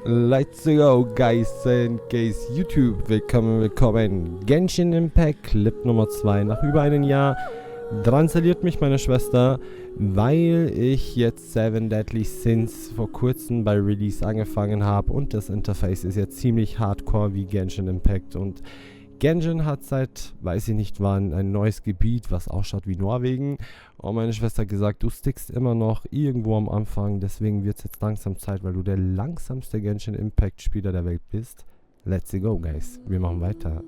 Let's go, guys and guys, YouTube, willkommen. Genshin Impact, Clip Nummer 2. Nach über einem Jahr drangsaliert mich meine Schwester, weil ich jetzt Seven Deadly Sins vor kurzem bei Release angefangen habe und das Interface ist jetzt ziemlich hardcore wie Genshin Impact und Genshin hat seit, weiß ich nicht wann, ein neues Gebiet, was ausschaut wie Norwegen. Und meine Schwester hat gesagt, du stickst immer noch irgendwo am Anfang, deswegen wird es jetzt langsam Zeit, weil du der langsamste Genshin Impact Spieler der Welt bist. Let's go, guys. Wir machen weiter.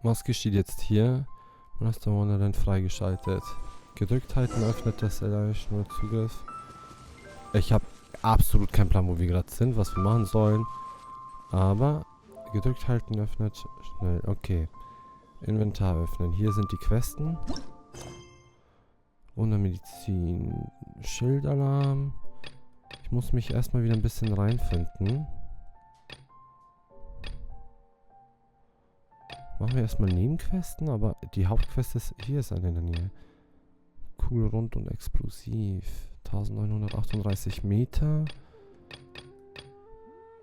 Was geschieht jetzt hier? Master Wonderland freigeschaltet. Gedrückt halten öffnet das nur Zugriff. Ich habe absolut keinen Plan, wo wir gerade sind, was wir machen sollen. Aber gedrückt halten öffnet schnell. Okay. Inventar öffnen. Hier sind die Questen. Wundermedizin. Schildalarm. Ich muss mich erstmal wieder ein bisschen reinfinden. Machen wir erstmal Nebenquesten, aber die Hauptquest ist, hier ist eine in der Nähe. Cool, rund und explosiv. 1938 Meter.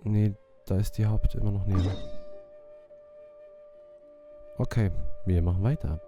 Ne, da ist die Haupt immer noch näher. Okay, wir machen weiter.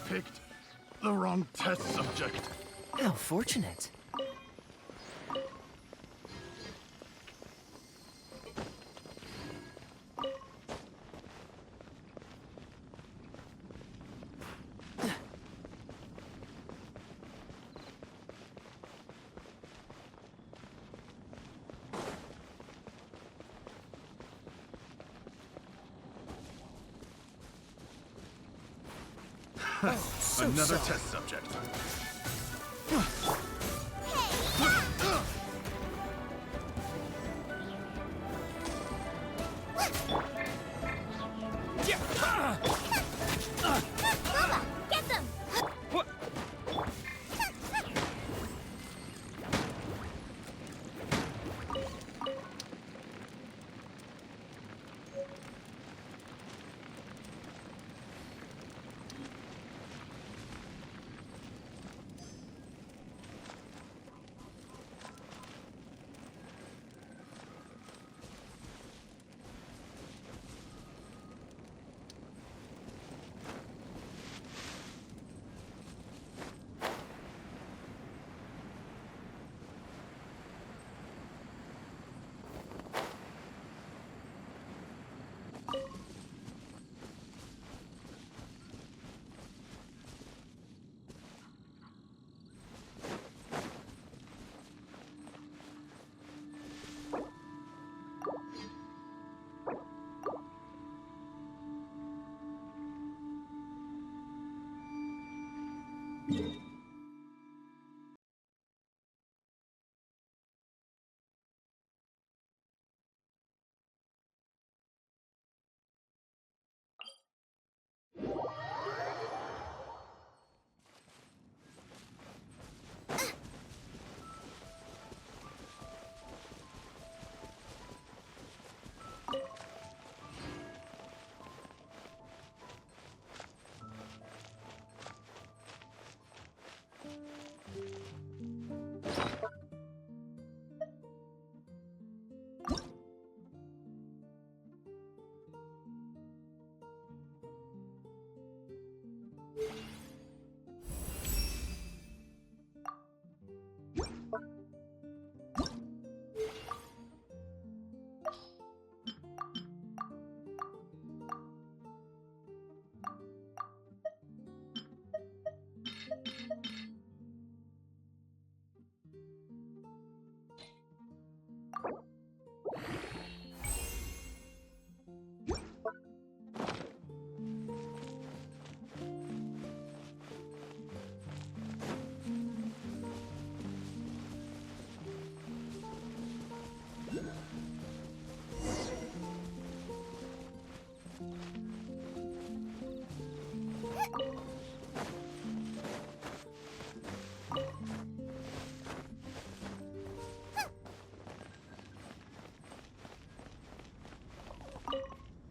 Picked the wrong test subject. How fortunate. Another test subject. Get them!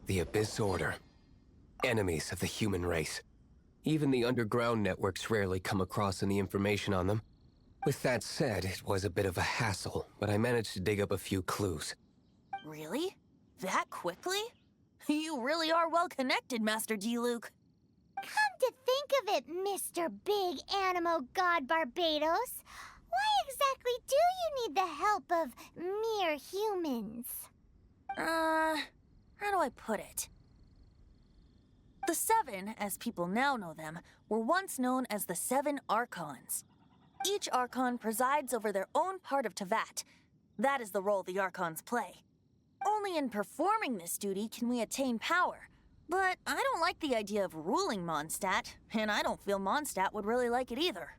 The Abyss Order. Enemies of the human race. Even the underground networks rarely come across any information on them. With that said, it was a bit of a hassle, but I managed to dig up a few clues. Really? That quickly? You really are well connected, Master D-Luke. Come to think of it, Mr. Big Animo God Barbados, why exactly do you need the help of mere humans? How do I put it? The Seven, as people now know them, were once known as the Seven Archons. Each Archon presides over their own part of Teyvat. That is the role the Archons play. Only in performing this duty can we attain power. But I don't like the idea of ruling Mondstadt, and I don't feel Mondstadt would really like it either.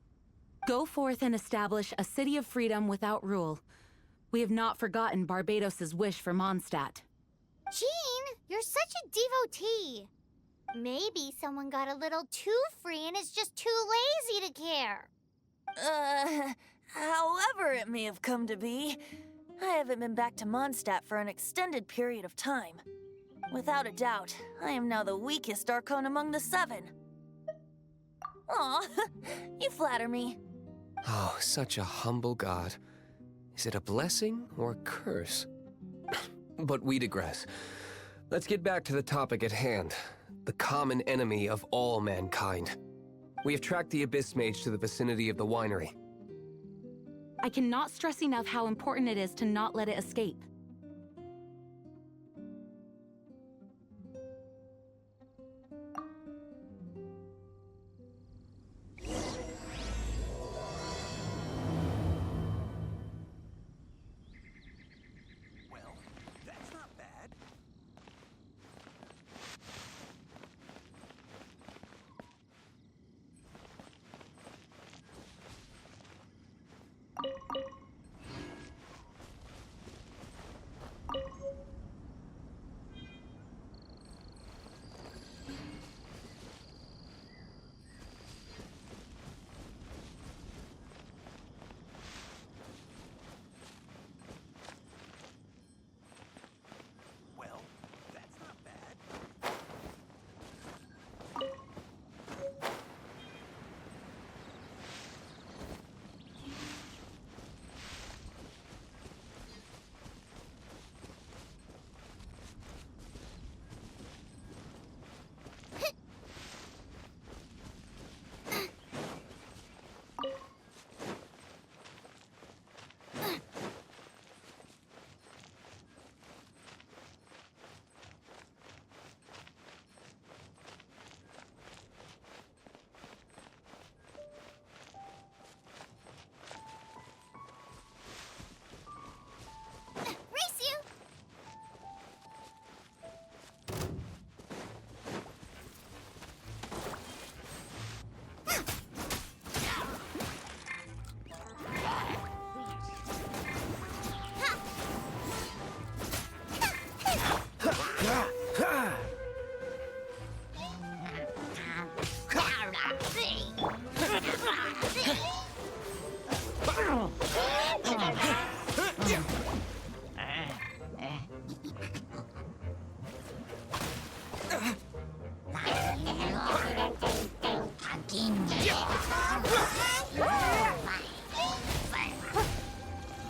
Go forth and establish a city of freedom without rule. We have not forgotten Barbados' wish for Mondstadt. Jean, you're such a devotee. Maybe someone got a little too free and is just too lazy to care. However it may have come to be, I haven't been back to Mondstadt for an extended period of time. Without a doubt, I am now the weakest Archon among the Seven. Aw, you flatter me. Oh, such a humble god. Is it a blessing or a curse? But we digress. Let's get back to the topic at hand. the common enemy of all mankind. We have tracked the Abyss Mage to the vicinity of the winery. I cannot stress enough how important it is to not let it escape. Well, that's not bad. Well, that's not bad. Race you!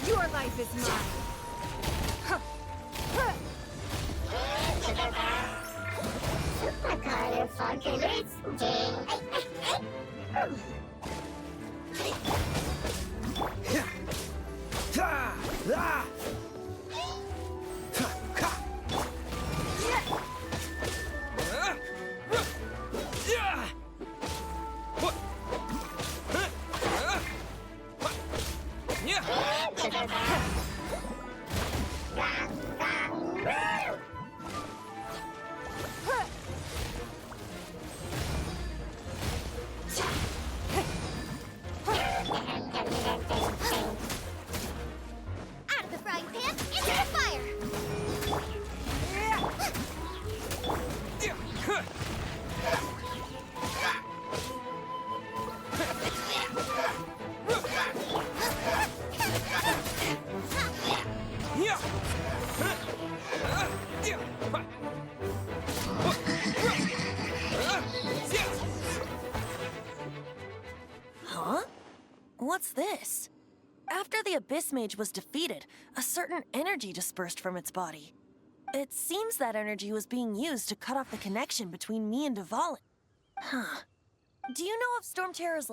Your life is mine. Out of the frying pan, into the fire! Huh? What's this? After the Abyss Mage was defeated, a certain energy dispersed from its body. It seems that energy was being used to cut off the connection between me and Dvalin. Huh. Do you know if Storm Terror's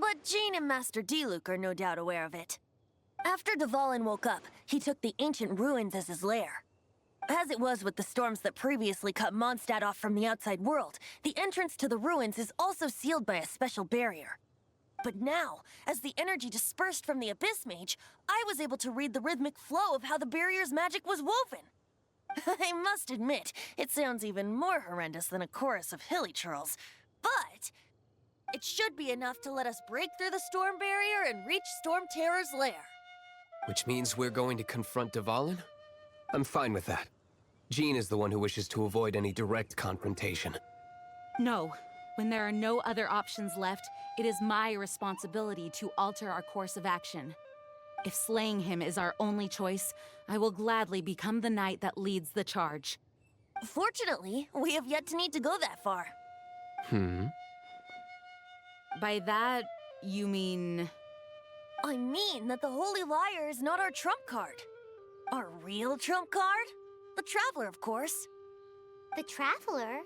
But Jean and Master Diluc are no doubt aware of it. After Dvalin woke up, he took the ancient ruins as his lair. As it was with the storms that previously cut Mondstadt off from the outside world, the entrance to the ruins is also sealed by a special barrier. But now, as the energy dispersed from the Abyss Mage, I was able to read the rhythmic flow of how the barrier's magic was woven. I must admit, it sounds even more horrendous than a chorus of hilly churls, but it should be enough to let us break through the storm barrier and reach Storm Terror's lair. Which means we're going to confront Dvalin? I'm fine with that. Jean is the one who wishes to avoid any direct confrontation. No. When there are no other options left, it is my responsibility to alter our course of action. If slaying him is our only choice, I will gladly become the knight that leads the charge. Fortunately, we have yet to need to go that far. By that, you mean... I mean that the Holy Liar is not our trump card. Our real trump card? The Traveler, of course. The Traveler?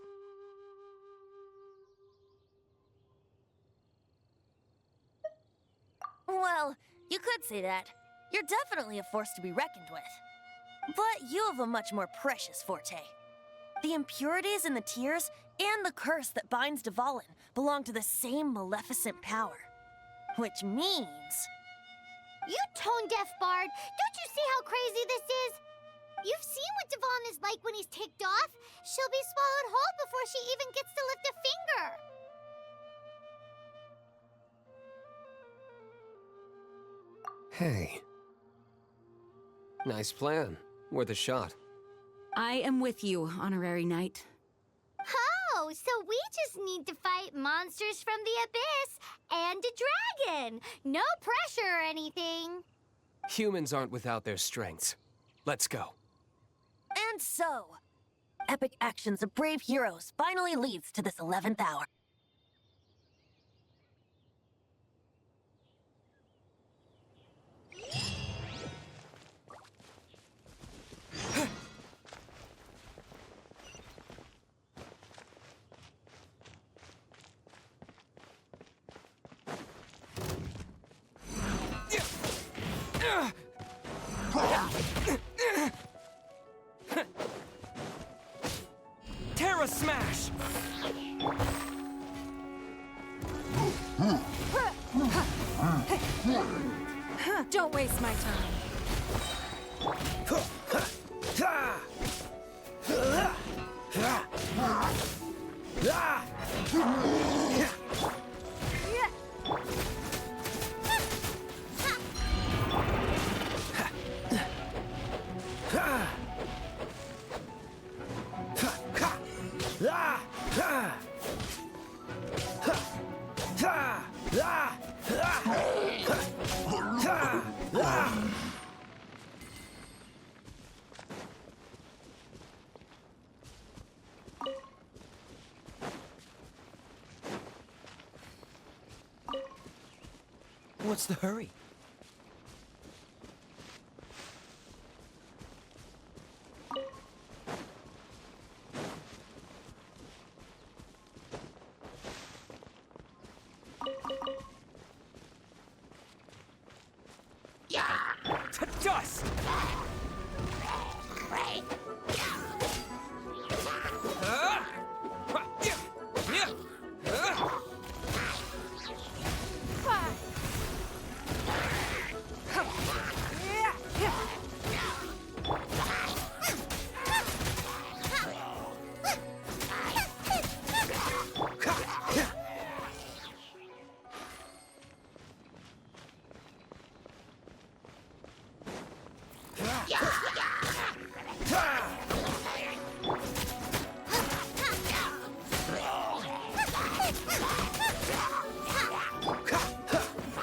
Well, you could say that. You're definitely a force to be reckoned with. But you have a much more precious forte. The impurities in the tears and the curse that binds Dvalin belong to the same maleficent power. Which means... You tone-deaf bard! Don't you see how crazy this is? You've seen what Dvalin is like when he's ticked off. She'll be swallowed whole before she even gets to lift a finger. Hey. Nice plan. Worth a shot. I am with you, Honorary Knight. Oh, so we just need to fight monsters from the abyss and a dragon. No pressure or anything. Humans aren't without their strengths. Let's go. And so, epic actions of brave heroes finally leads to this 11th hour. Terra Smash! Don't waste my time. What's the hurry? To dust!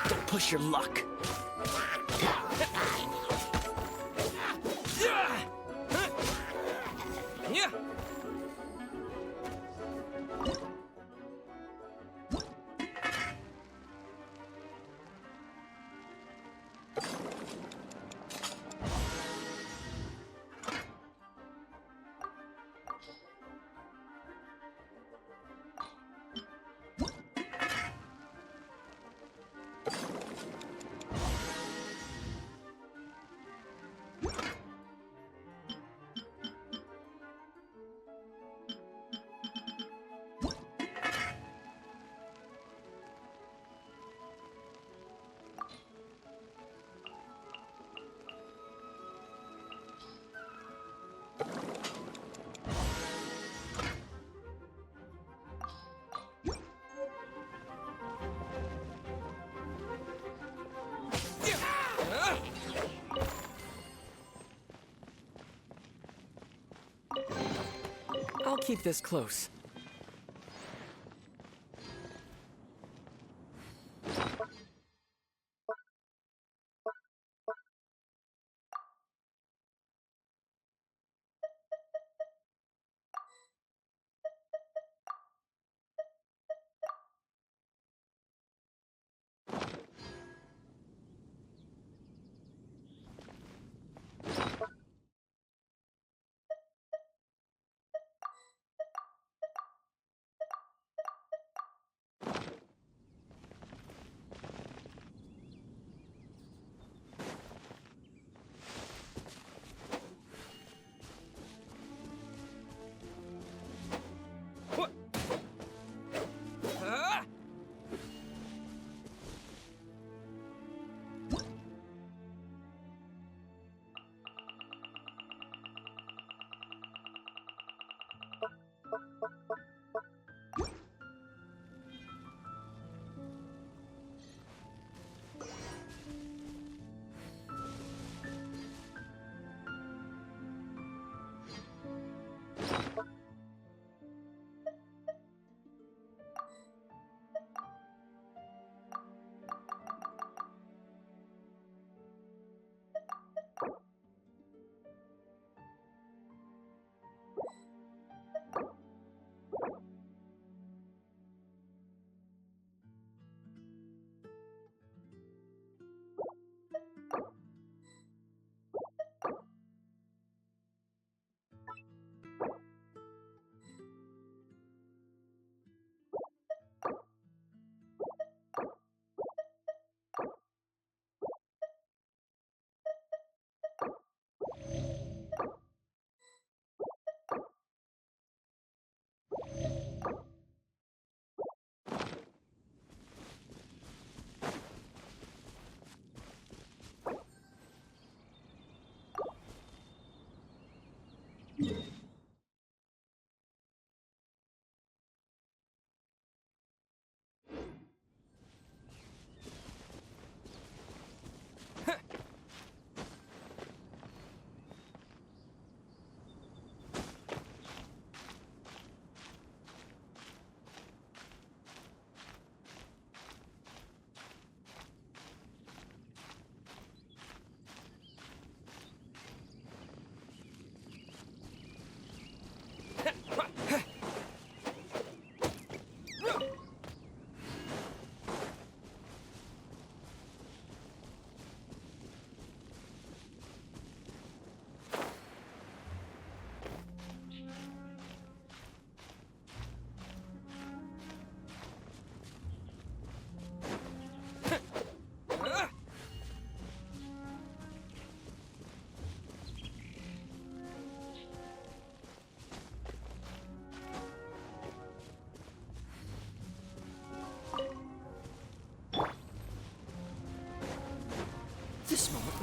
Don't push your luck. I'll keep this close.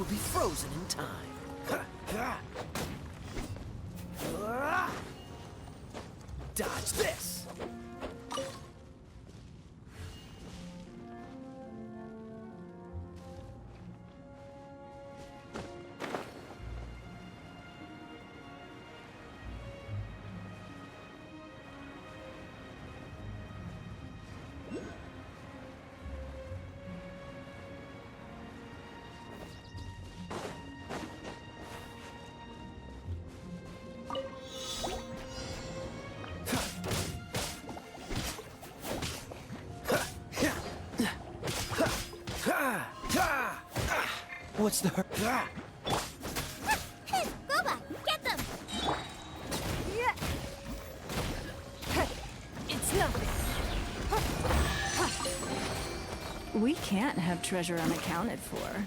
will be frozen in time. Dodge this! What's the Boba, get them! It's nothing. We can't have treasure unaccounted for.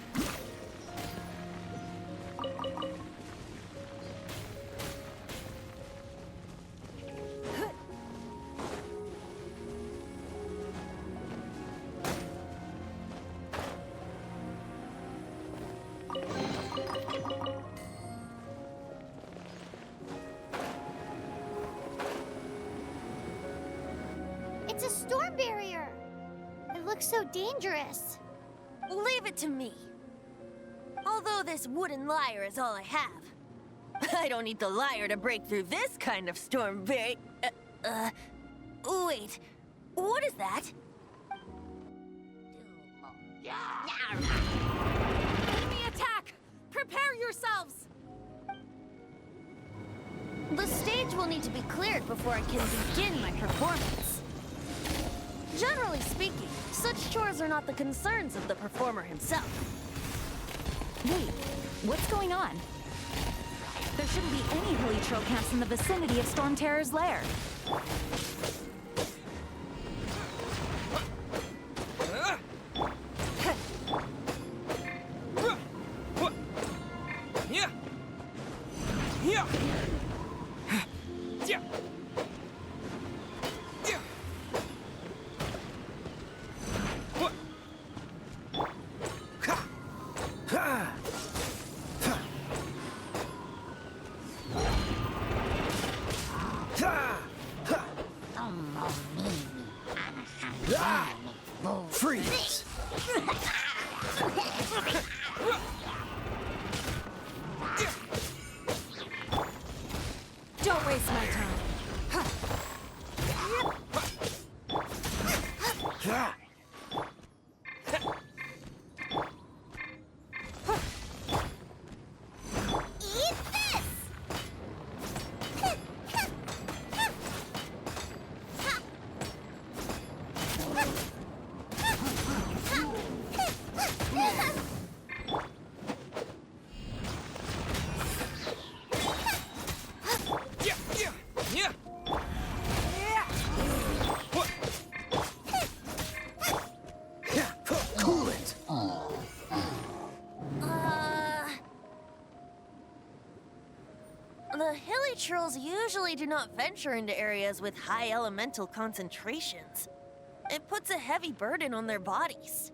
It's a storm barrier. It looks so dangerous. Leave it to me. Although this wooden lyre is all I have, I don't need the lyre to break through this kind of storm barrier. Wait, what is that? Enemy attack! Prepare yourselves! The stage will need to be cleared before I can begin my performance. Generally speaking, such chores are not the concerns of the performer himself. Wait, what's going on? There shouldn't be any hilly troll camps in the vicinity of Storm Terror's lair. freeze? Don't waste my time. Eat this! Cool it. The hilly trolls usually do not venture into areas with high elemental concentrations. It puts a heavy burden on their bodies.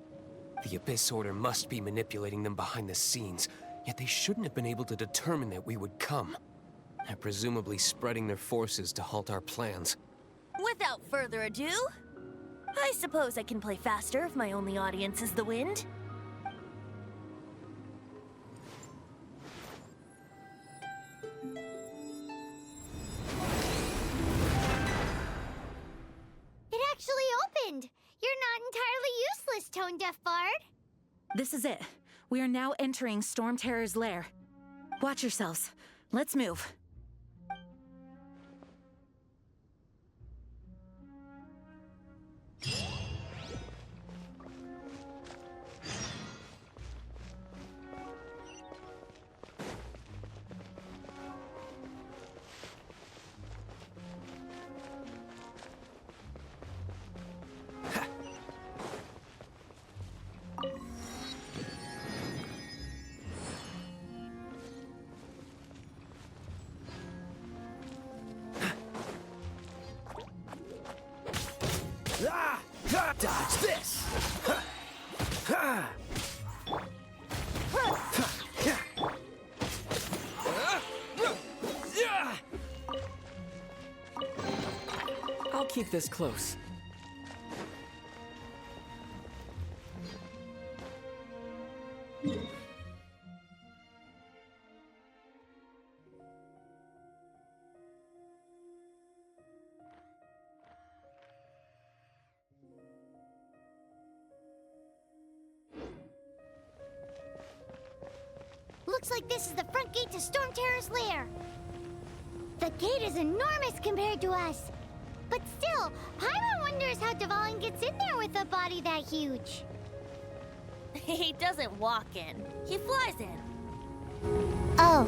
The Abyss Order must be manipulating them behind the scenes, yet they shouldn't have been able to determine that we would come. They're presumably spreading their forces to halt our plans. Without further ado, I suppose I can play faster if my only audience is the wind. It actually opened! You're not entirely useless, Tone Deaf Bard. This is it. We are now entering Storm Terror's lair. Watch yourselves. Let's move. Dodge this! keep this close. Looks like this is the front gate to Storm Terror's lair. The gate is enormous compared to us. But still, Paimon wonders how Dvalin gets in there with a body that huge. He doesn't walk in, he flies in. Oh.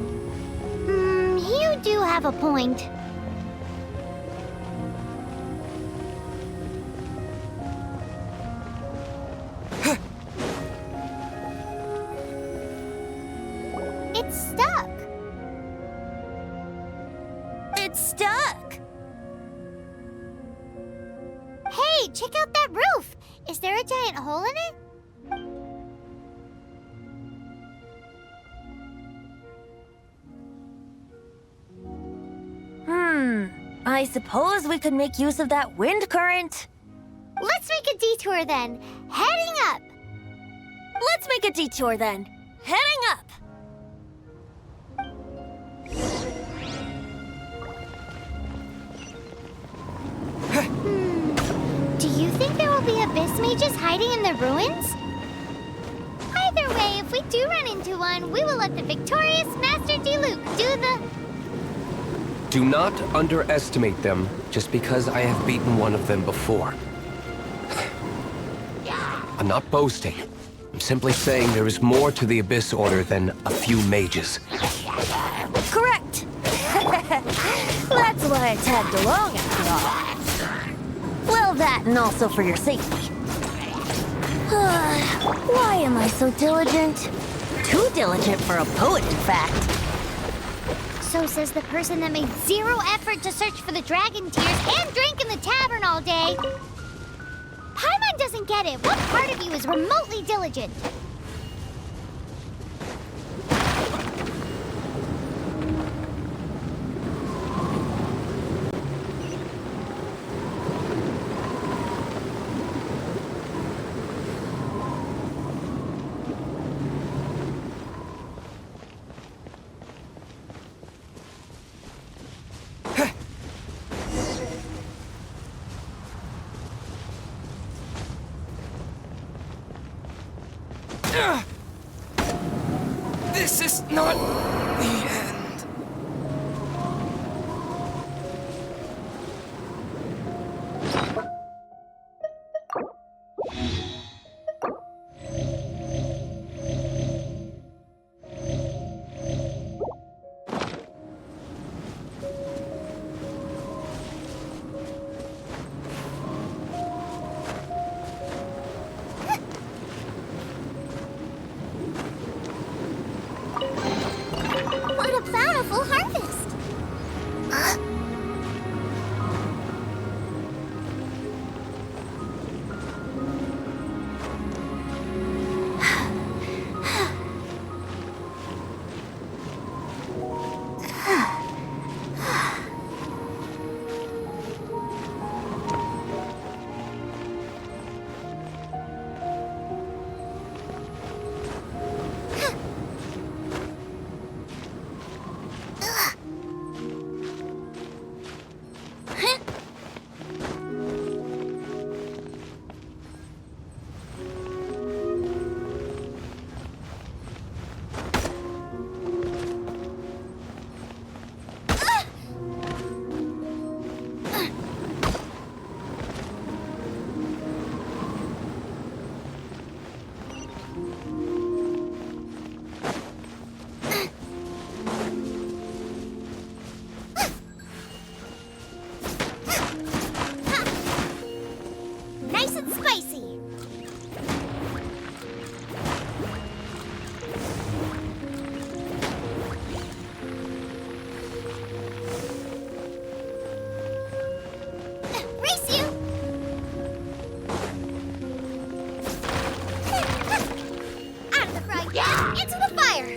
You do have a point. It's stuck. It's stuck! Hey, check out that roof! Is there a giant hole in it? I suppose we could make use of that wind current. Let's make a detour then. Heading up. Let's make a detour then. Heading up! Do you think there will be abyss mages hiding in the ruins? Either way, if we do run into one, we will let the victorious Master Diluc do the... Do not underestimate them just because I have beaten one of them before. I'm not boasting. I'm simply saying there is more to the Abyss Order than a few mages. Correct! That's why I tagged along after all. Well, that and also for your safety. Why am I so diligent? Too diligent for a poet, in fact. So says the person that made zero effort to search for the dragon tears and drank in the tavern all day. Paimon doesn't get it. What part of you is remotely diligent? This is not the end. What a bountiful harvest! Nice and spicy! Race you! Out of the fry pan, into the fire!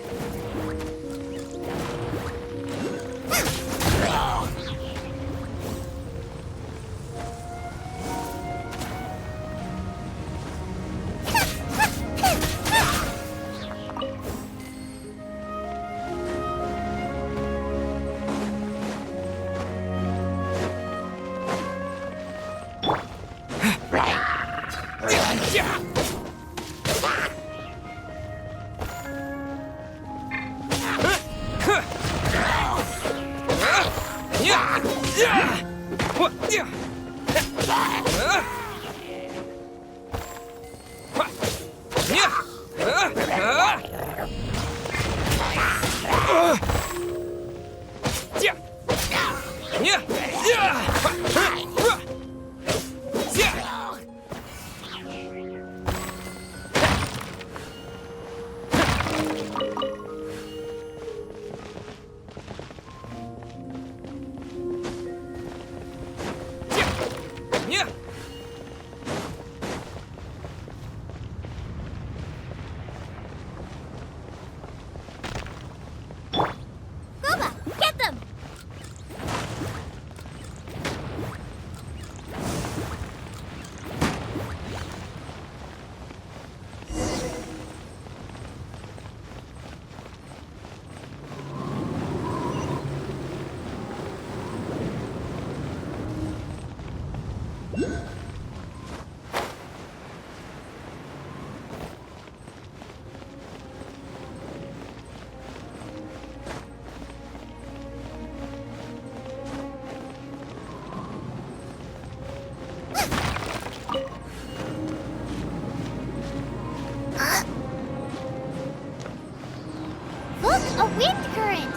Look, a wind current!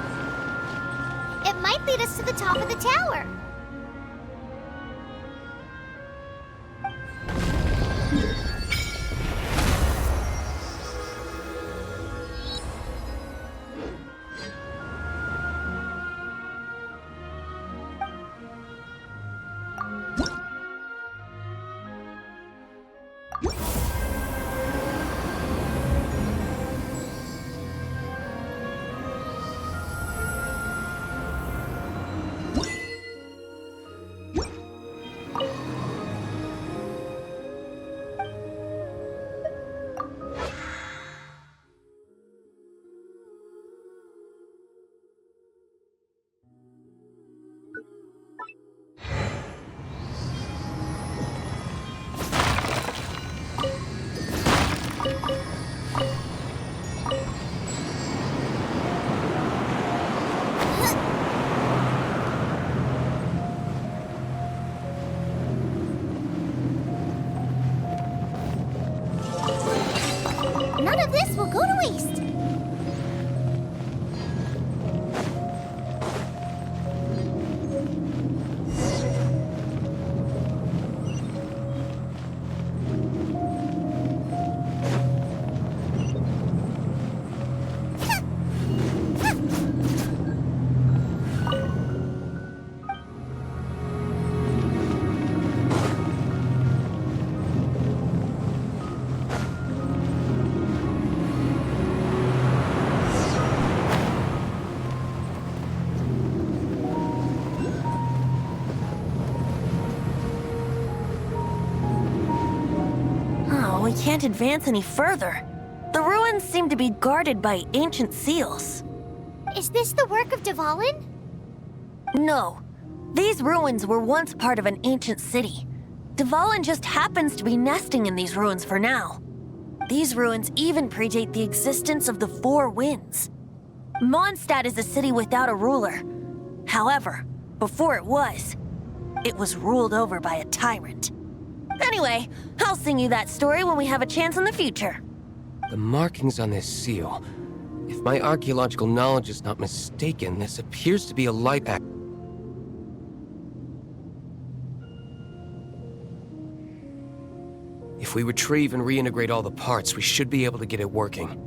It might lead us to the top of the tower. None of this will go to waste. We can't advance any further. The ruins seem to be guarded by ancient seals. Is this the work of Dvalin? No. These ruins were once part of an ancient city. Dvalin just happens to be nesting in these ruins for now. These ruins even predate the existence of the Four Winds. Mondstadt is a city without a ruler. However, before it was ruled over by a tyrant. Anyway, I'll sing you that story when we have a chance in the future. The markings on this seal. If my archaeological knowledge is not mistaken, this appears to be a light act. If we retrieve and reintegrate all the parts, we should be able to get it working.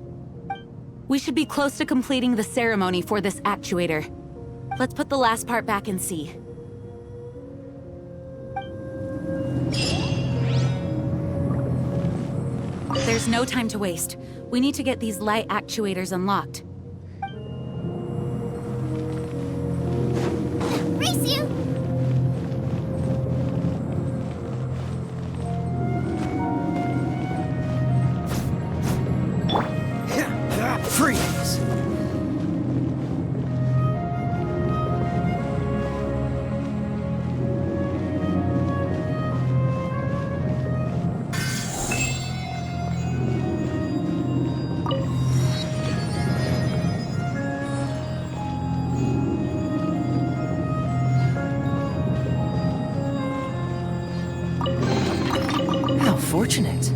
We should be close to completing the ceremony for this actuator. Let's put the last part back and see. There's no time to waste. We need to get these light actuators unlocked. Race you! Freeze! fortunate.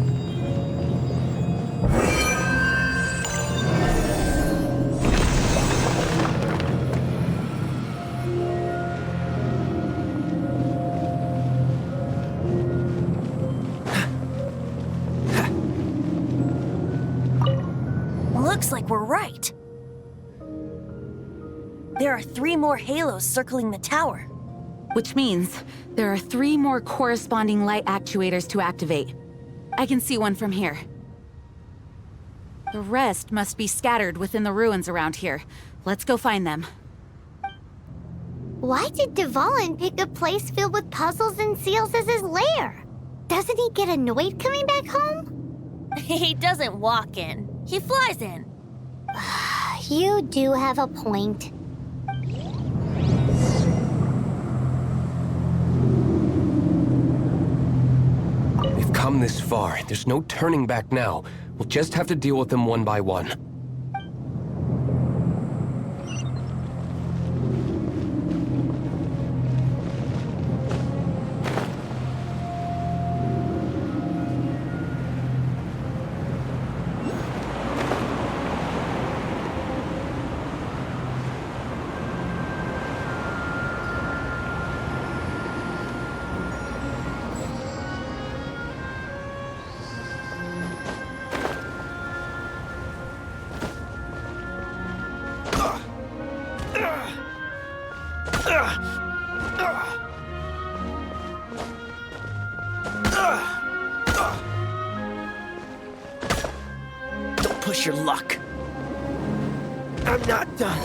Looks like we're right. There are 3 more halos circling the tower. Which means there are 3 more corresponding light actuators to activate. I can see one from here. The rest must be scattered within the ruins around here. Let's go find them. Why did Dvalin pick a place filled with puzzles and seals as his lair? Doesn't he get annoyed coming back home? He doesn't walk in. He flies in. You do have a point. We've come this far. There's no turning back now. We'll just have to deal with them one by one. Don't push your luck. I'm not done.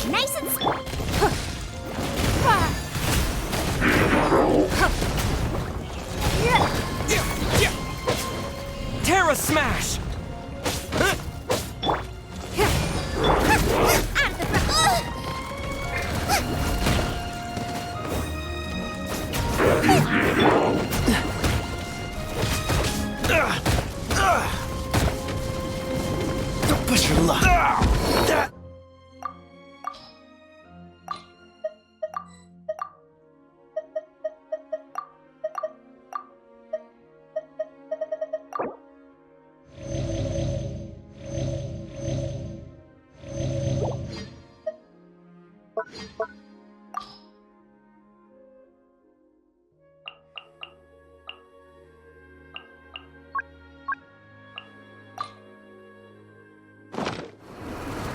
Nice and Terra Smash! Don't push your luck.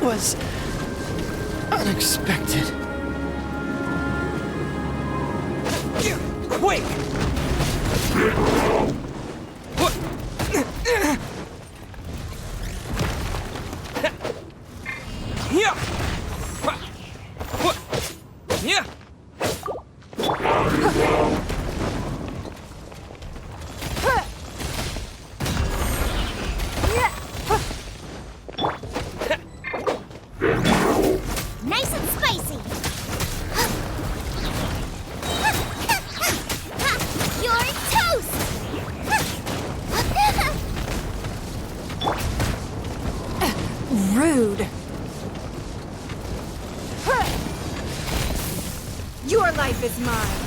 Was unexpected. Quick! nice and spicy. You're toast. Rude. Your life is mine.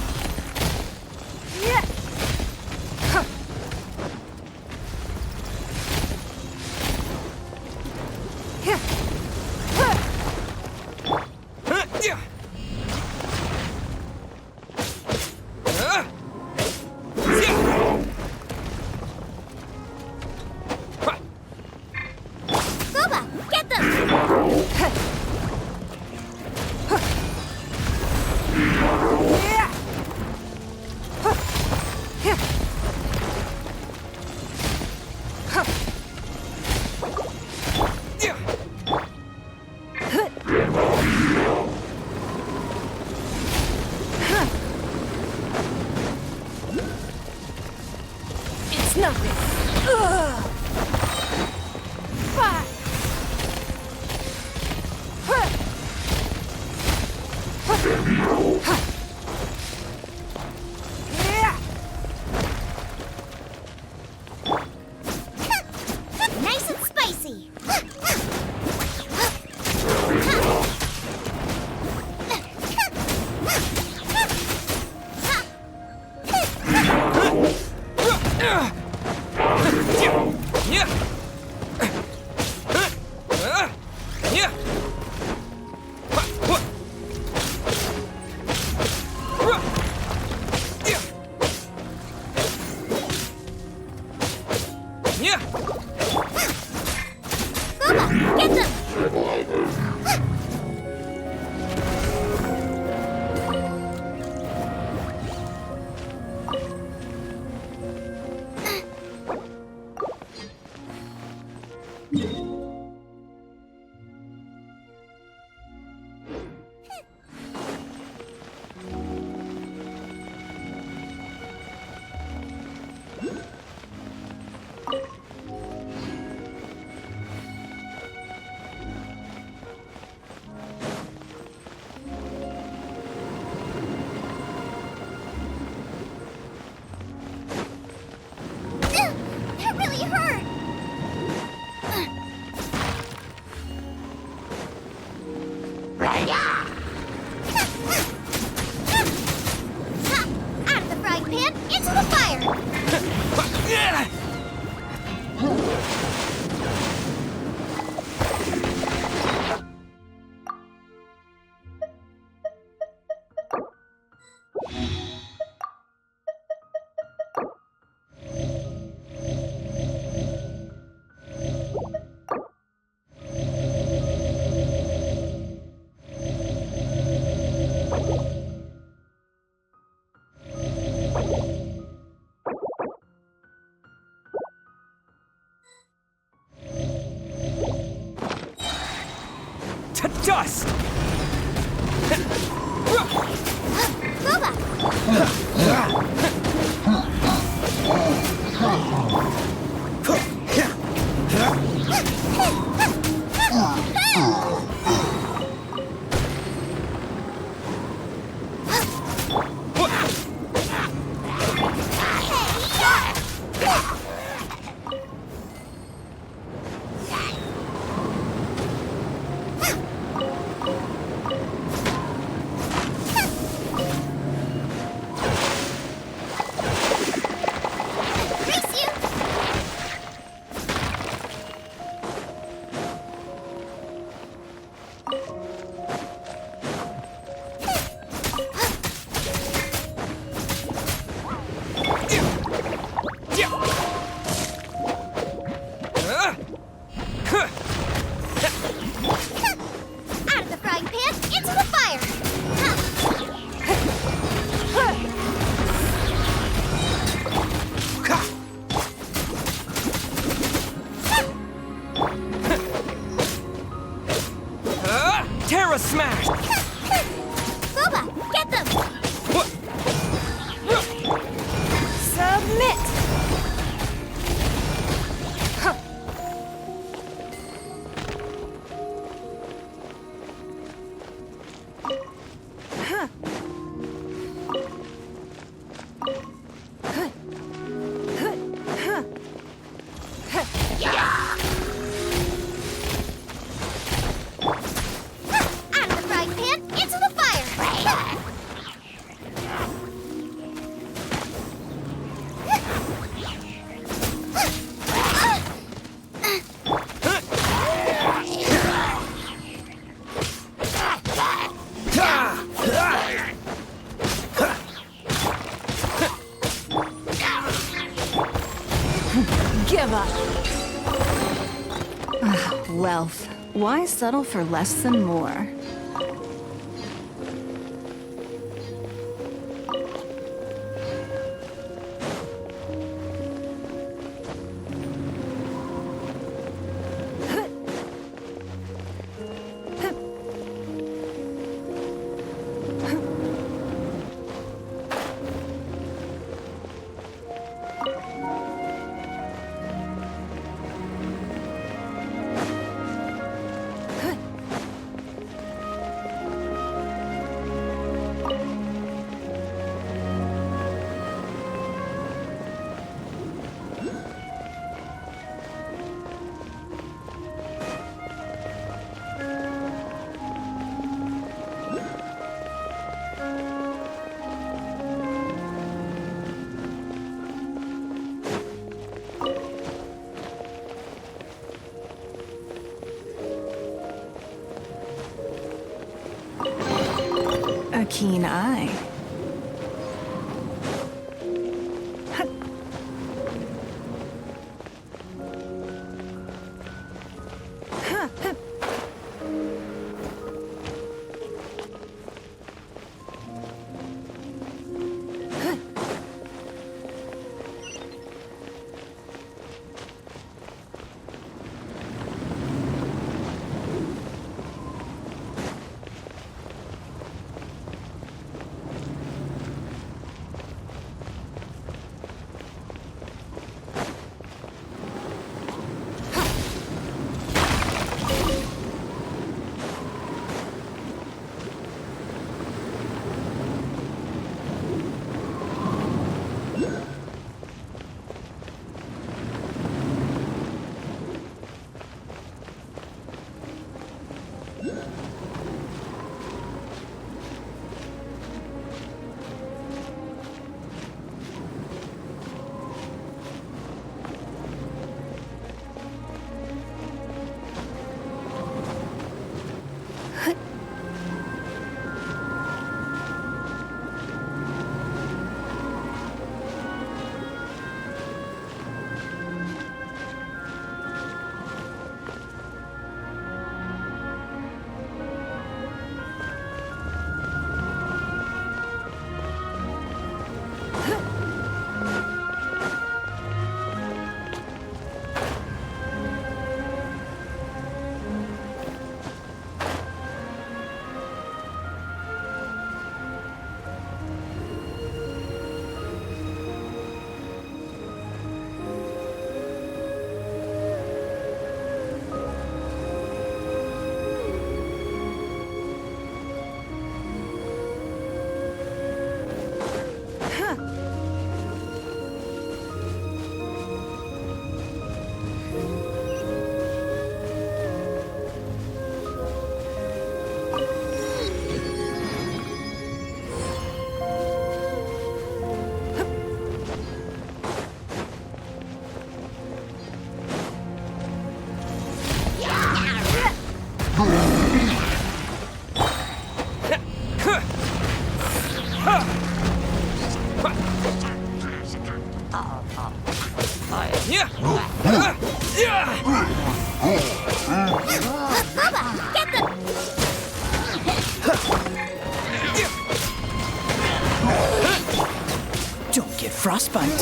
Boba, get them. Boba, get them! That really hurt! Out of the frying pan, into the fire! To dust! Terra smash! Boba, get them! Submit! Give up. Wealth. Why settle for less than more? A keen eye. Don't get frostbite.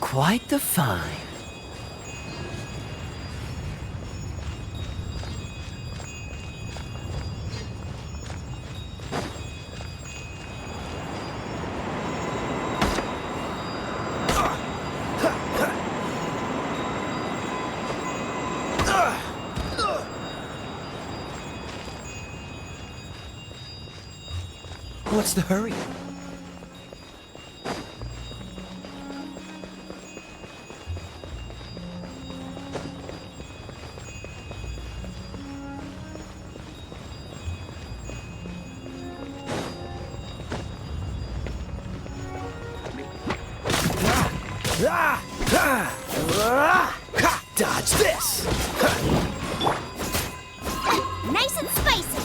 Quite the find. What's the hurry? Dodge this! Nice and spicy!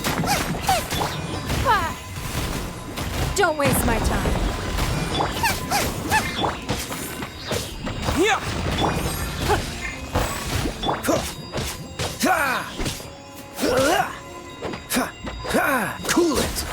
Don't waste my time. Cool it!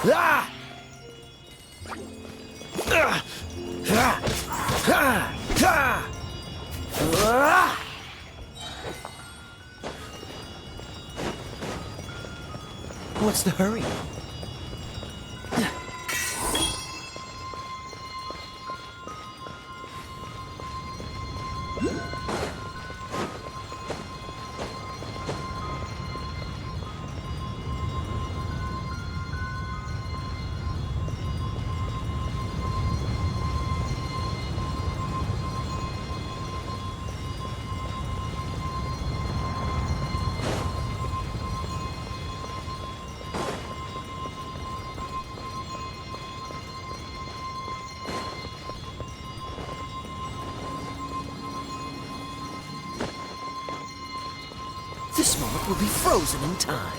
Ah! What's the hurry? This moment will be frozen in time.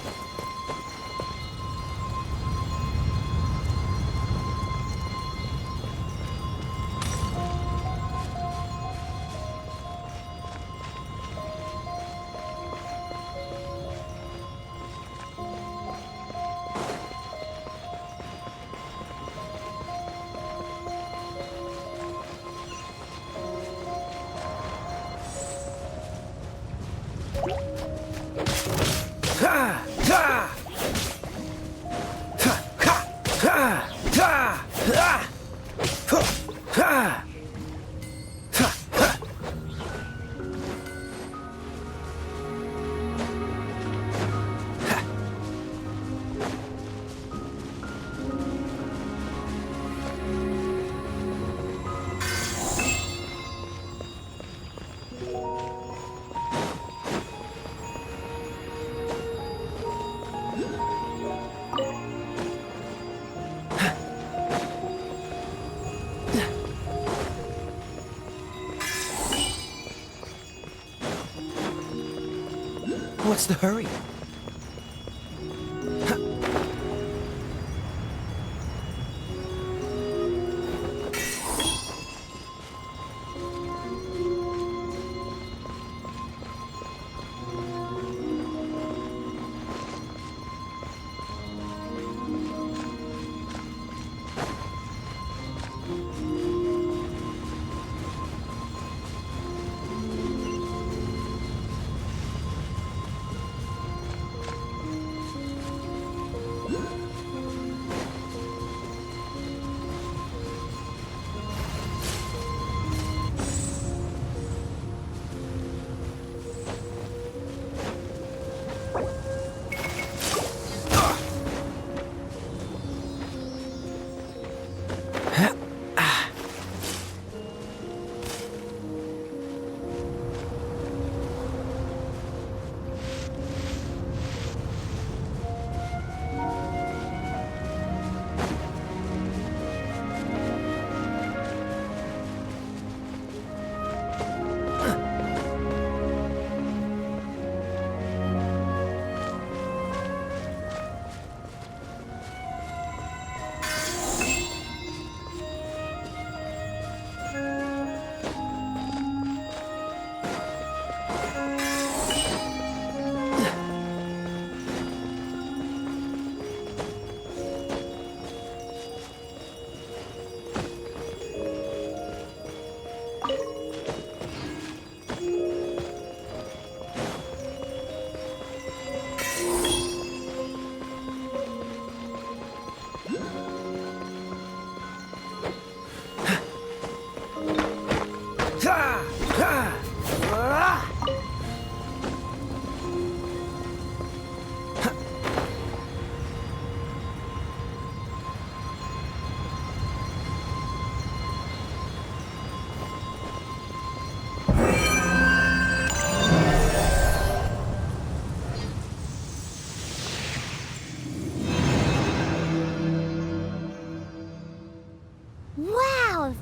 What's the hurry?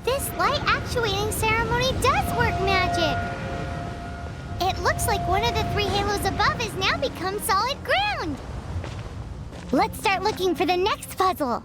This light actuating ceremony does work magic! It looks like one of the three halos above has now become solid ground! Let's start looking for the next puzzle!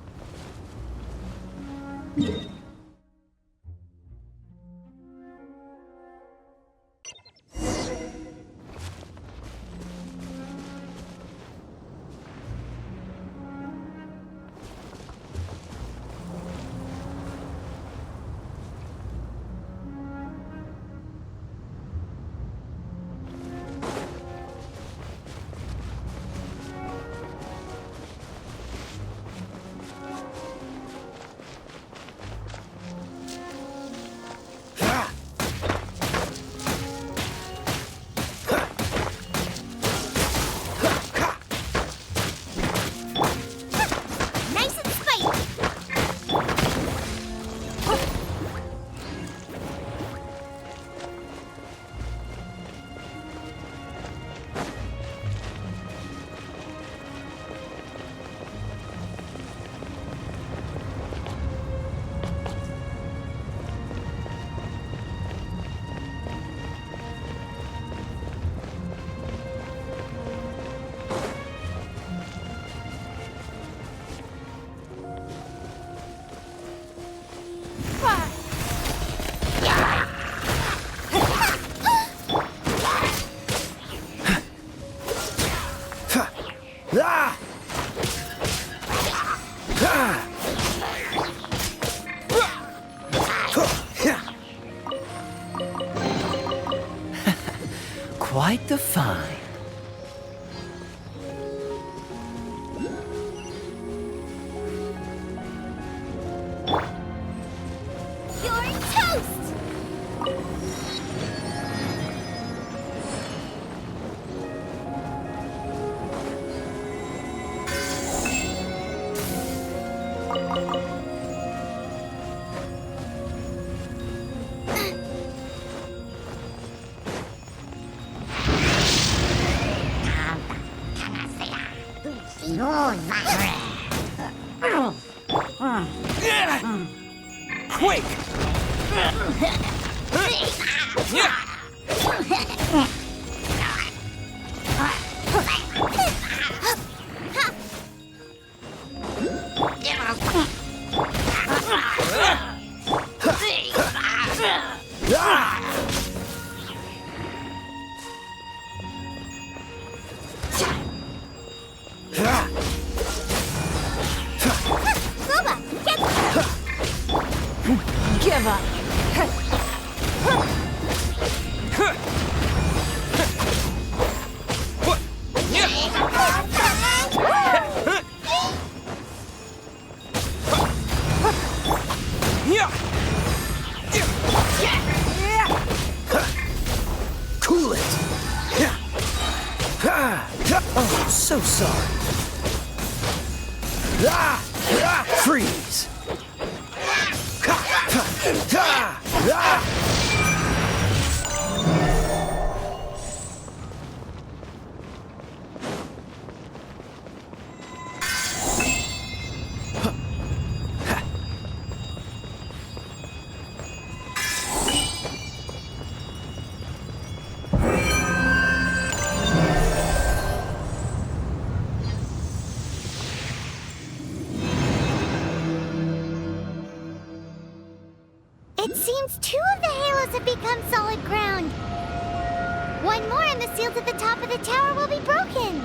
quite the find. You're toast! Quick! Loba, get Give up. Cool it! Oh, so sorry. Freeze! It seems 2 of the halos have become solid ground. 1 more and the seals at the top of the tower will be broken.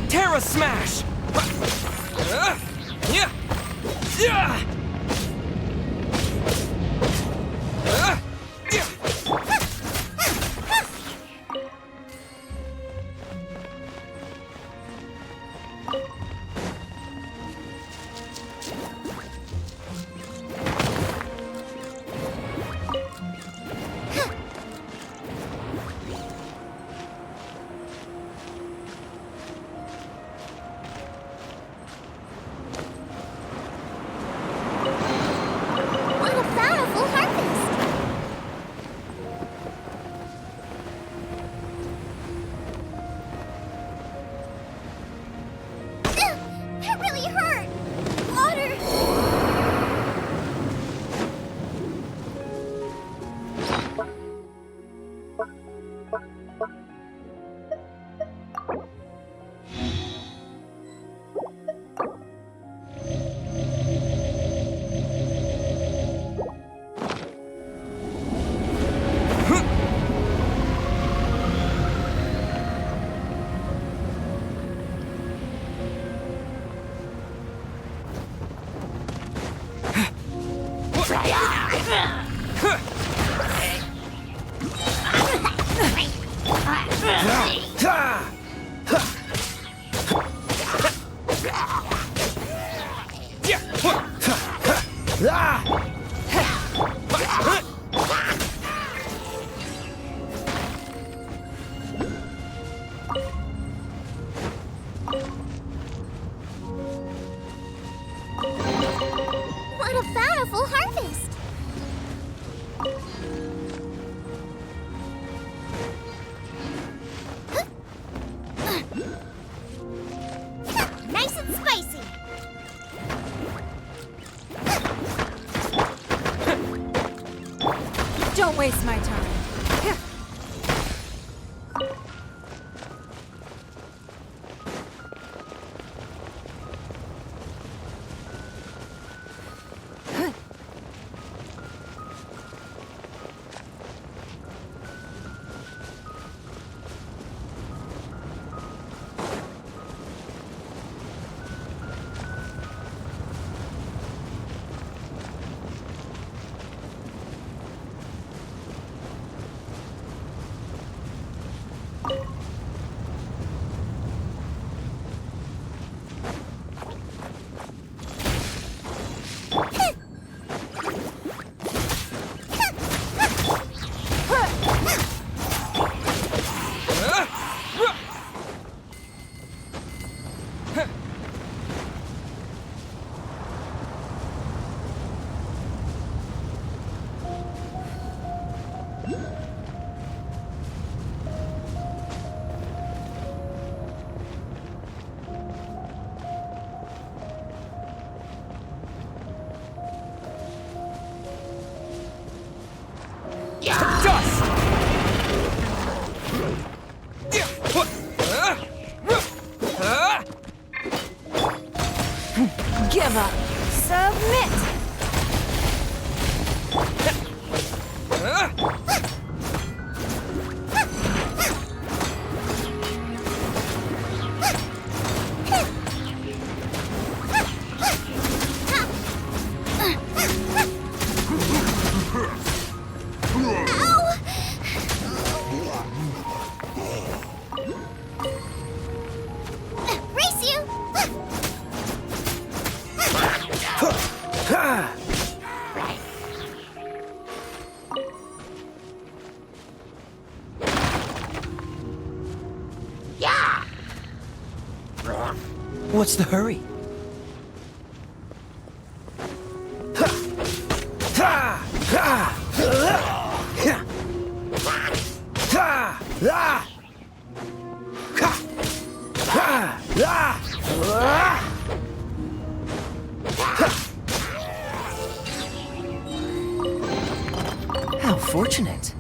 Terra Smash! What a bountiful harvest! That really hurt! Water! What a bountiful harvest! Nice and spicy! Don't waste my time. Give up. Submit. What's the hurry? How fortunate.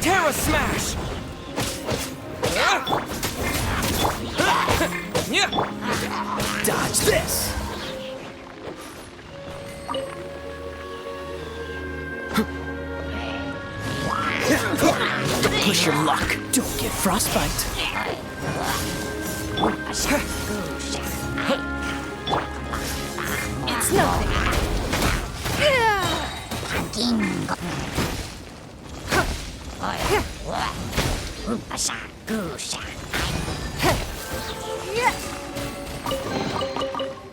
Terra Smash! Dodge this! Don't push your luck. Don't get frostbite. It's nothing.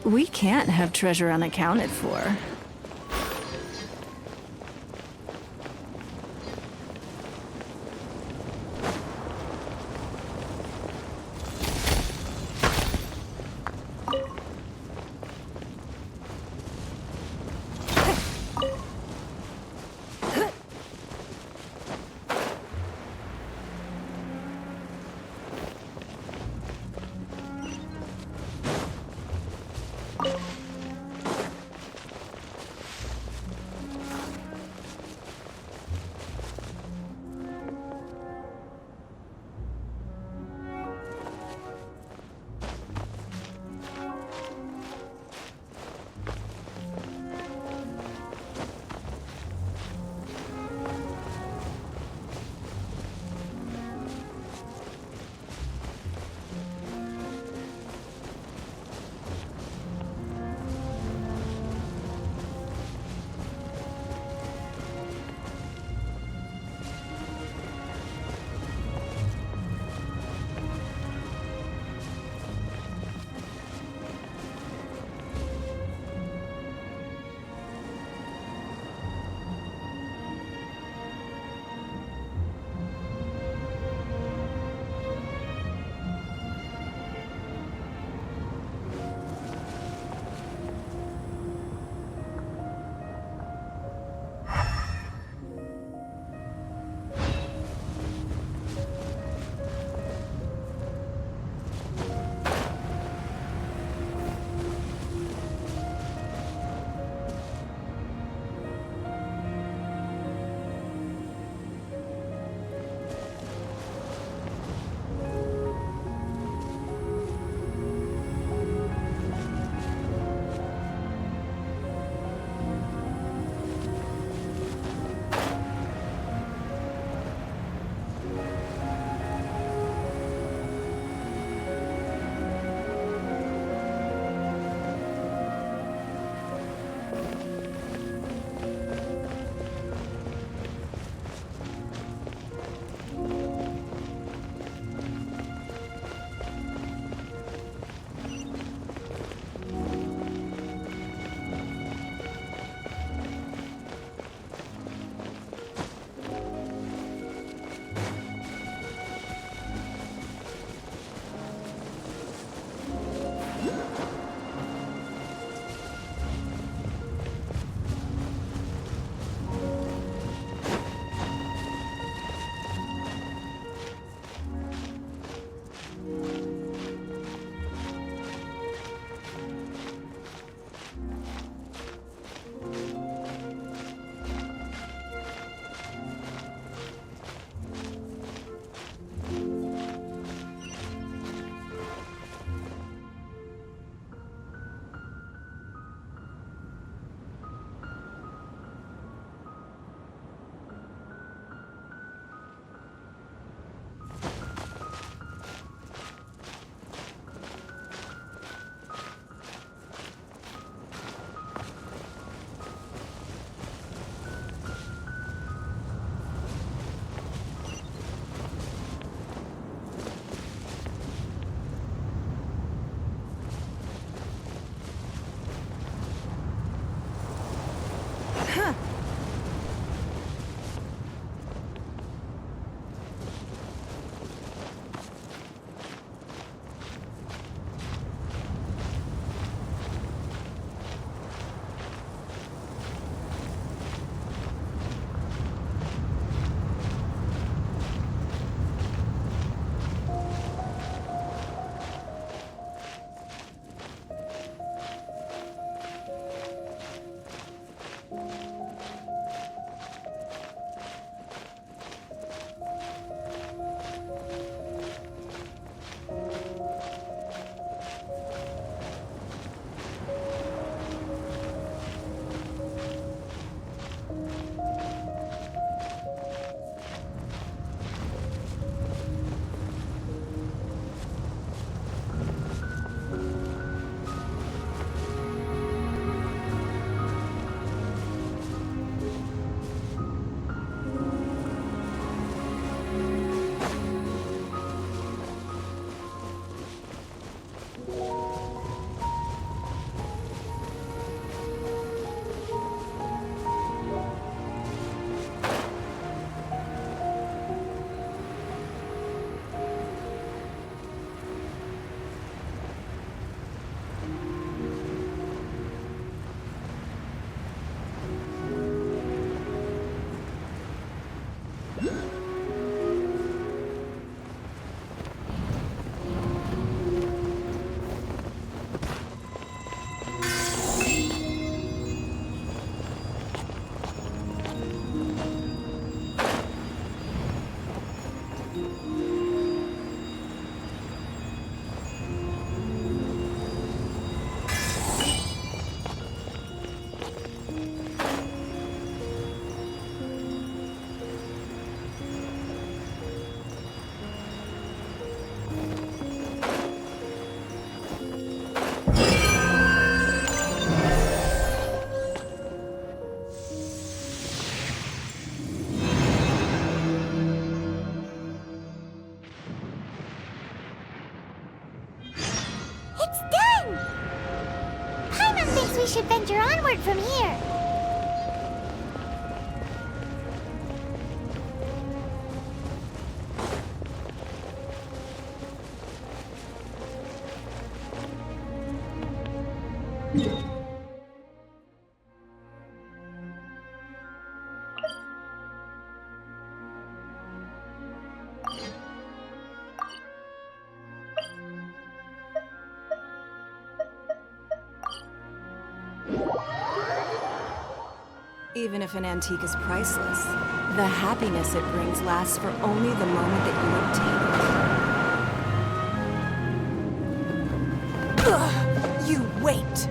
We can't have treasure unaccounted for. guess we should venture onward from here. Even if an antique is priceless, the happiness it brings lasts for only the moment that you obtain it. Ugh, you wait!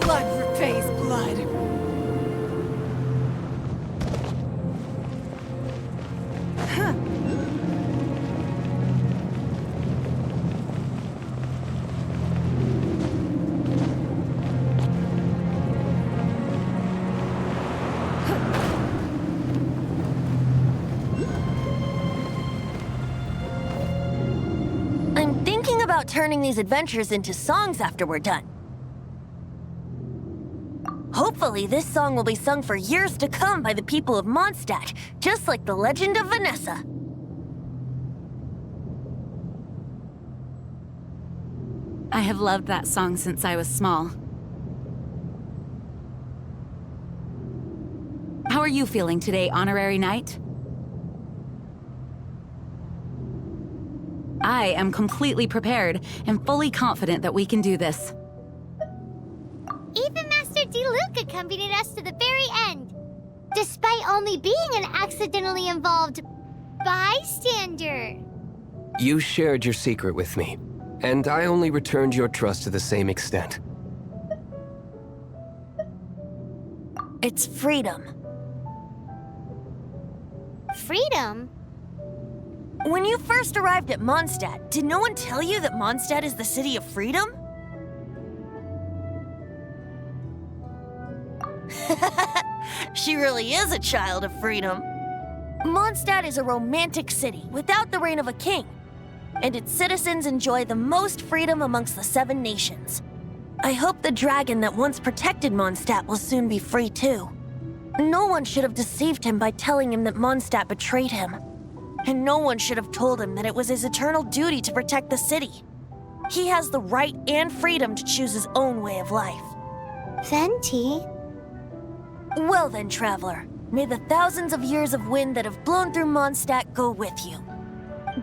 Blood repays blood. I'm thinking about turning these adventures into songs after we're done. Hopefully, this song will be sung for years to come by the people of Mondstadt, just like the legend of Vanessa. I have loved that song since I was small. How are you feeling today, Honorary Knight? I am completely prepared and fully confident that we can do this. Even Master D-Luke accompanied us to the very end, despite only being an accidentally involved bystander. You shared your secret with me, and I only returned your trust to the same extent. It's freedom. Freedom? When you first arrived at Mondstadt, did no one tell you that Mondstadt is the city of freedom? She really is a child of freedom. Mondstadt is a romantic city without the reign of a king, and its citizens enjoy the most freedom amongst the 7 nations. I hope the dragon that once protected Mondstadt will soon be free too. No one should have deceived him by telling him that Mondstadt betrayed him. And no one should have told him that it was his eternal duty to protect the city. He has the right and freedom to choose his own way of life. Venti? Well then, traveler, may the thousands of years of wind that have blown through Mondstadt go with you.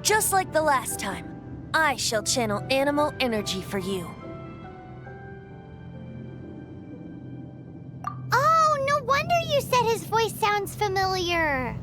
Just like the last time, I shall channel animal energy for you. Oh, no wonder you said his voice sounds familiar.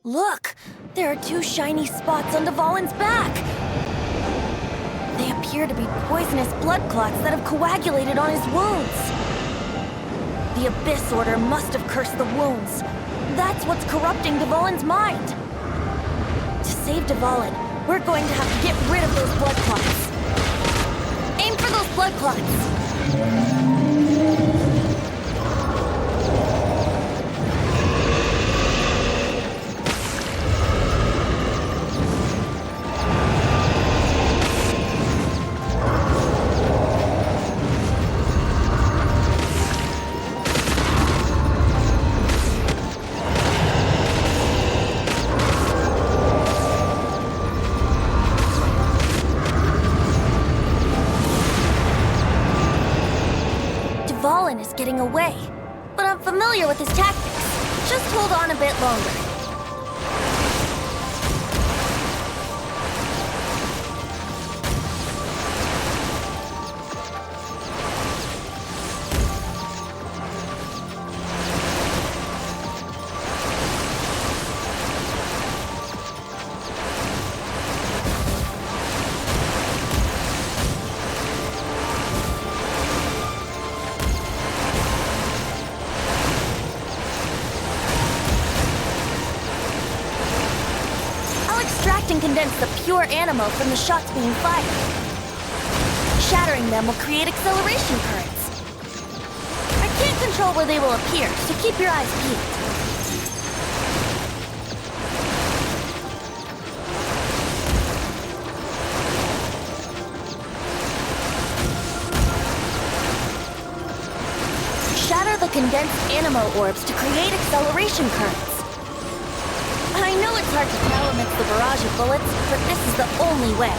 Look! There are 2 shiny spots on Dvalin's back! They appear to be poisonous blood clots that have coagulated on his wounds. The Abyss Order must have cursed the wounds. That's what's corrupting Dvalin's mind. To save Dvalin, we're going to have to get rid of those blood clots. Aim for those blood clots! Is getting away, but I'm familiar with his tactics. Just hold on a bit longer. And condense the pure animo from the shots being fired. Shattering them will create acceleration currents. I can't control where they will appear, so keep your eyes peeled. Shatter the condensed animo orbs to create acceleration currents. I know it's hard to tell amidst the barrage of bullets, but this is the only way.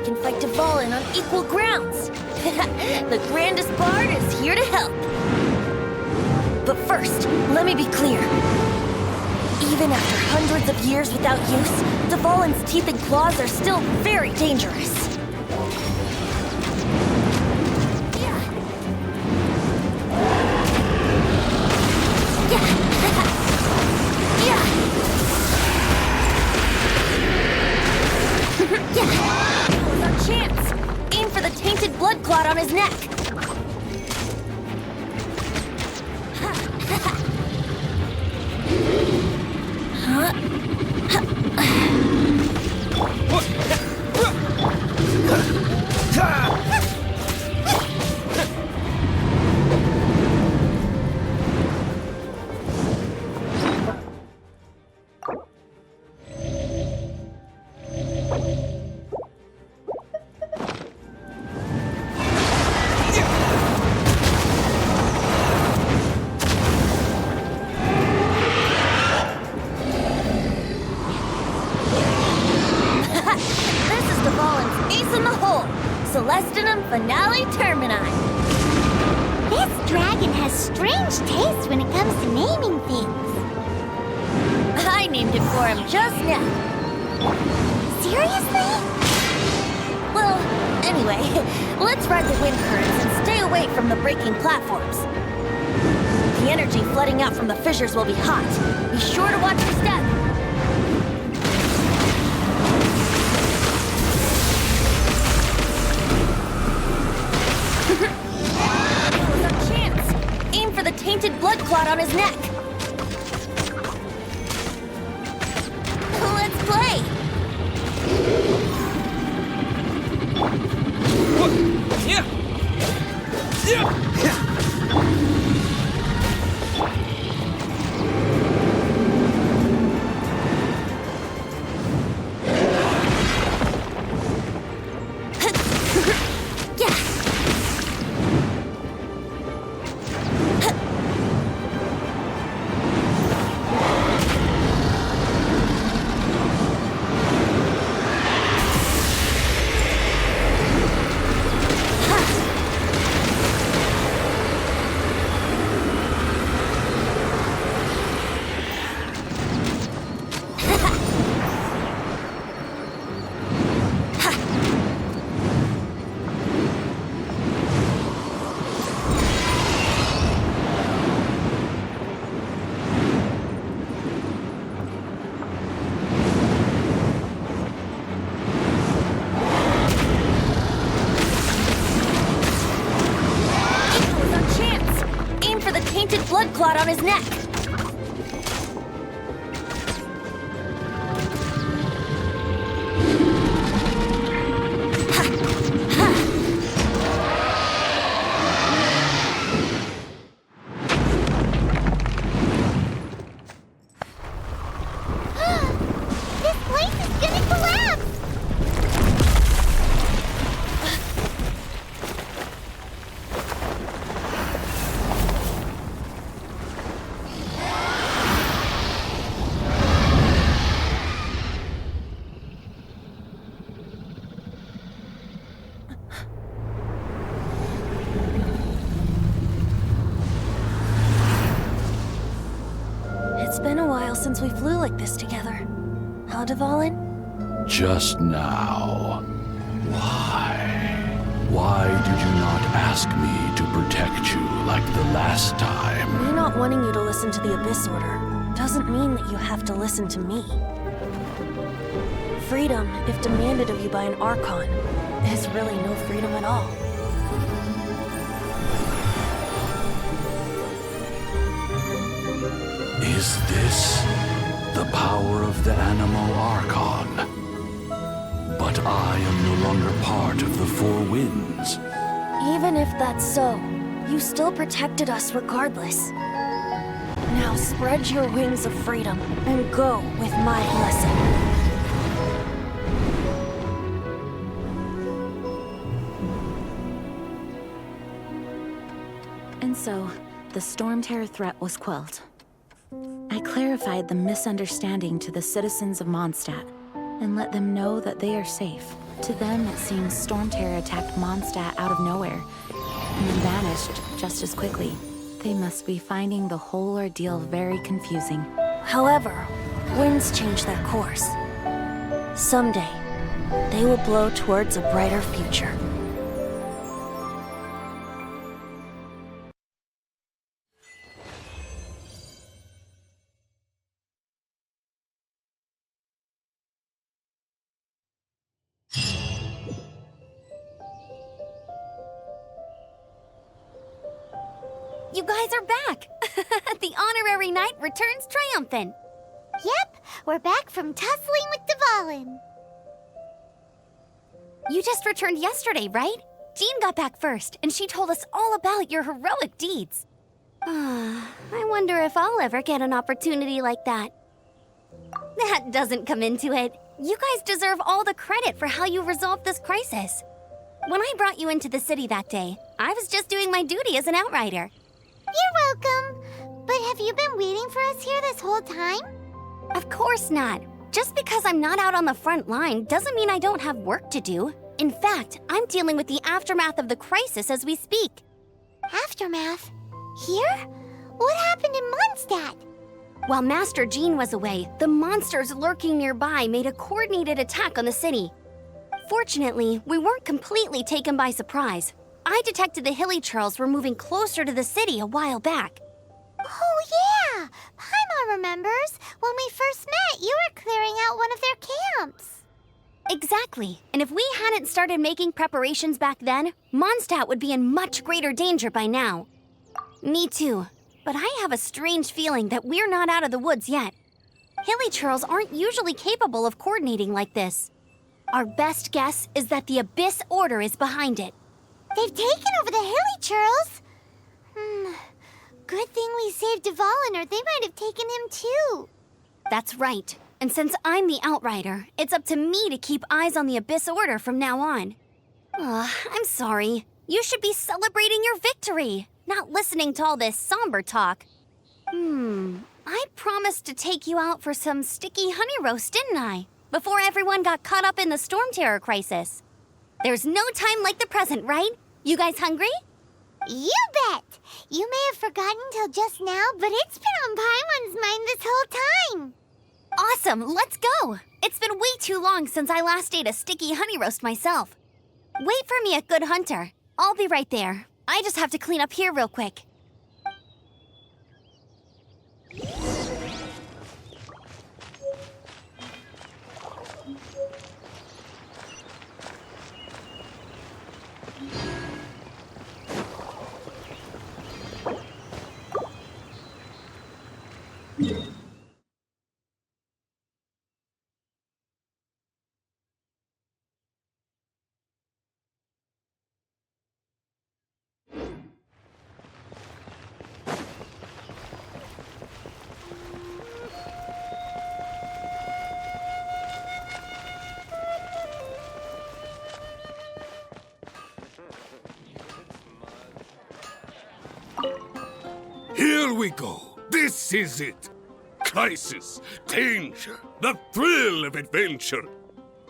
can fight Dvalin on equal grounds. The grandest bard is here to help. But first, let me be clear. Even after hundreds of years without use, Dvalin's teeth and claws are still very dangerous. Blood clot on his neck. Finale Termini. This dragon has strange taste when it comes to naming things. I named it for him just now. Seriously? Well, anyway, let's ride the wind currents and stay away from the breaking platforms. The energy flooding out from the fissures will be hot. Be sure to watch your step. The tainted blood clot on his neck. Let's play. Blood clot on his neck. This place is gonna collapse. It's been a while since we flew like this together. Huh, Dvalin? Just now. Why? Why did you not ask me to protect you like the last time? Me not wanting you to listen to the Abyss Order doesn't mean that you have to listen to me. Freedom, if demanded of you by an Archon, is really no freedom at all. Is this the power of the Animal Archon? But I am no longer part of the Four Winds. Even if that's so, you still protected us regardless. Now spread your wings of freedom and go with my blessing. And so, the Storm Terror threat was quelled. I clarified the misunderstanding to the citizens of Mondstadt and let them know that they are safe. To them, it seems Storm Terror attacked Mondstadt out of nowhere, and then vanished just as quickly. They must be finding the whole ordeal very confusing. However, winds change their course. Someday, they will blow towards a brighter future. You guys are back! The honorary knight returns triumphant. Yep, we're back from tussling with Dvalin. You just returned yesterday, right? Jean got back first, and she told us all about your heroic deeds. I wonder if I'll ever get an opportunity like that. That doesn't come into it. You guys deserve all the credit for how you resolved this crisis. When I brought you into the city that day, I was just doing my duty as an outrider. You're welcome. But have you been waiting for us here this whole time? Of course not. Just because I'm not out on the front line doesn't mean I don't have work to do. In fact, I'm dealing with the aftermath of the crisis as we speak. Aftermath? Here? What happened in Mondstadt? While Master Jean was away, the monsters lurking nearby made a coordinated attack on the city. Fortunately, we weren't completely taken by surprise. I detected the Hilly Churls were moving closer to the city a while back. Oh yeah! Paimon remembers. When we first met, you were clearing out one of their camps. Exactly. And if we hadn't started making preparations back then, Mondstadt would be in much greater danger by now. Me too. But I have a strange feeling that we're not out of the woods yet. Hilly Churls aren't usually capable of coordinating like this. Our best guess is that the Abyss Order is behind it. They've taken over the Hilly Churls? Good thing we saved Dvalin, or they might have taken him too. That's right. And since I'm the Outrider, it's up to me to keep eyes on the Abyss Order from now on. I'm sorry. You should be celebrating your victory, not listening to all this somber talk. I promised to take you out for some sticky honey roast, didn't I? Before everyone got caught up in the Storm Terror crisis. There's no time like the present, right? You guys hungry? You bet! You may have forgotten till just now, but it's been on Paimon's mind this whole time. Awesome, let's go! It's been way too long since I last ate a sticky honey roast myself. Wait for me at Good Hunter. I'll be right there. I just have to clean up here real quick. Here we go. This is it. Crisis, danger, the thrill of adventure.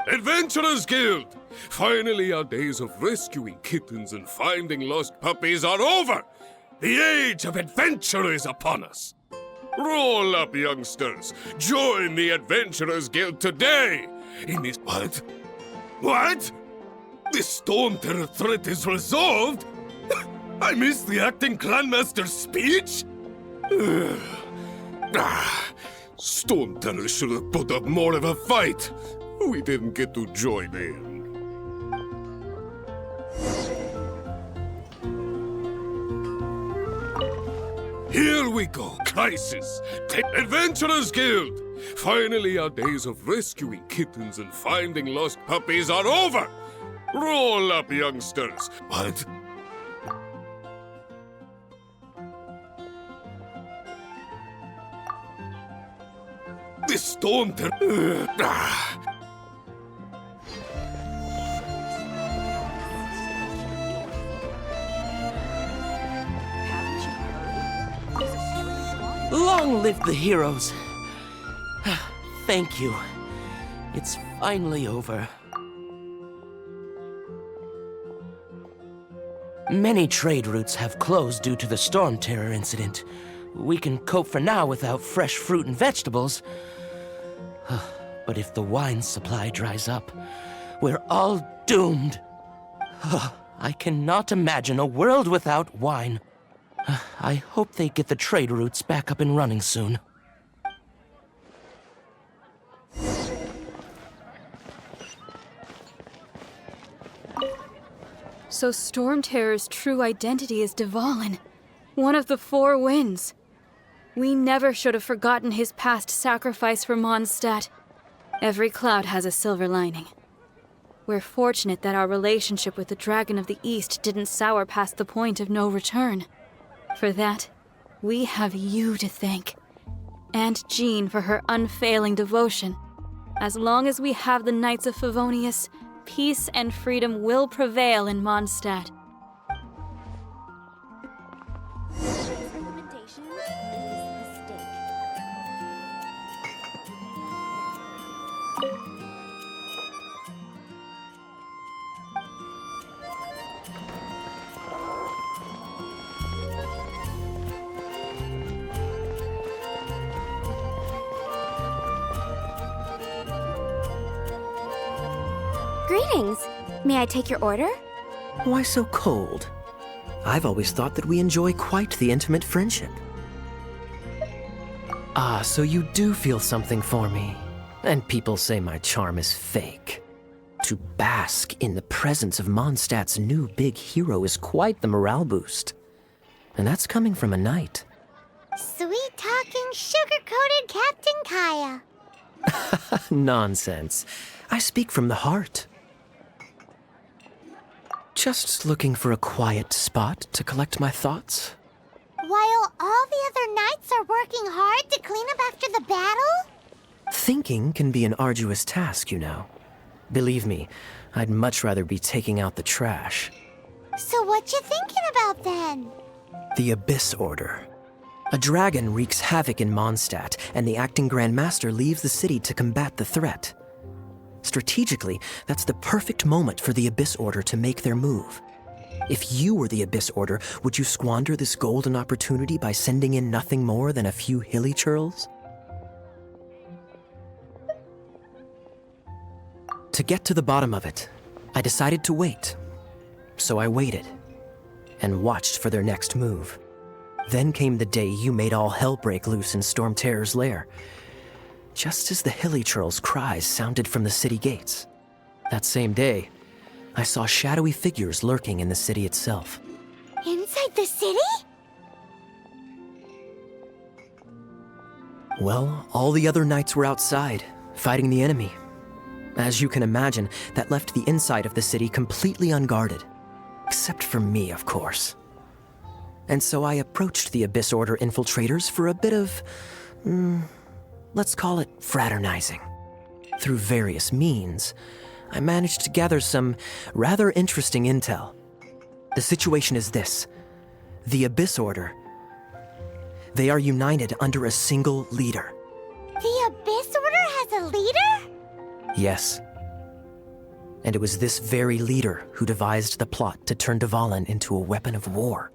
Adventurers Guild! Finally our days of rescuing kittens and finding lost puppies are over! The age of adventure is upon us! Roll up, youngsters! Join the Adventurers Guild today! In this... What? What? The Storm Terror threat is resolved? I missed the acting clanmaster's speech? Storm Terror should have put up more of a fight. We didn't get to join in. Here we go. Crisis. Adventurers Guild. Finally our days of rescuing kittens and finding lost puppies are over. Roll up, youngsters. What? The Storm Terror... Long live the heroes! Thank you. It's finally over. Many trade routes have closed due to the storm terror incident. We can cope for now without fresh fruit and vegetables. But if the wine supply dries up, we're all doomed. I cannot imagine a world without wine. I hope they get the trade routes back up and running soon. So Storm Terror's true identity is Dvalin, one of the Four Winds. We never should have forgotten his past sacrifice for Mondstadt. Every cloud has a silver lining. We're fortunate that our relationship with the Dragon of the East didn't sour past the point of no return. For that, we have you to thank. And Jean for her unfailing devotion. As long as we have the Knights of Favonius, peace and freedom will prevail in Mondstadt. Greetings. May I take your order? Why so cold? I've always thought that we enjoy quite the intimate friendship. Ah, so you do feel something for me. And people say my charm is fake. To bask in the presence of Mondstadt's new big hero is quite the morale boost. And that's coming from a knight. Sweet-talking, sugar-coated Captain Kaya. Nonsense. I speak from the heart. Just looking for a quiet spot to collect my thoughts. While all the other knights are working hard to clean up after the battle? Thinking can be an arduous task, you know. Believe me, I'd much rather be taking out the trash. So what you thinking about then? The Abyss Order. A dragon wreaks havoc in Mondstadt, and the acting Grand Master leaves the city to combat the threat. Strategically, that's the perfect moment for the Abyss Order to make their move. If you were the Abyss Order, would you squander this golden opportunity by sending in nothing more than a few hilly churls? To get to the bottom of it, I decided to wait. So I waited, and watched for their next move. Then came the day you made all hell break loose in Storm Terror's lair. Just as the hilly churl's cries sounded from the city gates. That same day, I saw shadowy figures lurking in the city itself. Inside the city? Well, all the other knights were outside, fighting the enemy. As you can imagine, that left the inside of the city completely unguarded. Except for me, of course. And so I approached the Abyss Order infiltrators for a bit of, let's call it fraternizing. Through various means, I managed to gather some rather interesting intel. The situation is this. The Abyss Order, they are united under a single leader. The Abyss Order has a leader? Yes. And it was this very leader who devised the plot to turn Dvalin into a weapon of war.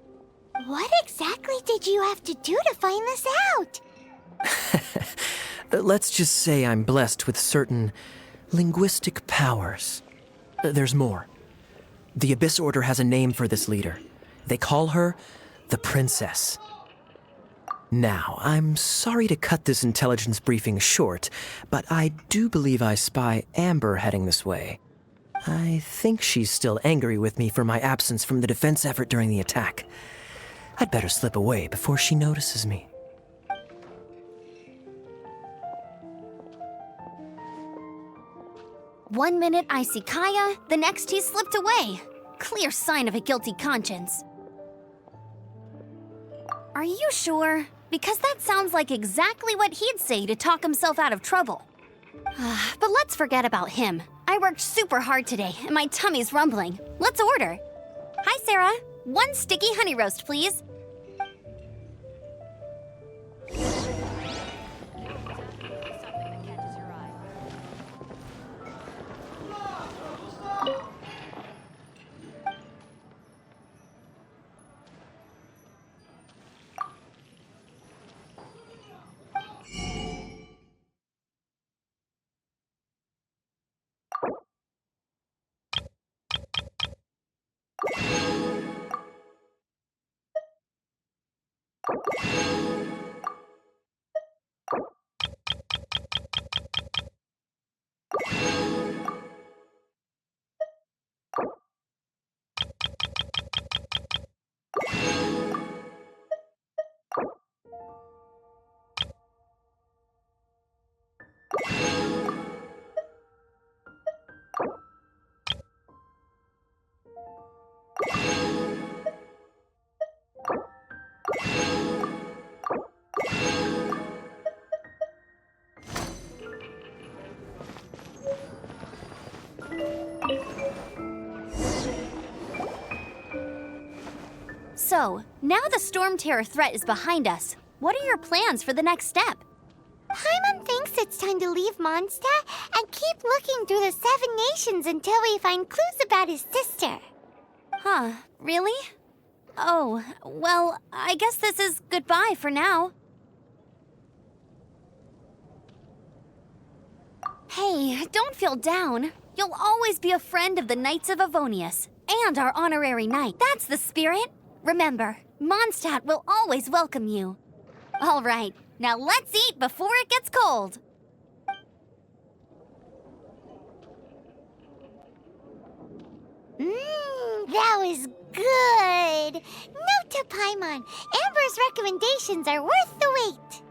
What exactly did you have to do to find this out? Let's just say I'm blessed with certain linguistic powers. There's more. The Abyss Order has a name for this leader. They call her the Princess. Now, I'm sorry to cut this intelligence briefing short, but I do believe I spy Amber heading this way. I think she's still angry with me for my absence from the defense effort during the attack. I'd better slip away before she notices me. One minute I see Kaya, the next he slipped away. Clear sign of a guilty conscience. Are you sure? Because that sounds like exactly what he'd say to talk himself out of trouble. But let's forget about him. I worked super hard today, and my tummy's rumbling. Let's order. Hi, Sarah. 1 sticky honey roast, please. So, now the Storm Terror threat is behind us. What are your plans for the next step? Paimon thinks it's time to leave Mondstadt and keep looking through the 7 nations until we find clues about his sister. Huh, really? Oh, well, I guess this is goodbye for now. Hey, don't feel down. You'll always be a friend of the Knights of Avonius, and our honorary knight. That's the spirit. Remember, Mondstadt will always welcome you. All right, now let's eat before it gets cold. That was good. Note to Paimon, Amber's recommendations are worth the wait.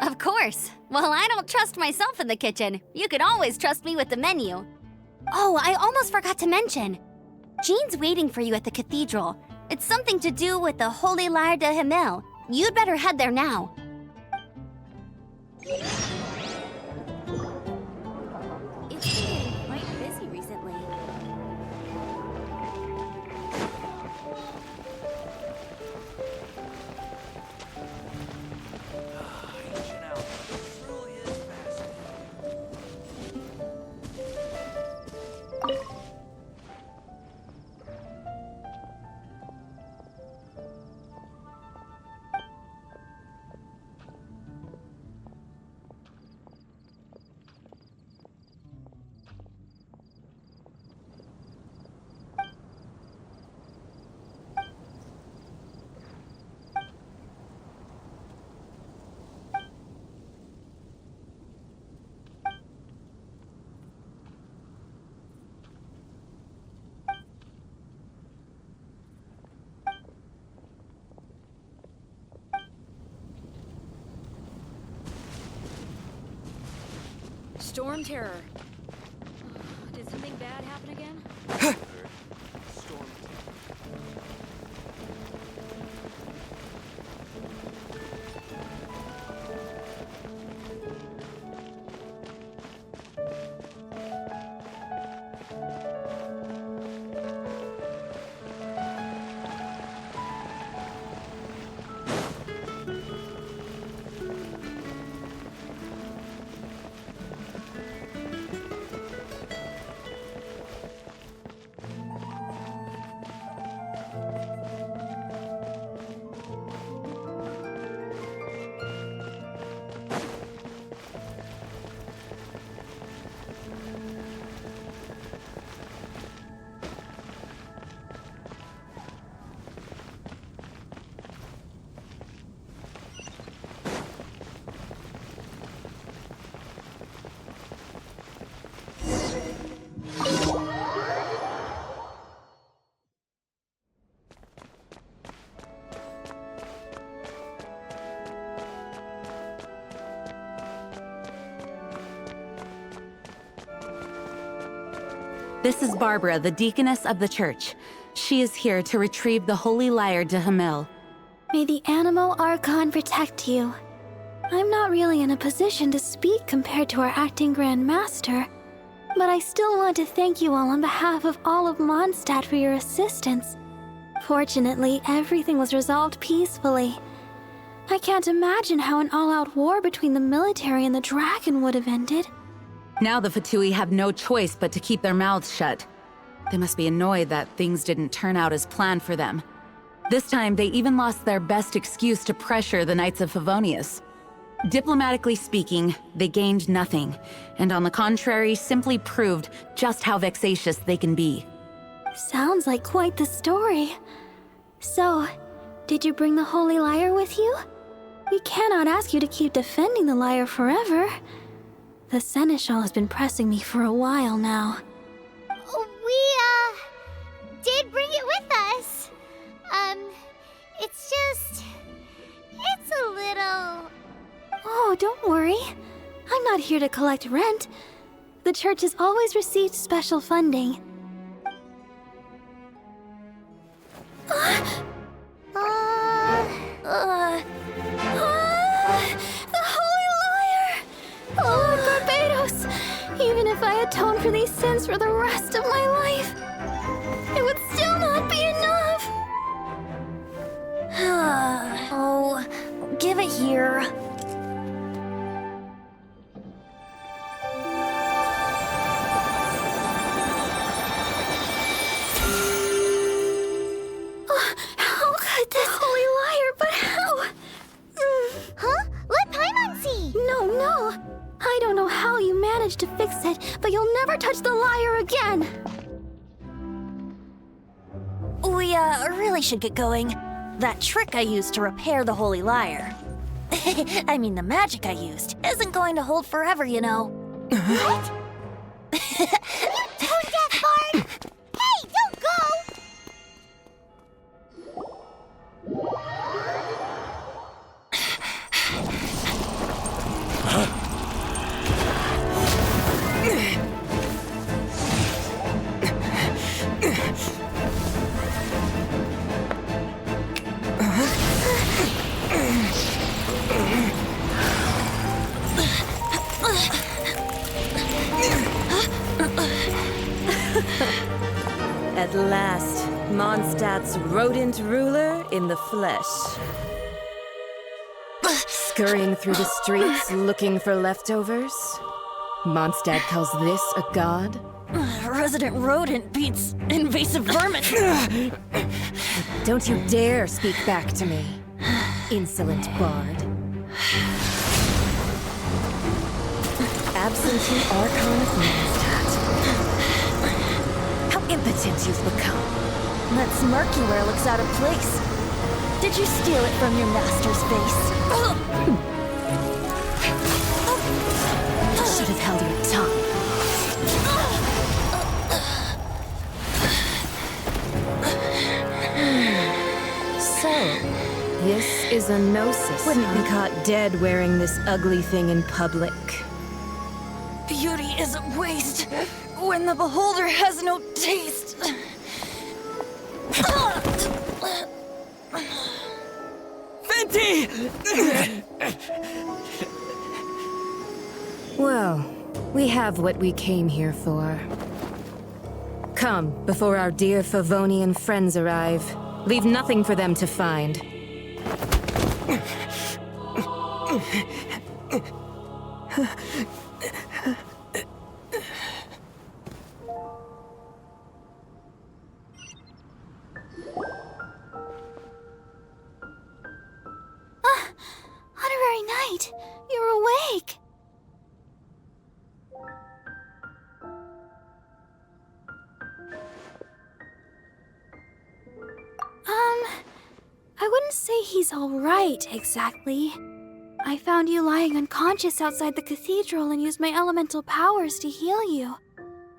Of course. Well, I don't trust myself in the kitchen. You can always trust me with the menu. Oh, I almost forgot to mention. Jean's waiting for you at the cathedral. It's something to do with the Holy Lyre de Himmel. You'd better head there now. It's been quite busy recently. Storm Terror. Did something bad happen again? Storm. This is Barbara, the deaconess of the church. She is here to retrieve the Holy Lyre de Himmel. May the Animo Archon protect you. I'm not really in a position to speak compared to our acting Grand Master, but I still want to thank you all on behalf of all of Mondstadt for your assistance. Fortunately, everything was resolved peacefully. I can't imagine how an all-out war between the military and the dragon would have ended. Now the Fatui have no choice but to keep their mouths shut. They must be annoyed that things didn't turn out as planned for them. This time, they even lost their best excuse to pressure the Knights of Favonius. Diplomatically speaking, they gained nothing, and on the contrary, simply proved just how vexatious they can be. Sounds like quite the story. So, Did you bring the Holy Lyre with you? We cannot ask you to keep defending the lyre forever. The Seneschal has been pressing me for a while now. We, did bring it with us. It's a little... Oh, don't worry. I'm not here to collect rent. The church has always received special funding. The Holy Lyre! Oh, Barbados! Even if I atone for these sins for the rest of my life, it would still not be enough! Oh, give it here. How could this Holy Lyre, but how? Huh? Let Paimon see! No. I don't know how you managed to fix it, but you'll never touch the lyre again! We, really should get going. That trick I used to repair the Holy Lyre. I mean, the magic I used isn't going to hold forever, you know. What? You tone-deaf bard! Hey, don't go! At last, Mondstadt's rodent ruler in the flesh. Scurrying through the streets looking for leftovers? Mondstadt calls this a god? Resident rodent beats invasive vermin. Don't you dare speak back to me, insolent bard. Absentee Archon of Mondstadt. How impotent you've become. That smirky wear looks out of place. Did you steal it from your master's face? You should have held your tongue. So, this is a gnosis. Wouldn't be caught dead wearing this ugly thing in public. Beauty is a waste when the beholder has no taste. Venti! Well, we have what we came here for. Come, before our dear Favonian friends arrive. Leave nothing for them to find. Honorary Knight, you're awake. I wouldn't say he's all right, exactly. I found you lying unconscious outside the cathedral and used my elemental powers to heal you.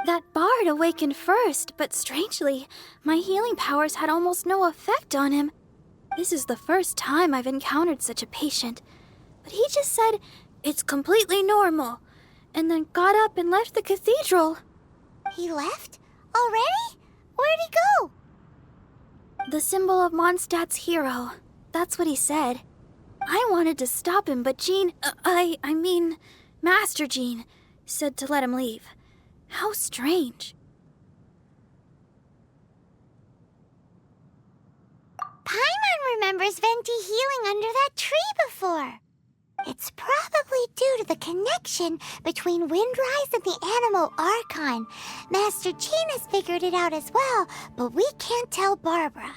That bard awakened first, but strangely, my healing powers had almost no effect on him. This is the first time I've encountered such a patient, but he just said, "It's completely normal," and then got up and left the cathedral. He left? Already? Where'd he go? The symbol of Mondstadt's hero. That's what he said. I wanted to stop him, but Jean, I mean, Master Jean, said to let him leave. How strange. Paimon remembers Venti healing under that tree before. It's probably due to the connection between Windrise and the Animal Archon. Master Jean has figured it out as well, but we can't tell Barbara.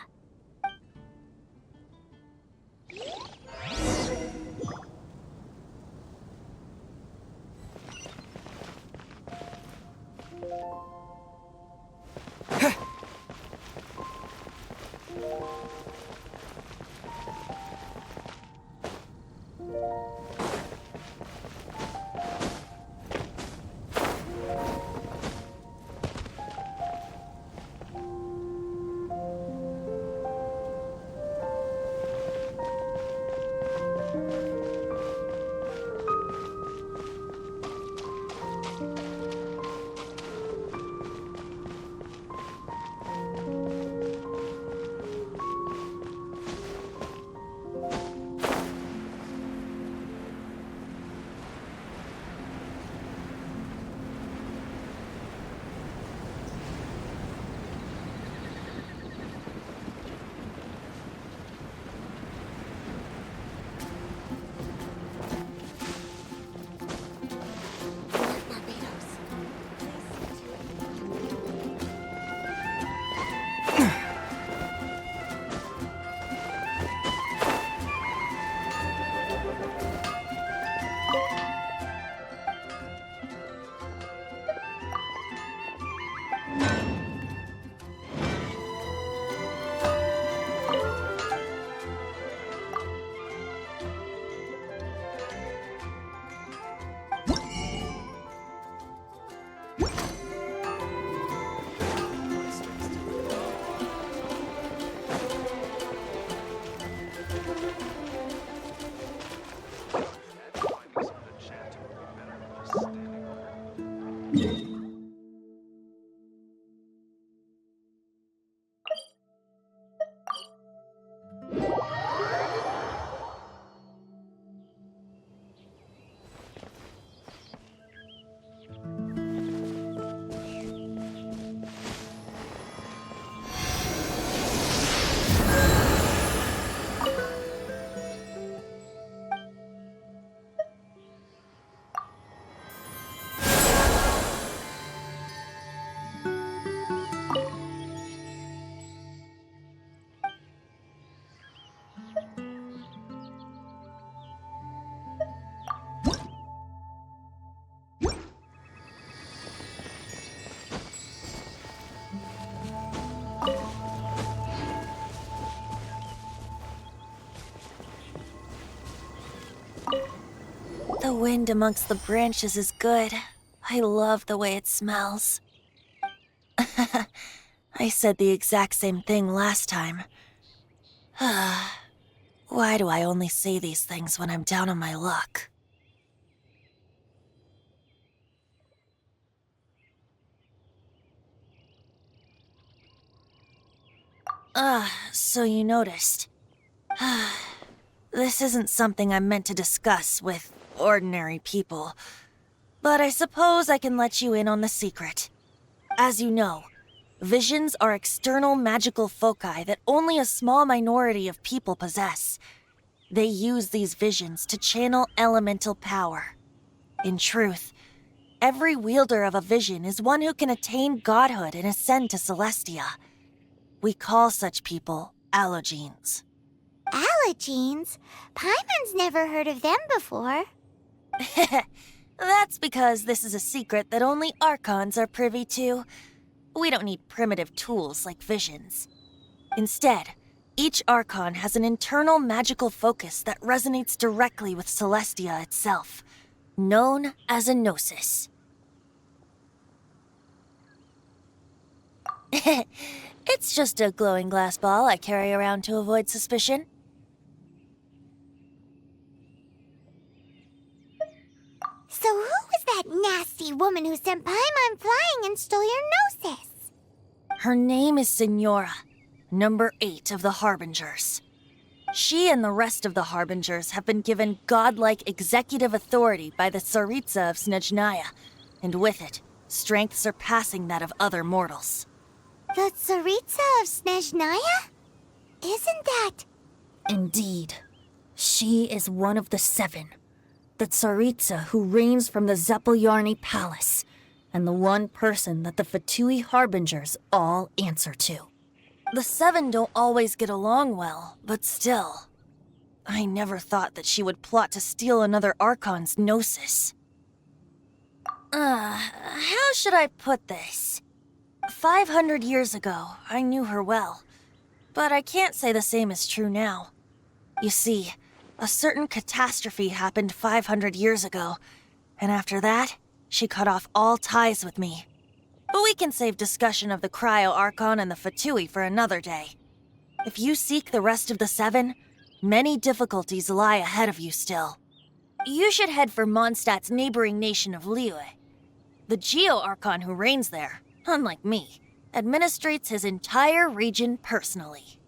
The wind amongst the branches is good. I love the way it smells. I said the exact same thing last time. Why do I only say these things when I'm down on my luck? So you noticed. This isn't something I'm meant to discuss with ordinary people, but I suppose I can let you in on the secret. As you know, visions are external magical foci that only a small minority of people possess. They use these visions to channel elemental power. In truth, every wielder of a vision is one who can attain godhood and ascend to Celestia. We call such people allogenes. Allogenes? Paimon's never heard of them before. That's because this is a secret that only Archons are privy to. We don't need primitive tools like visions. Instead, each Archon has an internal magical focus that resonates directly with Celestia itself, known as a gnosis. It's just a glowing glass ball I carry around to avoid suspicion. So who was that nasty woman who sent Paimon flying and stole your gnosis? Her name is Signora, number 8 of the Harbingers. She and the rest of the Harbingers have been given godlike executive authority by the Tsaritsa of Snezhnaya, and with it, strength surpassing that of other mortals. The Tsaritsa of Snezhnaya? Isn't that... Indeed. She is one of the 7. The Tsaritsa who reigns from the Zepelyarny Palace, and the one person that the Fatui Harbingers all answer to. The 7 don't always get along well, but still. I never thought that she would plot to steal another Archon's gnosis. How should I put this? 500 years ago, I knew her well, but I can't say the same is true now. You see, A certain catastrophe happened 500 years ago, and after that, she cut off all ties with me. But we can save discussion of the Cryo Archon and the Fatui for another day. If you seek the rest of the 7, many difficulties lie ahead of you still. You should head for Mondstadt's neighboring nation of Liyue. The Geo-Archon who reigns there, unlike me, administrates his entire region personally.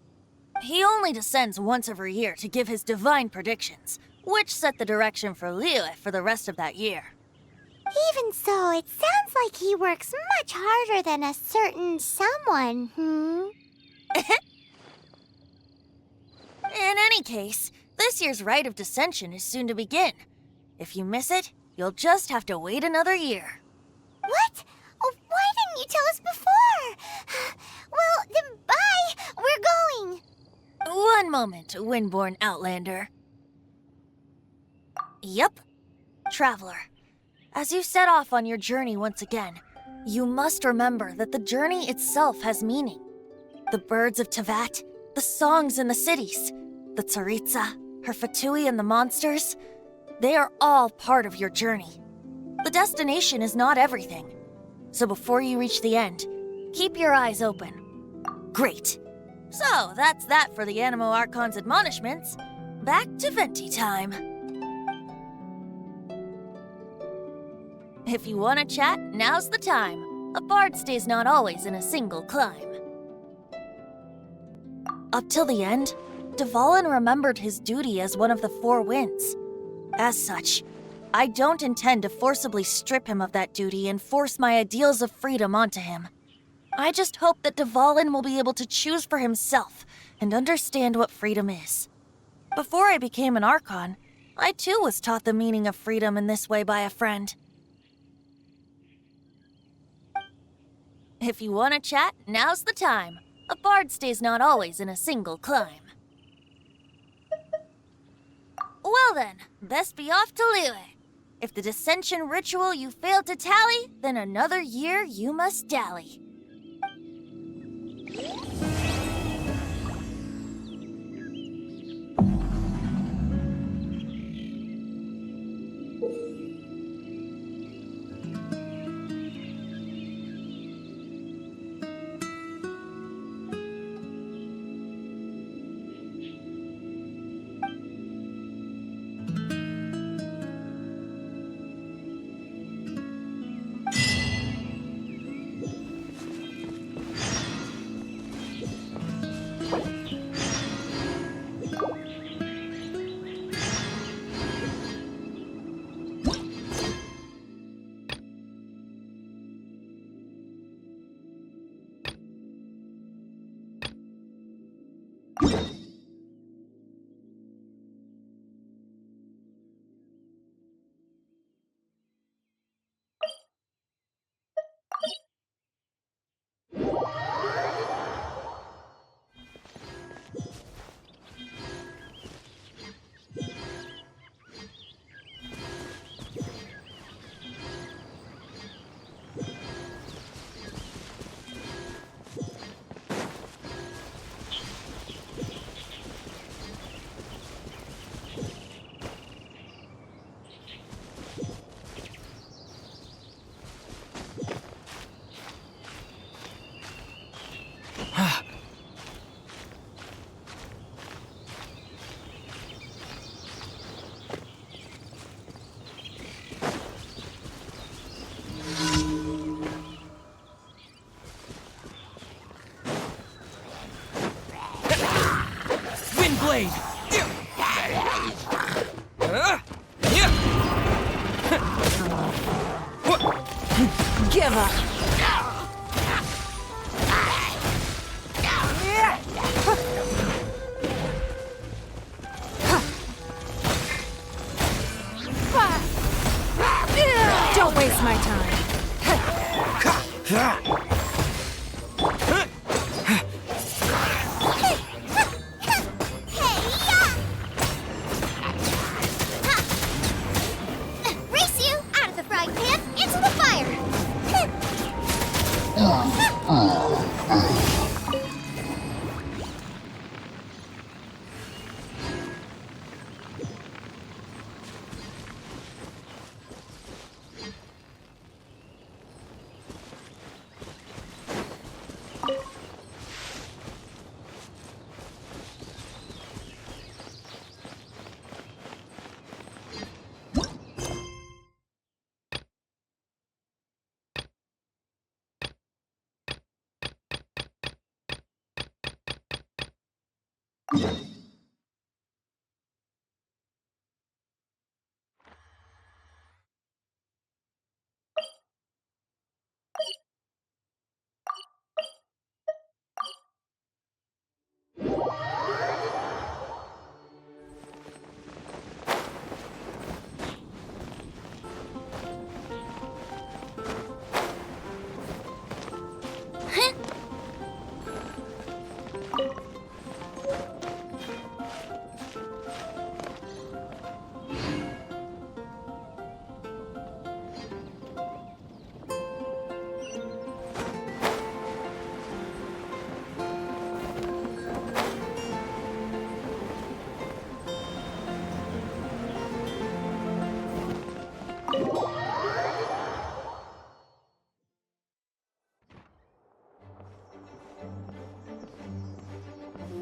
He only descends once every year to give his divine predictions, which set the direction for Liyue for the rest of that year. Even so, it sounds like he works much harder than a certain someone, In any case, this year's Rite of Descension is soon to begin. If you miss it, you'll just have to wait another year. What? Oh, why didn't you tell us before? Well, then bye! We're going! One moment, Windborn Outlander. Yep. Traveler, as you set off on your journey once again, you must remember that the journey itself has meaning. The birds of Teyvat, the songs in the cities, the Tsaritsa, her Fatui and the monsters, they are all part of your journey. The destination is not everything. So before you reach the end, keep your eyes open. Great. So that's that for the Animo Archon's admonishments. Back to Venti time. If you want to chat, now's the time. A bard stays not always in a single climb. Up till the end, Dvalin remembered his duty as one of the 4 winds. As such, I don't intend to forcibly strip him of that duty and force my ideals of freedom onto him. I just hope that Dvalin will be able to choose for himself and understand what freedom is. Before I became an Archon, I too was taught the meaning of freedom in this way by a friend. If you want to chat, now's the time. A bard stays not always in a single climb. Well then, best be off to Liyue. If the Dissension ritual you failed to tally, then another year you must dally. Blade! Give up! Don't waste my time.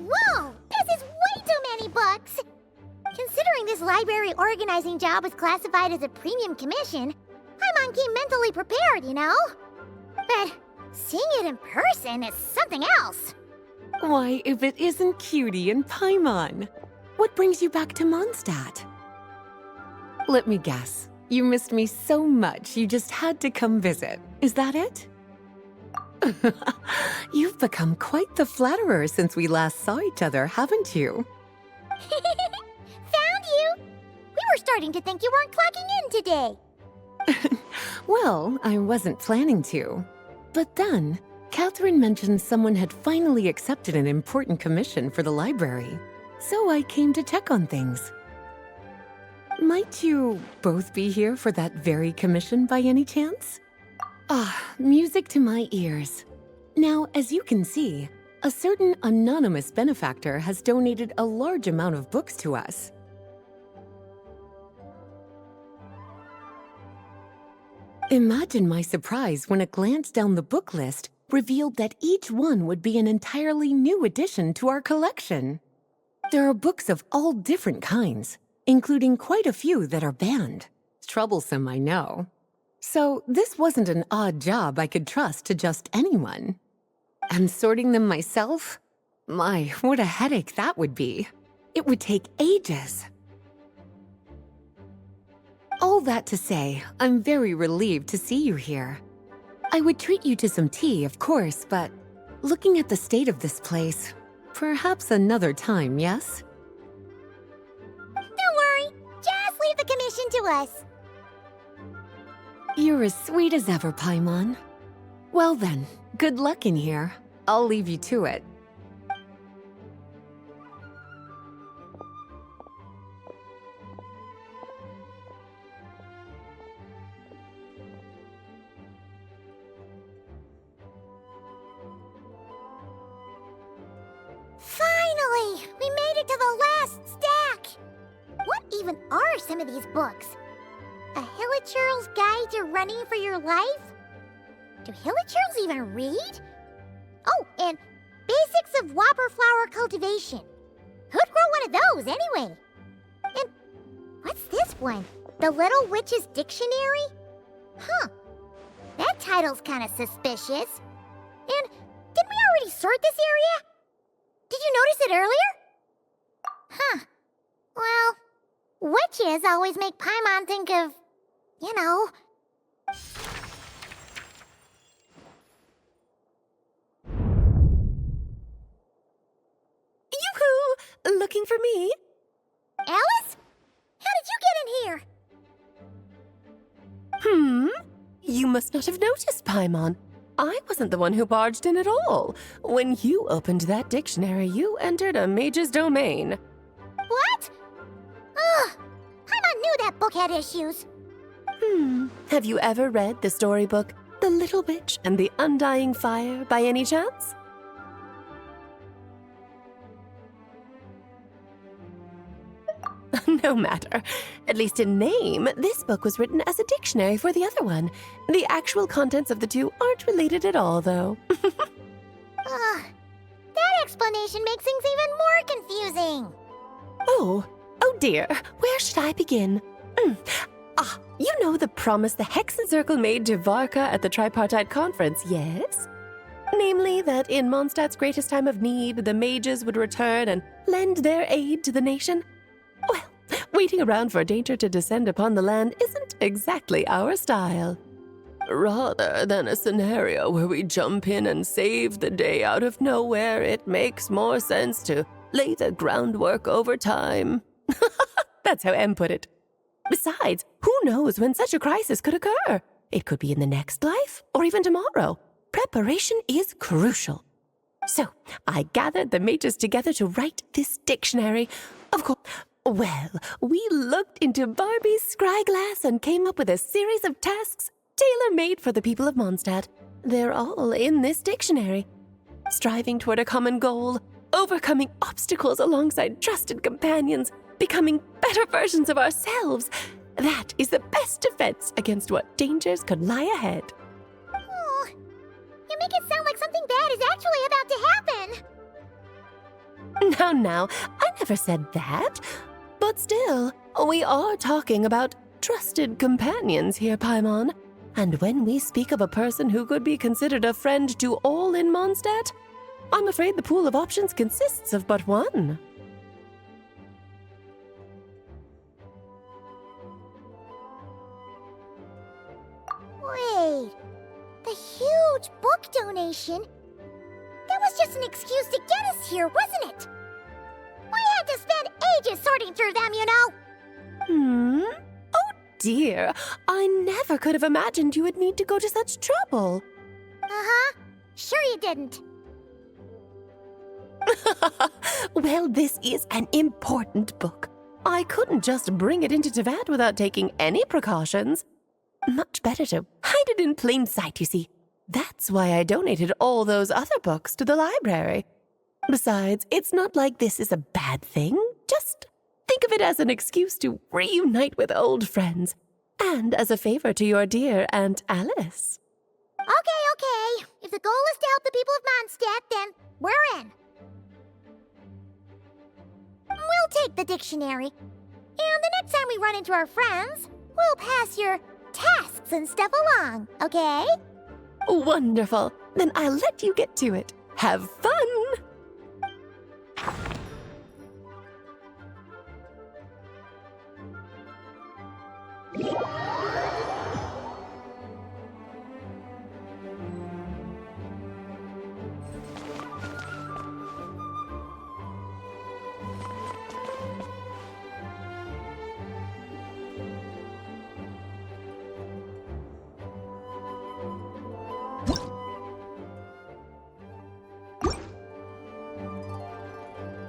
Whoa! This is way too many books! Considering this library organizing job was classified as a premium commission, Paimon came mentally prepared, you know? But seeing it in person is something else. Why, if it isn't Cutie and Paimon? What brings you back to Mondstadt? Let me guess. You missed me so much you just had to come visit. Is that it? You've become quite the flatterer since we last saw each other, haven't you? Found you! We were starting to think you weren't clocking in today. Well, I wasn't planning to. But then, Catherine mentioned someone had finally accepted an important commission for the library. So I came to check on things. Might you both be here for that very commission by any chance? Ah, music to my ears. Now, as you can see, a certain anonymous benefactor has donated a large amount of books to us. Imagine my surprise when a glance down the book list revealed that each one would be an entirely new addition to our collection. There are books of all different kinds, including quite a few that are banned. Troublesome, I know. So this wasn't an odd job I could trust to just anyone. And sorting them myself? My, what a headache that would be. It would take ages. All that to say, I'm very relieved to see you here. I would treat you to some tea, of course, but looking at the state of this place, perhaps another time, yes? Don't worry, just leave the commission to us. You're as sweet as ever, Paimon. Well then, good luck in here. I'll leave you to it. Finally! We made it to the last stack! What even are some of these books? A Hilichurl's Guide to Running for Your Life? Do Hilichurls even read? Oh, and Basics of Whopper Flower Cultivation. Who'd grow one of those, anyway? And what's this one? The Little Witch's Dictionary? Huh. That title's kinda suspicious. And didn't we already sort this area? Did you notice it earlier? Huh. Well, witches always make Paimon think of, you know... Yoo-hoo! Looking for me? Alice? How did you get in here? You must not have noticed, Paimon. I wasn't the one who barged in at all. When you opened that dictionary, you entered a mage's domain. What? Ugh! Paimon knew that book had issues. Have you ever read the storybook, The Little Witch and the Undying Fire, by any chance? No matter. At least in name, this book was written as a dictionary for the other one. The actual contents of the two aren't related at all, though. Ugh. That explanation makes things even more confusing. Oh dear. Where should I begin? You know the promise the Hexen Circle made to Varka at the Tripartite Conference, yes? Namely, that in Mondstadt's greatest time of need, the mages would return and lend their aid to the nation. Well, waiting around for danger to descend upon the land isn't exactly our style. Rather than a scenario where we jump in and save the day out of nowhere, it makes more sense to lay the groundwork over time. That's how Em put it. Besides, who knows when such a crisis could occur? It could be in the next life, or even tomorrow. Preparation is crucial. So, I gathered the mages together to write this dictionary. Of course, well, we looked into Barbie's scryglass and came up with a series of tasks tailor-made for the people of Mondstadt. They're all in this dictionary. Striving toward a common goal, overcoming obstacles alongside trusted companions, becoming better versions of ourselves. That is the best defense against what dangers could lie ahead. Oh, you make it sound like something bad is actually about to happen. Now, I never said that. But still, we are talking about trusted companions here, Paimon. And when we speak of a person who could be considered a friend to all in Mondstadt, I'm afraid the pool of options consists of but one. Wait, the huge book donation? That was just an excuse to get us here, wasn't it? We had to spend ages sorting through them, you know. Oh dear, I never could have imagined you would need to go to such trouble. Uh-huh. Sure you didn't. Well, this is an important book. I couldn't just bring it into Teyvat without taking any precautions. Much better to hide it in plain sight, you see. That's why I donated all those other books to the library. Besides, it's not like this is a bad thing. Just think of it as an excuse to reunite with old friends. And as a favor to your dear Aunt Alice. Okay. If the goal is to help the people of Mondstadt, then we're in. We'll take the dictionary. And the next time we run into our friends, we'll pass your tasks and stuff along, okay? Wonderful. Then I'll let you get to it. Have fun!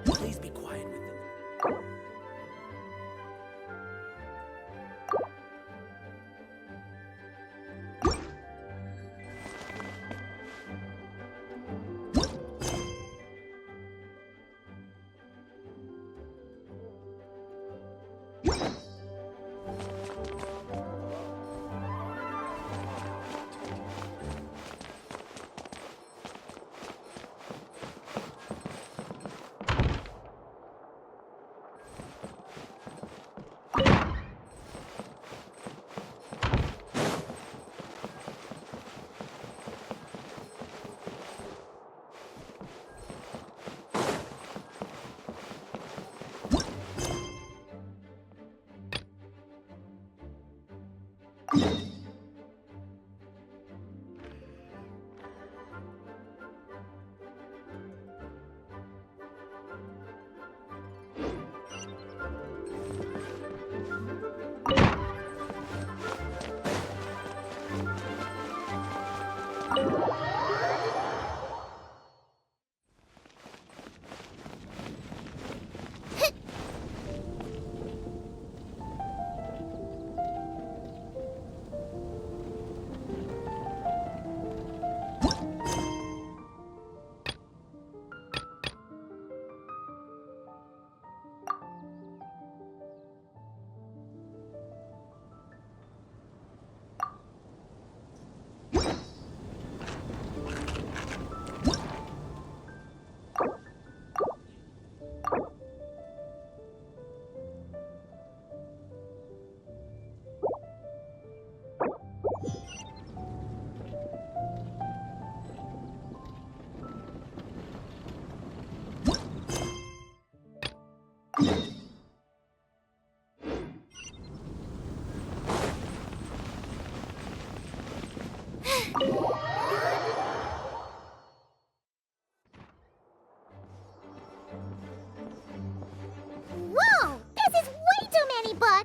Please be quiet with them.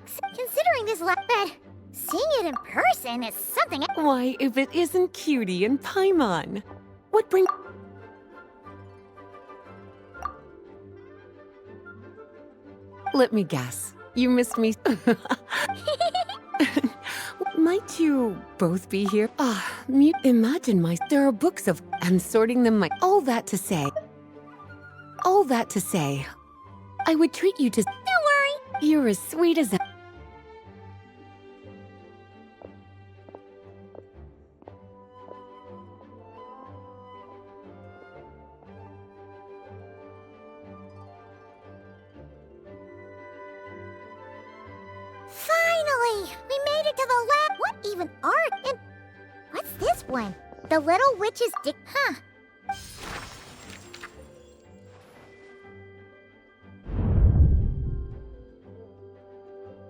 relax. Considering this but seeing it in person is something. Why, if it isn't Cutie and Paimon? What brings... Let me guess. You missed me. Might you both be here? Imagine there are books of... I'm sorting them all that to say, I would treat you to... Don't worry. You're as sweet as... Finally! We made it to the lab! What even art? And what's this one? The Little Witch's Dick... Huh.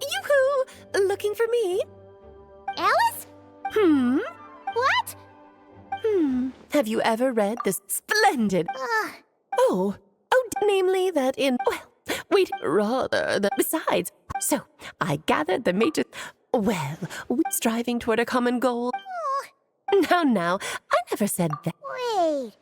Yoo-hoo! Looking for me? Alice? What? Have you ever read this splendid... namely that in... besides. So, I gathered the major... Well, we're striving toward a common goal. Now, I never said that. Wait.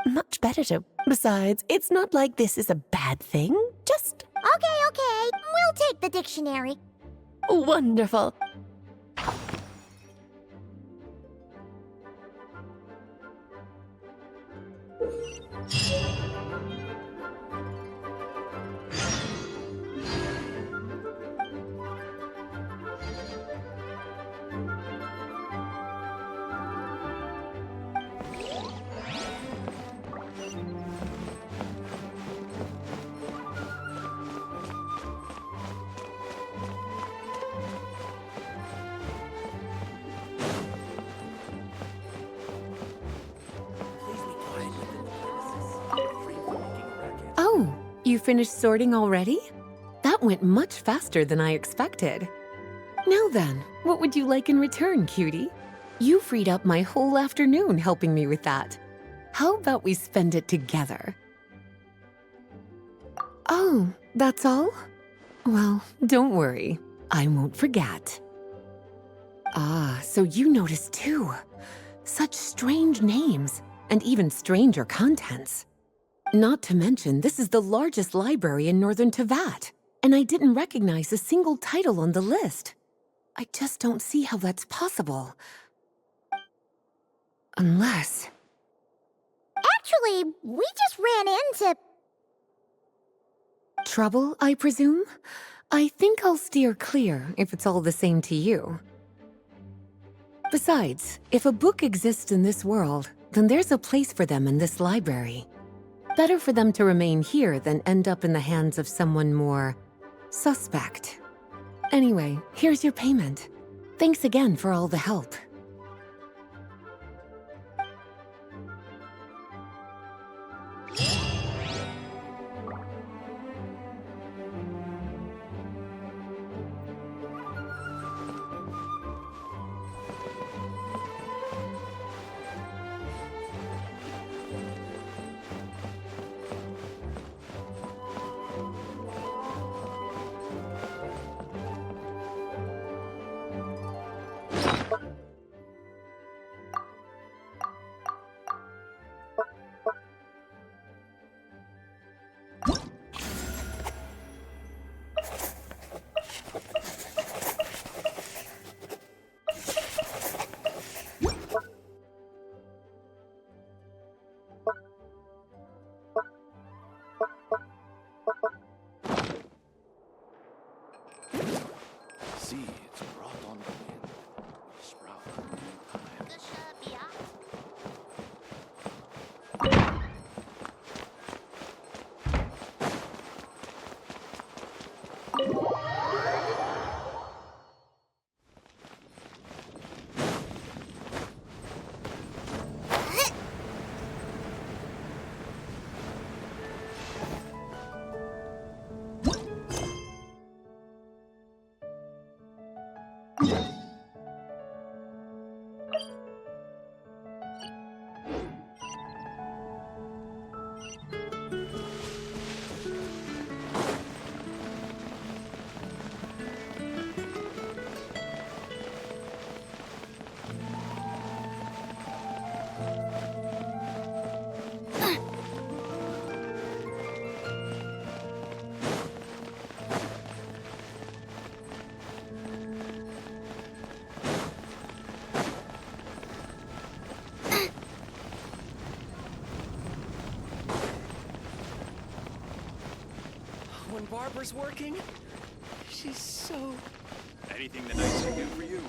Much better to... Besides, it's not like this is a bad thing. Just... Okay. We'll take the dictionary. Wonderful. Oh, you finished sorting already? That went much faster than I expected. Now then, what would you like in return, Cutie? You freed up my whole afternoon helping me with that. How about we spend it together? Oh, that's all? Well, don't worry. I won't forget. So you noticed too. Such strange names, and even stranger contents. Not to mention, this is the largest library in northern Teyvat, and I didn't recognize a single title on the list. I just don't see how that's possible. Unless... Actually, we just ran into... Trouble, I presume? I think I'll steer clear if it's all the same to you. Besides, if a book exists in this world, then there's a place for them in this library. Better for them to remain here than end up in the hands of someone more suspect. Anyway, here's your payment. Thanks again for all the help. zapper's working? She's so... Anything the knights can do for you.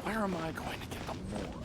Where am I going to get them more?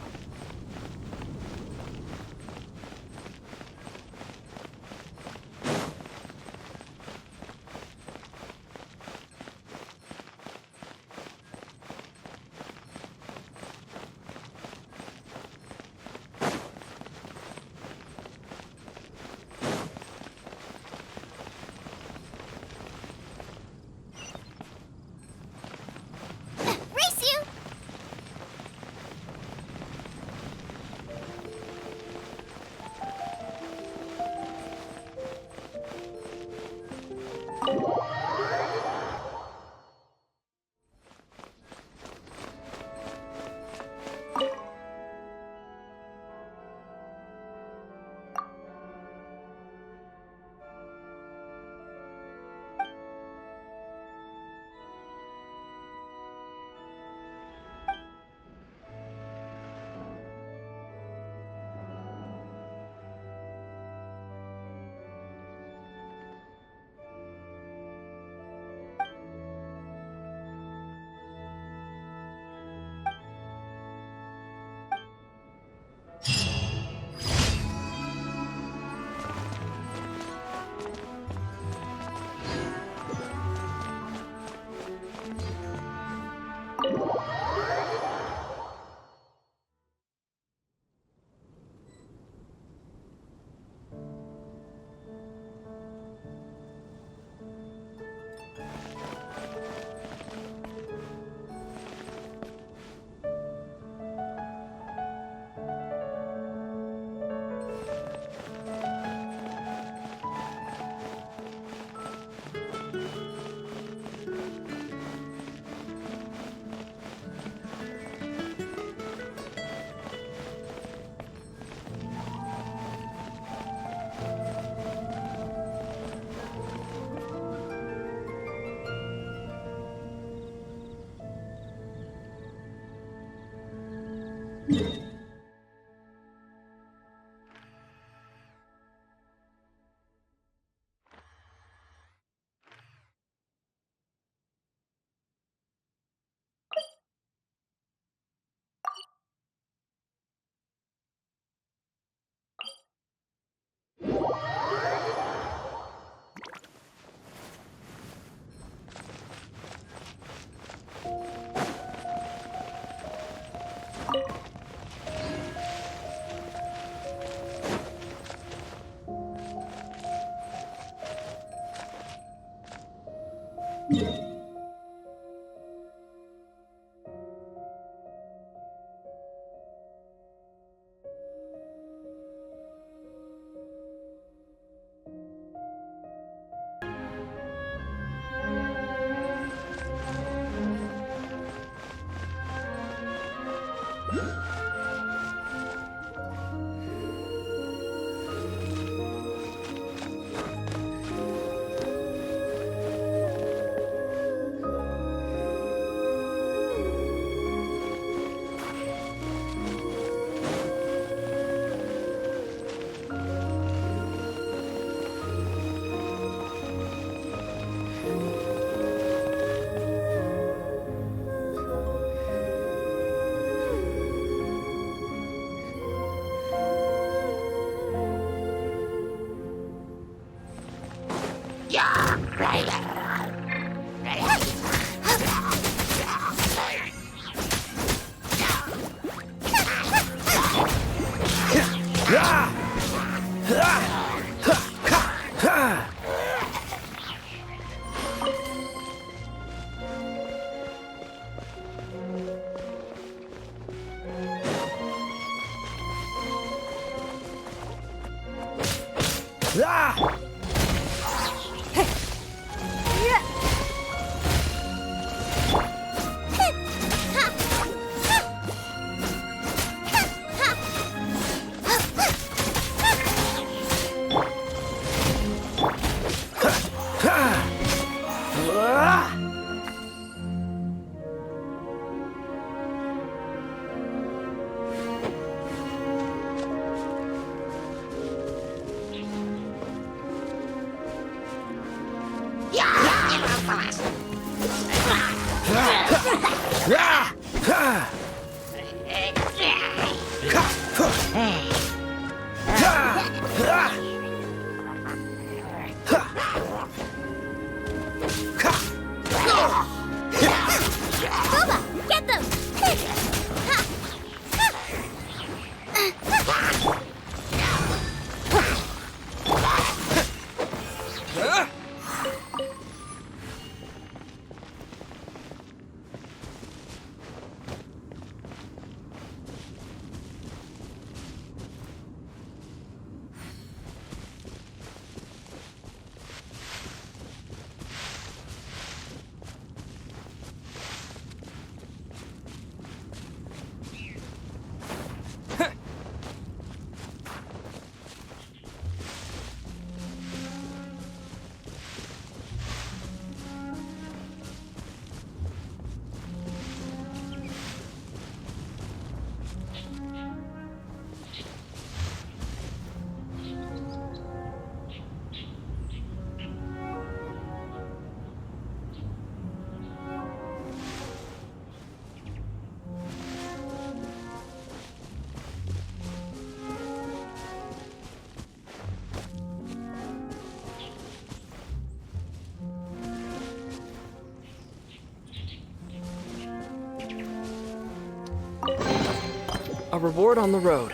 A reward on the road.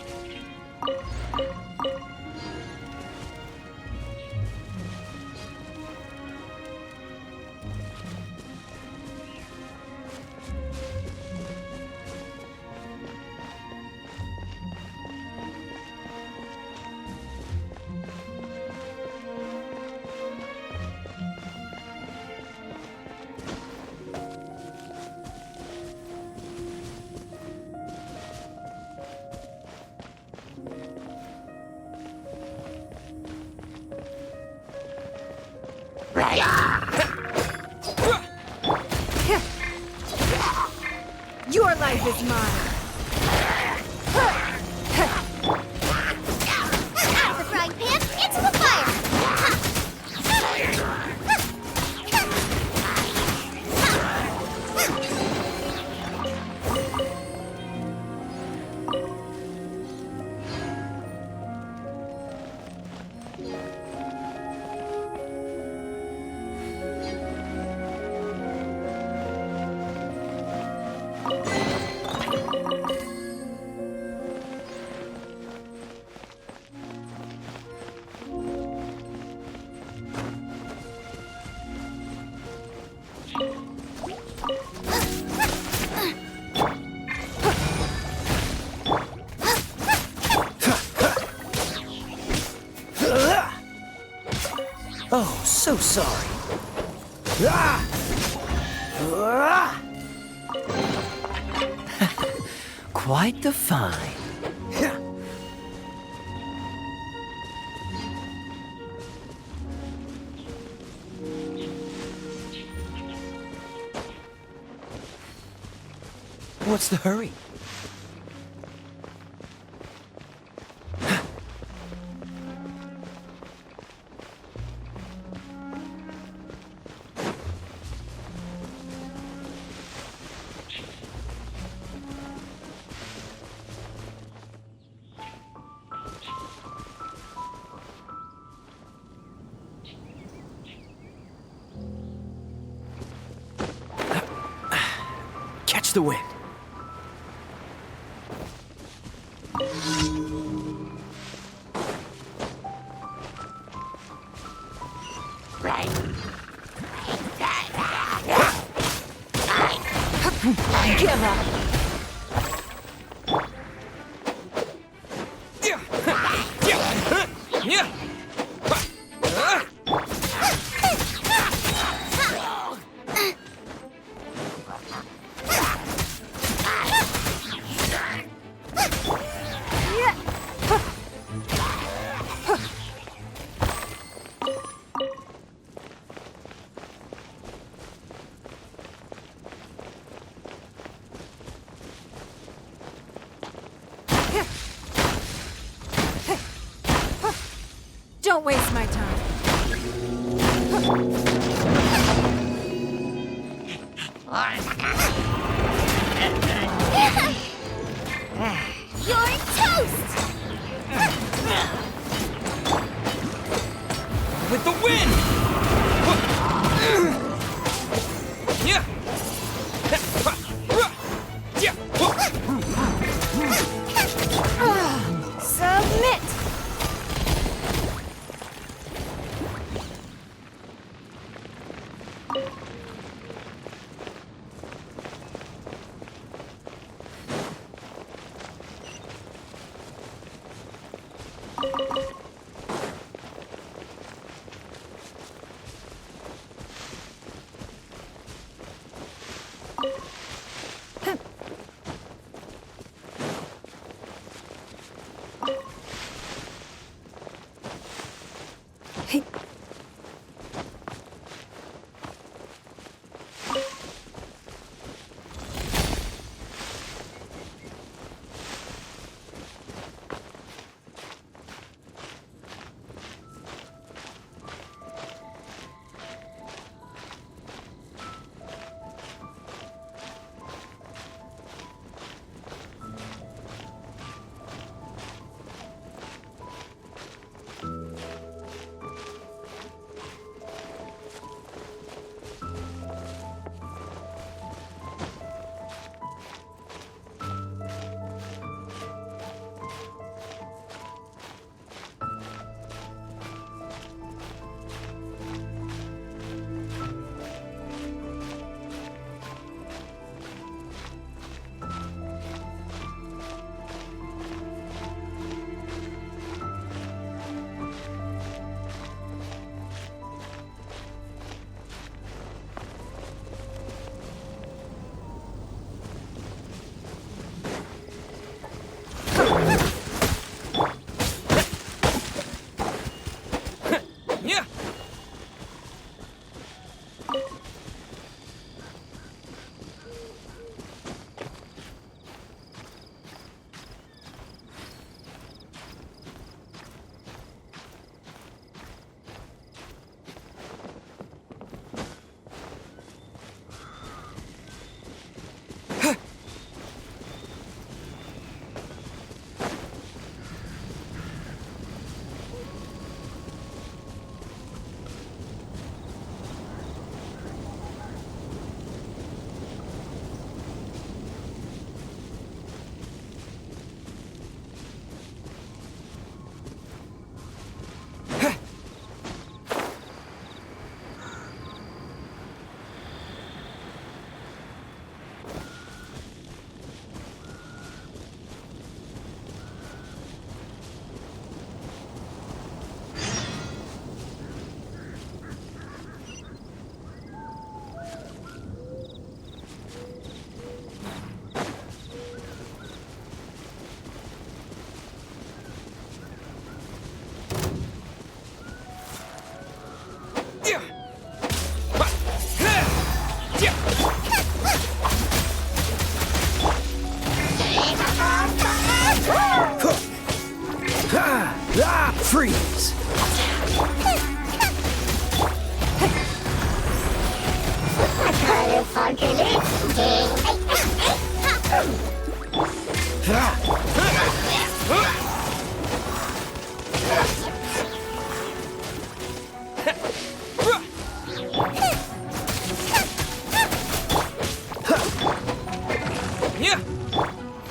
Your life is mine. Oh, so sorry. Quite the find. What's the hurry? Catch the wind. Give up. Don't waste my time. You're toast! With the wind! Submit!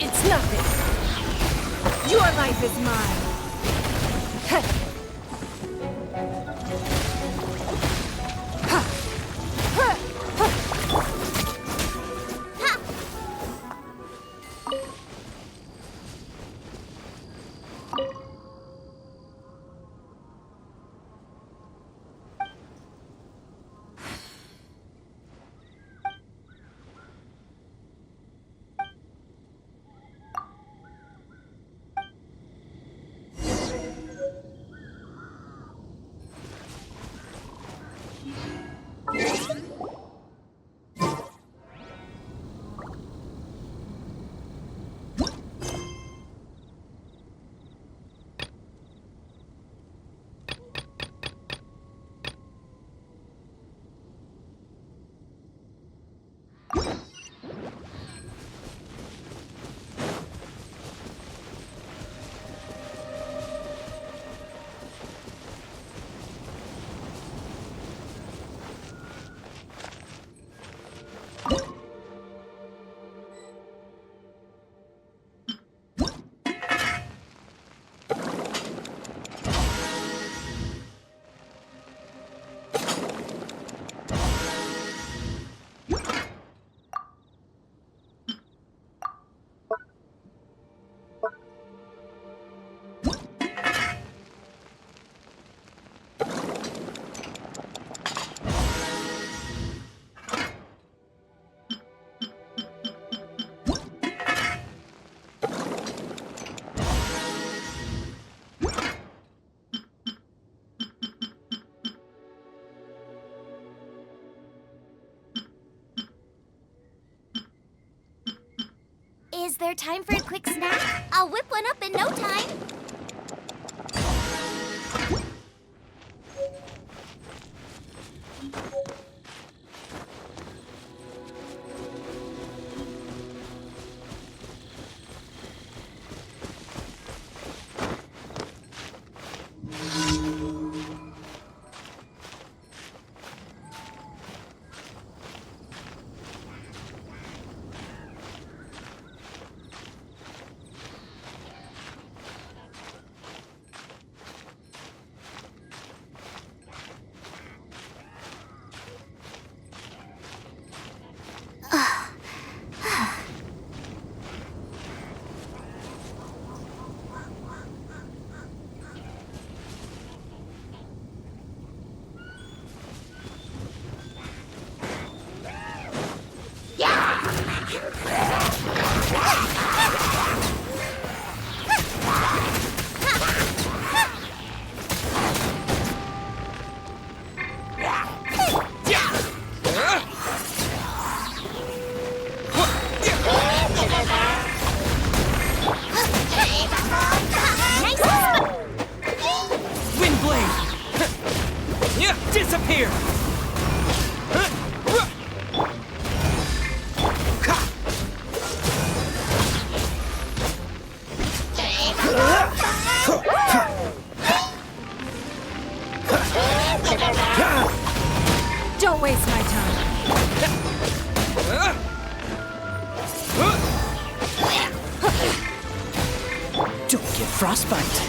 It's nothing. Your life is mine. Is there time for a quick snack? I'll whip one up in no time. Disappear! Don't waste my time. Don't get frostbite.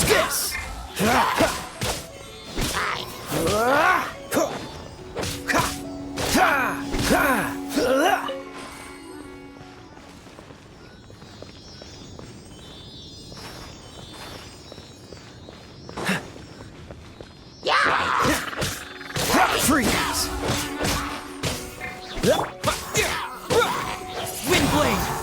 this? Freeze! Windblade!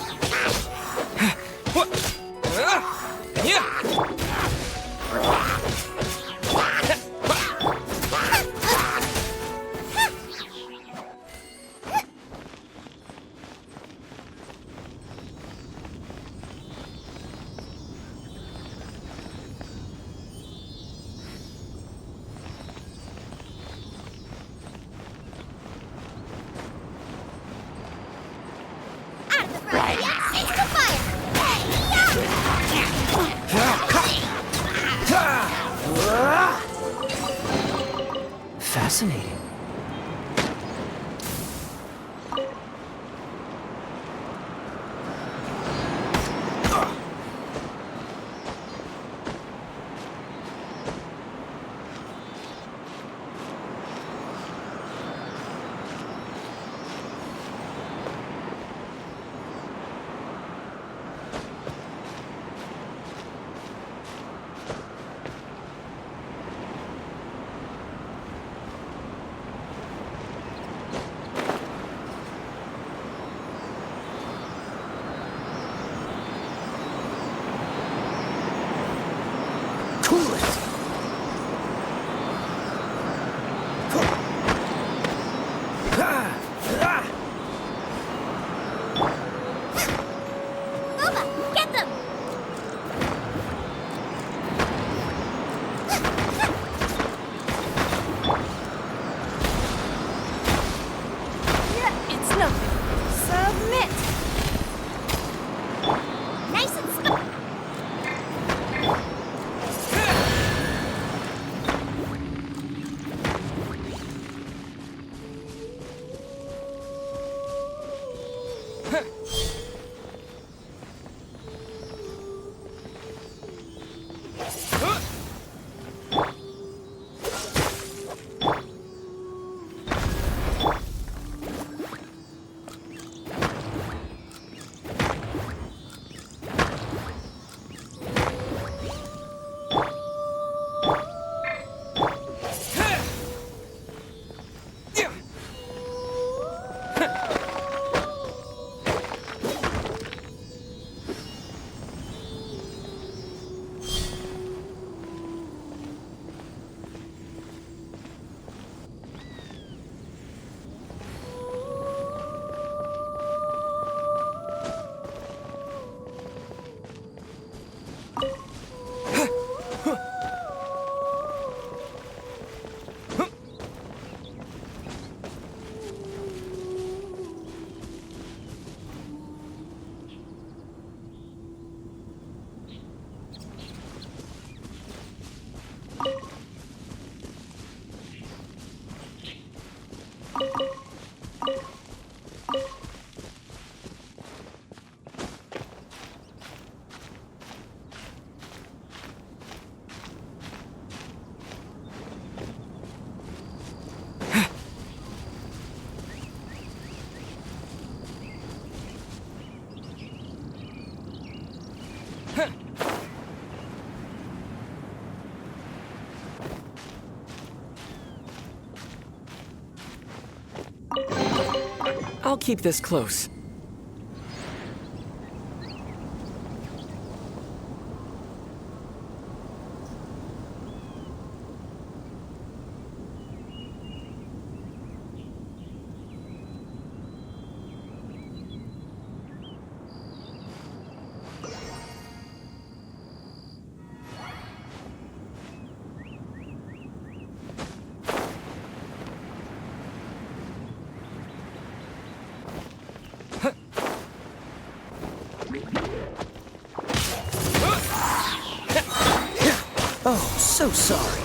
Fascinating. I'll keep this close. Oh, so sorry.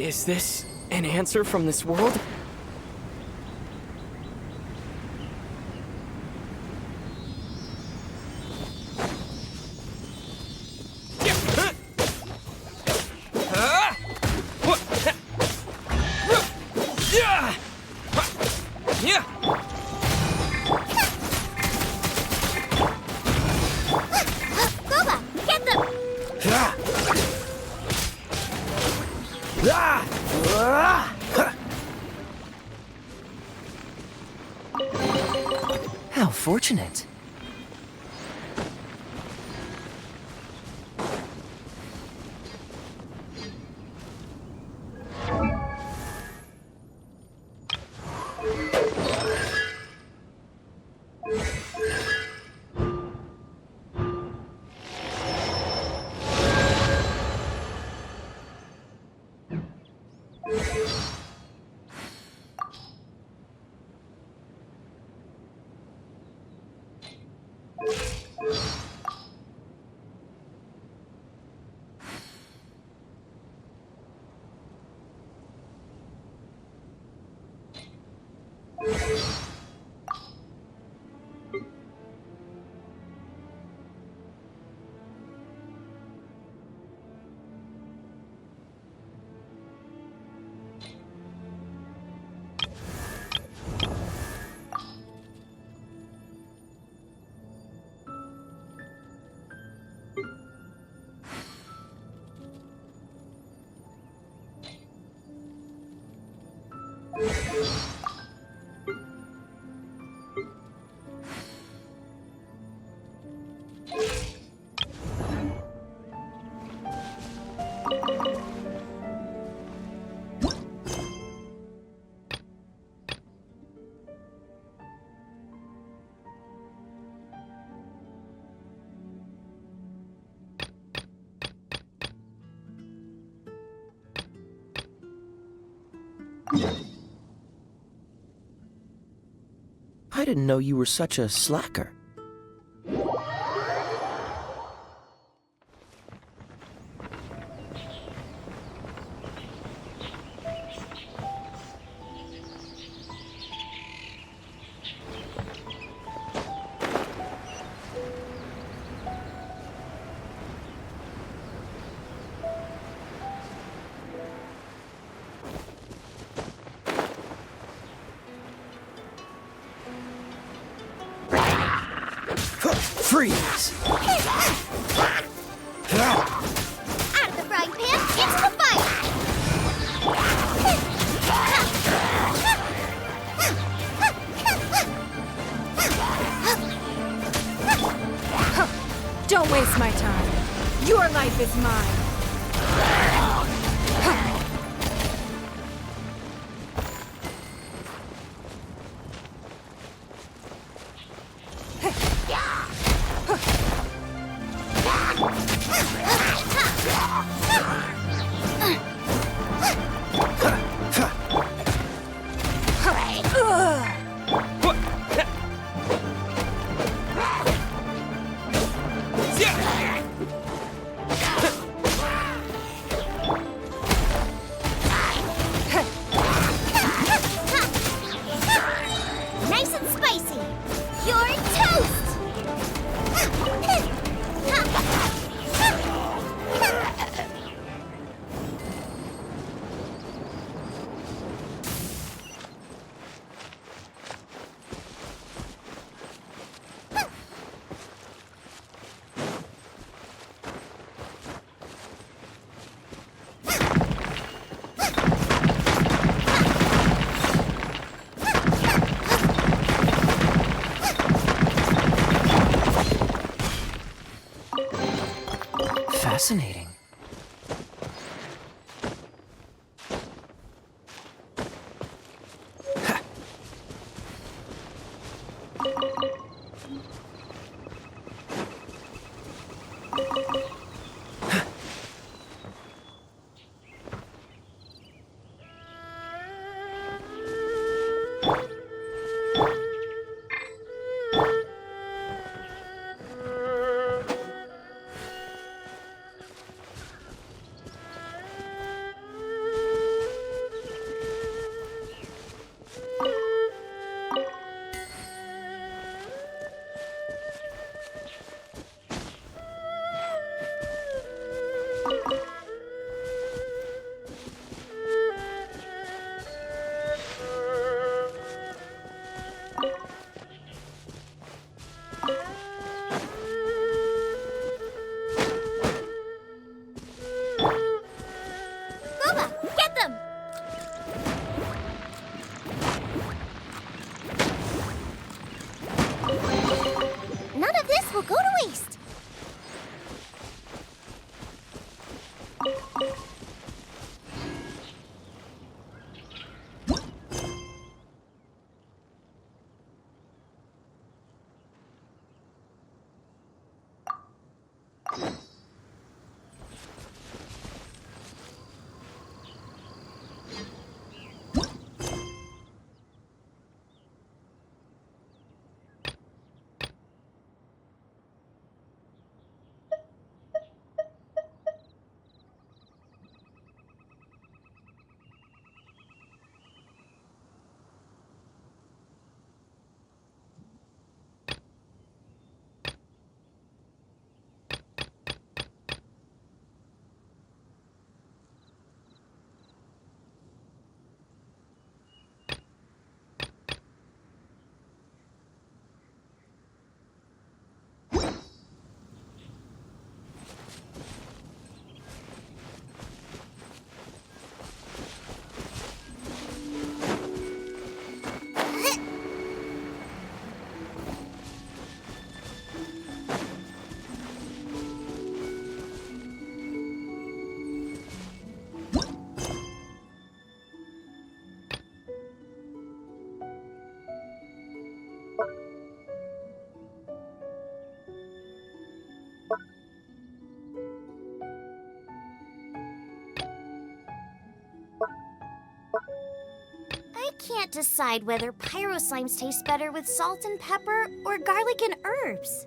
Is this an answer from this world? How fortunate. I didn't know you were such a slacker. Freeze! Out of the frying pan, into the fire! Don't waste my time. Your life is mine. Nice and spicy! You're toast! Fascinating. I can't decide whether pyro slimes taste better with salt and pepper or garlic and herbs.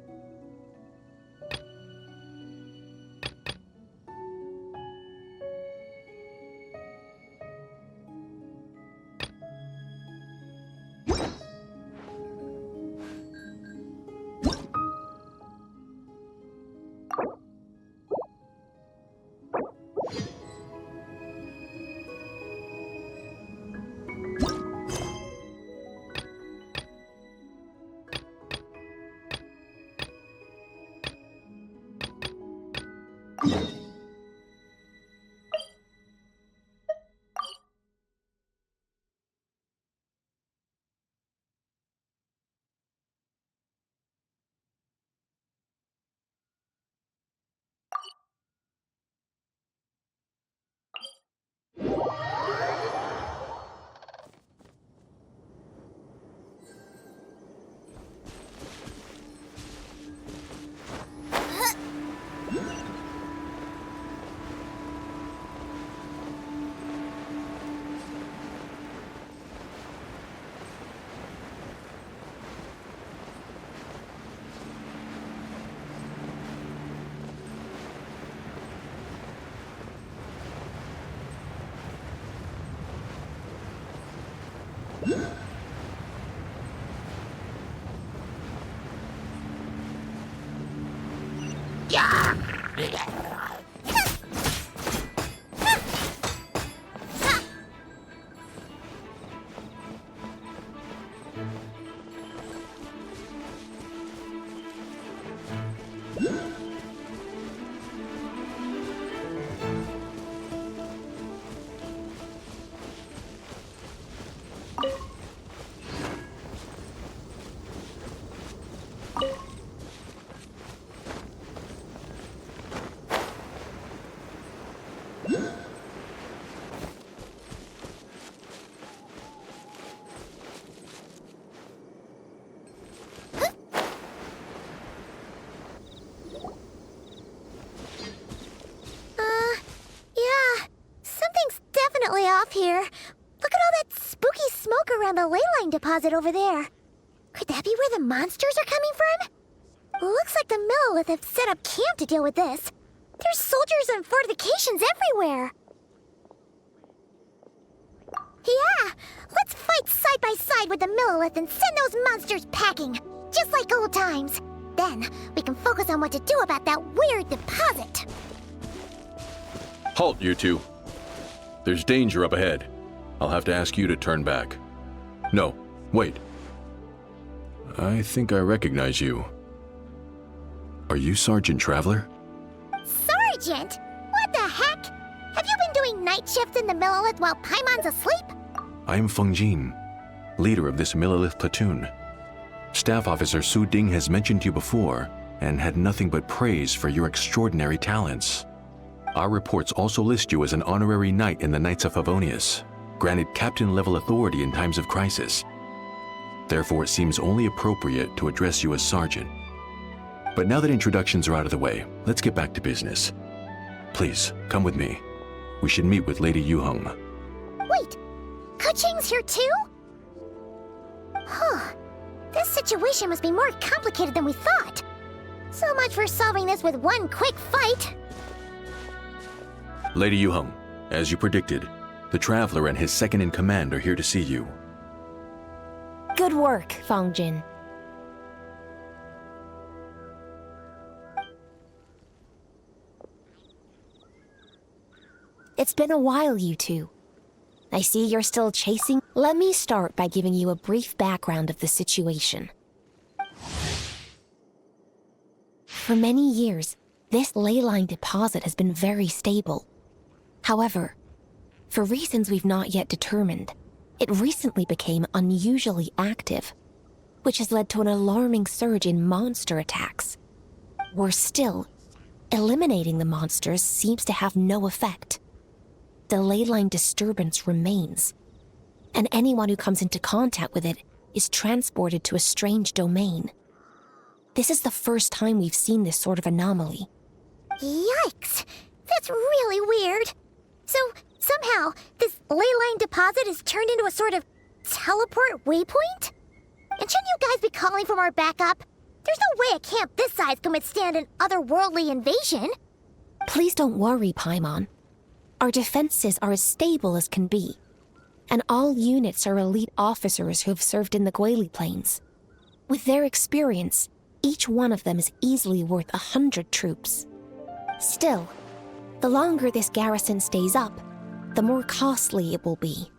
Off here. Look at all that spooky smoke around the ley line deposit over there. Could that be where the monsters are coming from? Looks like the Millelith have set up camp to deal with this. There's soldiers and fortifications everywhere. Yeah, let's fight side by side with the Millelith and send those monsters packing, just like old times. Then we can focus on what to do about that weird deposit. Halt, you two. There's danger up ahead. I'll have to ask you to turn back. No, wait. I think I recognize you. Are you Sergeant Traveler? Sergeant? What the heck? Have you been doing night shift in the Millelith while Paimon's asleep? I am Feng Jin, leader of this Millelith platoon. Staff Officer Su Ding has mentioned you before and had nothing but praise for your extraordinary talents. Our reports also list you as an honorary knight in the Knights of Favonius, granted captain-level authority in times of crisis. Therefore, it seems only appropriate to address you as Sergeant. But now that introductions are out of the way, let's get back to business. Please, come with me. We should meet with Lady Yuheng. Wait, Kuching's here too? Huh. This situation must be more complicated than we thought. So much for solving this with one quick fight. Lady Yuheng, as you predicted, the Traveler and his second-in-command are here to see you. Good work, Feng Jin. It's been a while, you two. I see you're still chasing. Let me start by giving you a brief background of the situation. For many years, this ley line deposit has been very stable. However, for reasons we've not yet determined, it recently became unusually active, which has led to an alarming surge in monster attacks. Worse still, eliminating the monsters seems to have no effect. The ley line disturbance remains, and anyone who comes into contact with it is transported to a strange domain. This is the first time we've seen this sort of anomaly. Yikes! That's really weird. So, Somehow, this ley line deposit is turned into a sort of teleport waypoint? And shouldn't you guys be calling for more backup? There's no way a camp this size can withstand an otherworldly invasion. Please don't worry, Paimon. Our defenses are as stable as can be. And all units are elite officers who have served in the Guili Plains. With their experience, each one of them is easily worth 100 troops. Still, the longer this garrison stays up, the more costly it will be.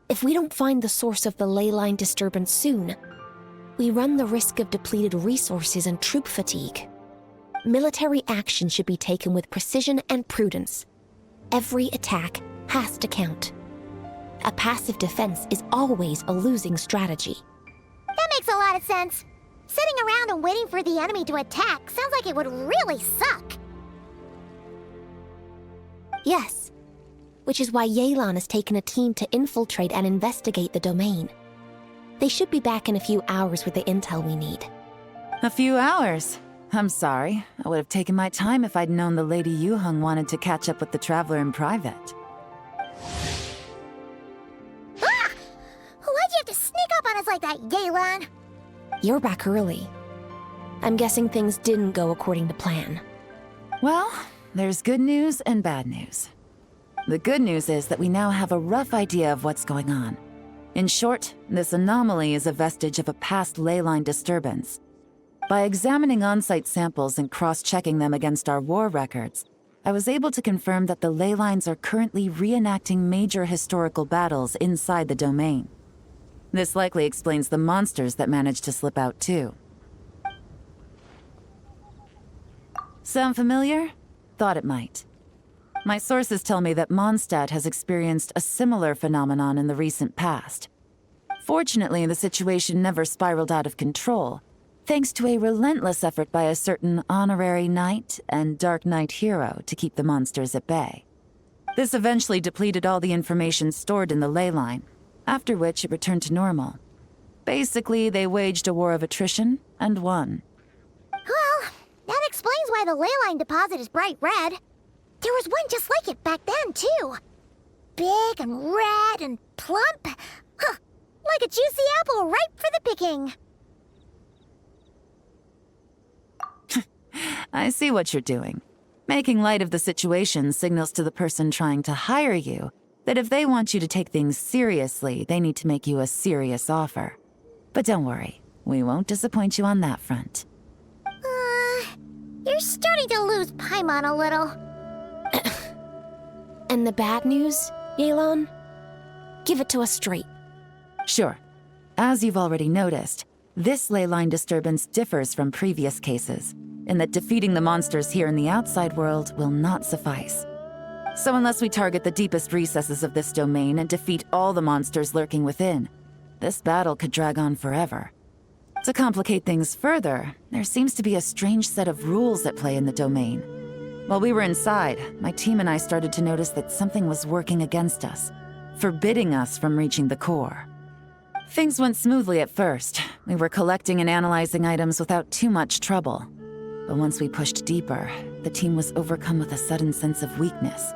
If we don't find the source of the ley line disturbance soon, we run the risk of depleted resources and troop fatigue. Military action should be taken with precision and prudence. Every attack has to count. A passive defense is always a losing strategy. That makes a lot of sense. Sitting around and waiting for the enemy to attack sounds like it would really suck. Yes, which is why Yelan has taken a team to infiltrate and investigate the domain. They should be back in a few hours with the intel we need. A few hours? I'm sorry. I would have taken my time if I'd known the Lady Yuheng wanted to catch up with the Traveler in private. Ah! Why'd you have to sneak up on us like that, Yelan? You're back early. I'm guessing things didn't go according to plan. Well, there's good news and bad news. The good news is that we now have a rough idea of what's going on. In short, this anomaly is a vestige of a past ley line disturbance. By examining on-site samples and cross-checking them against our war records, I was able to confirm that the ley lines are currently reenacting major historical battles inside the domain. This likely explains the monsters that managed to slip out too. Sound familiar? Thought it might. My sources tell me that Mondstadt has experienced a similar phenomenon in the recent past. Fortunately, the situation never spiraled out of control, thanks to a relentless effort by a certain honorary knight and dark knight hero to keep the monsters at bay. This eventually depleted all the information stored in the ley line, after which it returned to normal. Basically, they waged a war of attrition and won. Well, that explains why the ley line deposit is bright red. There was one just like it back then, too. Big and red and plump. Huh, like a juicy apple ripe for the picking. I see what you're doing. Making light of the situation signals to the person trying to hire you that if they want you to take things seriously, they need to make you a serious offer. But don't worry, we won't disappoint you on that front. You're starting to lose Paimon a little. And the bad news, Yelan? Give it to us straight. Sure. As you've already noticed, this ley line disturbance differs from previous cases, in that defeating the monsters here in the outside world will not suffice. So unless we target the deepest recesses of this domain and defeat all the monsters lurking within, this battle could drag on forever. To complicate things further, there seems to be a strange set of rules at play in the domain. While we were inside, my team and I started to notice that something was working against us, forbidding us from reaching the core. Things went smoothly at first. We were collecting and analyzing items without too much trouble. But once we pushed deeper, the team was overcome with a sudden sense of weakness.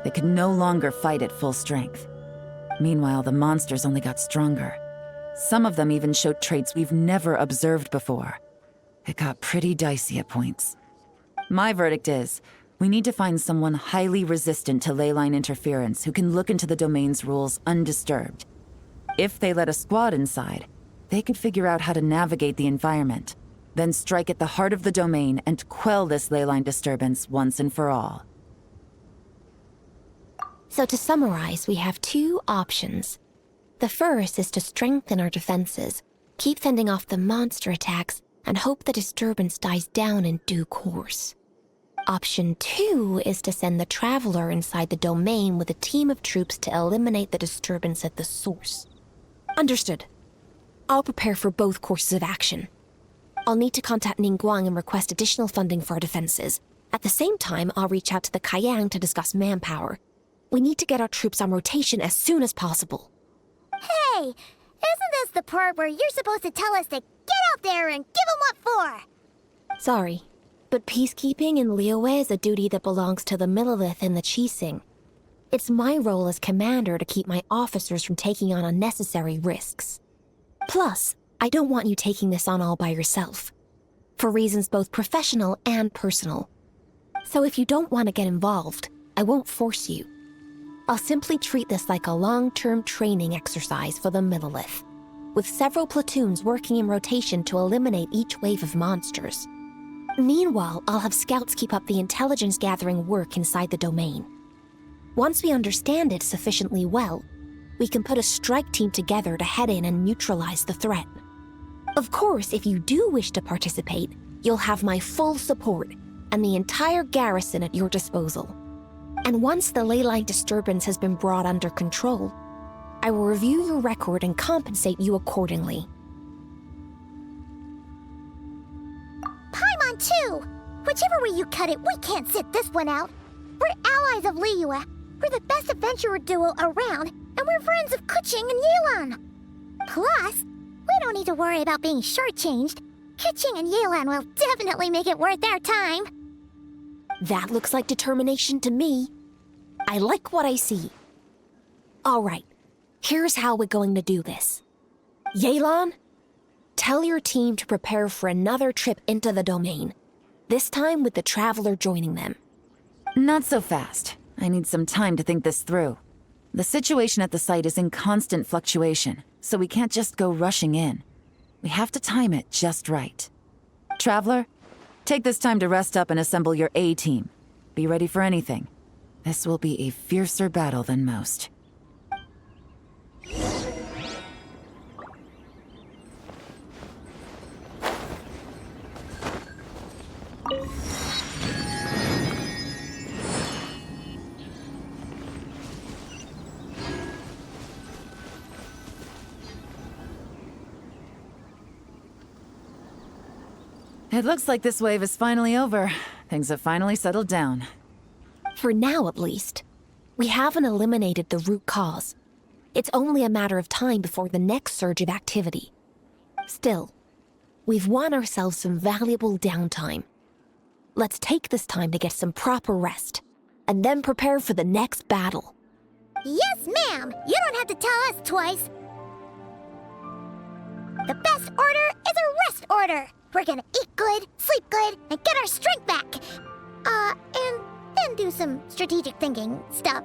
They could no longer fight at full strength. Meanwhile, the monsters only got stronger. Some of them even showed traits we've never observed before. It got pretty dicey at points. My verdict is, we need to find someone highly resistant to ley line interference who can look into the domain's rules undisturbed. If they let a squad inside, they could figure out how to navigate the environment, then strike at the heart of the domain and quell this ley line disturbance once and for all. So to summarize, we have two options. The first is to strengthen our defenses, keep fending off the monster attacks, and hope the disturbance dies down in due course. Option 2 is to send the Traveler inside the domain with a team of troops to eliminate the disturbance at the source. Understood. I'll prepare for both courses of action. I'll need to contact Ningguang and request additional funding for our defenses. At the same time, I'll reach out to the Kayang to discuss manpower. We need to get our troops on rotation as soon as possible. Hey, isn't this the part where you're supposed to tell us to get out there and give them what for? Sorry, but peacekeeping in Liyue is a duty that belongs to the Millelith and the Qixing. It's my role as commander to keep my officers from taking on unnecessary risks. Plus, I don't want you taking this on all by yourself, for reasons both professional and personal. So if you don't want to get involved, I won't force you. I'll simply treat this like a long-term training exercise for the Millilith, with several platoons working in rotation to eliminate each wave of monsters. Meanwhile, I'll have scouts keep up the intelligence-gathering work inside the domain. Once we understand it sufficiently well, we can put a strike team together to head in and neutralize the threat. Of course, if you do wish to participate, you'll have my full support and the entire garrison at your disposal. And once the leyline disturbance has been brought under control, I will review your record and compensate you accordingly. Paimon too! Whichever way you cut it, we can't sit this one out. We're allies of Liyue. We're the best adventurer duo around, and we're friends of Keqing and Yelan. Plus, we don't need to worry about being shortchanged. Keqing and Yelan will definitely make it worth our time. That looks like determination to me. I like what I see. All right, here's how we're going to do this. Yelan, tell your team to prepare for another trip into the domain, this time with the Traveler joining them. Not so fast. I need some time to think this through. The situation at the site is in constant fluctuation, so we can't just go rushing in. We have to time it just right. Traveler, take this time to rest up and assemble your A-team. Be ready for anything. This will be a fiercer battle than most. It looks like this wave is finally over. Things have finally settled down. For now, at least. We haven't eliminated the root cause. It's only a matter of time before the next surge of activity. Still, we've won ourselves some valuable downtime. Let's take this time to get some proper rest, and then prepare for the next battle. Yes, ma'am! You don't have to tell us twice. The best order is a rest order. We're gonna eat good, sleep good, and get our strength back. And then do some strategic thinking stuff.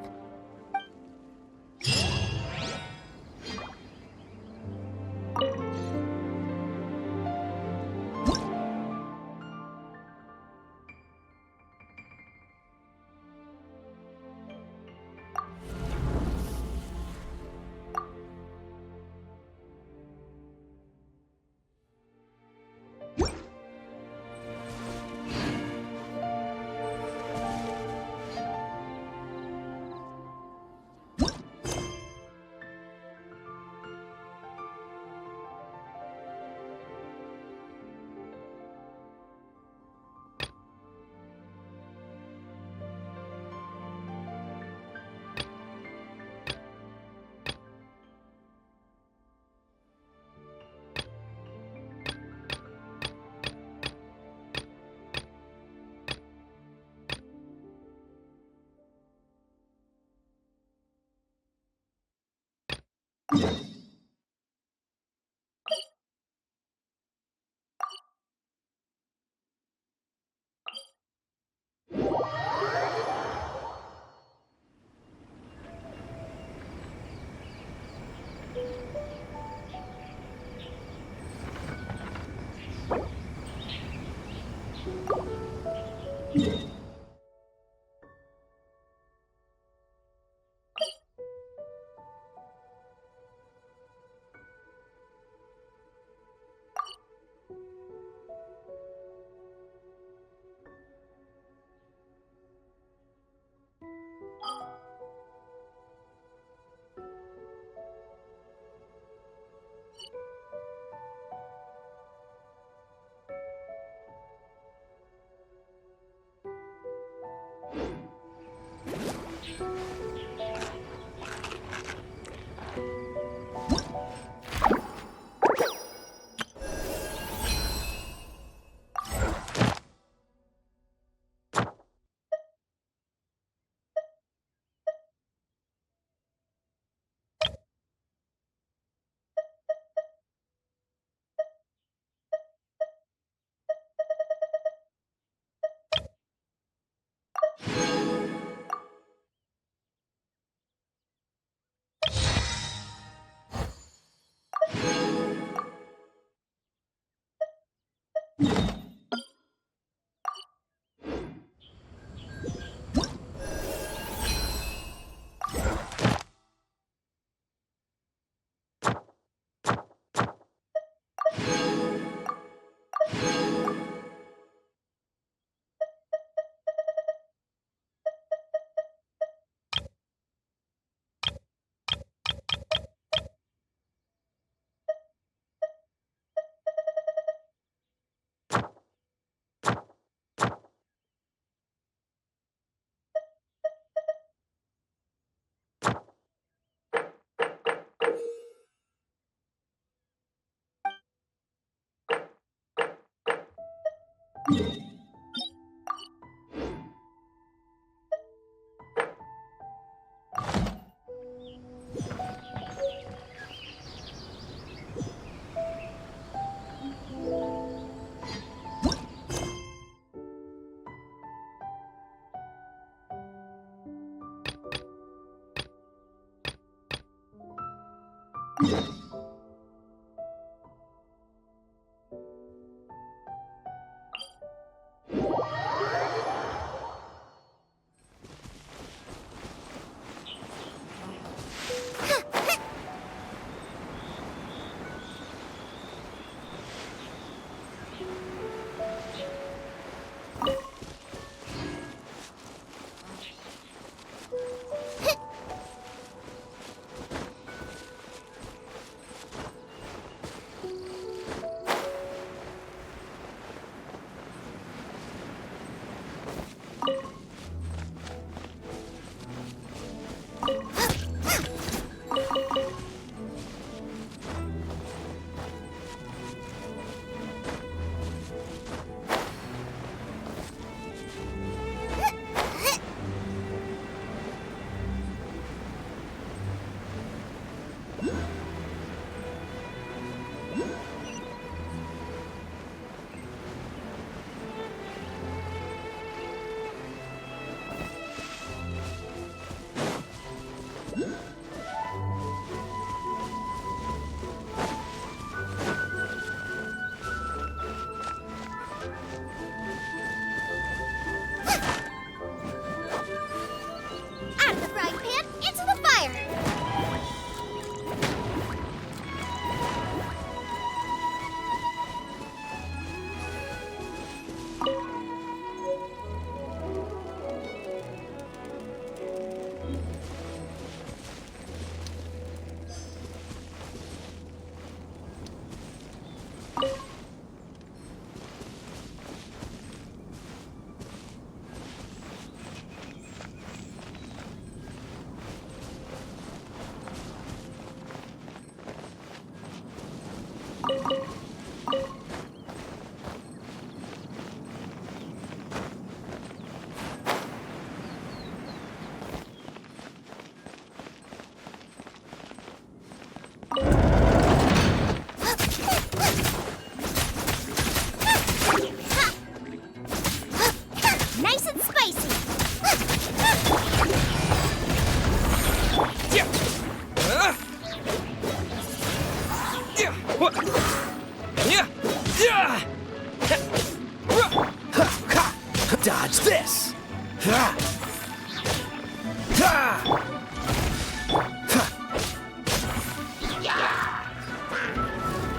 Dodge this!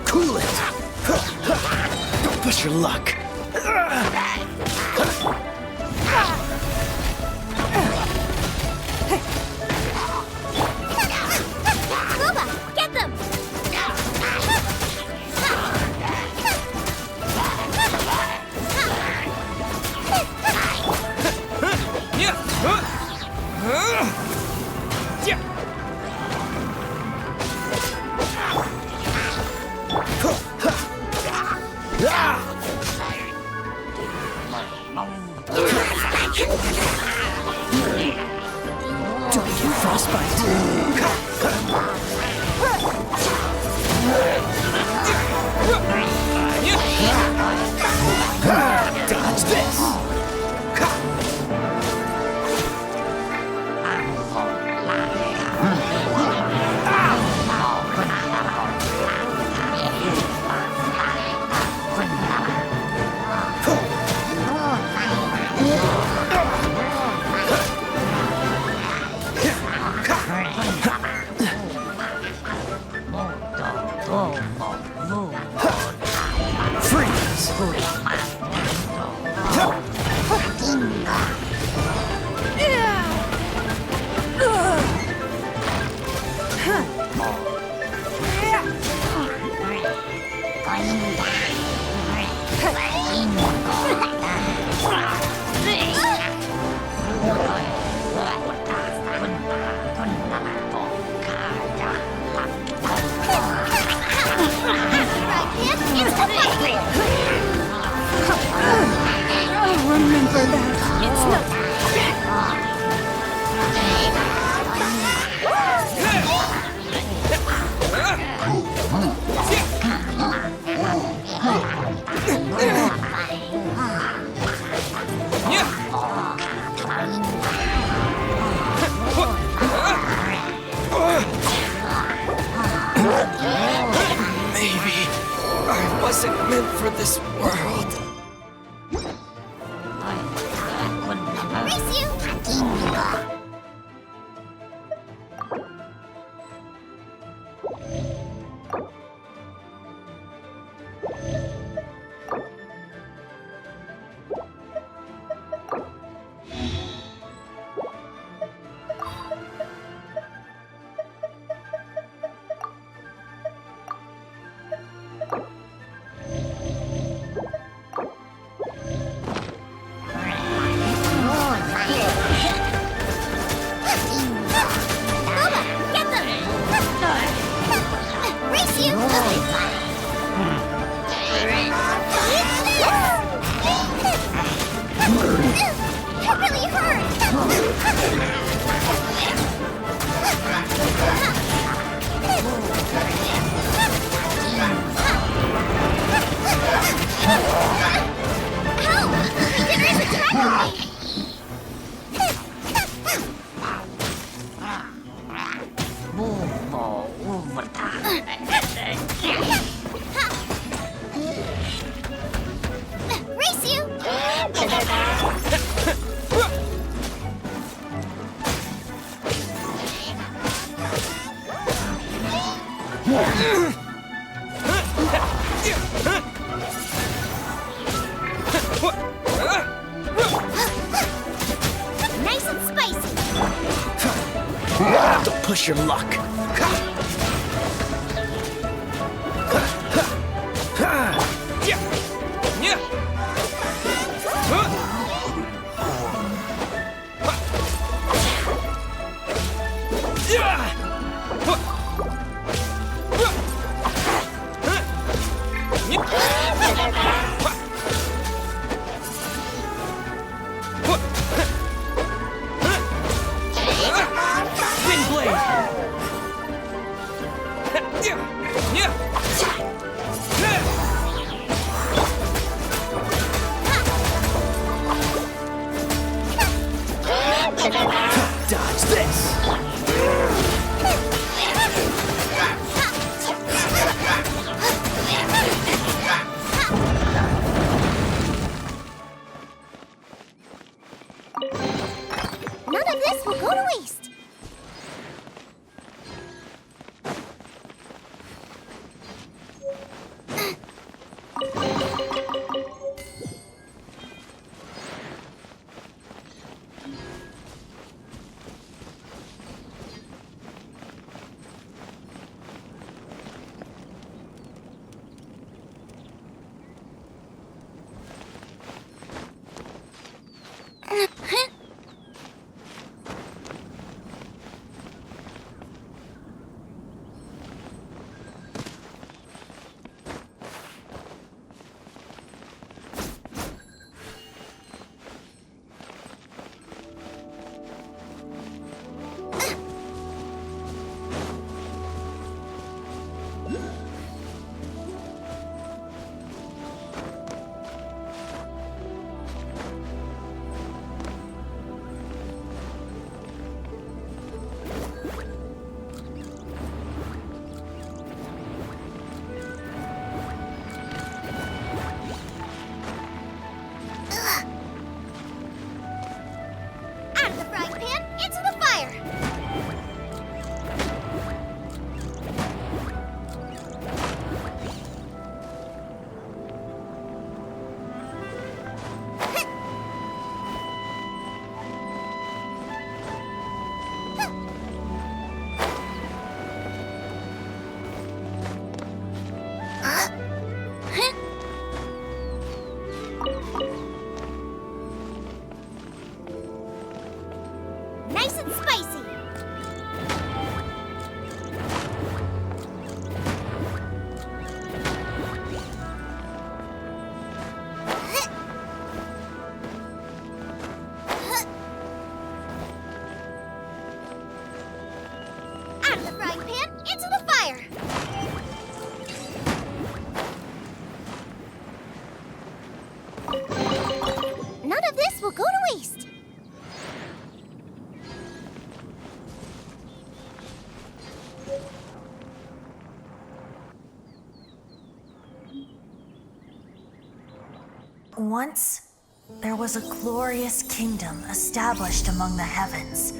Cool it! Don't push your luck! Get them! Don't you frostbite! Dodge this! It's the It's not. Maybe I wasn't meant for this world. Race you! Nice and spicy. Don't push your luck. Once, there was a glorious kingdom established among the heavens.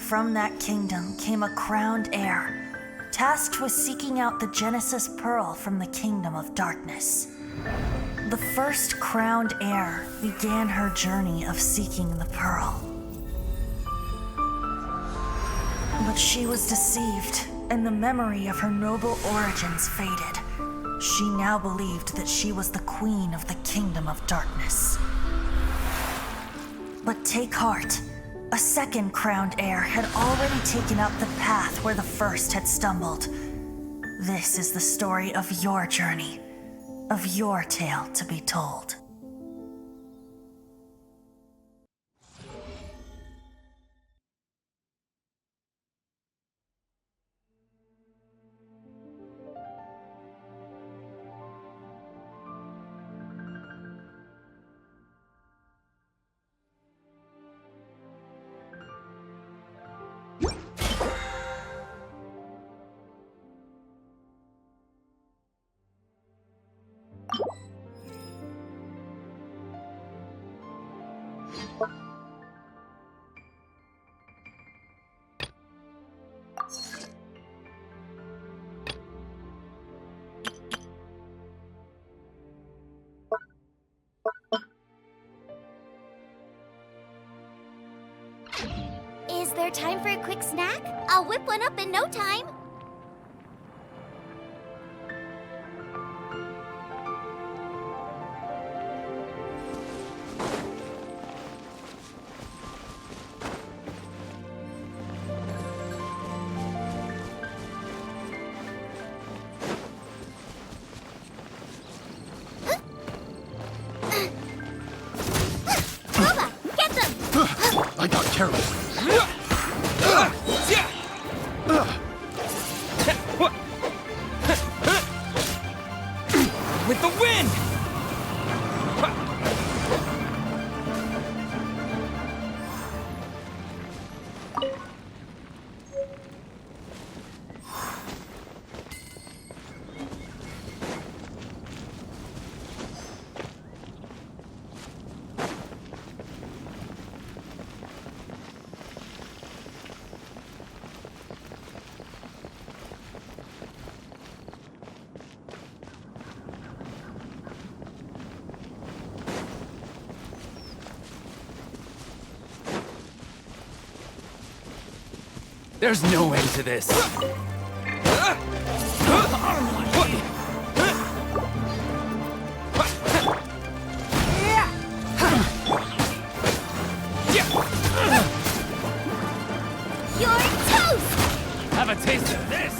From that kingdom came a crowned heir, tasked with seeking out the Genesis Pearl from the kingdom of darkness. The first crowned heir began her journey of seeking the pearl. But she was deceived, and the memory of her noble origins faded. She now believed that she was the queen of the kingdom of darkness. But take heart. A second crowned heir had already taken up the path where the first had stumbled. This is the story of your journey, of your tale to be told. Is there time for a quick snack? I'll whip one up in no time. Bubba, get them! I got careless. With the wind! There's no end to this. You're toast! Have a taste of this!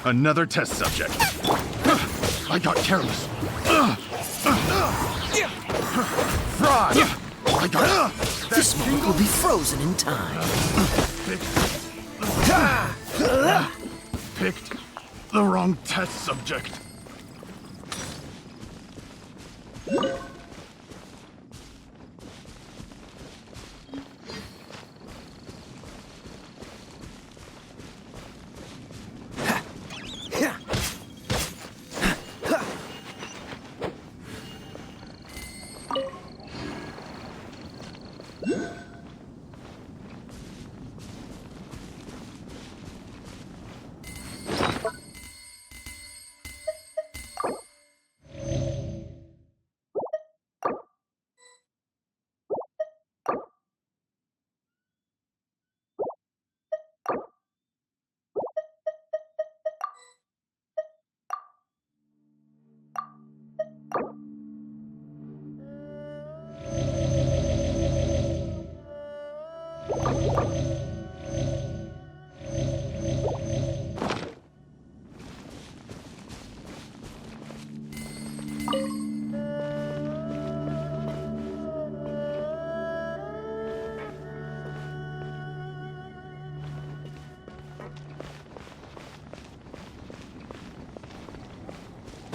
Another test subject. I got careless. Fry! I got... This moment will be frozen in time. Picked the wrong test subject.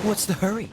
What's the hurry?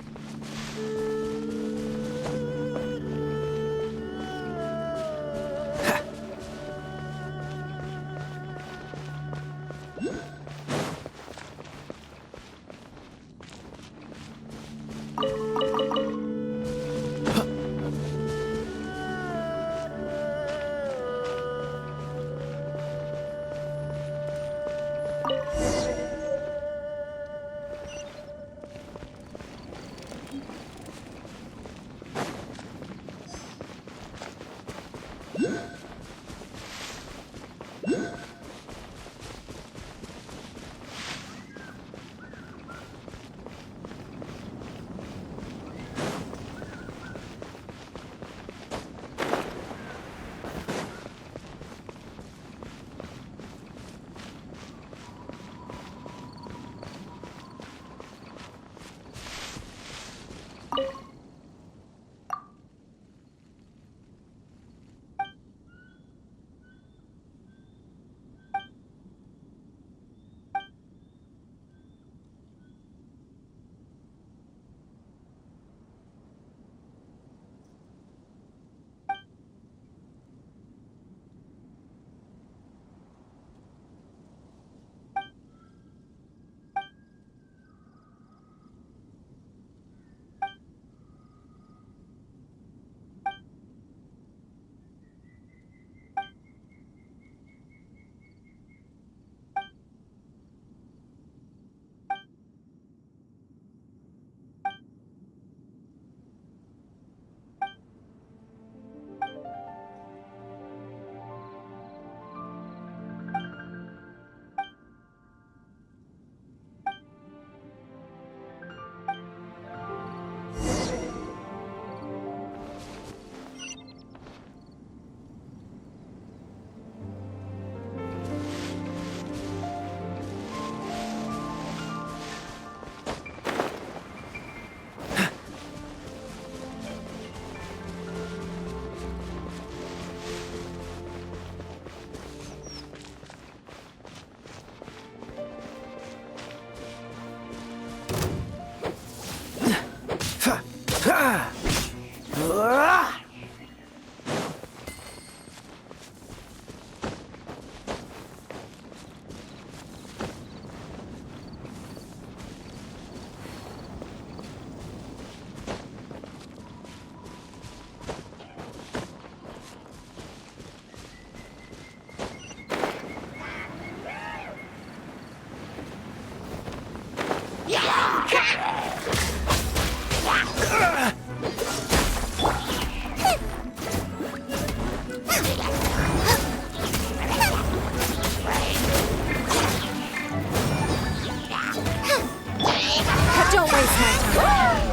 Don't waste my time.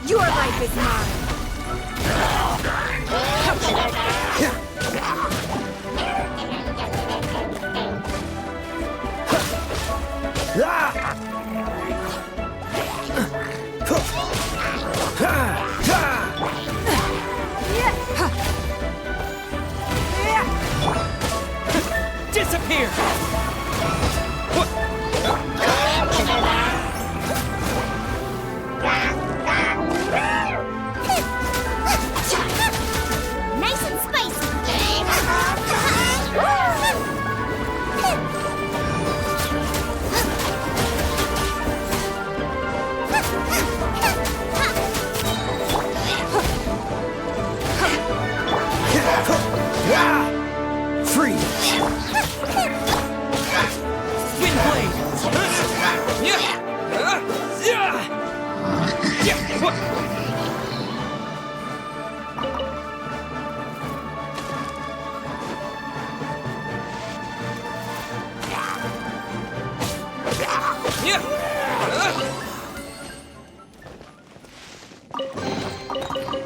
Your life is mine. Disappear! Nice and spicy. Free! Windblade!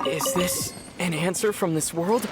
Is this an answer from this world?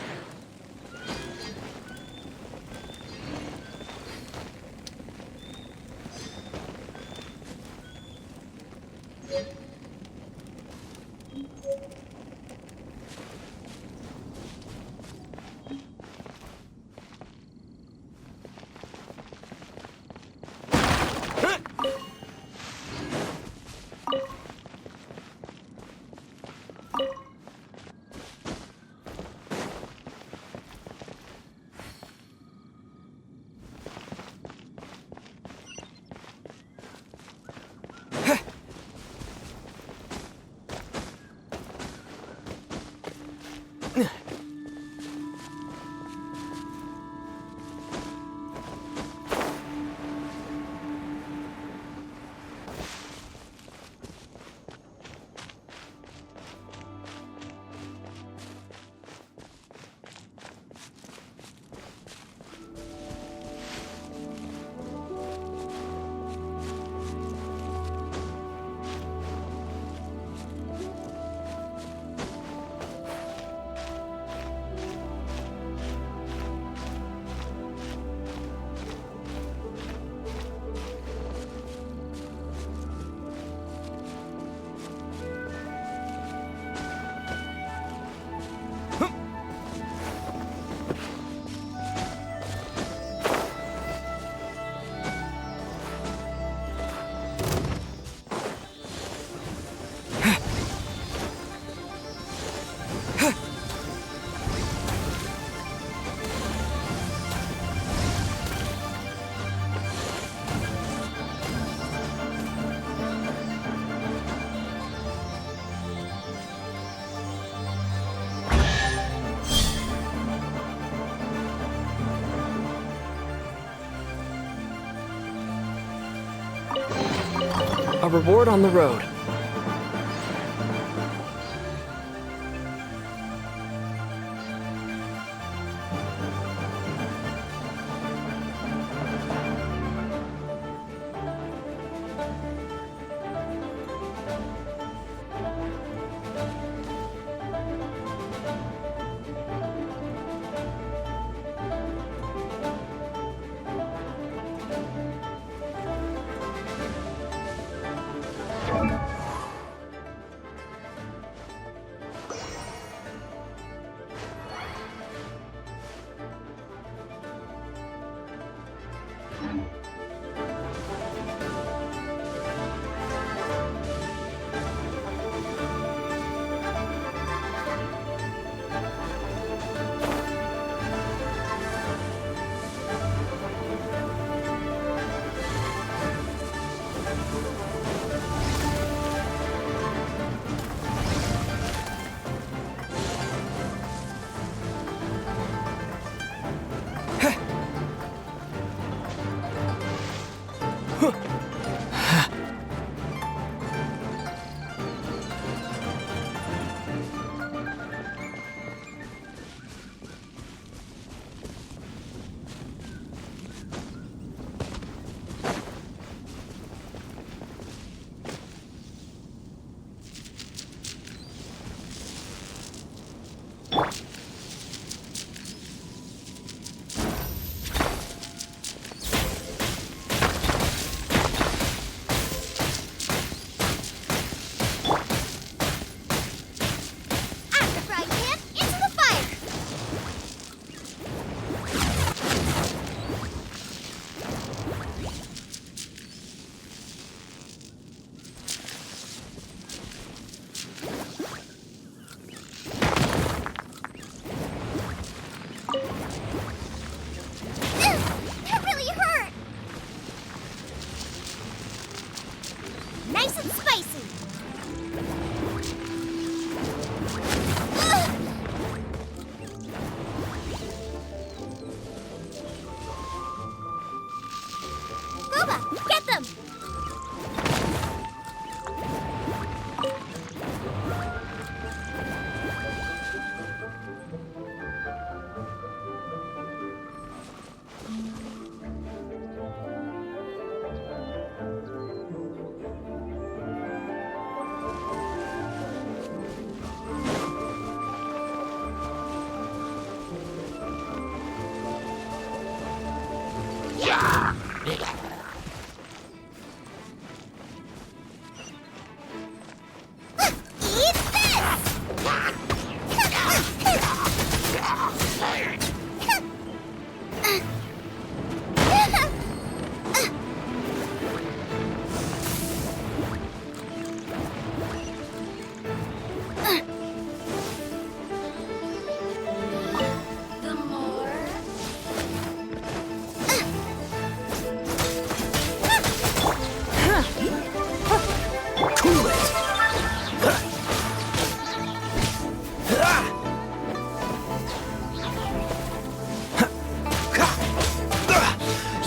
A reward on the road.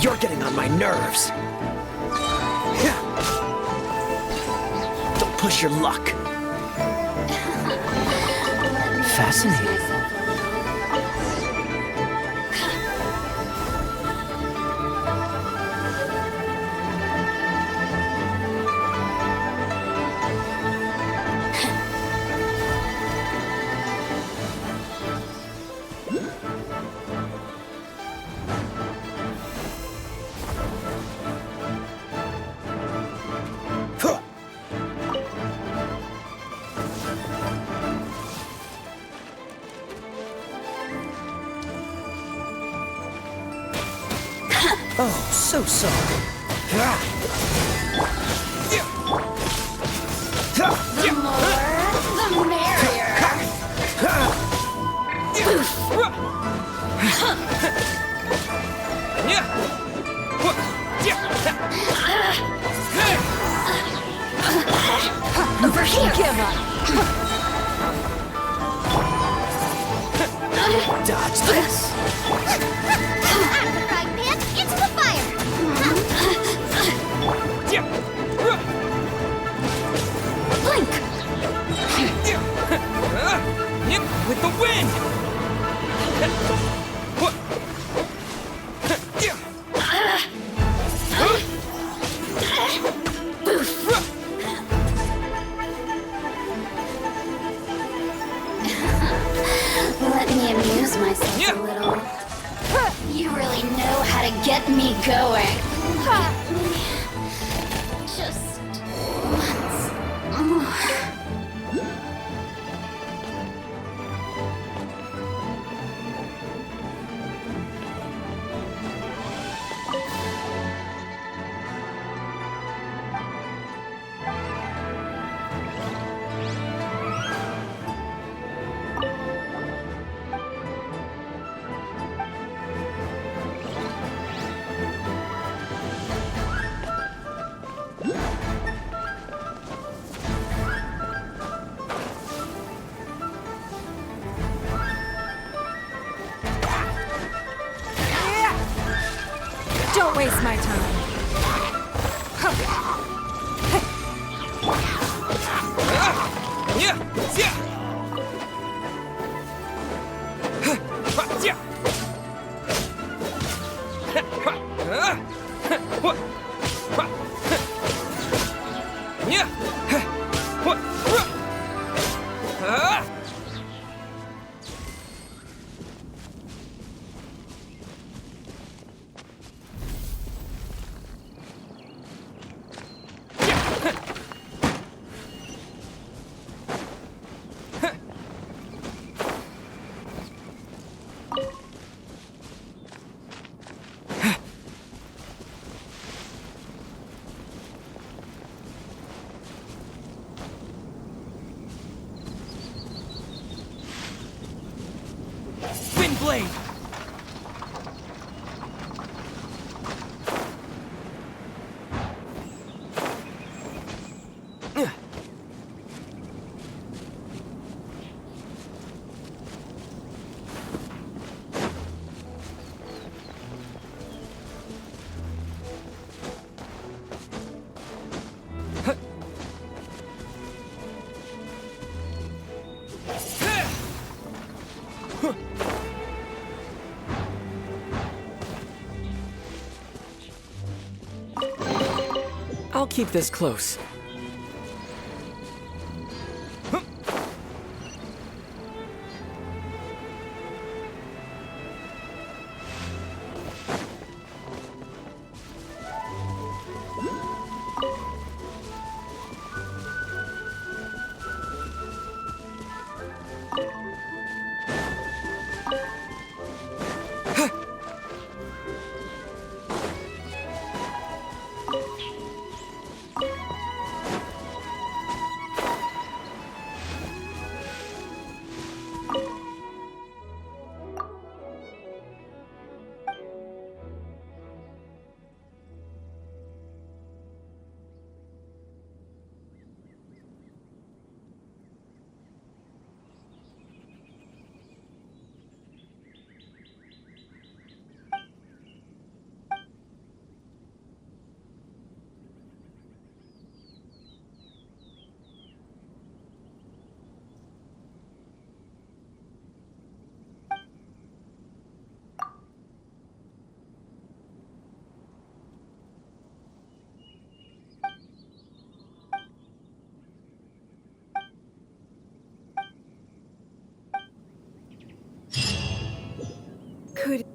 You're getting on my nerves. Don't push your luck. Fascinating. Oh, so sorry. The more, the merrier. Over here. Give up. Dodge this. Out of the frying pan, into the fire. gotta get me going. Just once more. Don't waste my time. Windblade! I'll keep this close. Could...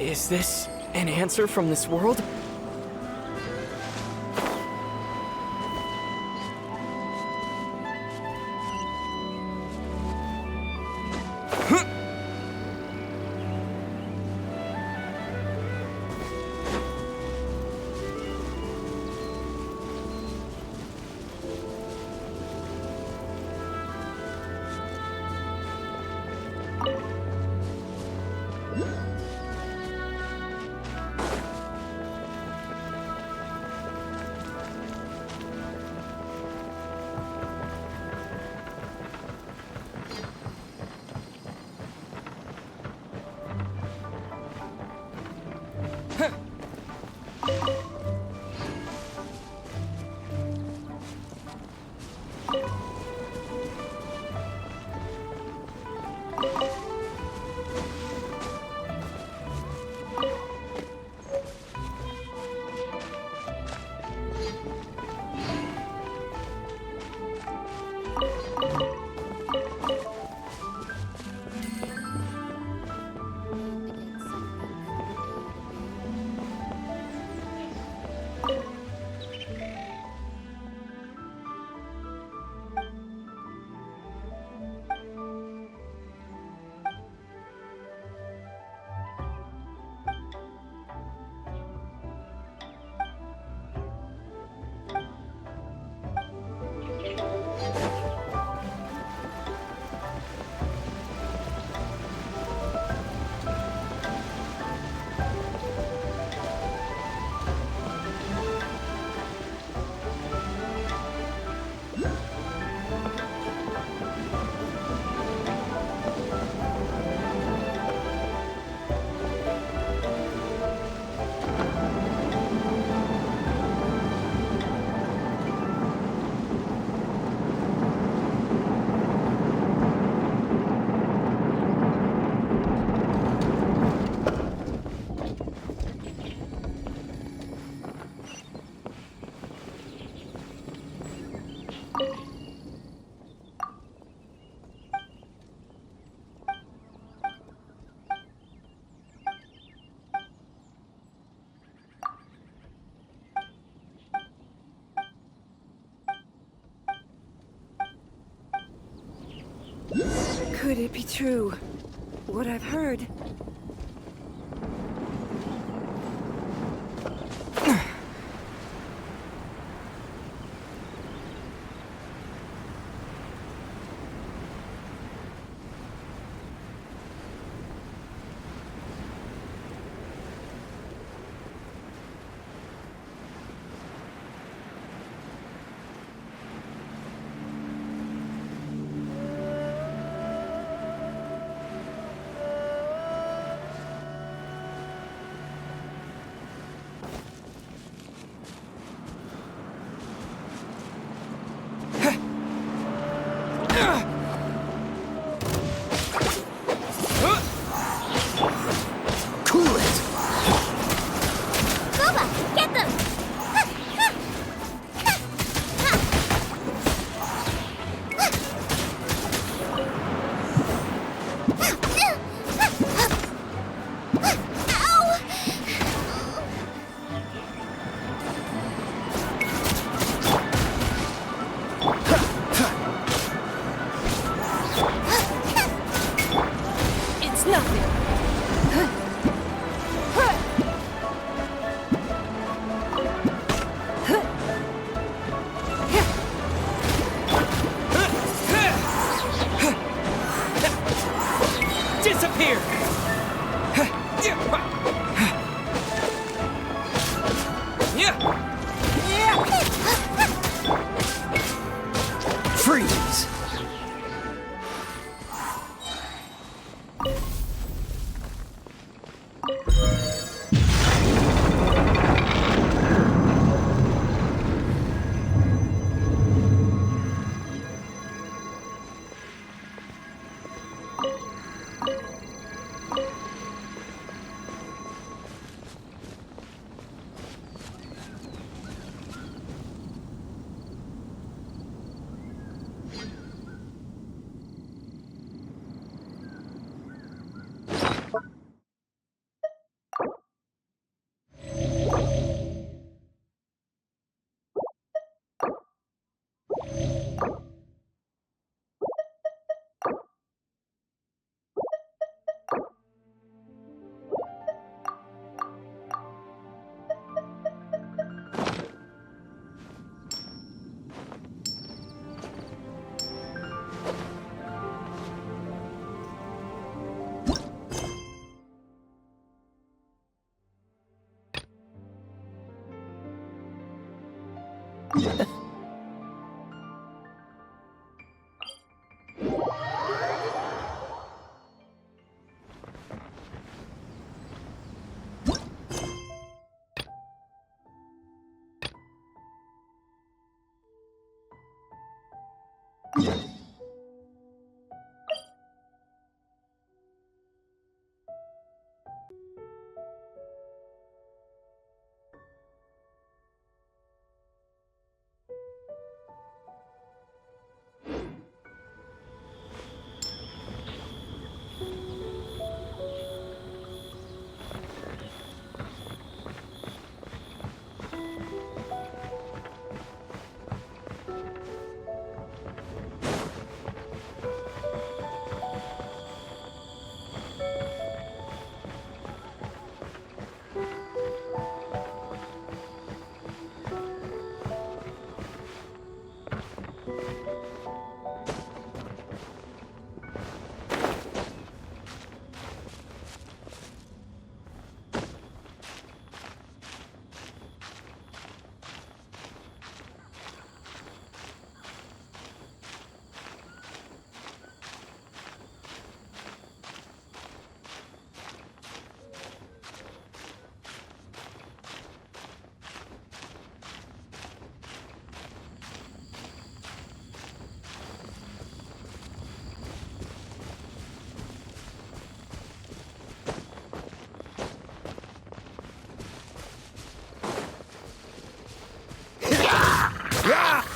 Is this an answer from this world? Could it be true? What I've heard?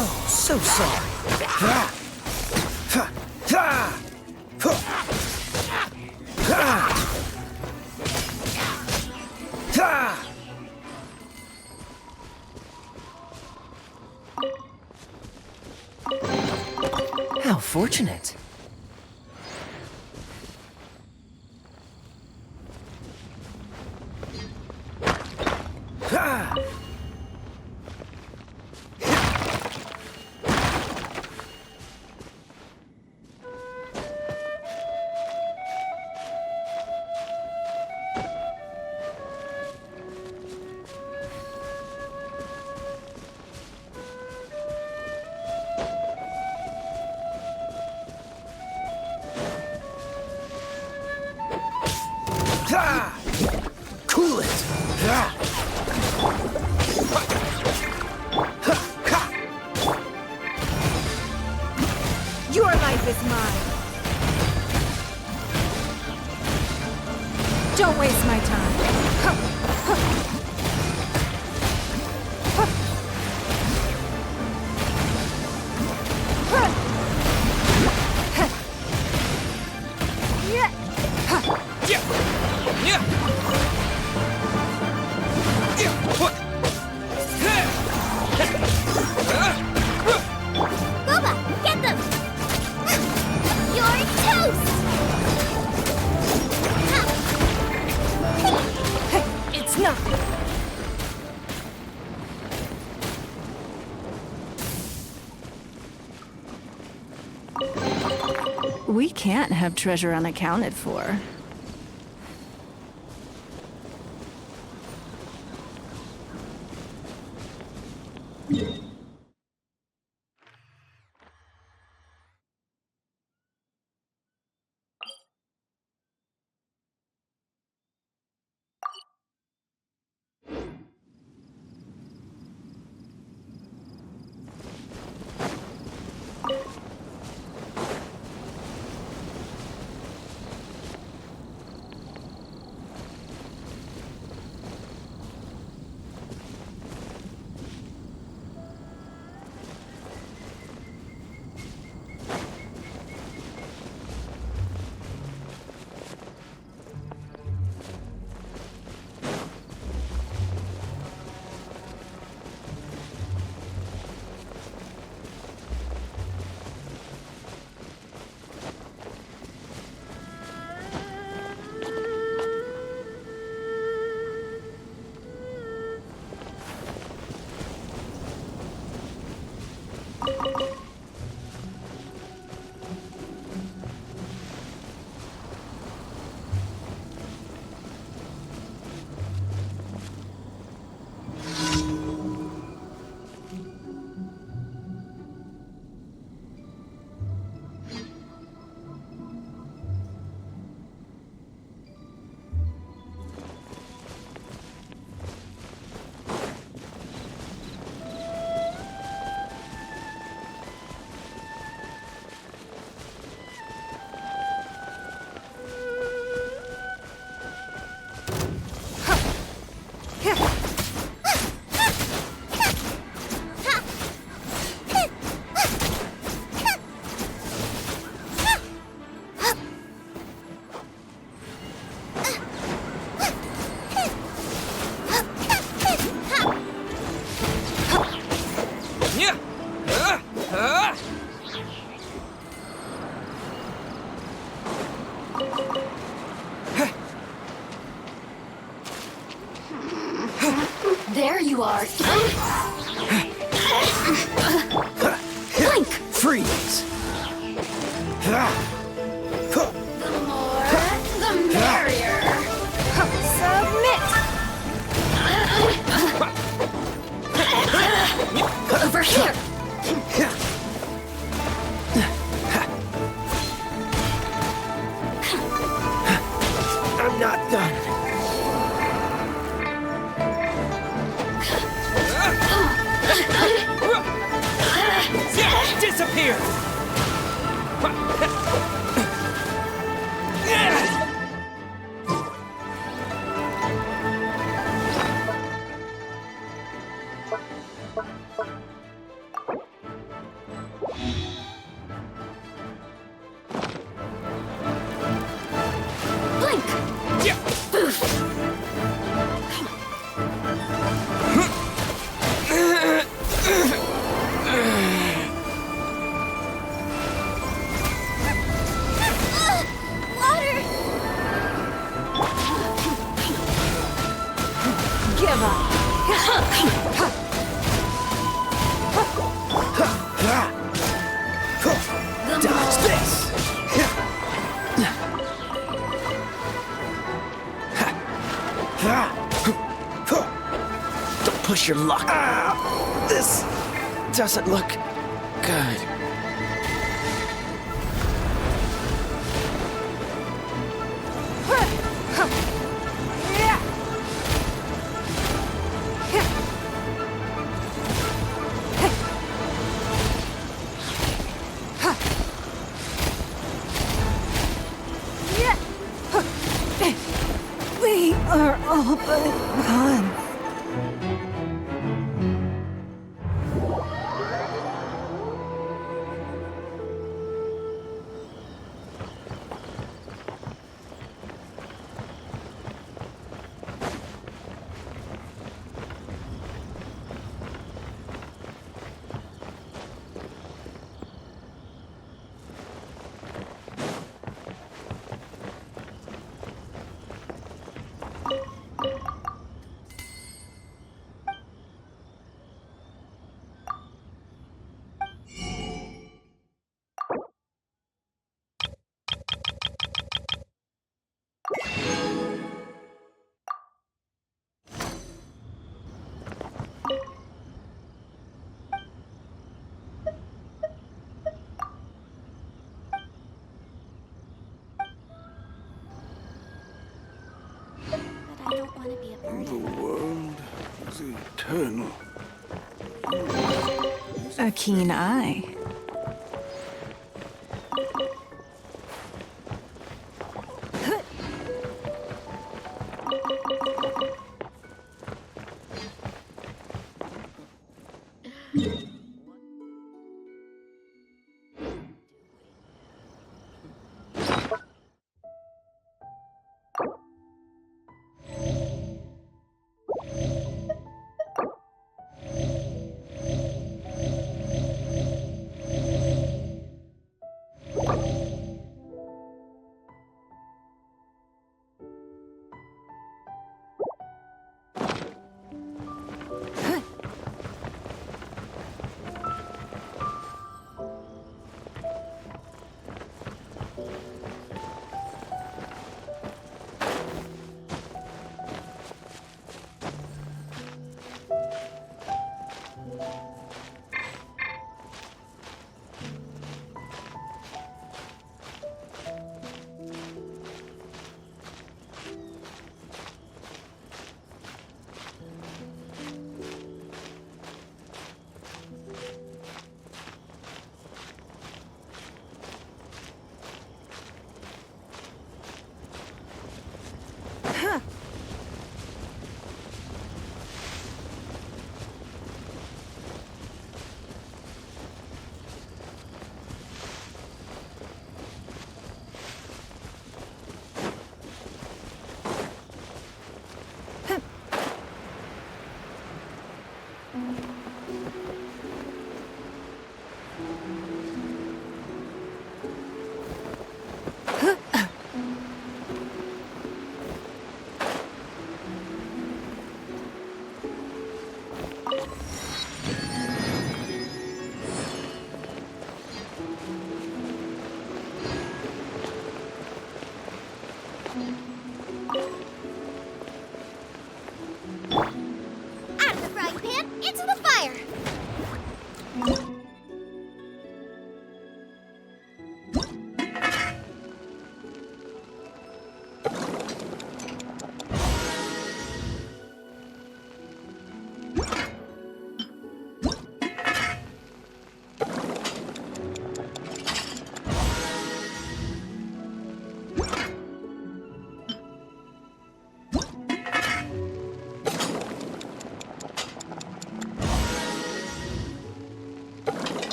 Oh, so sorry. How fortunate. Cool it. Your life is mine. Don't waste my time. Boba, get them! You're toast! It's nothing. We can't have treasure unaccounted for. There you are. Blink! Freeze! The more, the merrier. Submit! Over here! I'm not done. Disappear! your luck. This doesn't look good. We are all but gone. I don't want to be a burden. The world is eternal. A keen eye. Out of the frying pan, into the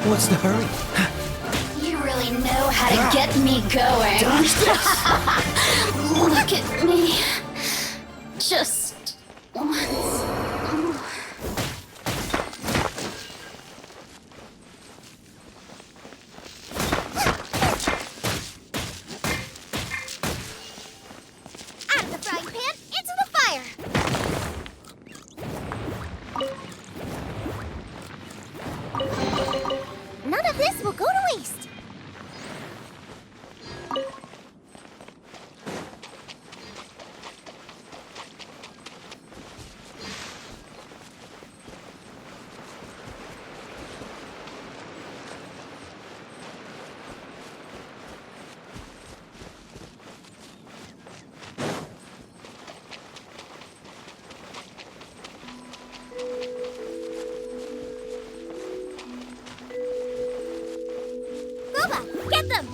What's the hurry? You really know how to get me going. Look at me. Just once. Out of the frying pan, into the fire! None of this will go to waste. Get them!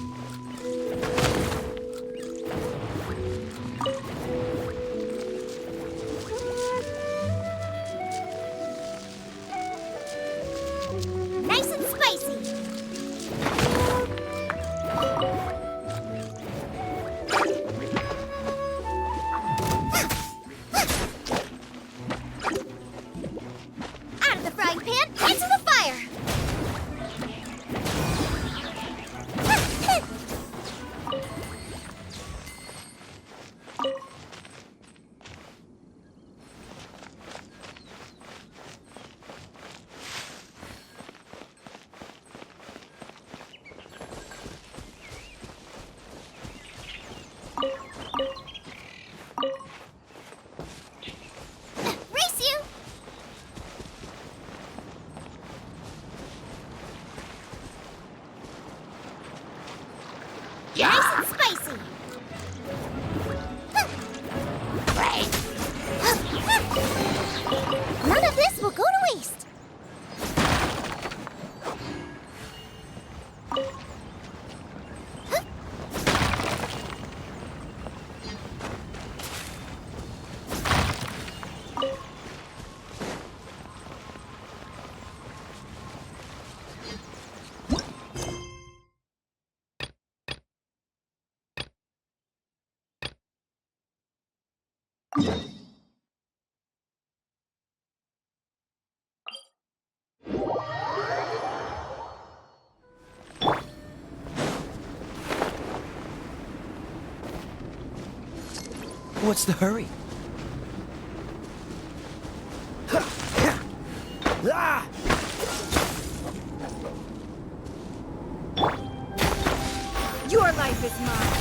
Nice and spicy! Out of the frying pan, into the fire! Race you! Nice and spicy! None of this will go to waste! What's the hurry? Your life is mine.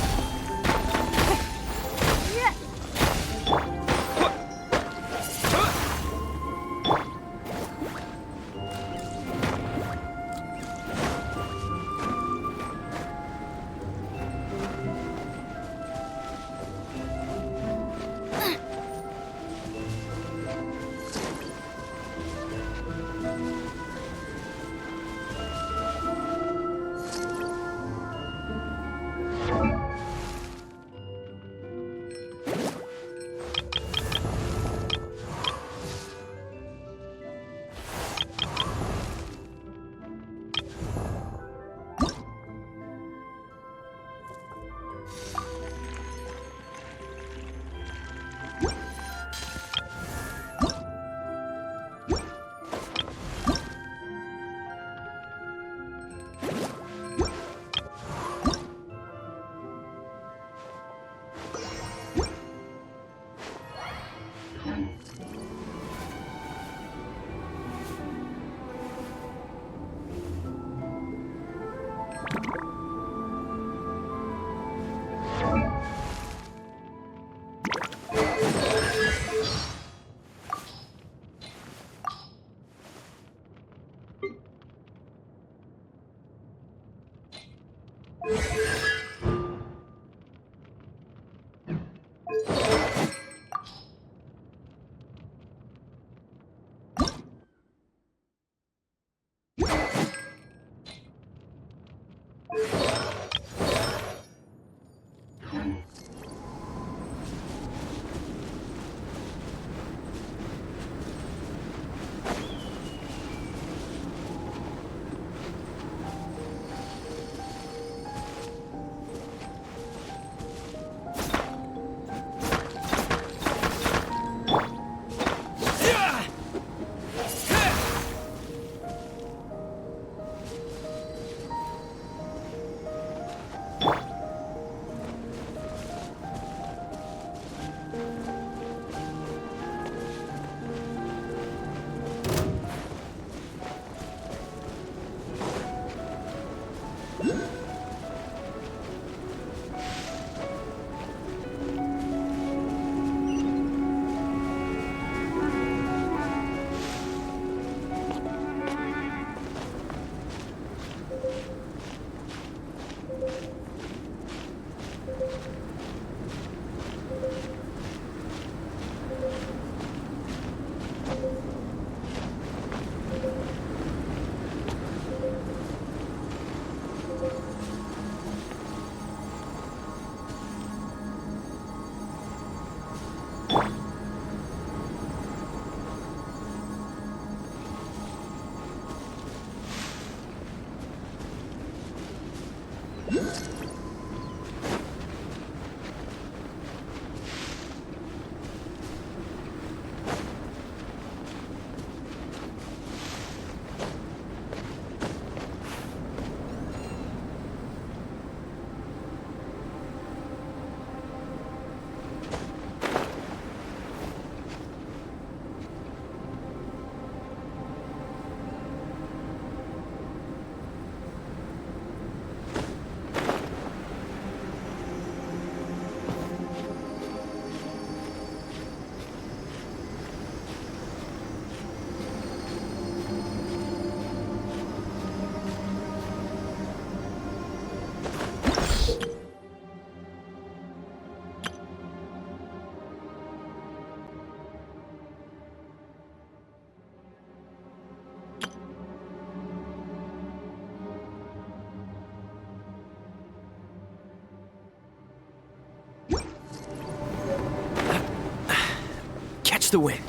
the wind.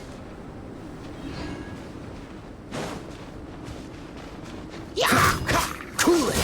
Cool it.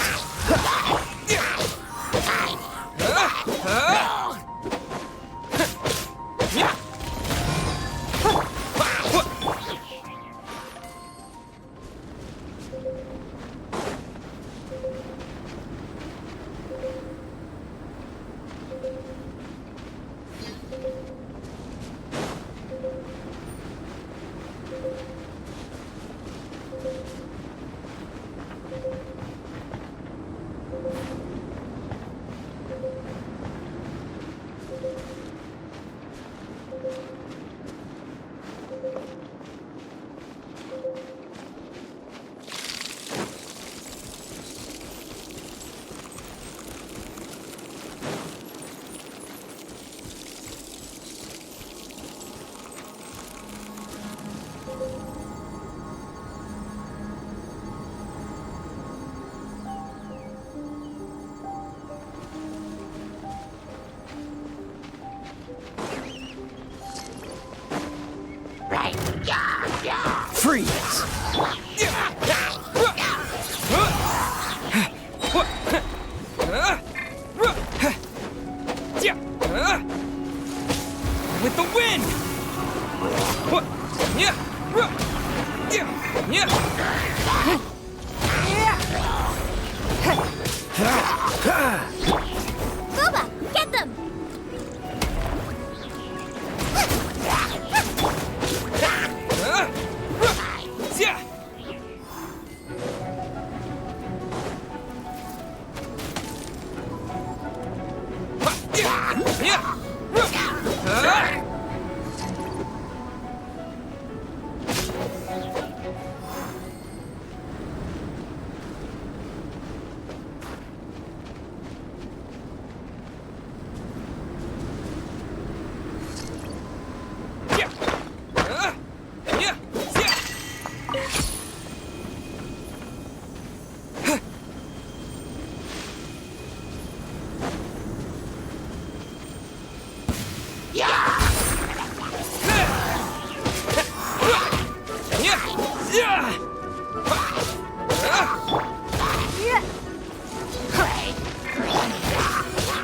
Freeze! With the wind! Booba, get them!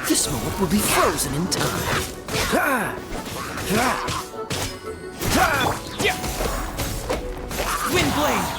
This moment will be frozen in time. Windblade!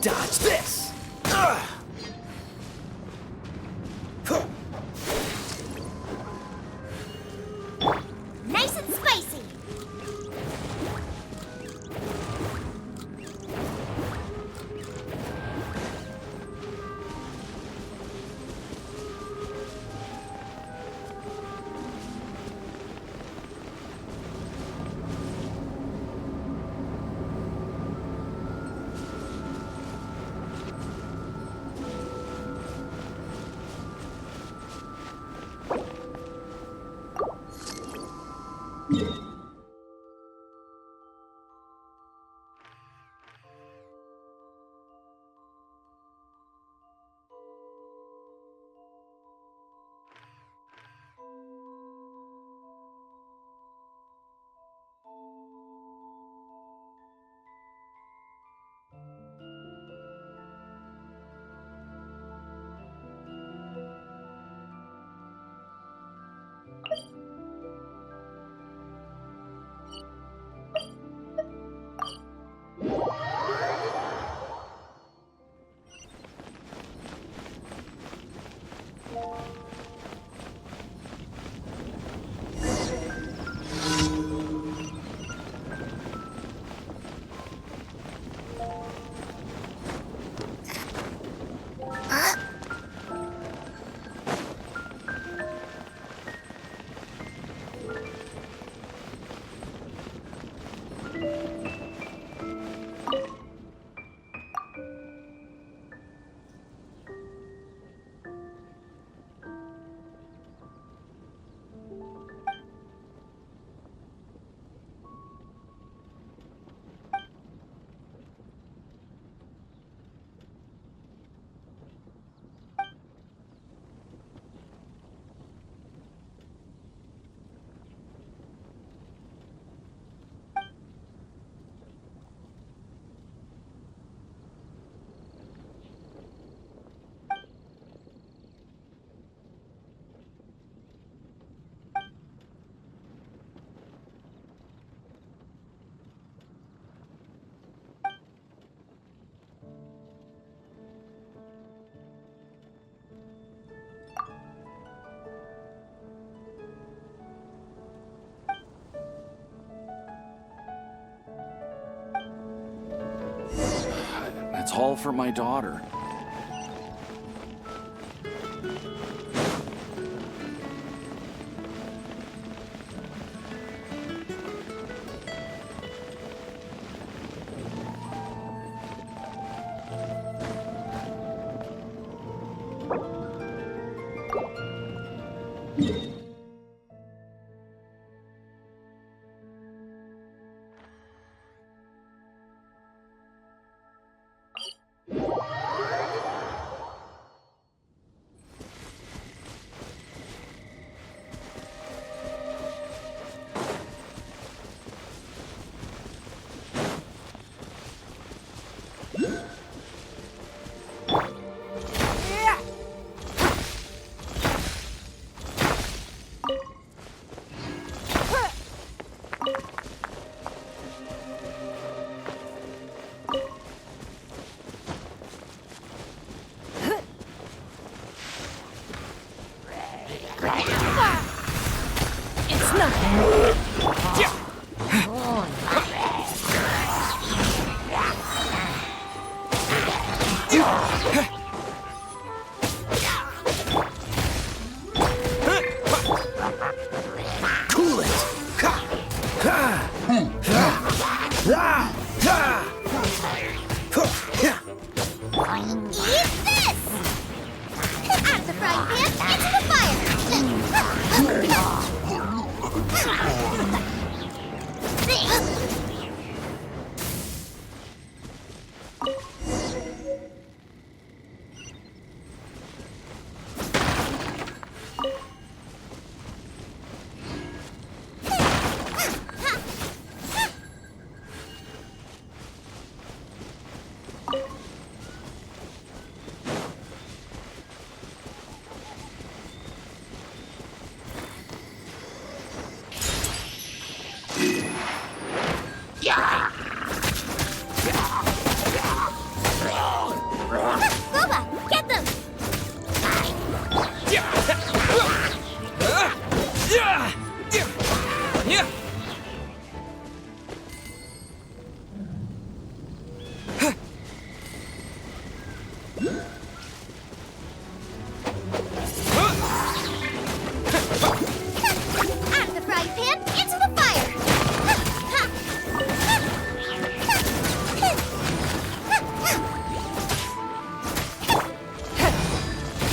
Dodge this! Nice and spicy! It's all for my daughter.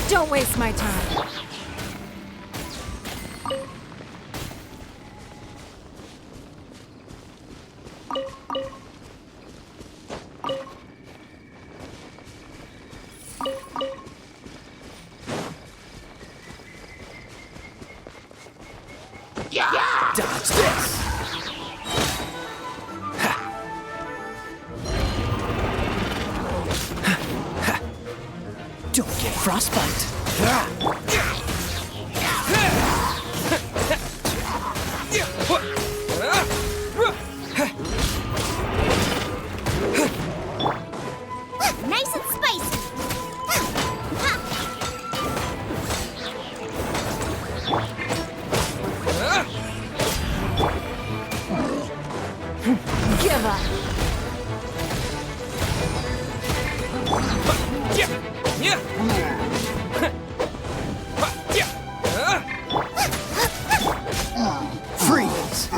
Don't waste my time. Dodge this! Don't get frostbite. Nice and spicy. Give up. Freeze!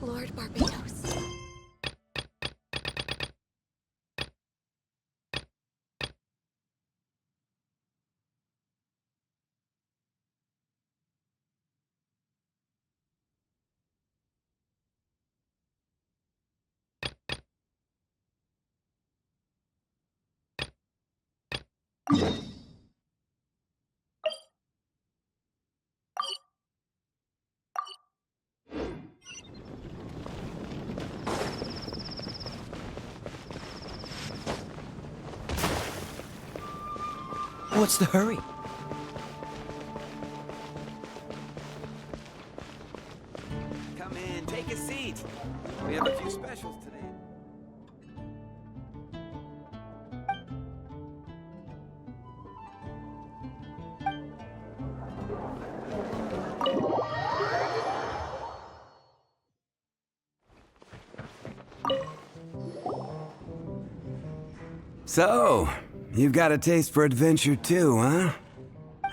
Lord Barbados. What's the hurry? Come in, take a seat. We have a few specials today. So, you've got a taste for adventure too, huh?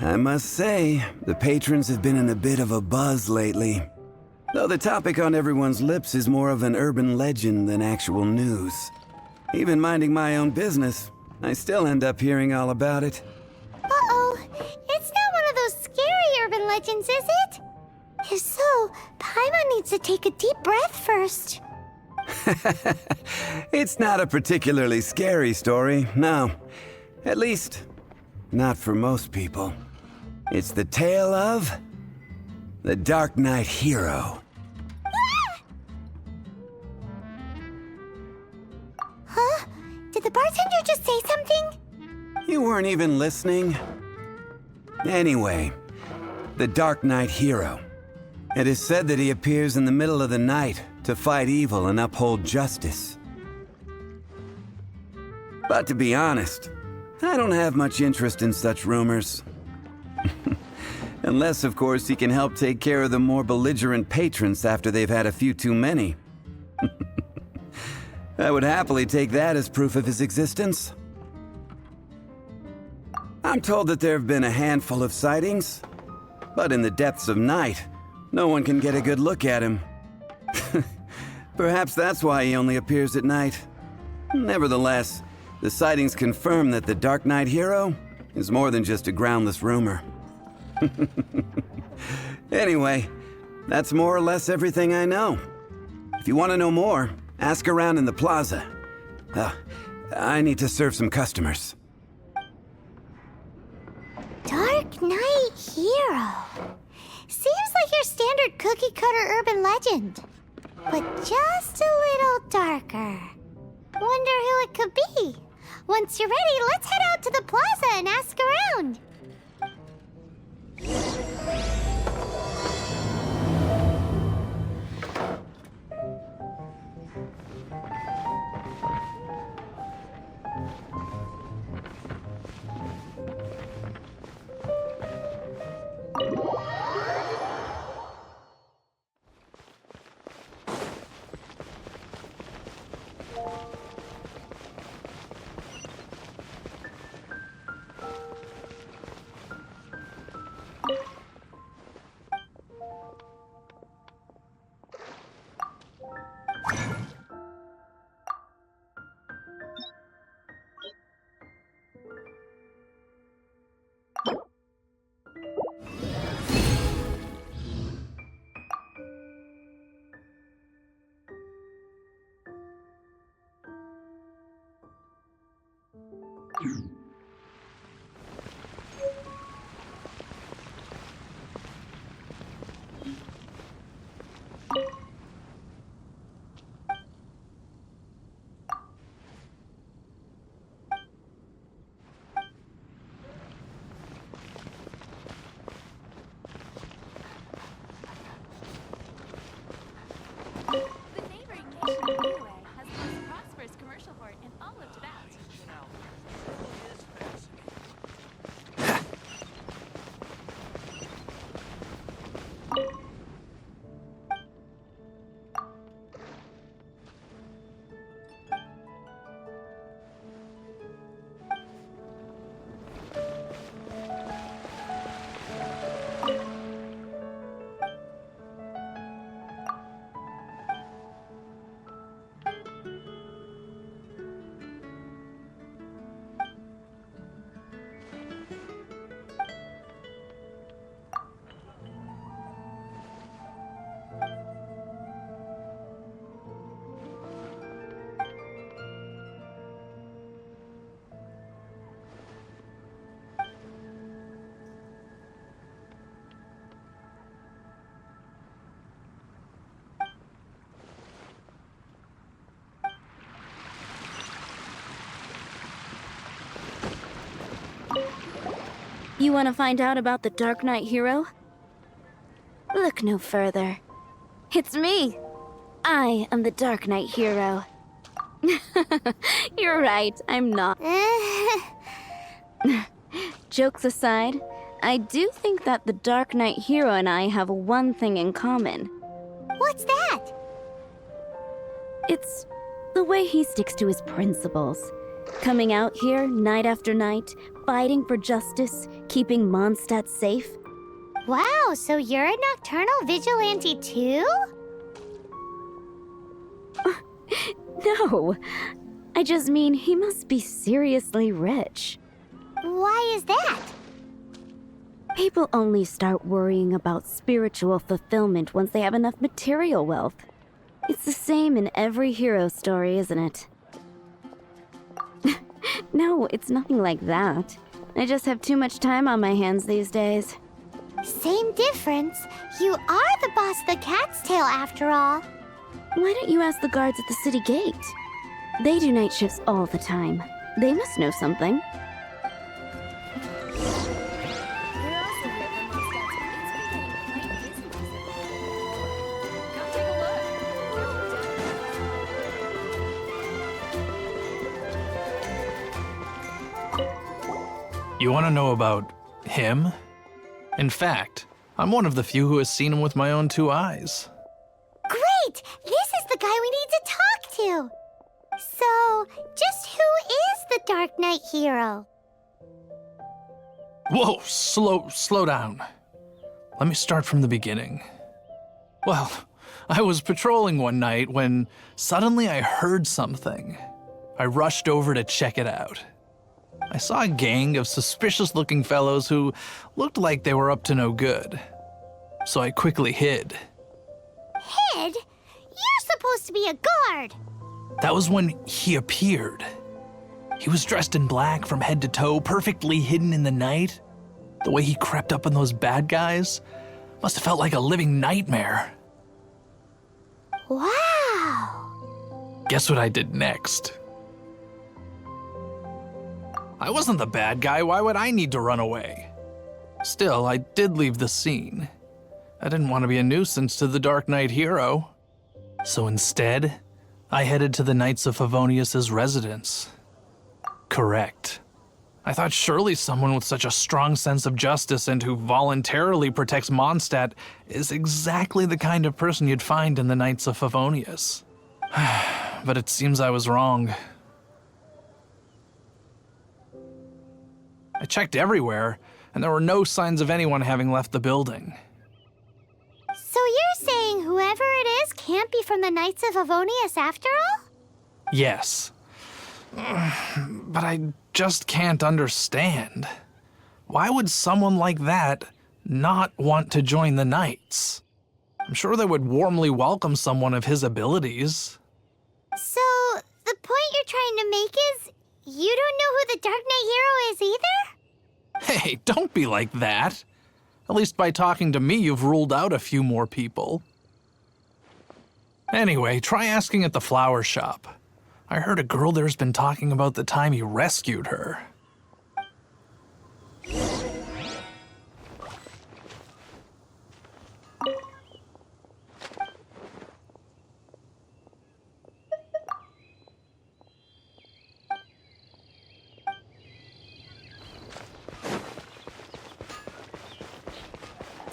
I must say, the patrons have been in a bit of a buzz lately. Though the topic on everyone's lips is more of an urban legend than actual news. Even minding my own business, I still end up hearing all about it. Uh-oh. It's not one of those scary urban legends, is it? If so, Paimon needs to take a deep breath first. It's not a particularly scary story, no. At least, not for most people. It's the tale of the Dark Knight hero. Huh? Did the bartender just say something? You weren't even listening? Anyway, the Dark Knight hero. It is said that he appears in the middle of the night to fight evil and uphold justice. But to be honest, I don't have much interest in such rumors. Unless, of course, he can help take care of the more belligerent patrons after they've had a few too many. I would happily take that as proof of his existence. I'm told that there have been a handful of sightings, but in the depths of night, no one can get a good look at him. Perhaps that's why he only appears at night. Nevertheless, the sightings confirm that the Dark Knight hero is more than just a groundless rumor. Anyway, that's more or less everything I know. If you want to know more, ask around in the plaza. I need to serve some customers. Dark Knight hero. Seems like your standard cookie-cutter urban legend, but just a little darker. Wonder who it could be. Once you're ready, let's head out to the plaza and ask around. You want to find out about the Dark Knight hero? Look no further. It's me. I am the Dark Knight hero. You're right, I'm not. Jokes aside, I do think that the Dark Knight hero and I have one thing in common. What's that? It's the way he sticks to his principles. Coming out here night after night, fighting for justice, keeping Mondstadt safe. Wow, so you're a nocturnal vigilante too? No, I just mean he must be seriously rich. Why is that? People only start worrying about spiritual fulfillment once they have enough material wealth. It's the same in every hero story, isn't it? No, it's nothing like that. I just have too much time on my hands these days. Same difference. You are the boss of the Cat's Tail after all. Why don't you ask the guards at the city gate? They do night shifts all the time. They must know something. You want to know about him? In fact, I'm one of the few who has seen him with my own 2 eyes. Great! This is the guy we need to talk to! So, just who is the Dark Knight hero? Whoa, slow down. Let me start from the beginning. Well, I was patrolling one night when suddenly I heard something. I rushed over to check it out. I saw a gang of suspicious-looking fellows who looked like they were up to no good. So I quickly hid. Hid? You're supposed to be a guard! That was when he appeared. He was dressed in black from head to toe, perfectly hidden in the night. The way he crept up on those bad guys must have felt like a living nightmare. Wow! Guess what I did next? I wasn't the bad guy, why would I need to run away? Still, I did leave the scene. I didn't want to be a nuisance to the Dark Knight hero. So instead, I headed to the Knights of Favonius' residence. Correct. I thought surely someone with such a strong sense of justice and who voluntarily protects Mondstadt is exactly the kind of person you'd find in the Knights of Favonius. But it seems I was wrong. I checked everywhere, and there were no signs of anyone having left the building. So you're saying whoever it is can't be from the Knights of Favonius after all? Yes. But I just can't understand. Why would someone like that not want to join the Knights? I'm sure they would warmly welcome someone of his abilities. So, the point you're trying to make is you don't know who the Dark Knight hero is either? Hey, don't be like that. At least by talking to me, you've ruled out a few more people. Anyway, try asking at the flower shop. I heard a girl there's been talking about the time he rescued her.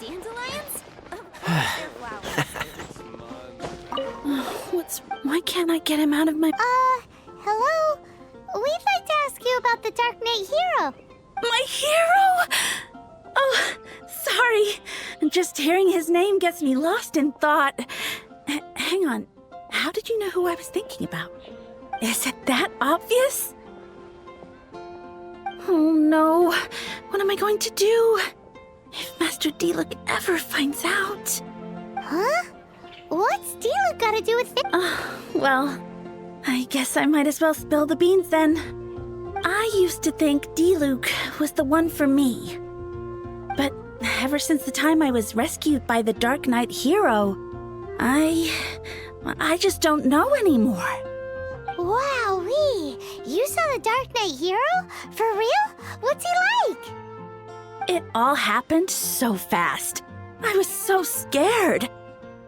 Dandelions? Why can't I get him out of my... Hello? We'd like to ask you about the Dark Knight hero. My hero? Oh, sorry. Just hearing his name gets me lost in thought. Hang on. How did you know who I was thinking about? Is it that obvious? Oh no. What am I going to do? If Master Diluc ever finds out... Huh? What's Diluc got to do with it? Well, I guess I might as well spill the beans then. I used to think Diluc was the one for me. But ever since the time I was rescued by the Dark Knight hero, I just don't know anymore. Wowee! You saw the Dark Knight hero? For real? What's he like? It all happened so fast. I was so scared.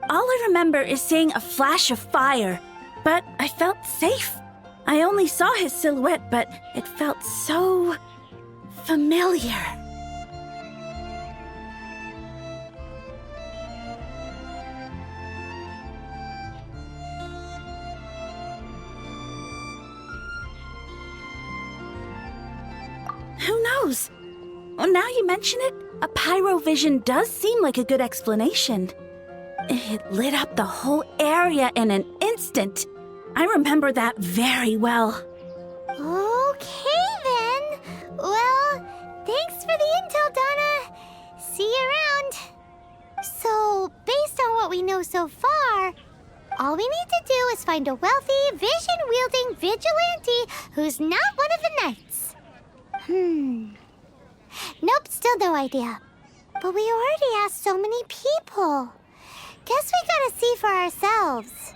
All I remember is seeing a flash of fire, but I felt safe. I only saw his silhouette, but it felt so familiar. Who knows? Well, now you mention it, a pyrovision does seem like a good explanation. It lit up the whole area in an instant. I remember that very well. Okay, then. Well, thanks for the intel, Donna. See you around. So, based on what we know so far, all we need to do is find a wealthy, vision-wielding vigilante who's not one of the knights. Nope, still no idea. But we already asked so many people. Guess we gotta see for ourselves.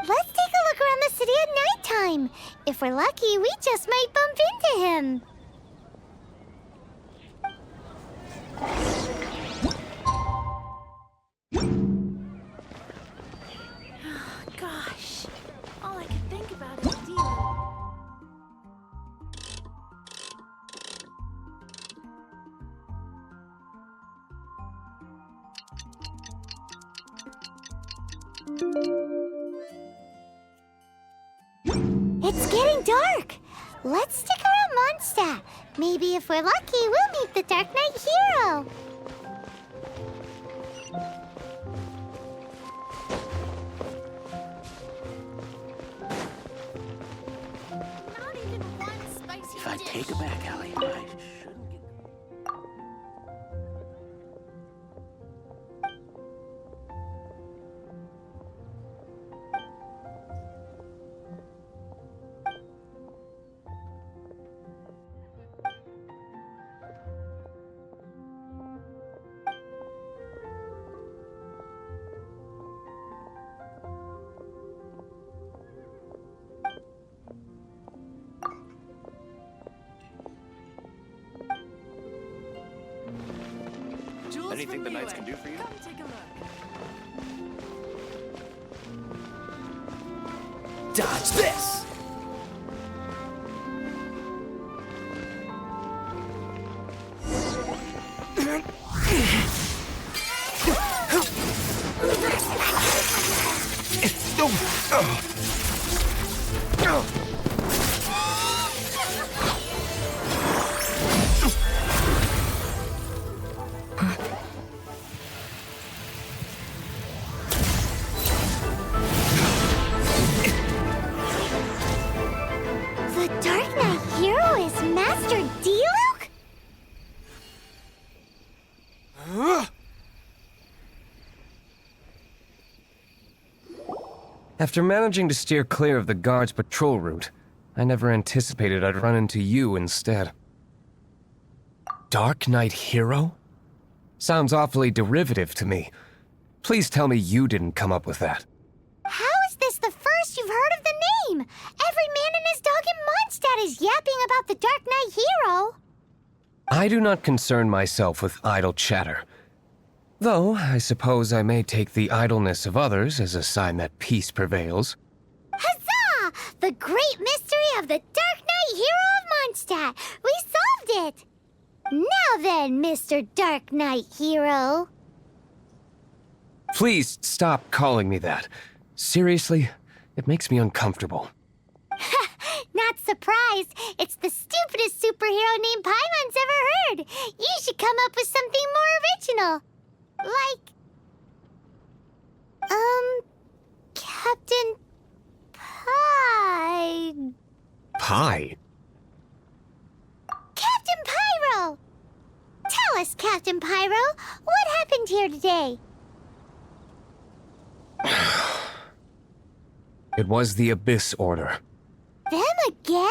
Let's take a look around the city at nighttime. If we're lucky, we just might bump into him. Oh, gosh. All I can think about is Dilo. It's getting dark. Let's stick around Mondstadt. Maybe if we're lucky, we'll meet the Dark Knight hero. If I take it back, Allie, I shouldn't get... Anything the Knights can do for you? Come take a look. Dodge this! The Dark Knight hero is Master Diluc? After managing to steer clear of the guard's patrol route, I never anticipated I'd run into you instead. Dark Knight hero? Sounds awfully derivative to me. Please tell me you didn't come up with that. How is this the first you've heard of the name? Every man and his dog in Mondstadt is yapping about the Dark Knight hero. I do not concern myself with idle chatter. Though, I suppose I may take the idleness of others as a sign that peace prevails. Huzzah! The great mystery of the Dark Knight hero of Mondstadt! We solved it! Now then, Mr. Dark Knight hero. Please stop calling me that. Seriously, it makes me uncomfortable. Not surprised. It's the stupidest superhero name Paimon's ever heard. You should come up with something more original. Like... Captain Pie... Pie? Captain Pyro! Tell us, Captain Pyro, what happened here today? It was the Abyss Order. Them again?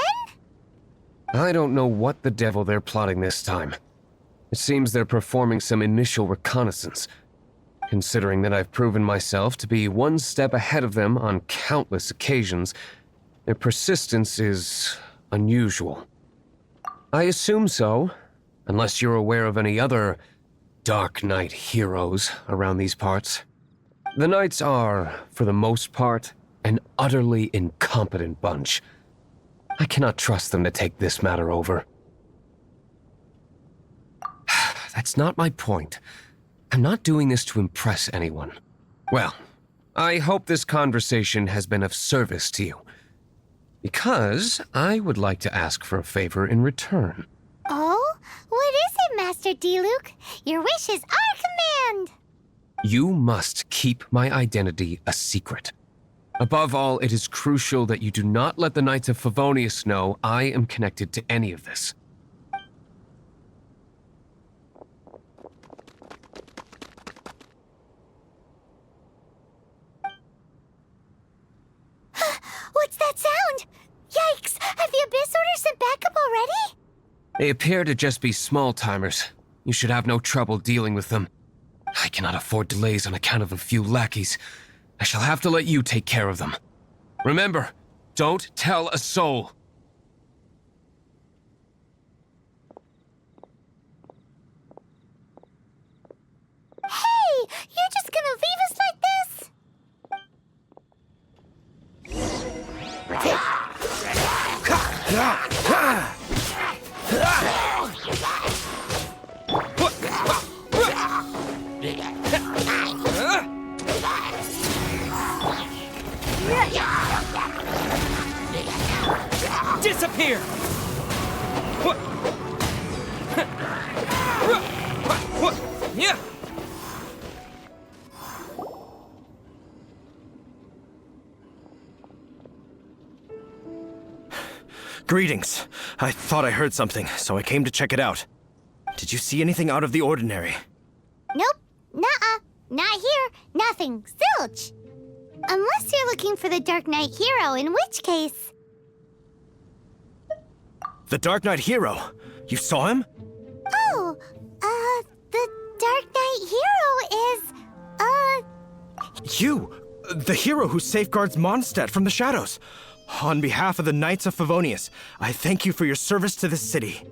I don't know what the devil they're plotting this time. It seems they're performing some initial reconnaissance. Considering that I've proven myself to be one step ahead of them on countless occasions, their persistence is unusual. I assume so, unless you're aware of any other Dark Knight heroes around these parts. The Knights are, for the most part, an utterly incompetent bunch. I cannot trust them to take this matter over. That's not my point. I'm not doing this to impress anyone. Well, I hope this conversation has been of service to you, because I would like to ask for a favor in return. Oh? What is it, Master Diluc? Your wish is our command! You must keep my identity a secret. Above all, it is crucial that you do not let the Knights of Favonius know I am connected to any of this. What's that sound? Yikes! Have the Abyss Order sent backup already? They appear to just be small-timers. You should have no trouble dealing with them. I cannot afford delays on account of a few lackeys. I shall have to let you take care of them. Remember, don't tell a soul. Hey! You're just gonna leave us like this? Disappear! Yeah. Greetings. I thought I heard something, so I came to check it out. Did you see anything out of the ordinary? Nope. Nuh-uh. Not here. Nothing. Zilch. Unless you're looking for the Dark Knight hero, in which case... The Dark Knight hero? You saw him? Oh, the Dark Knight hero is, You! The hero who safeguards Mondstadt from the shadows. On behalf of the Knights of Favonius, I thank you for your service to this city.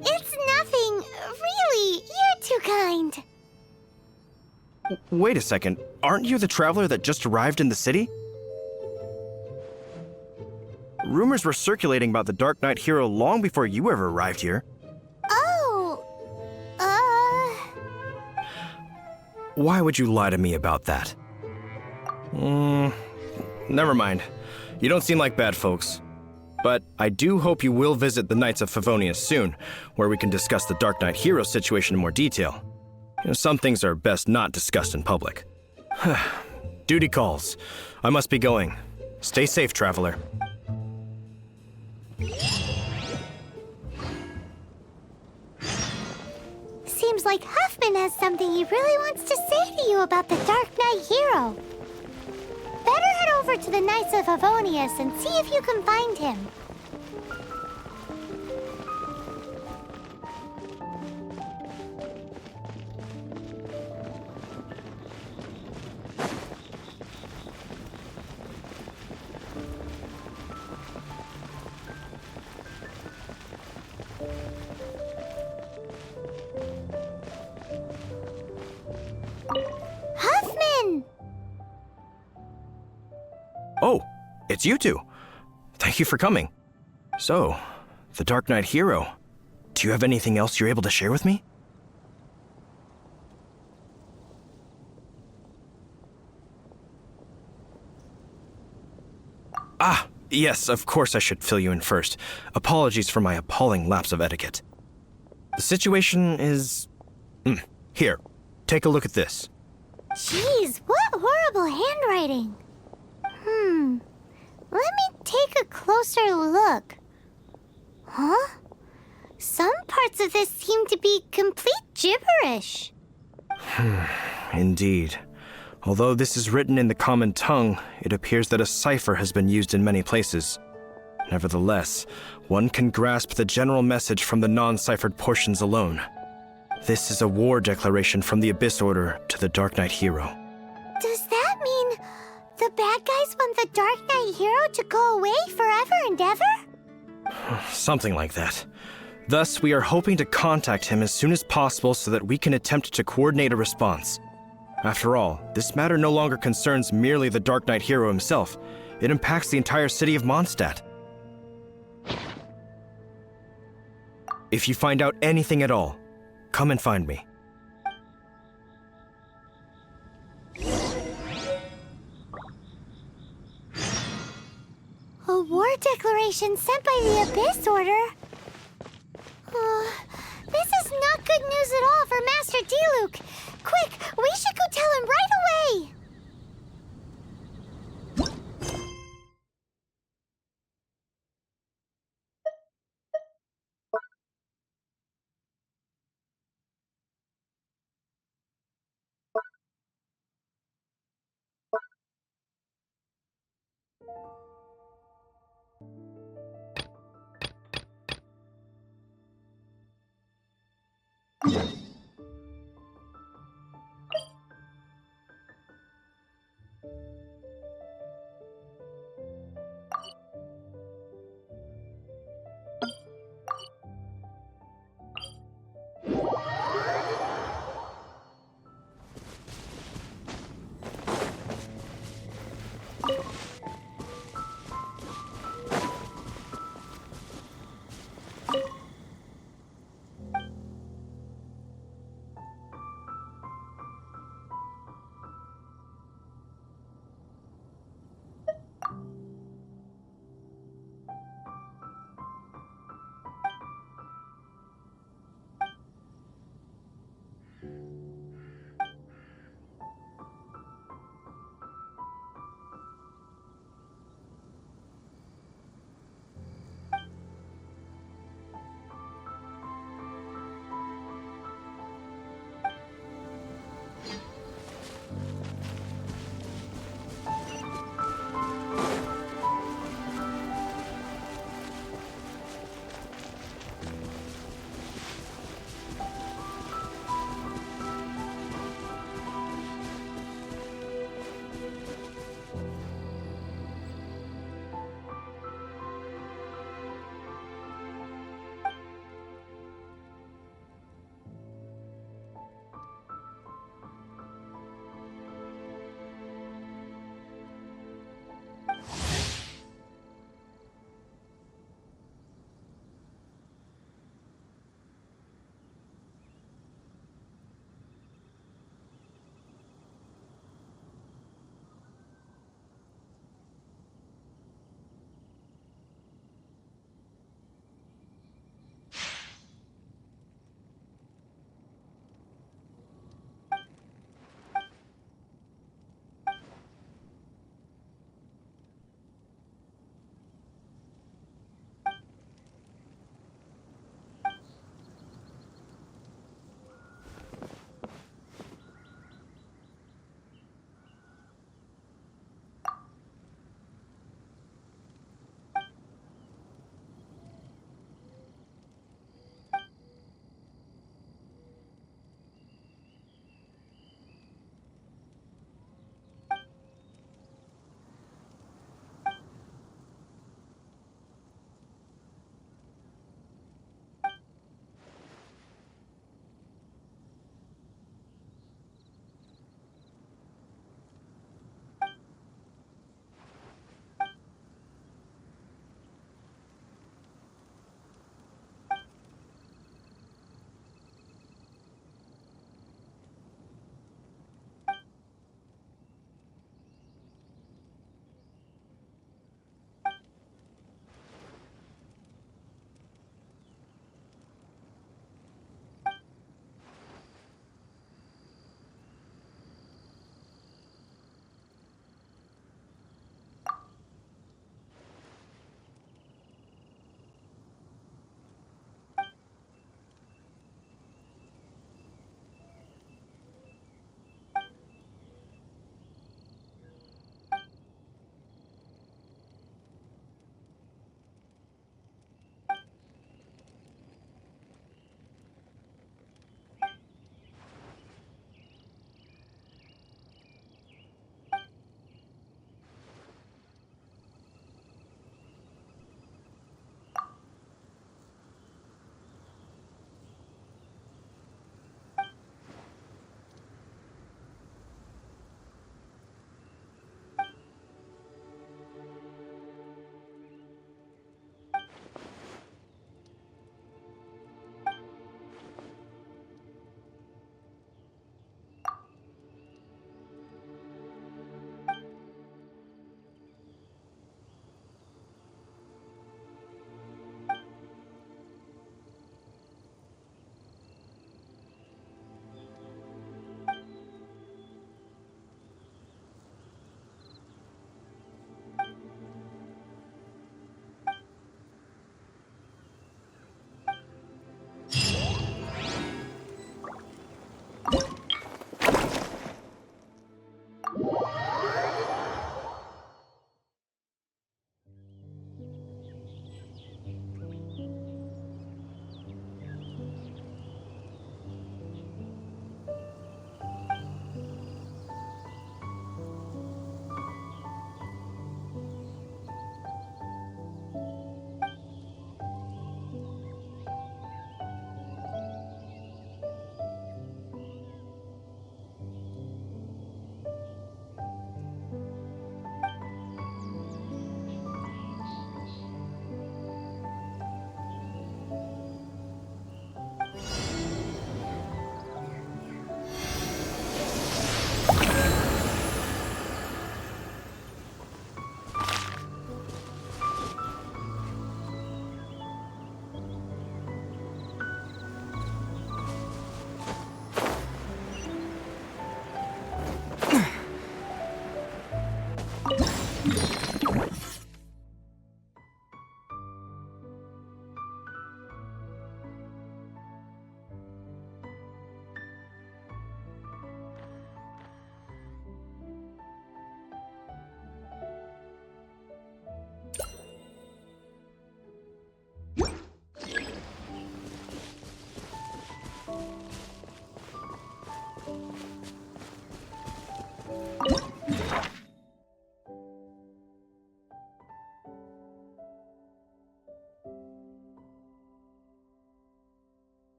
It's nothing. Really, you're too kind. Wait a second. Aren't you the traveler that just arrived in the city? Rumors were circulating about the Dark Knight hero long before you ever arrived here. Oh, Why would you lie to me about that? Never mind. You don't seem like bad folks. But I do hope you will visit the Knights of Favonius soon, where we can discuss the Dark Knight hero situation in more detail. Some things are best not discussed in public. Duty calls. I must be going. Stay safe, traveler. seems like Huffman has something he really wants to say to you about the Dark Knight hero. Better head over to the Knights of Favonius and see if you can find him. Huffman! Oh, it's you two. Thank you for coming. So, the Dark Knight hero. Do you have anything else you're able to share with me? Ah, yes, of course I should fill you in first. Apologies for my appalling lapse of etiquette. The situation is... Here, take a look at this. Jeez, what horrible handwriting. Let me take a closer look. Huh? Some parts of this seem to be complete gibberish. Indeed. Although this is written in the common tongue, it appears that a cipher has been used in many places. Nevertheless, one can grasp the general message from the non-ciphered portions alone. This is a war declaration from the Abyss Order to the Dark Knight hero. Does that mean the bad guys want the Dark Knight hero to go away forever and ever? Something like that. Thus, we are hoping to contact him as soon as possible so that we can attempt to coordinate a response. After all, this matter no longer concerns merely the Dark Knight hero himself. It impacts the entire city of Mondstadt. If you find out anything at all, come and find me. A war declaration sent by the Abyss Order? This is not good news at all for Master Diluc. Quick, we should go tell him right away!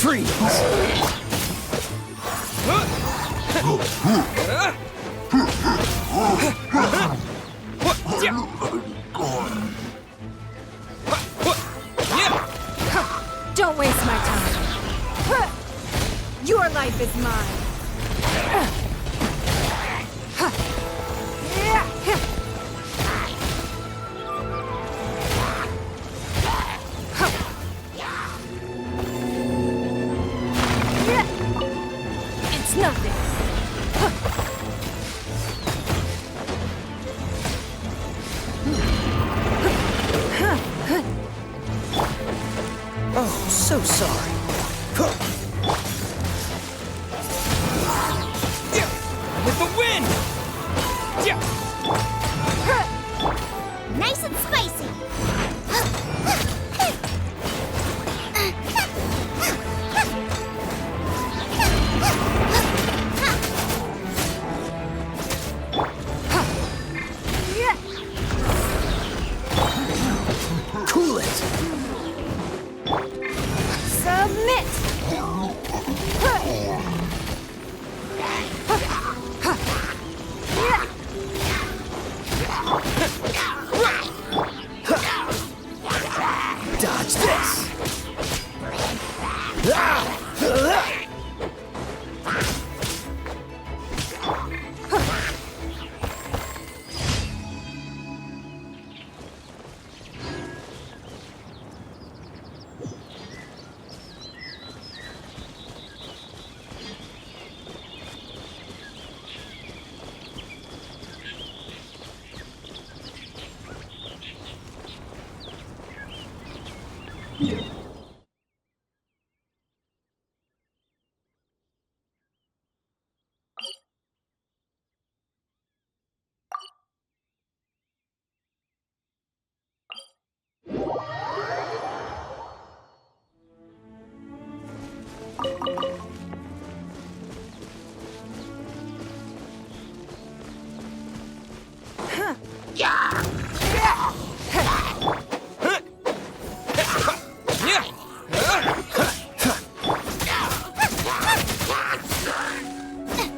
Freeze! Don't waste my time. Your life is mine. It's nothing. Oh, so sorry. With the wind! Nice and spicy. Cool it! Submit! Dodge this!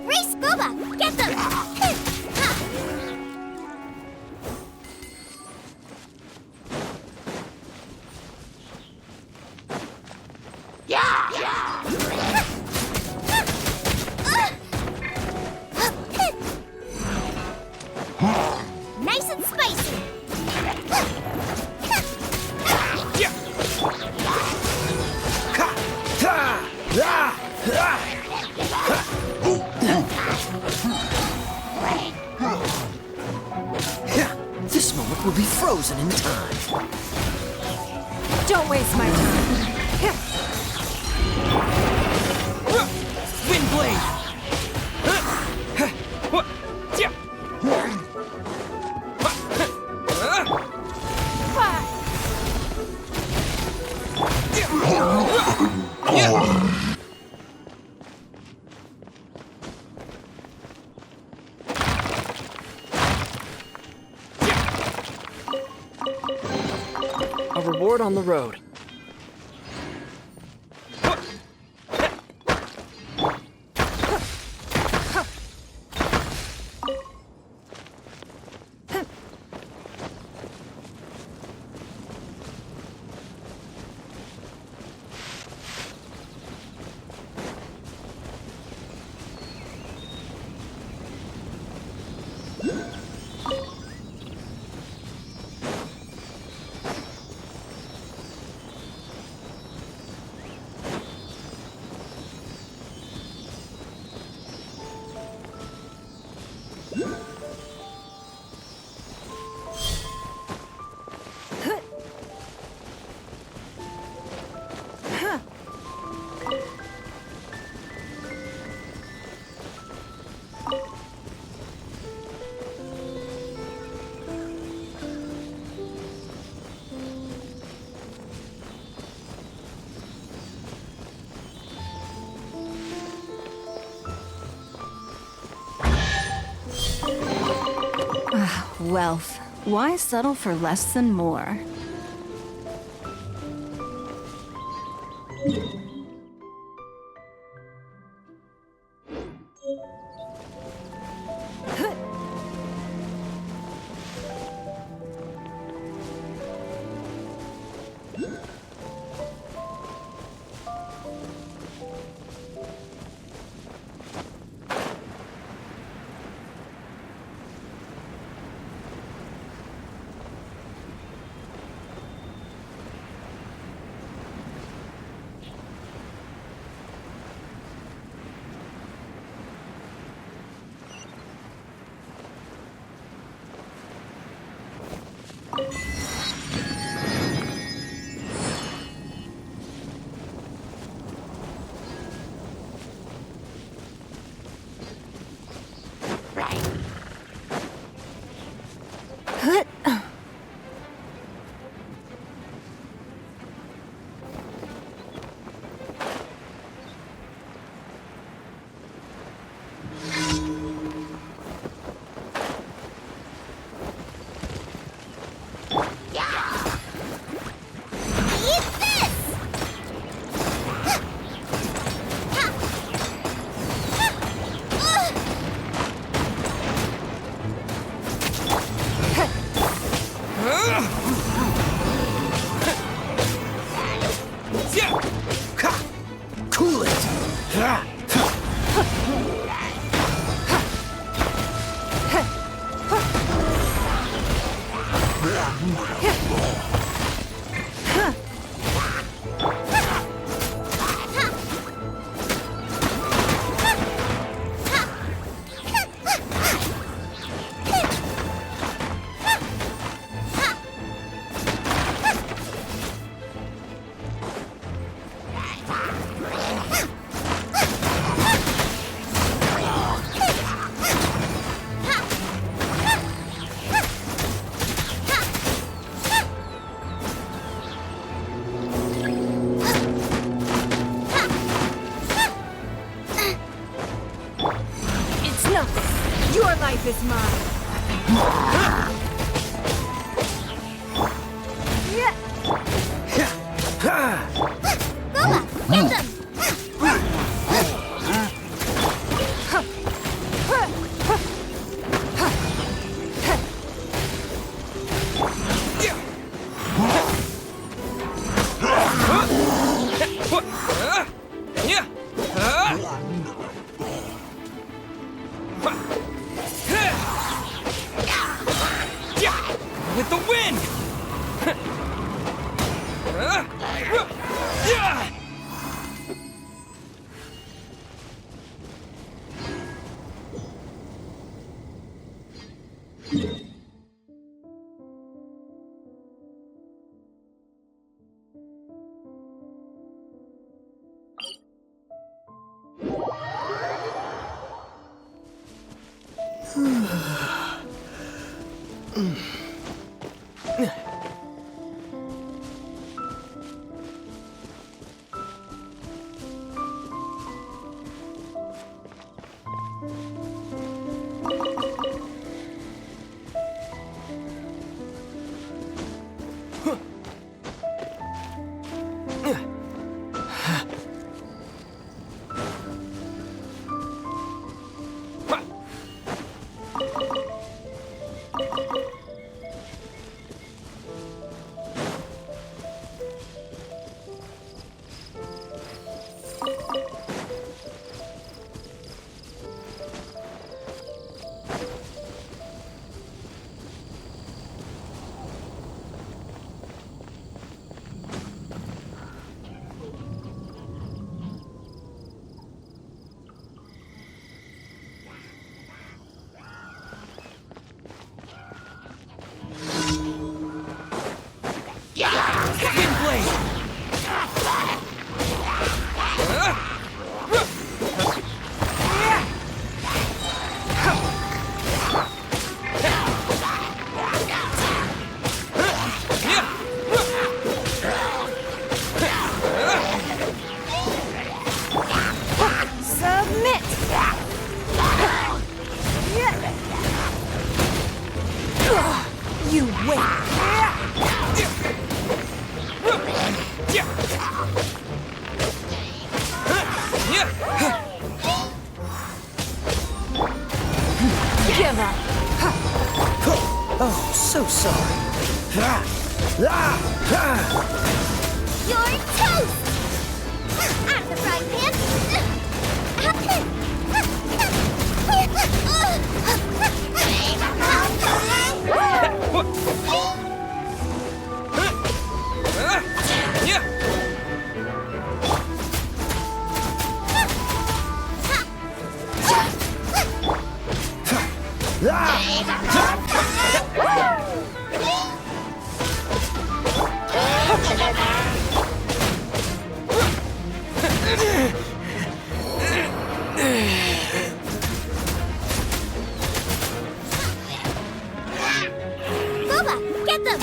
Race Scuba! Get them! Nice and spicy! This moment will be frozen in time. Don't waste my time. Wind blade! A reward on the road. Wealth. Why settle for less than more? Your life is mine. With the wind! You win. Give up. Oh, so sorry. You're toast! Out of the frying pan! Boba, get them!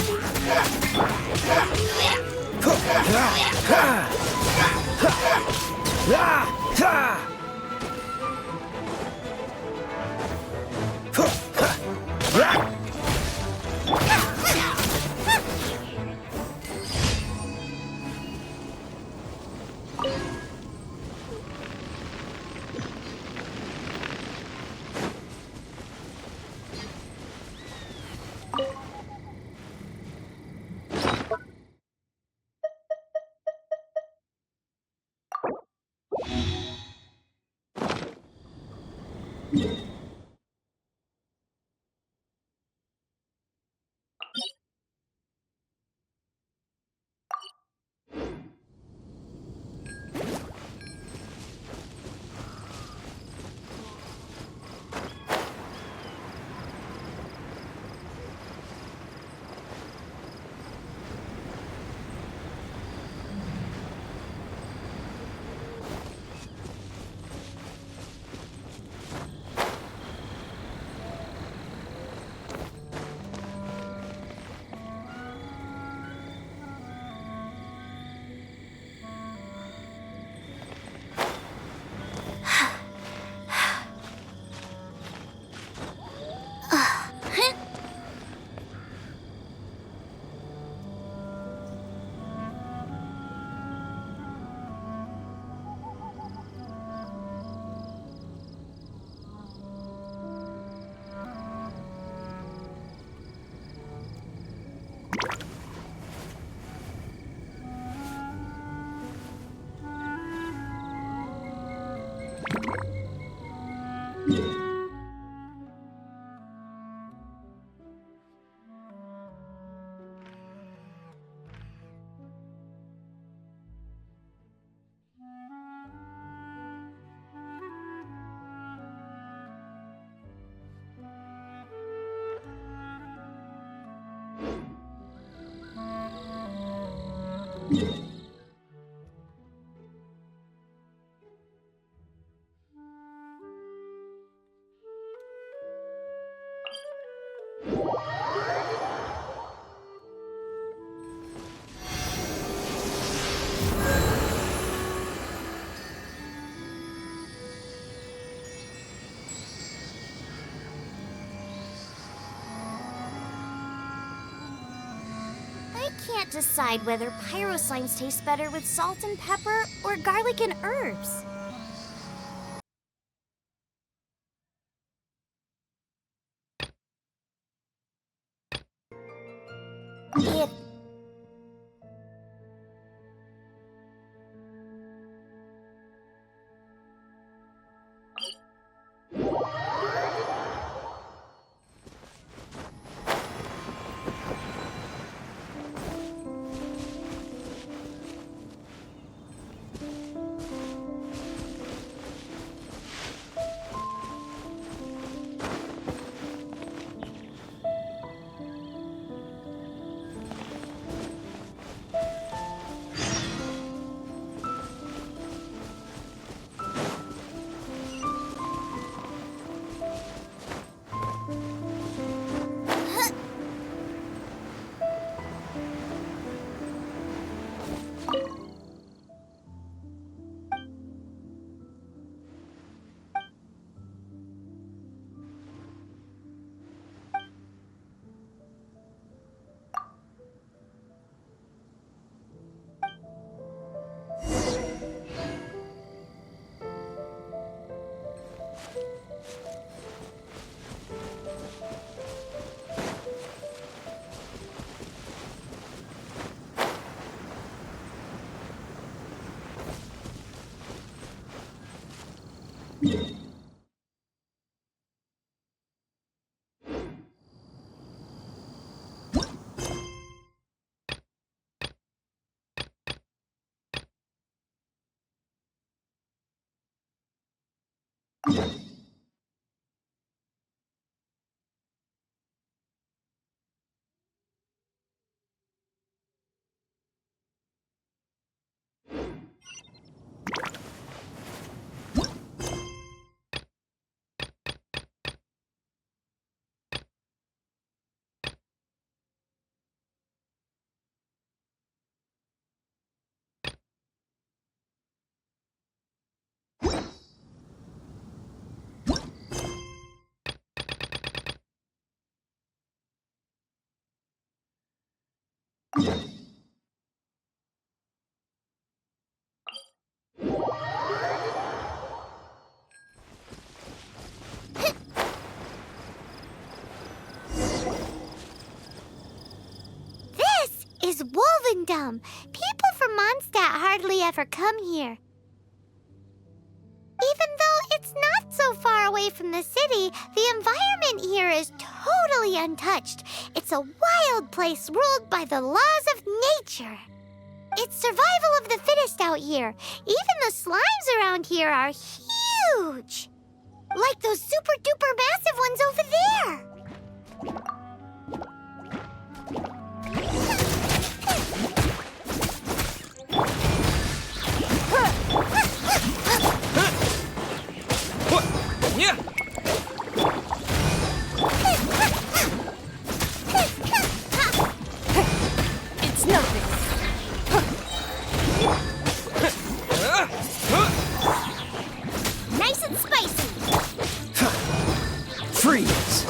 I can't decide whether pyro slimes taste better with salt and pepper or garlic and herbs. If is Wolvendom. People from Mondstadt hardly ever come here. Even though it's not so far away from the city, the environment here is totally untouched. It's a wild place ruled by the laws of nature. It's survival of the fittest out here. Even the slimes around here are huge. Like those super-duper massive ones over there. Yeah. It's nothing. Nice and spicy. Freeze!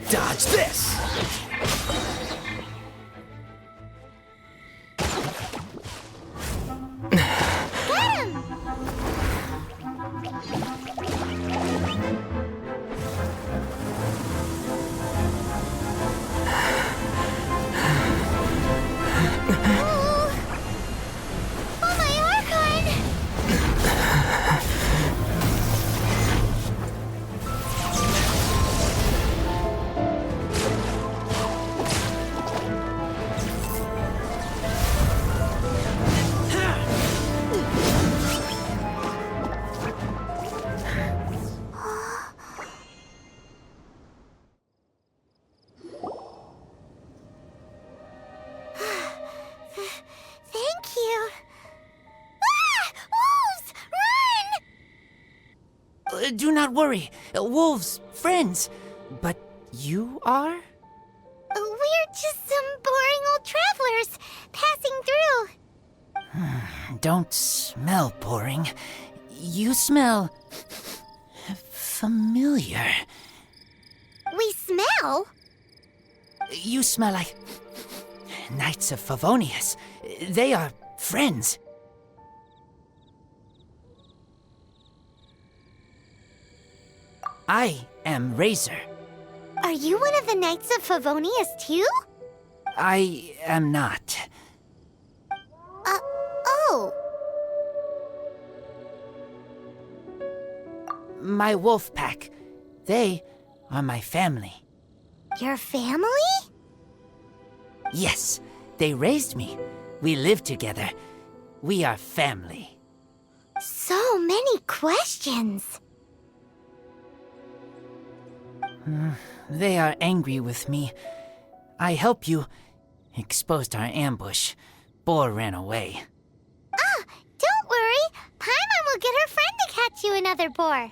Dodge this! Do not worry. Wolves, friends. But you are? We're just some boring old travelers passing through. Don't smell boring. You smell familiar. We smell? You smell like Knights of Favonius. They are friends. I am Razor. Are you one of the Knights of Favonius too? I am not. Oh. My wolf pack. They are my family. Your family? Yes, they raised me. We live together. We are family. So many questions. They are angry with me. I helped you. Exposed our ambush. Boar ran away. Ah, don't worry. Paimon will get her friend to catch you another boar.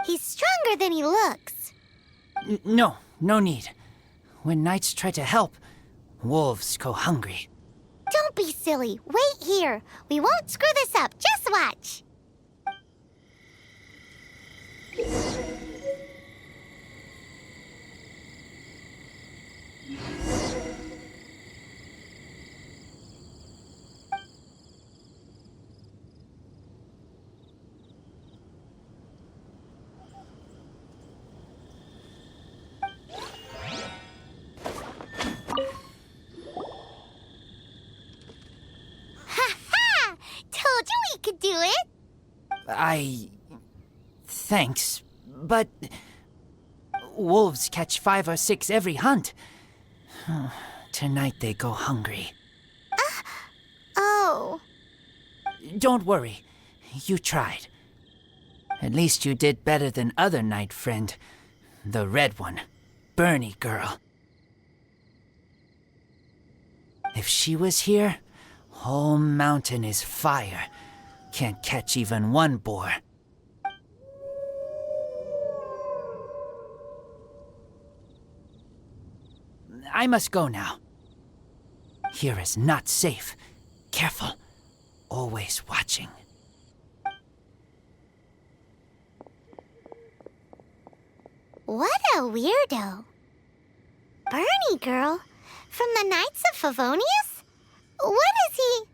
He's stronger than he looks. No need. When knights try to help, wolves go hungry. Don't be silly. Wait here. We won't screw this up. Just watch. Thanks, but wolves catch 5 or 6 every hunt. Tonight they go hungry. Oh. Don't worry. You tried. At least you did better than other knight friend. The red one. Bernie girl. If she was here, whole mountain is fire. Can't catch even one boar. I must go now. Here is not safe. Careful. Always watching. What a weirdo. Bernie girl? From the Knights of Favonius? What is he?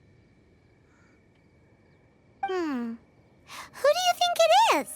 Who do you think it is?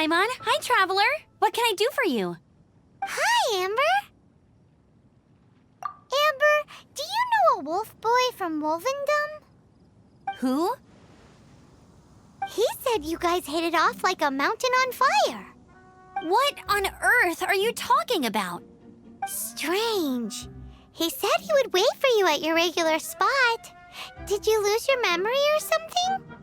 Paimon. Hi, Traveler. What can I do for you? Hi, Amber. Amber, do you know a wolf boy from Wolvendom? Who? He said you guys hit it off like a mountain on fire. What on earth are you talking about? Strange. He said he would wait for you at your regular spot. Did you lose your memory or something?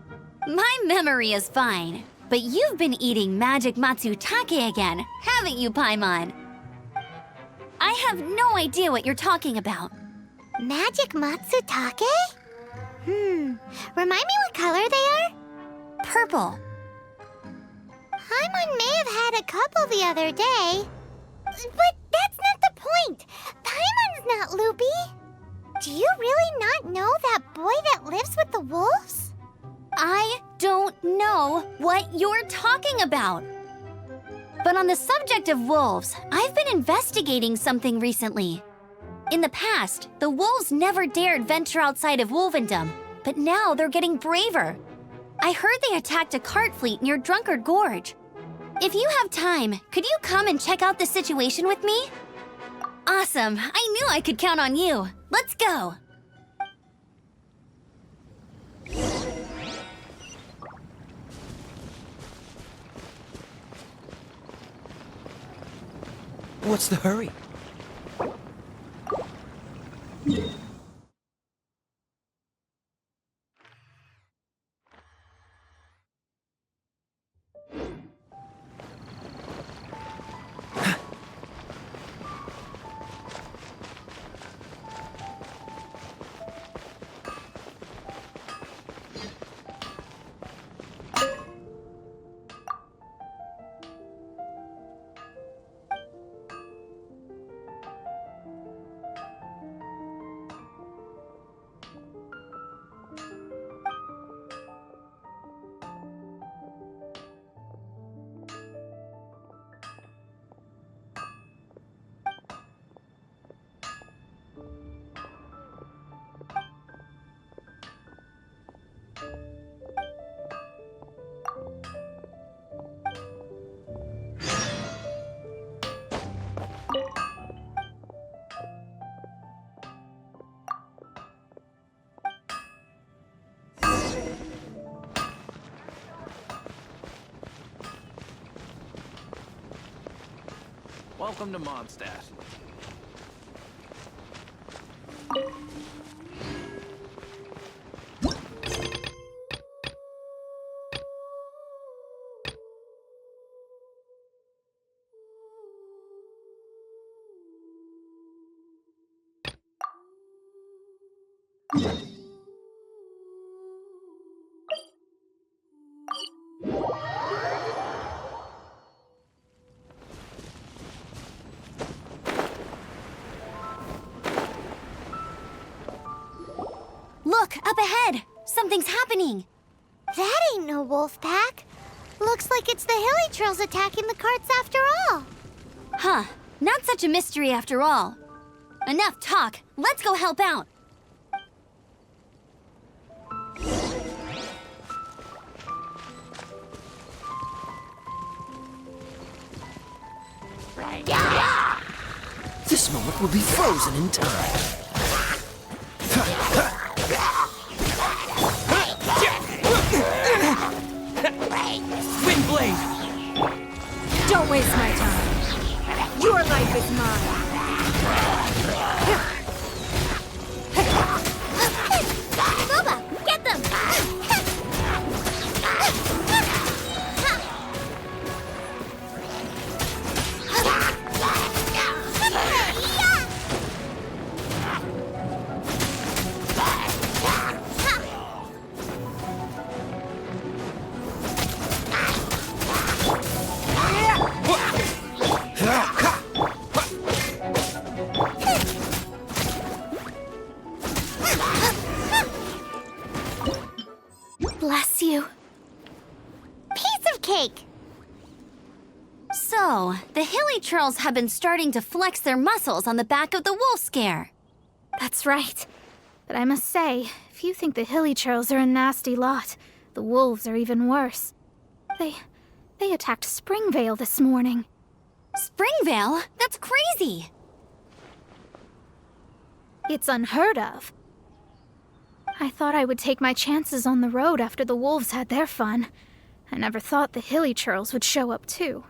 My memory is fine, but you've been eating magic matsutake again, haven't you, Paimon? I have no idea what you're talking about. Magic matsutake? Remind me what color they are? Purple. Paimon may have had a couple the other day. But that's not the point. Paimon's not loopy. Do you really not know that boy that lives with the wolves? I don't know what you're talking about. But on the subject of wolves, I've been investigating something recently. In the past, the wolves never dared venture outside of Wolvendom, but now they're getting braver. I heard they attacked a cart fleet near Drunkard Gorge. If you have time, could you come and check out the situation with me? Awesome, I knew I could count on you. Let's go. What's the hurry? Welcome to Mondstadt. Look, up ahead! Something's happening! That ain't no wolf pack. Looks like it's the hilly trails attacking the carts after all. Huh, not such a mystery after all. Enough talk, let's go help out! This moment will be frozen in time. Windblade! Don't waste my time. Your life is mine. Boba, get them! Bless you. Piece of cake! So, the hilly trolls have been starting to flex their muscles on the back of the wolf scare. That's right. But I must say, if you think the hilly trolls are a nasty lot, the wolves are even worse. They They attacked Springvale this morning. Springvale? That's crazy! It's unheard of. I thought I would take my chances on the road after the wolves had their fun. I never thought the hilly churls would show up too.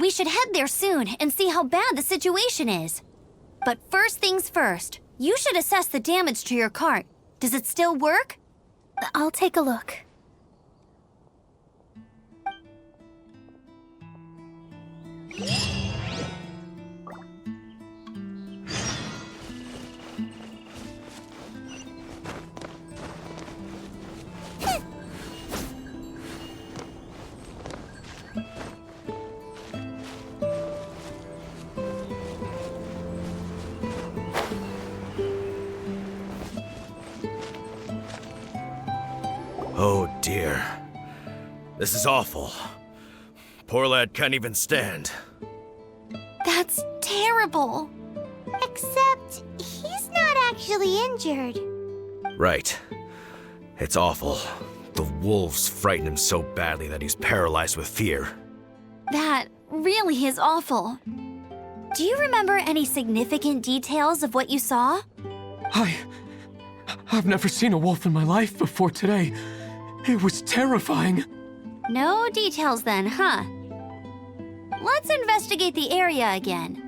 We should head there soon and see how bad the situation is. But first things first, you should assess the damage to your cart. Does it still work? I'll take a look. Oh dear. This is awful. Poor lad can't even stand. That's terrible. Except, he's not actually injured. Right. It's awful. The wolves frighten him so badly that he's paralyzed with fear. That really is awful. Do you remember any significant details of what you saw? I've never seen a wolf in my life before today. It was terrifying. No details then, huh? Let's investigate the area again.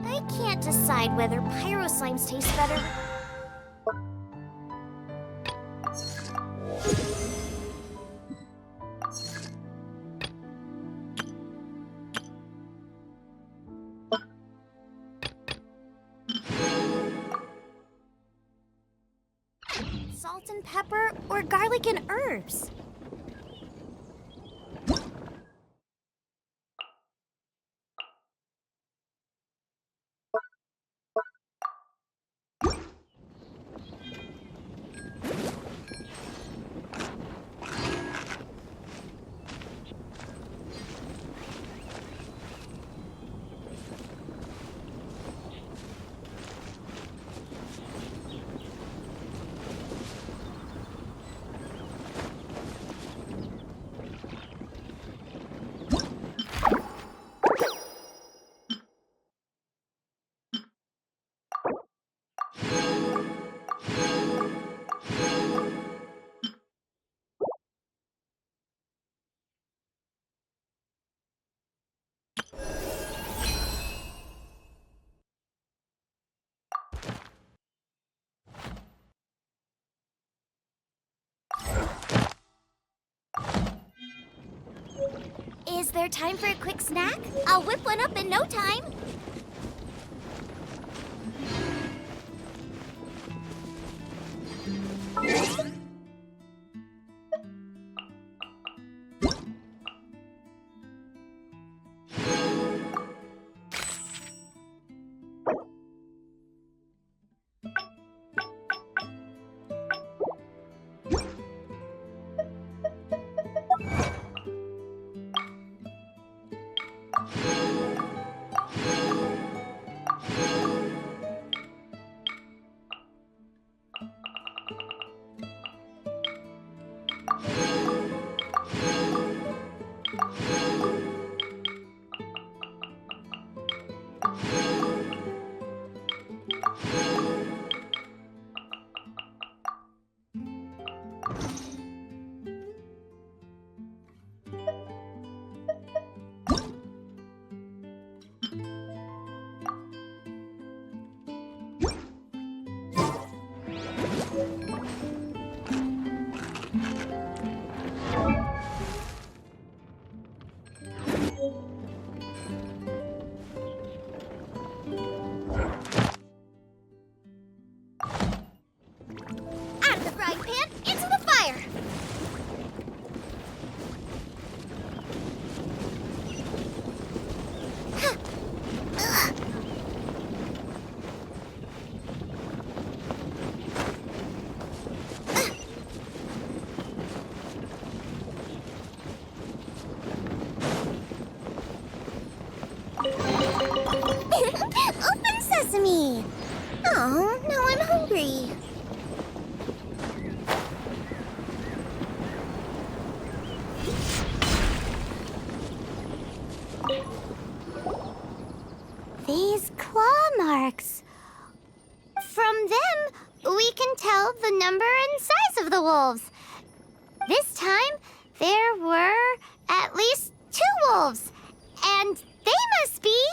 I can't decide whether pyro slimes taste better. Salt and pepper or garlic and herbs? Is there time for a quick snack? I'll whip one up in no time. Open sesame! Oh, now I'm hungry. These claw marks. From them, we can tell the number and size of the wolves. This time, there were at least 2 wolves. And they must be...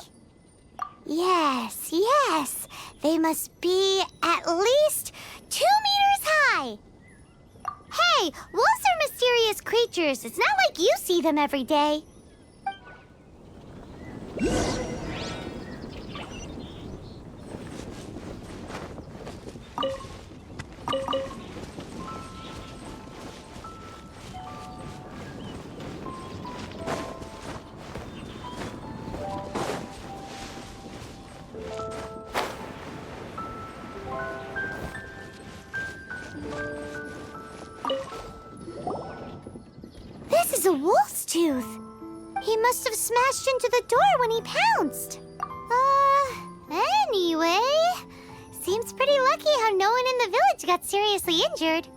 Yes, they must be at least 2 meters high. Hey, wolves are mysterious creatures. It's not like you see them every day. This is a wolf's tooth. He must have smashed into the door when he pounced. Anyway, seems pretty lucky how no one in the village got seriously injured.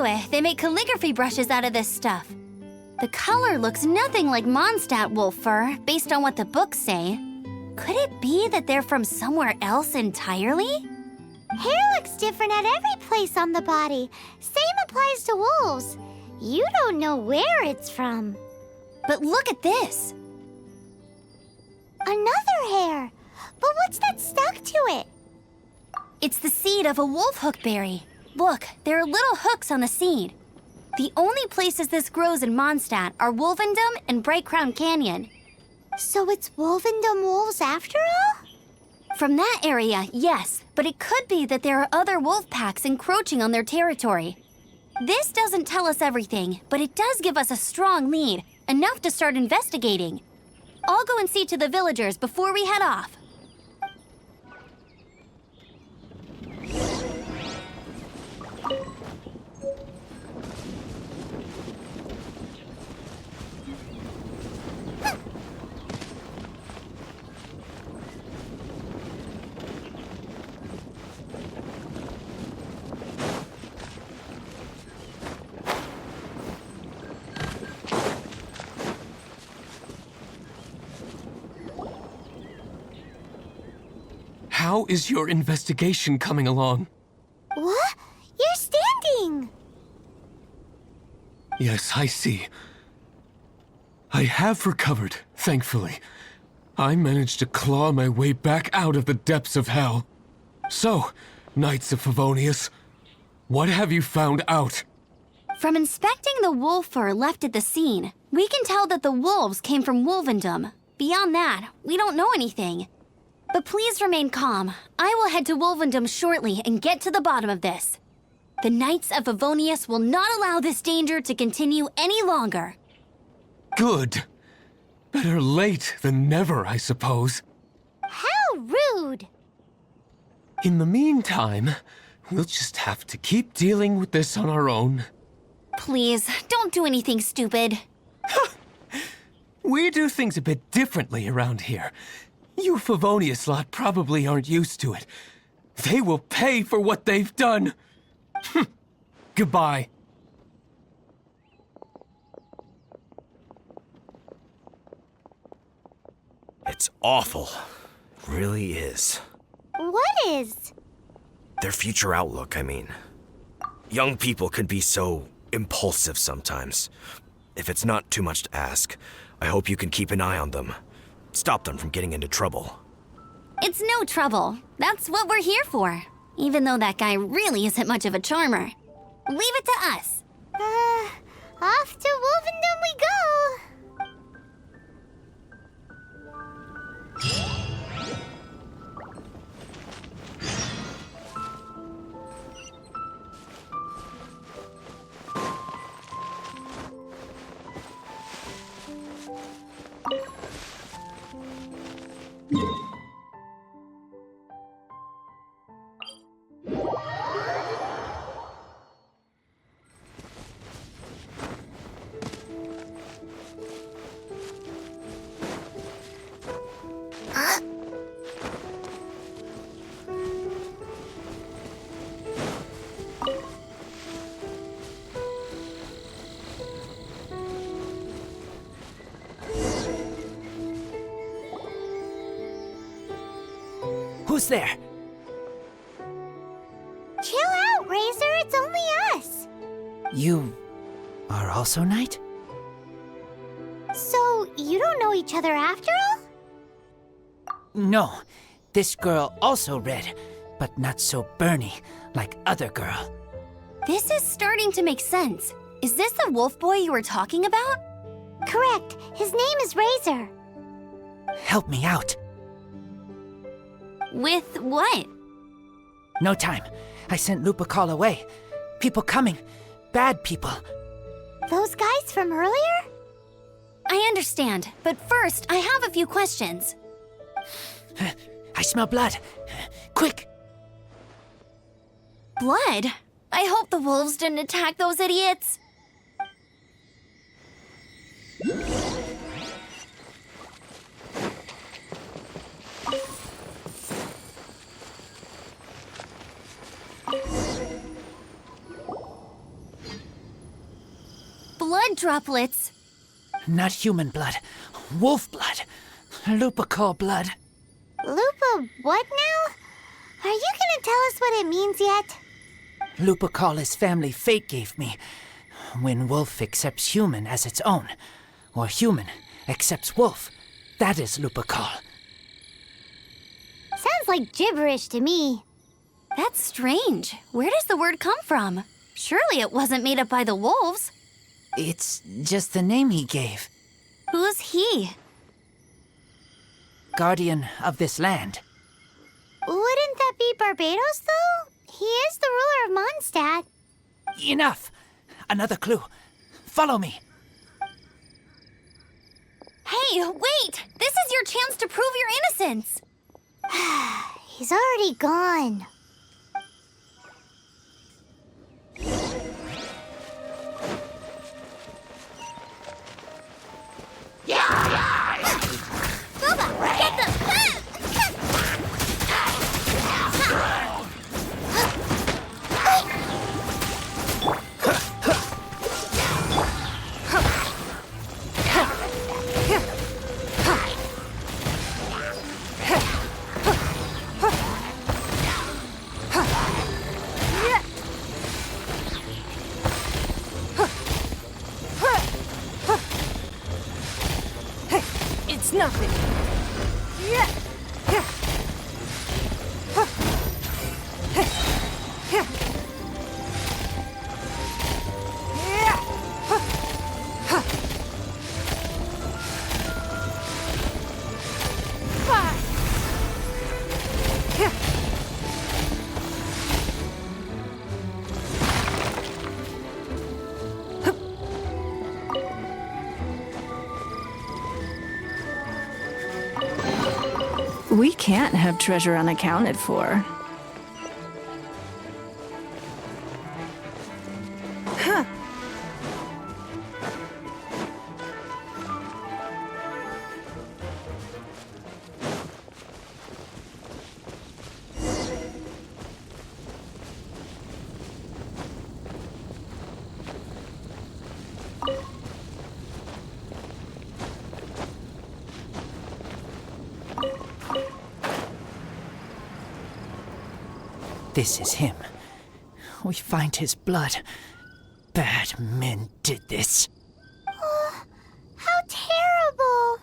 Liyue, they make calligraphy brushes out of this stuff. The color looks nothing like Mondstadt wolf fur, based on what the books say. Could it be that they're from somewhere else entirely? Hair looks different at every place on the body. Same applies to wolves. You don't know where it's from. But look at this. Another hair. But what's that stuck to it? It's the seed of a wolf hook berry. Look, there are little hooks on the seed. The only places this grows in Mondstadt are Wolvendom and Bright Crown Canyon. So it's Wolvendom wolves after all? From that area, yes, but it could be that there are other wolf packs encroaching on their territory. This doesn't tell us everything, but it does give us a strong lead, enough to start investigating. I'll go and see to the villagers before we head off. How is your investigation coming along? What? You're standing! Yes, I see. I have recovered, thankfully. I managed to claw my way back out of the depths of hell. So, Knights of Favonius, what have you found out? From inspecting the wolf fur left at the scene, we can tell that the wolves came from Wolvendom. Beyond that, we don't know anything. But please remain calm. I will head to Wolvendom shortly and get to the bottom of this. The Knights of Favonius will not allow this danger to continue any longer. Good. Better late than never, I suppose. How rude! In the meantime, we'll just have to keep dealing with this on our own. Please, don't do anything stupid. We do things a bit differently around here. You Favonius lot probably aren't used to it. They will pay for what they've done. Goodbye. It's awful. Really is. What is? Their future outlook, I mean. Young people can be so impulsive sometimes. If it's not too much to ask, I hope you can keep an eye on them. Stop them from getting into trouble. It's no trouble. That's what we're here for. Even though that guy really isn't much of a charmer. Leave it to us. Off to Wolvendom we go! Who's there? Chill out, Razor. It's only us. You are also Knight? So, you don't know each other after all? No. This girl also red, but not so burny like other girl. This is starting to make sense. Is this the wolf boy you were talking about? Correct. His name is Razor. Help me out. With what? No time. I sent Lupa call away. People coming. Bad people. Those guys from earlier? I understand, but first, I have a few questions. I smell blood. Quick! Blood? I hope the wolves didn't attack those idiots. blood droplets. Not human blood. Wolf blood. Lupical blood. Lupa what now? Are you gonna tell us what it means yet? Lupical is family fate gave me. When wolf accepts human as its own, or human accepts wolf, that is Lupical. Sounds like gibberish to me. That's strange. Where does the word come from? Surely it wasn't made up by the wolves. It's just the name he gave. Who's he? Guardian of this land. Wouldn't that be Barbados, though? He is the ruler of Mondstadt. Enough! Another clue. Follow me. Hey, wait! This is your chance to prove your innocence! He's already gone. Bubba, get them! It's nothing. We can't have treasure unaccounted for. This is him. We find his blood. Bad men did this. How terrible!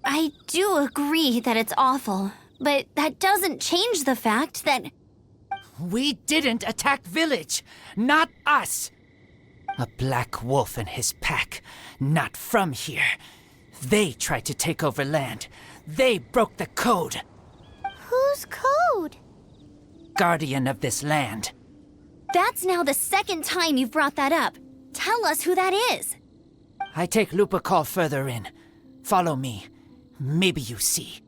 I do agree that it's awful, but that doesn't change the fact that... We didn't attack village. Not us. A black wolf and his pack. Not from here. They tried to take over land. They broke the code. Whose code? Guardian of this land. That's now the second time you've brought that up. Tell us who that is. I take Lupical further in. Follow me. Maybe you see.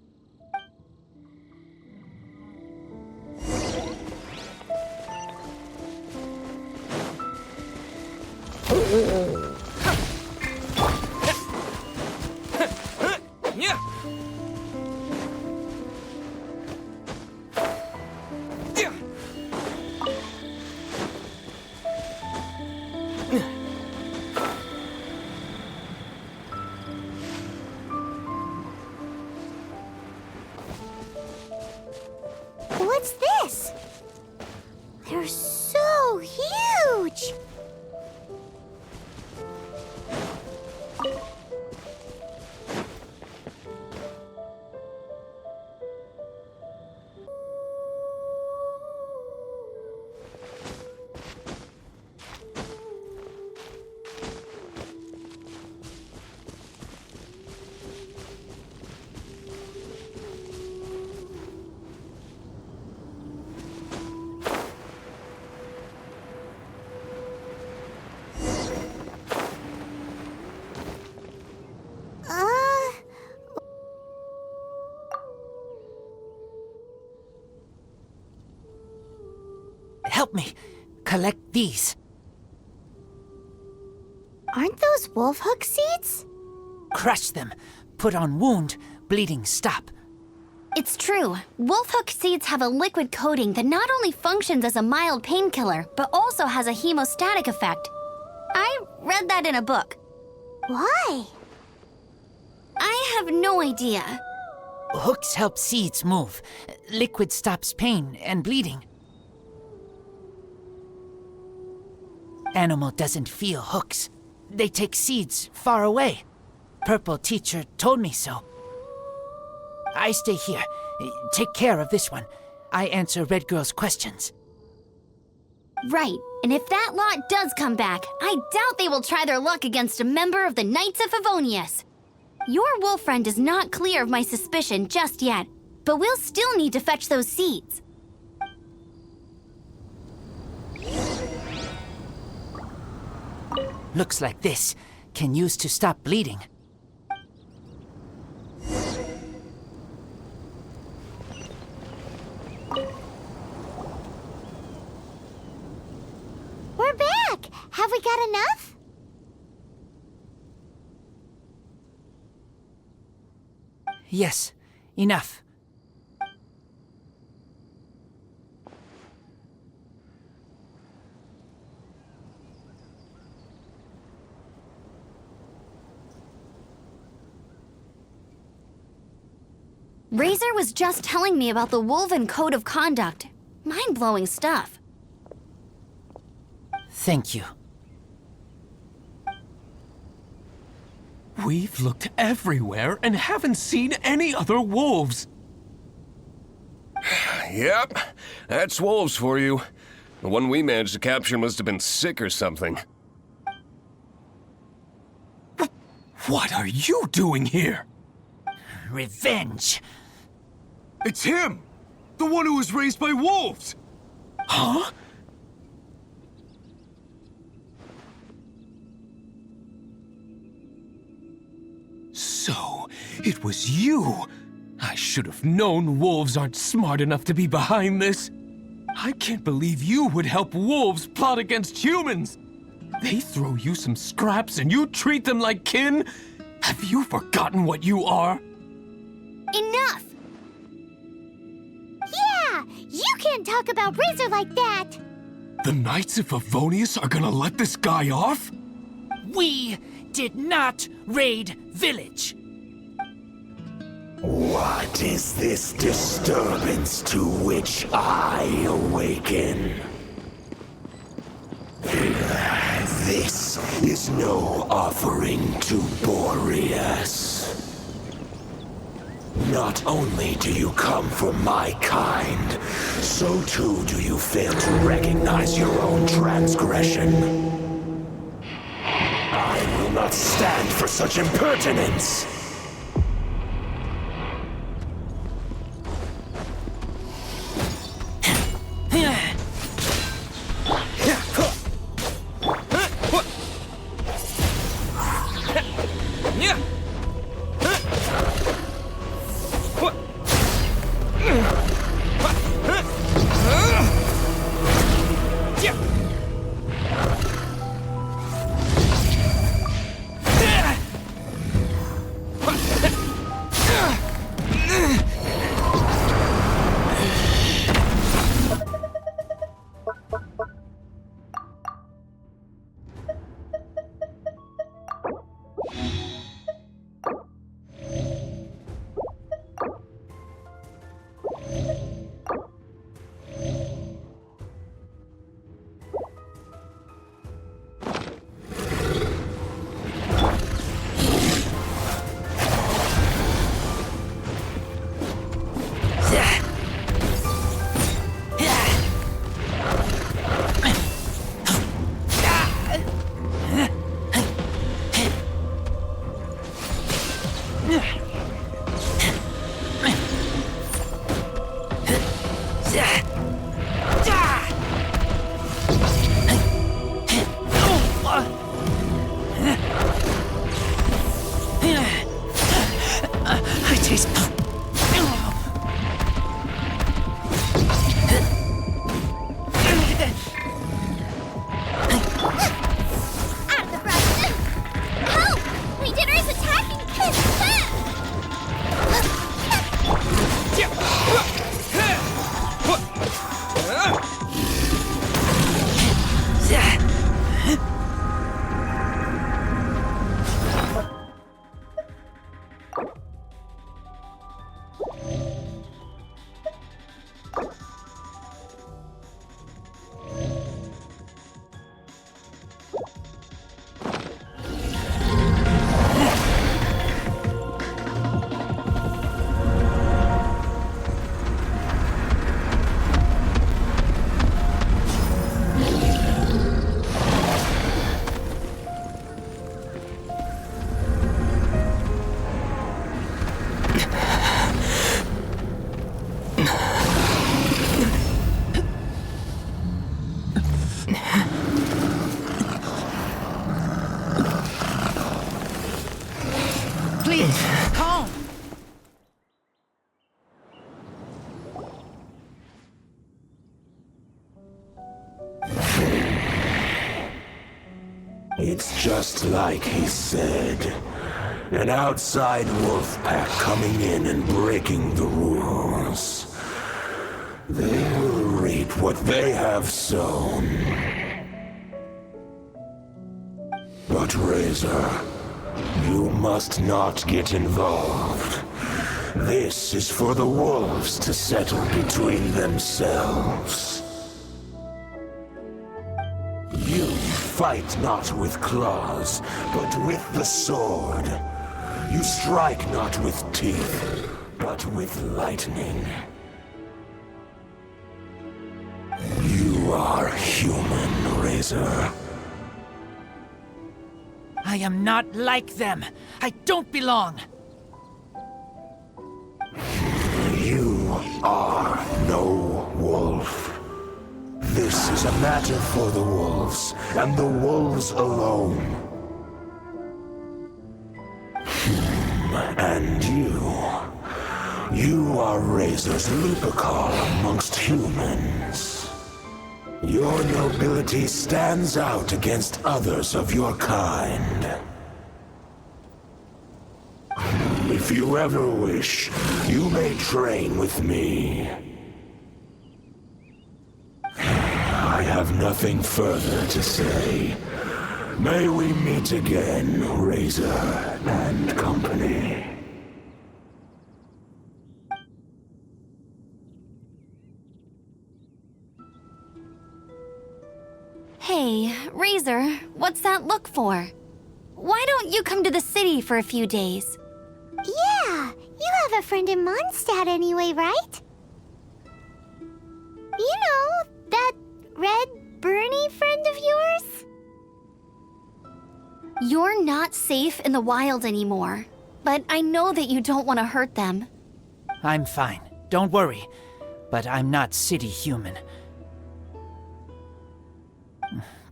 What's this? They're so huge! Help me. Collect these. Aren't those wolf hook seeds? Crush them. Put on wound. Bleeding stop. It's true. Wolf hook seeds have a liquid coating that not only functions as a mild painkiller, but also has a hemostatic effect. I read that in a book. Why? I have no idea. Hooks help seeds move. Liquid stops pain and bleeding. Animal doesn't feel hooks. They take seeds far away. Purple teacher told me so. I stay here. Take care of this one. I answer Red Girl's questions. Right, and if that lot does come back, I doubt they will try their luck against a member of the Knights of Favonius. Your wolf friend is not clear of my suspicion just yet, but we'll still need to fetch those seeds. Looks like this can use to stop bleeding. We're back! Have we got enough? Yes, enough. Razor was just telling me about the Wolven Code of Conduct. Mind-blowing stuff. Thank you. We've looked everywhere and haven't seen any other wolves. Yep, that's wolves for you. The one we managed to capture must have been sick or something. What are you doing here? Revenge. It's him! The one who was raised by wolves! Huh? So, it was you! I should have known wolves aren't smart enough to be behind this. I can't believe you would help wolves plot against humans! They throw you some scraps and you treat them like kin? Have you forgotten what you are? Enough! Yeah! You can't talk about Razor like that! The Knights of Favonius are gonna let this guy off? We did not raid village. What is this disturbance to which I awaken? This is no offering to Boreas. Not only do you come from my kind, so too do you fail to recognize your own transgression. I will not stand for such impertinence! Please, calm. It's just like he said. An outside wolf pack coming in and breaking the rules. They will reap what they have sown. But Razor, you must not get involved. This is for the wolves to settle between themselves. You fight not with claws, but with the sword. You strike not with teeth, but with lightning. You are human, Razor. I am not like them. I don't belong. You are no wolf. This is a matter for the wolves, and the wolves alone. And you are Razor's Lupercal amongst humans. Your nobility stands out against others of your kind. If you ever wish, you may train with me. I have nothing further to say. May we meet again, Razor and company. Hey, Razor, what's that look for? Why don't you come to the city for a few days? Yeah, you have a friend in Mondstadt anyway, right? You know, that red Bernie friend of yours? You're not safe in the wild anymore, but I know that you don't want to hurt them. I'm fine. Don't worry. But I'm not city human.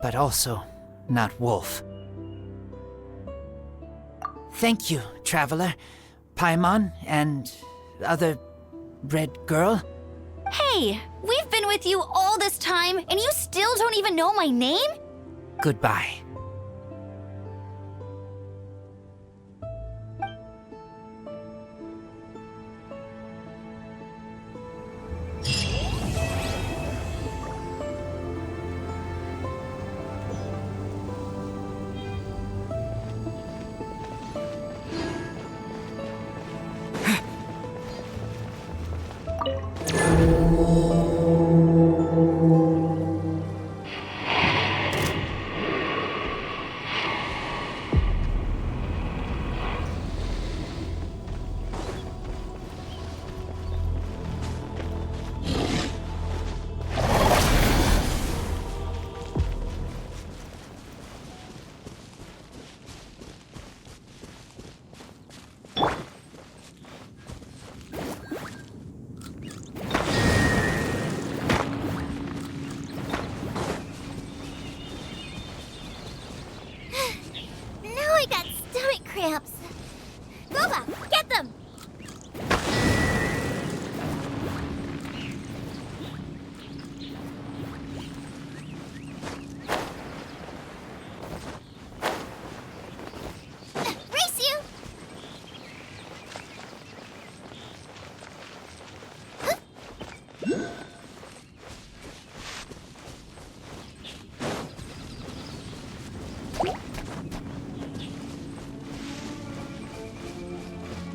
But also not wolf. Thank you, traveler. Paimon and other red girl. Hey, we've been with you all this time, and you still don't even know my name? Goodbye.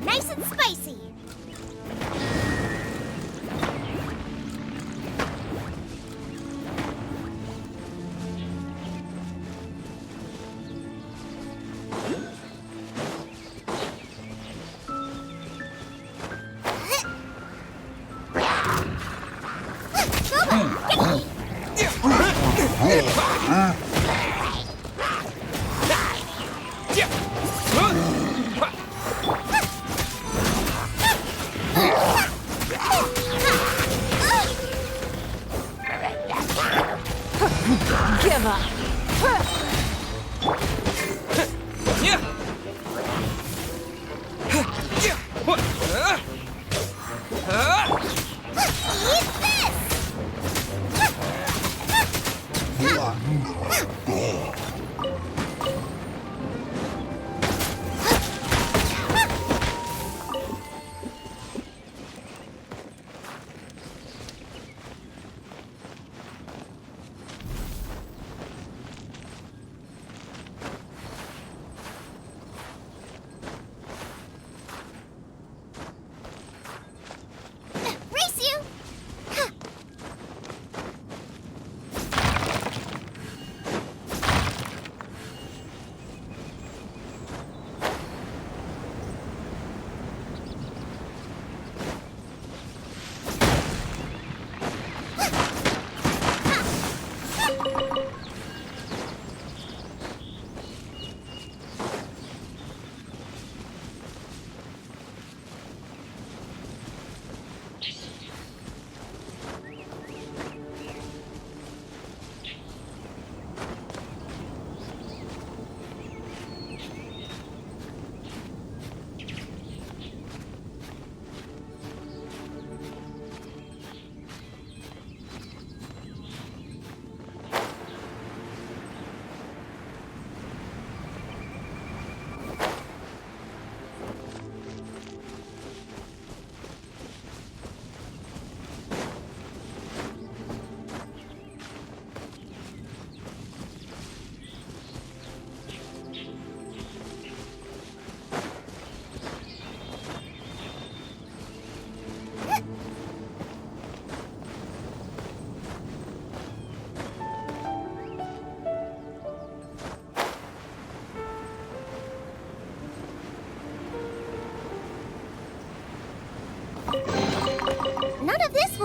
Nice and spicy.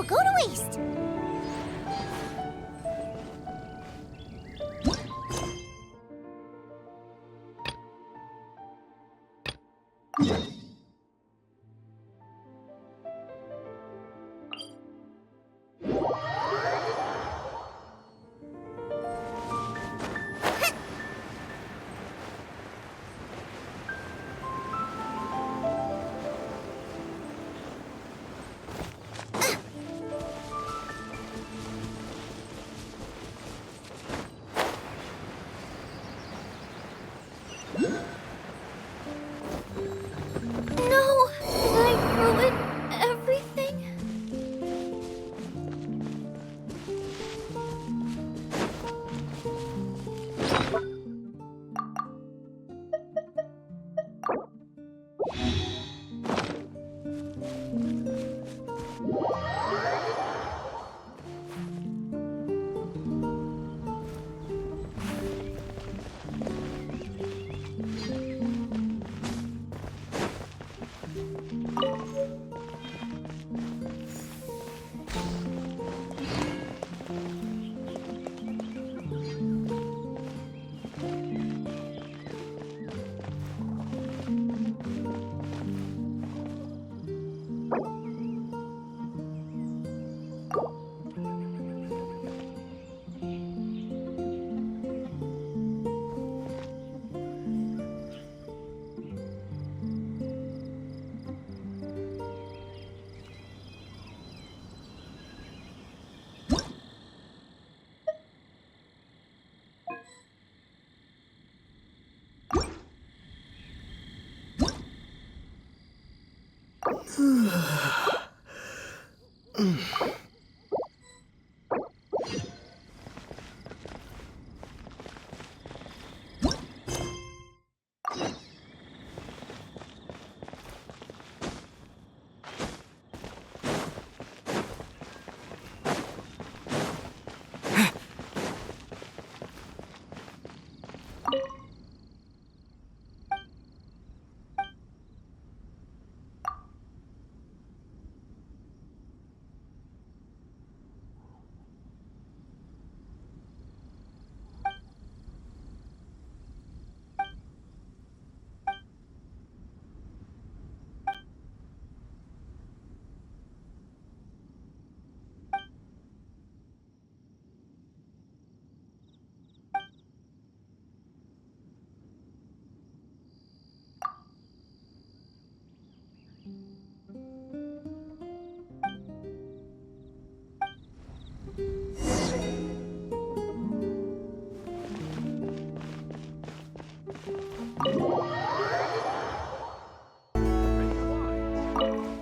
go to waste.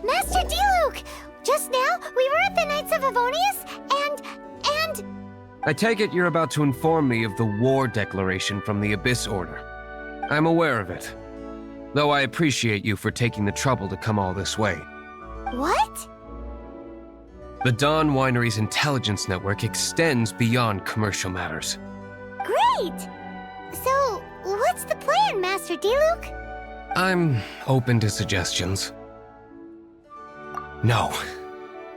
Master Diluc! Just now, we were at the Knights of Favonius, and... I take it you're about to inform me of the war declaration from the Abyss Order. I'm aware of it, though I appreciate you for taking the trouble to come all this way. What? The Dawn Winery's intelligence network extends beyond commercial matters. Great! So, what's the plan, Master Diluc? I'm open to suggestions. No.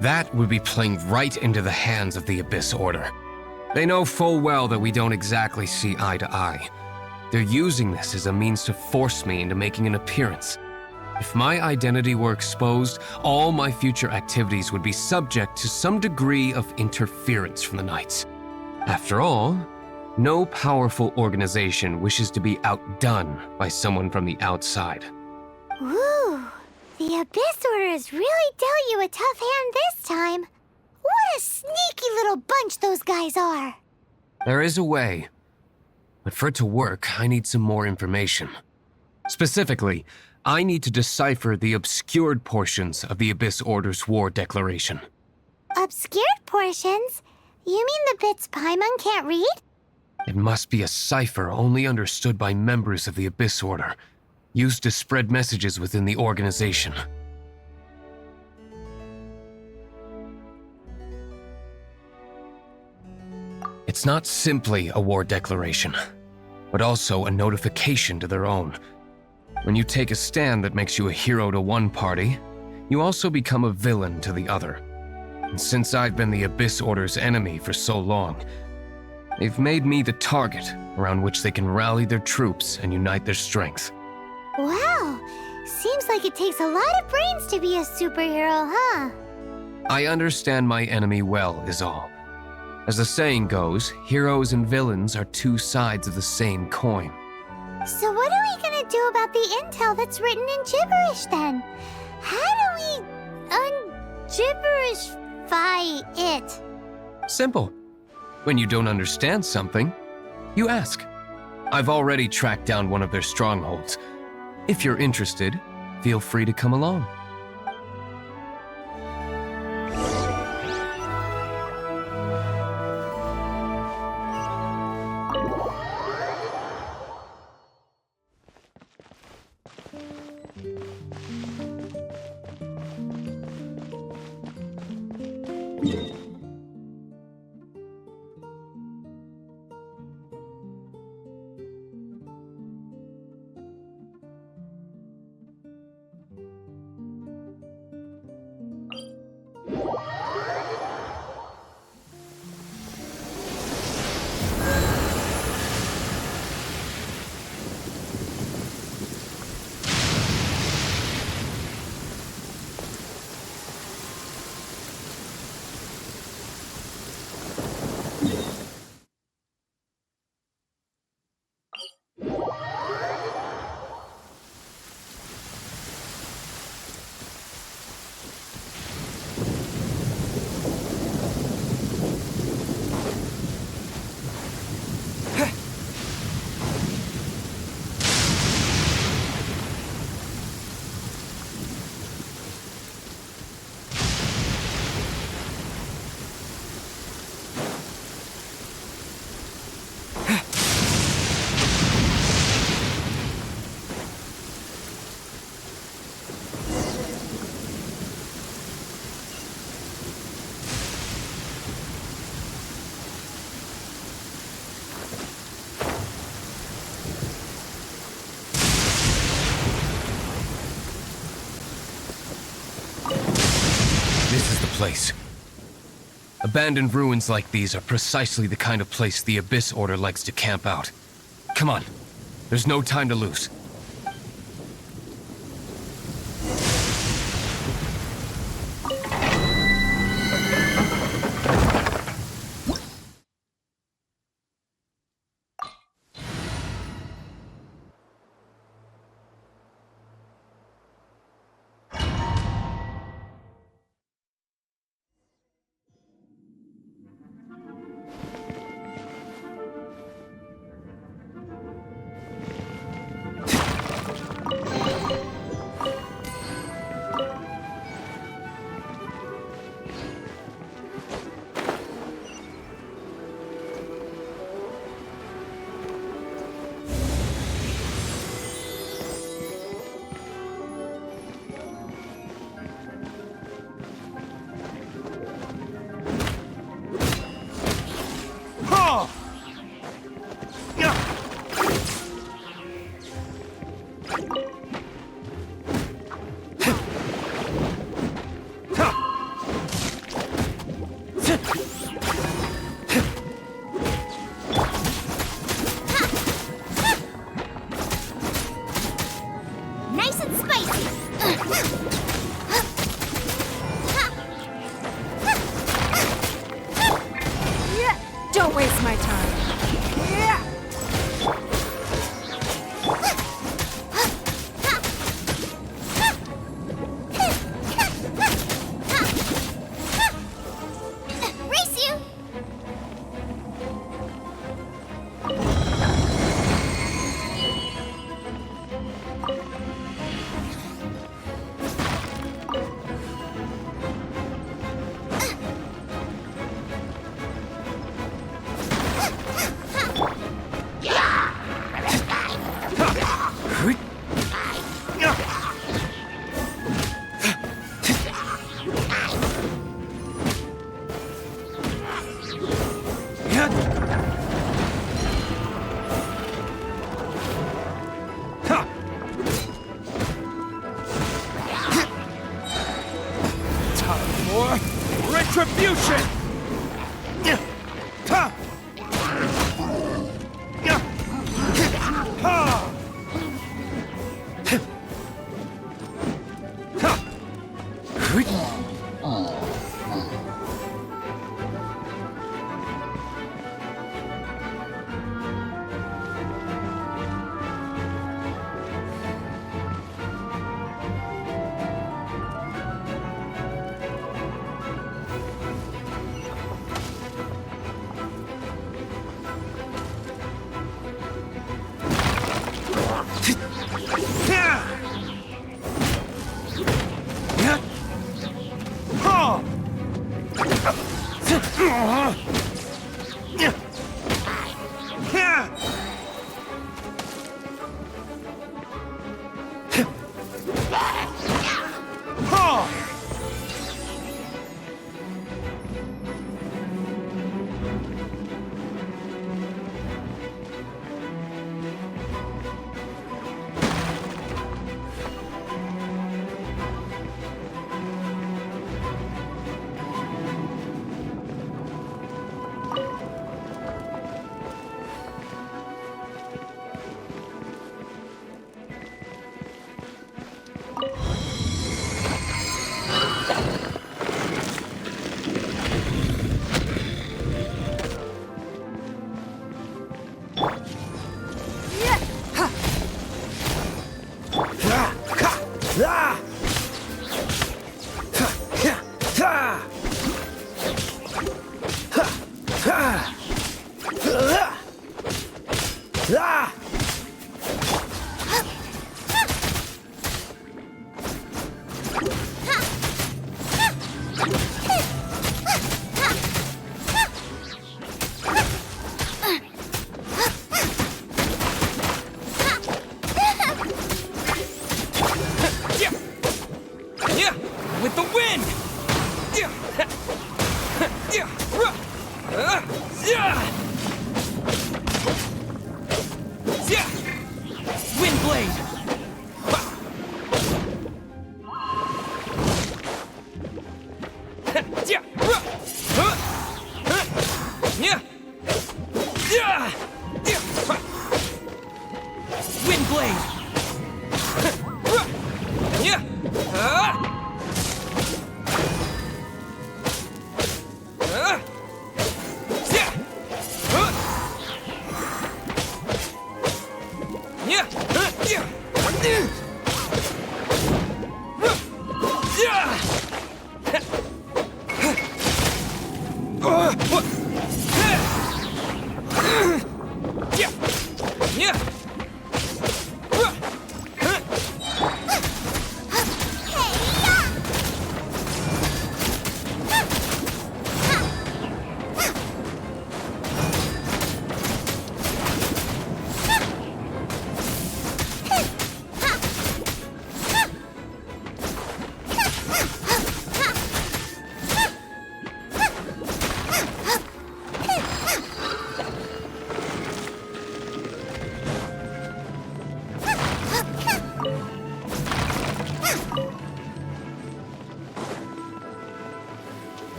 That would be playing right into the hands of the Abyss Order. They know full well that we don't exactly see eye to eye. They're using this as a means to force me into making an appearance. If my identity were exposed, all my future activities would be subject to some degree of interference from the Knights. After all, no powerful organization wishes to be outdone by someone from the outside. Ooh, the Abyss Order has really dealt you a tough hand this time. What a sneaky little bunch those guys are. There is a way, but for it to work, I need some more information. Specifically, I need to decipher the obscured portions of the Abyss Order's war declaration. Obscured portions? You mean the bits Paimon can't read? It must be a cipher only understood by members of the Abyss Order, used to spread messages within the organization. It's not simply a war declaration, but also a notification to their own. When you take a stand that makes you a hero to one party, you also become a villain to the other. And since I've been the Abyss Order's enemy for so long, they've made me the target around which they can rally their troops and unite their strength. Wow, seems like it takes a lot of brains to be a superhero, huh? I understand my enemy well, is all. As the saying goes, heroes and villains are two sides of the same coin. So what are we gonna do about the intel that's written in gibberish then? How do we un-gibberishify it? Simple. When you don't understand something, you ask. I've already tracked down one of their strongholds. If you're interested, feel free to come along. Place. Abandoned ruins like these are precisely the kind of place the Abyss Order likes to camp out. Come on, there's no time to lose. Don't waste my time. Race you! retribution! With the wind! Wind blade! Wind blade!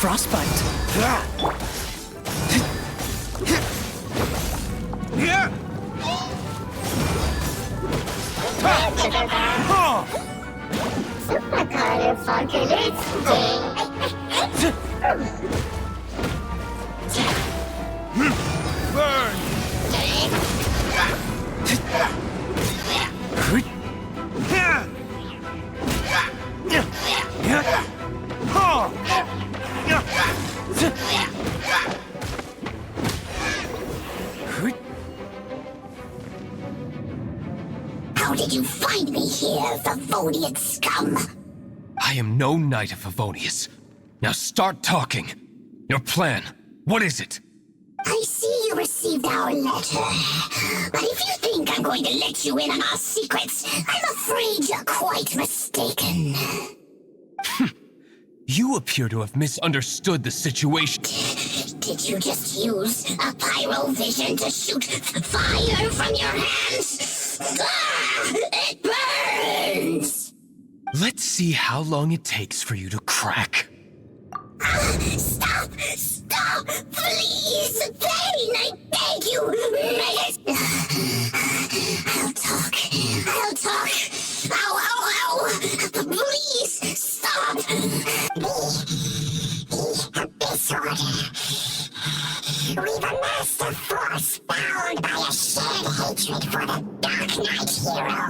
Frostbite. Super color funky Burn! How did you find me here, Favonian scum? I am no knight of Favonius. Now start talking. Your plan, what is it? I see you received our letter. But if you think I'm going to let you in on our secrets, I'm afraid you're quite mistaken. You appear to have misunderstood the situation. Did you just use a pyrovision to shoot fire from your hands? It burns! Let's see how long it takes for you to crack. Stop! Stop! Please! Pain! I beg you! I'll talk. I'll talk. Ow! Ow! Ow! Please! Stop! Disorder. We've amassed a force bound by a shared hatred for the Dark Knight hero.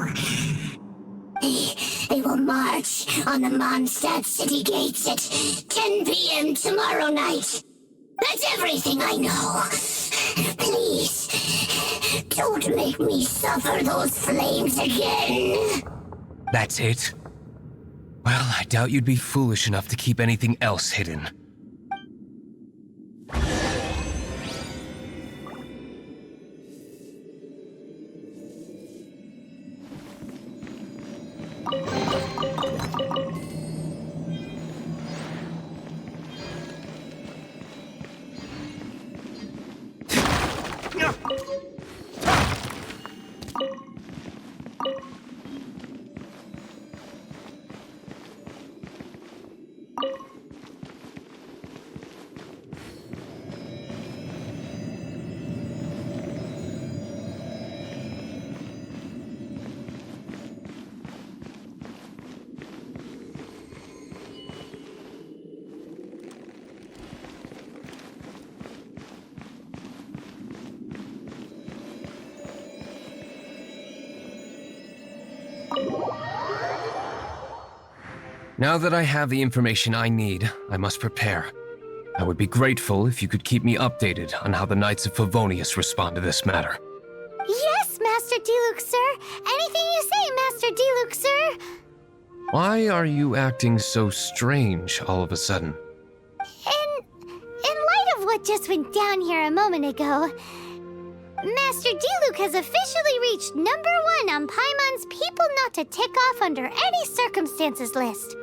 They will march on the Mondstadt city gates at 10 p.m. tomorrow night. That's everything I know. Please, don't make me suffer those flames again. That's it? Well, I doubt you'd be foolish enough to keep anything else hidden. Now that I have the information I need, I must prepare. I would be grateful if you could keep me updated on how the Knights of Favonius respond to this matter. Yes, Master Diluc, sir. Anything you say, Master Diluc, sir. Why are you acting so strange all of a sudden? In light of what just went down here a moment ago, Master Diluc has officially reached #1 on Paimon's people not to tick off under any circumstances list.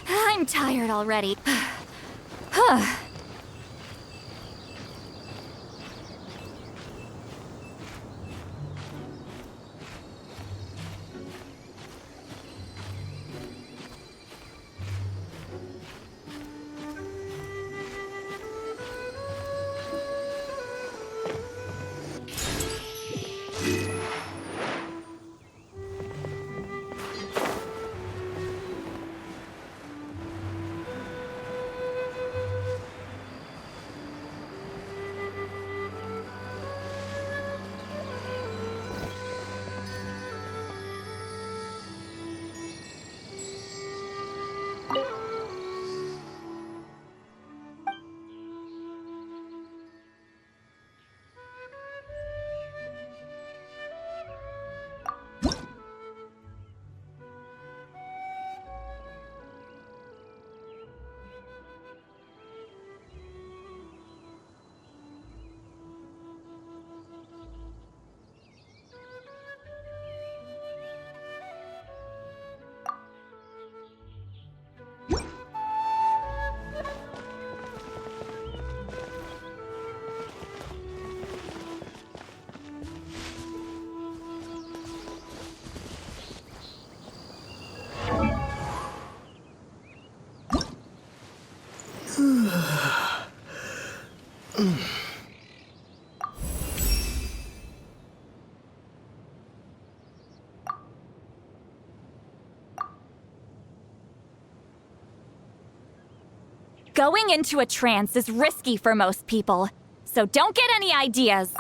I'm tired already. Going into a trance is risky for most people, so don't get any ideas.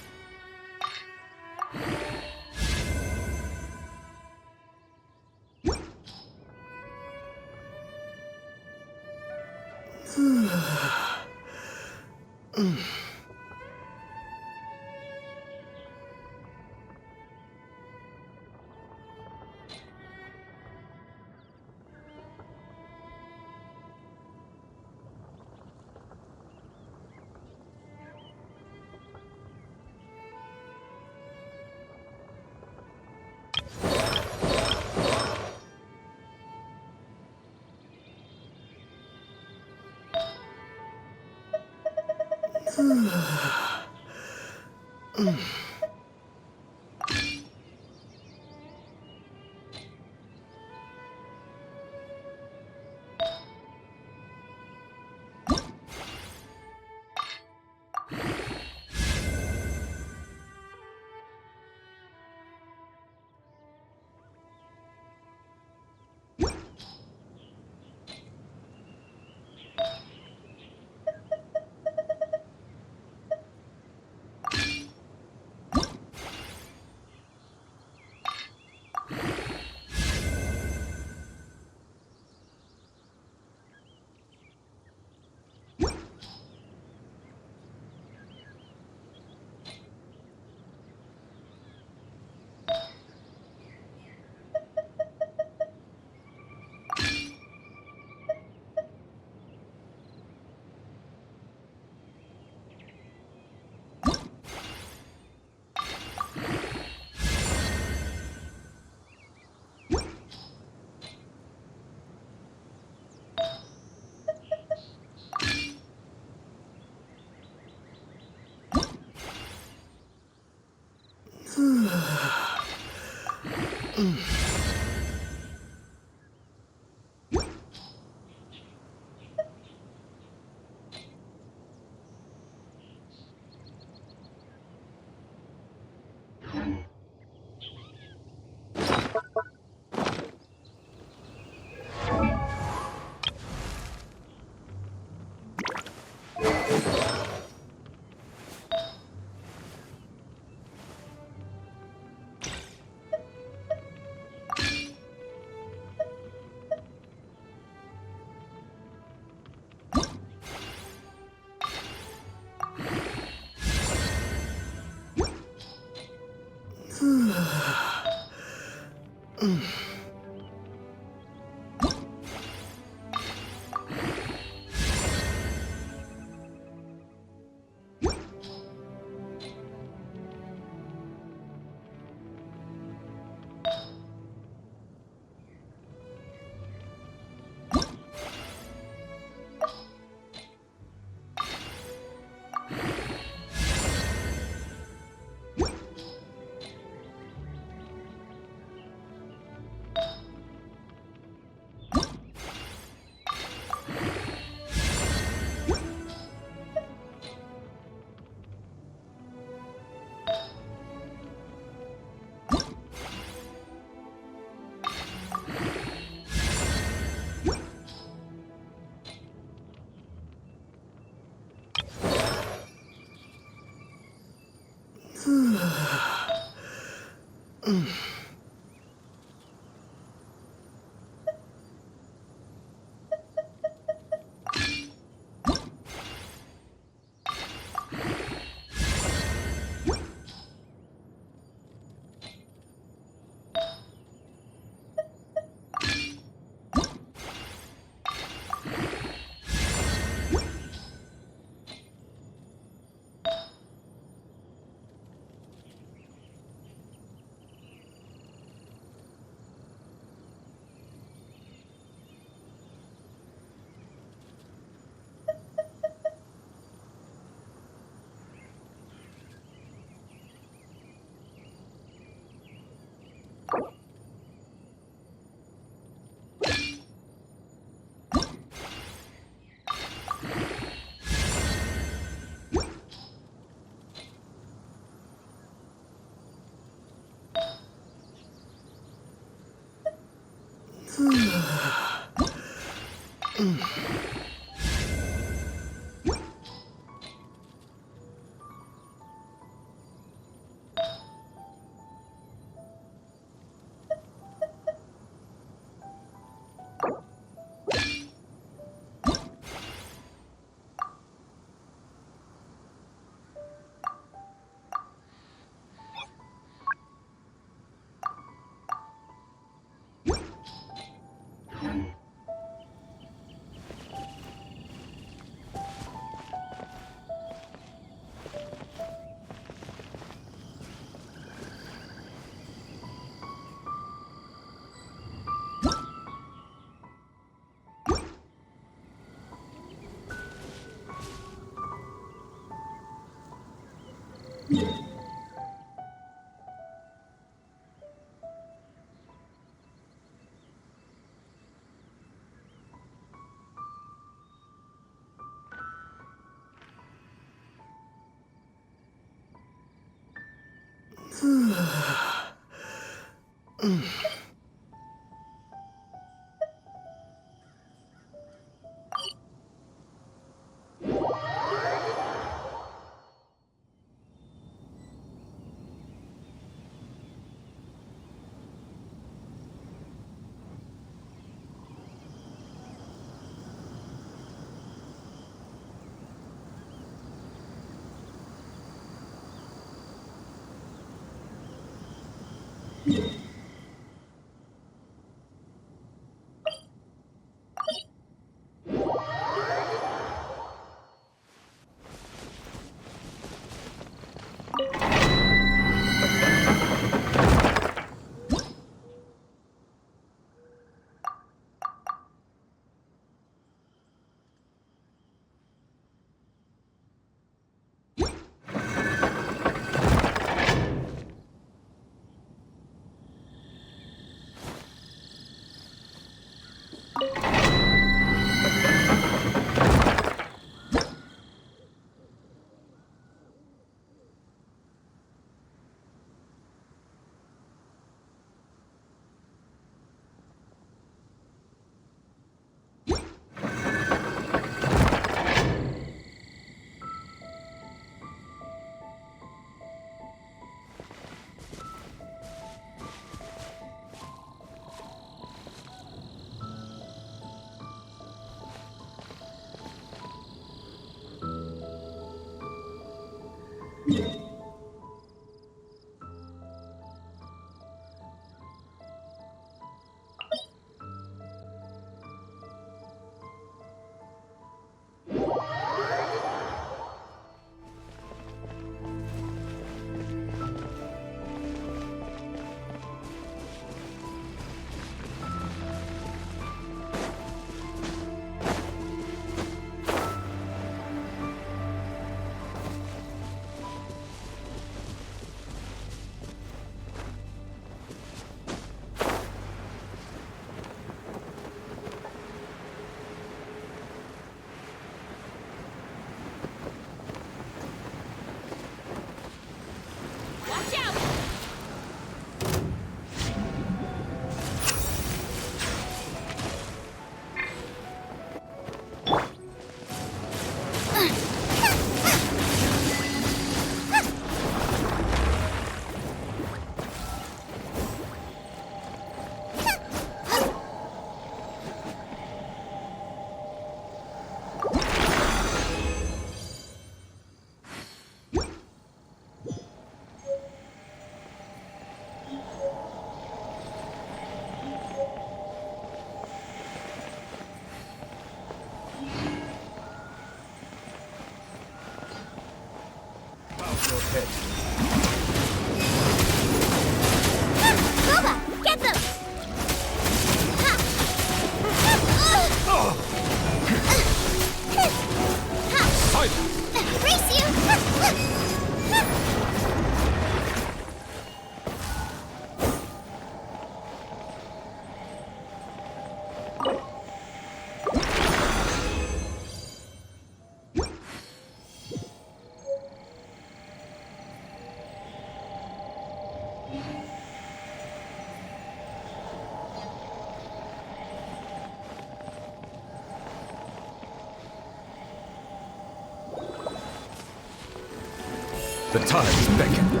The tides beckon.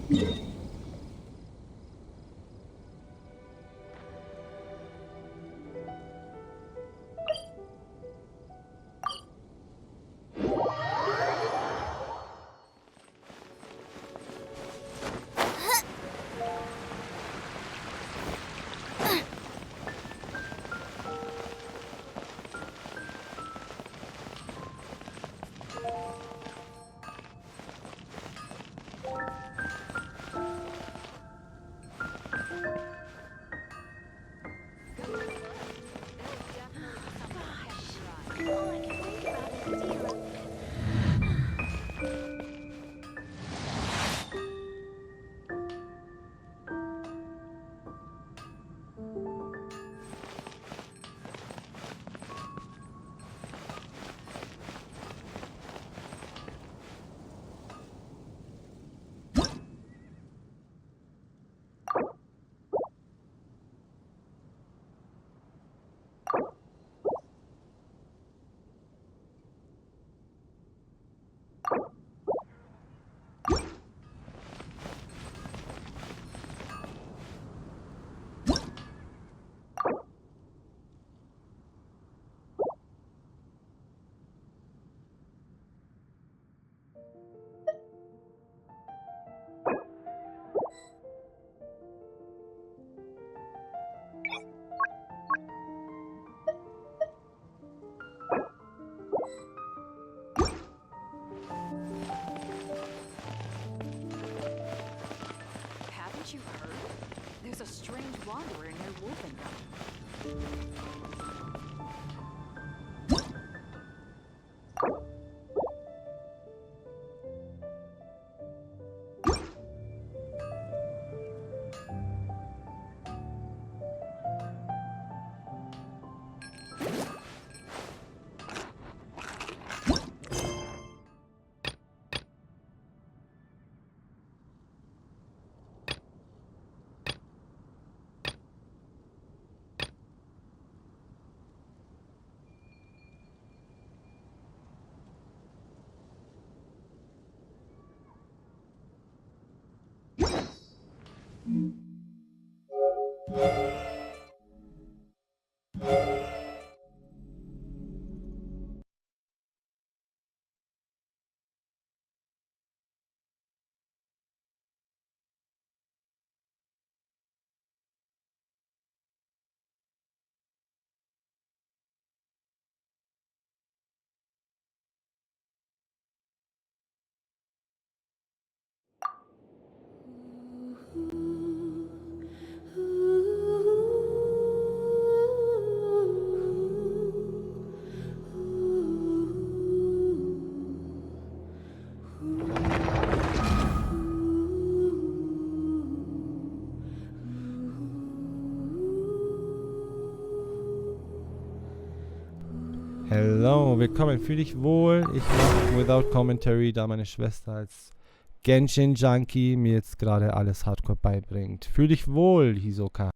Haven't you heard? There's a strange wanderer near Wolfenbelt. Hello, willkommen, fühl dich wohl. Ich mache Without Commentary, da meine Schwester als Genshin Junkie mir jetzt gerade alles Hardcore beibringt. Fühl dich wohl, Hisoka.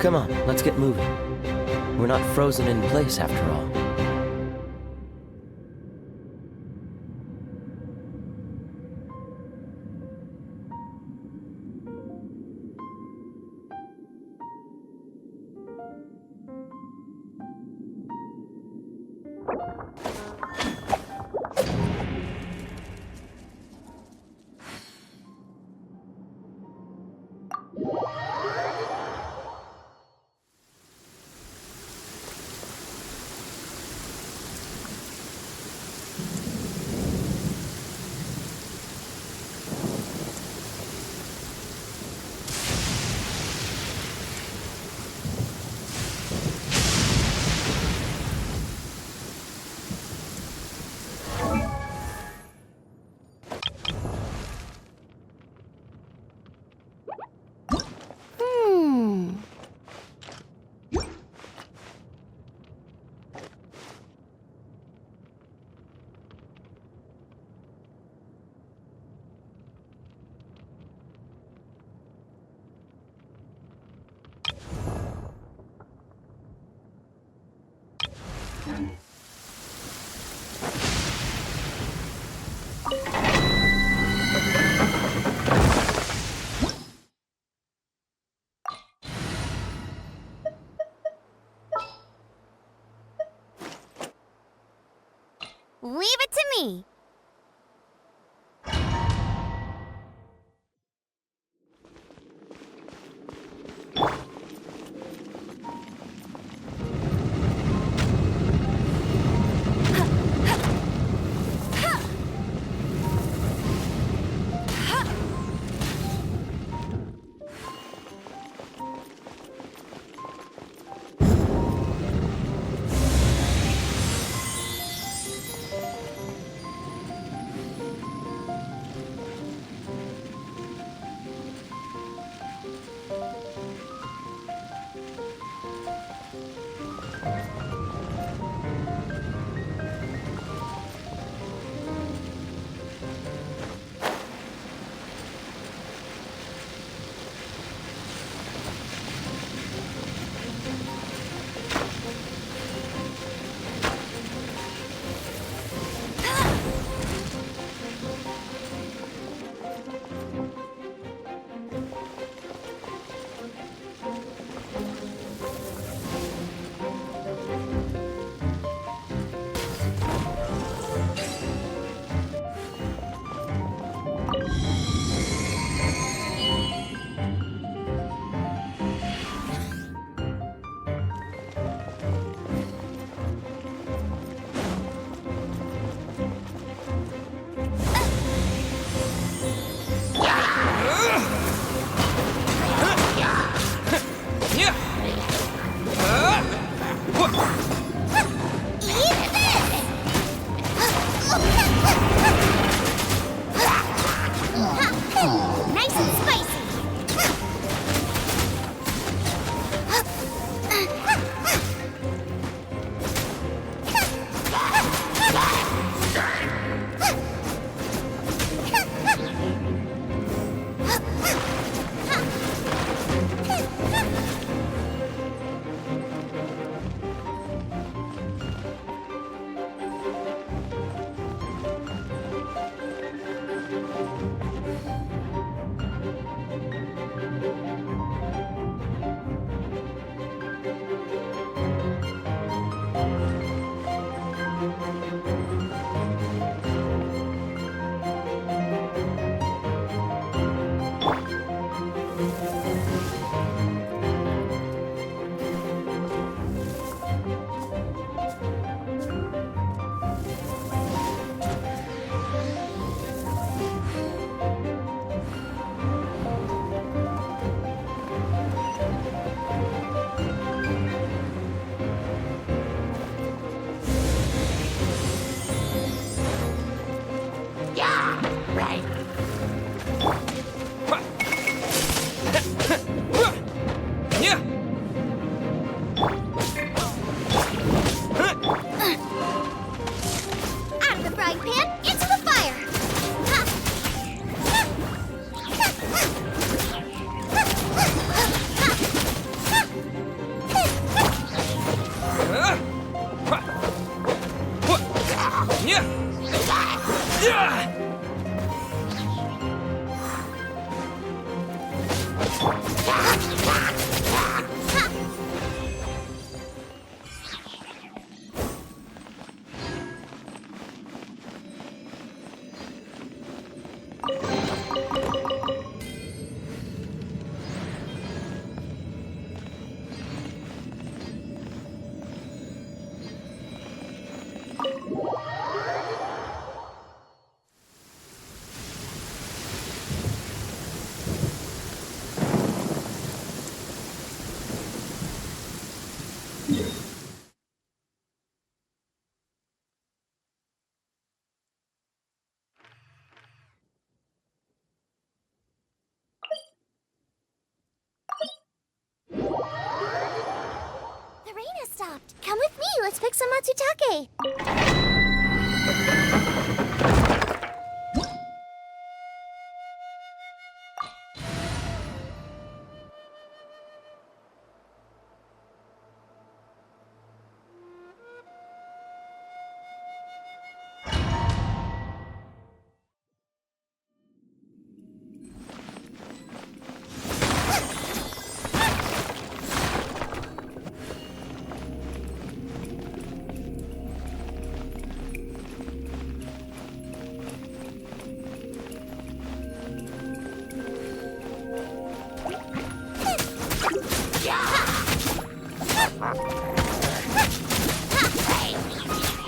Come on, let's get moving. We're not frozen in place after all. Leave it to me. The rain has stopped. Come with me. Let's pick some matsutake.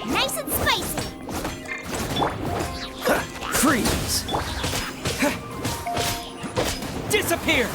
Nice and spicy. Freeze! Disappear!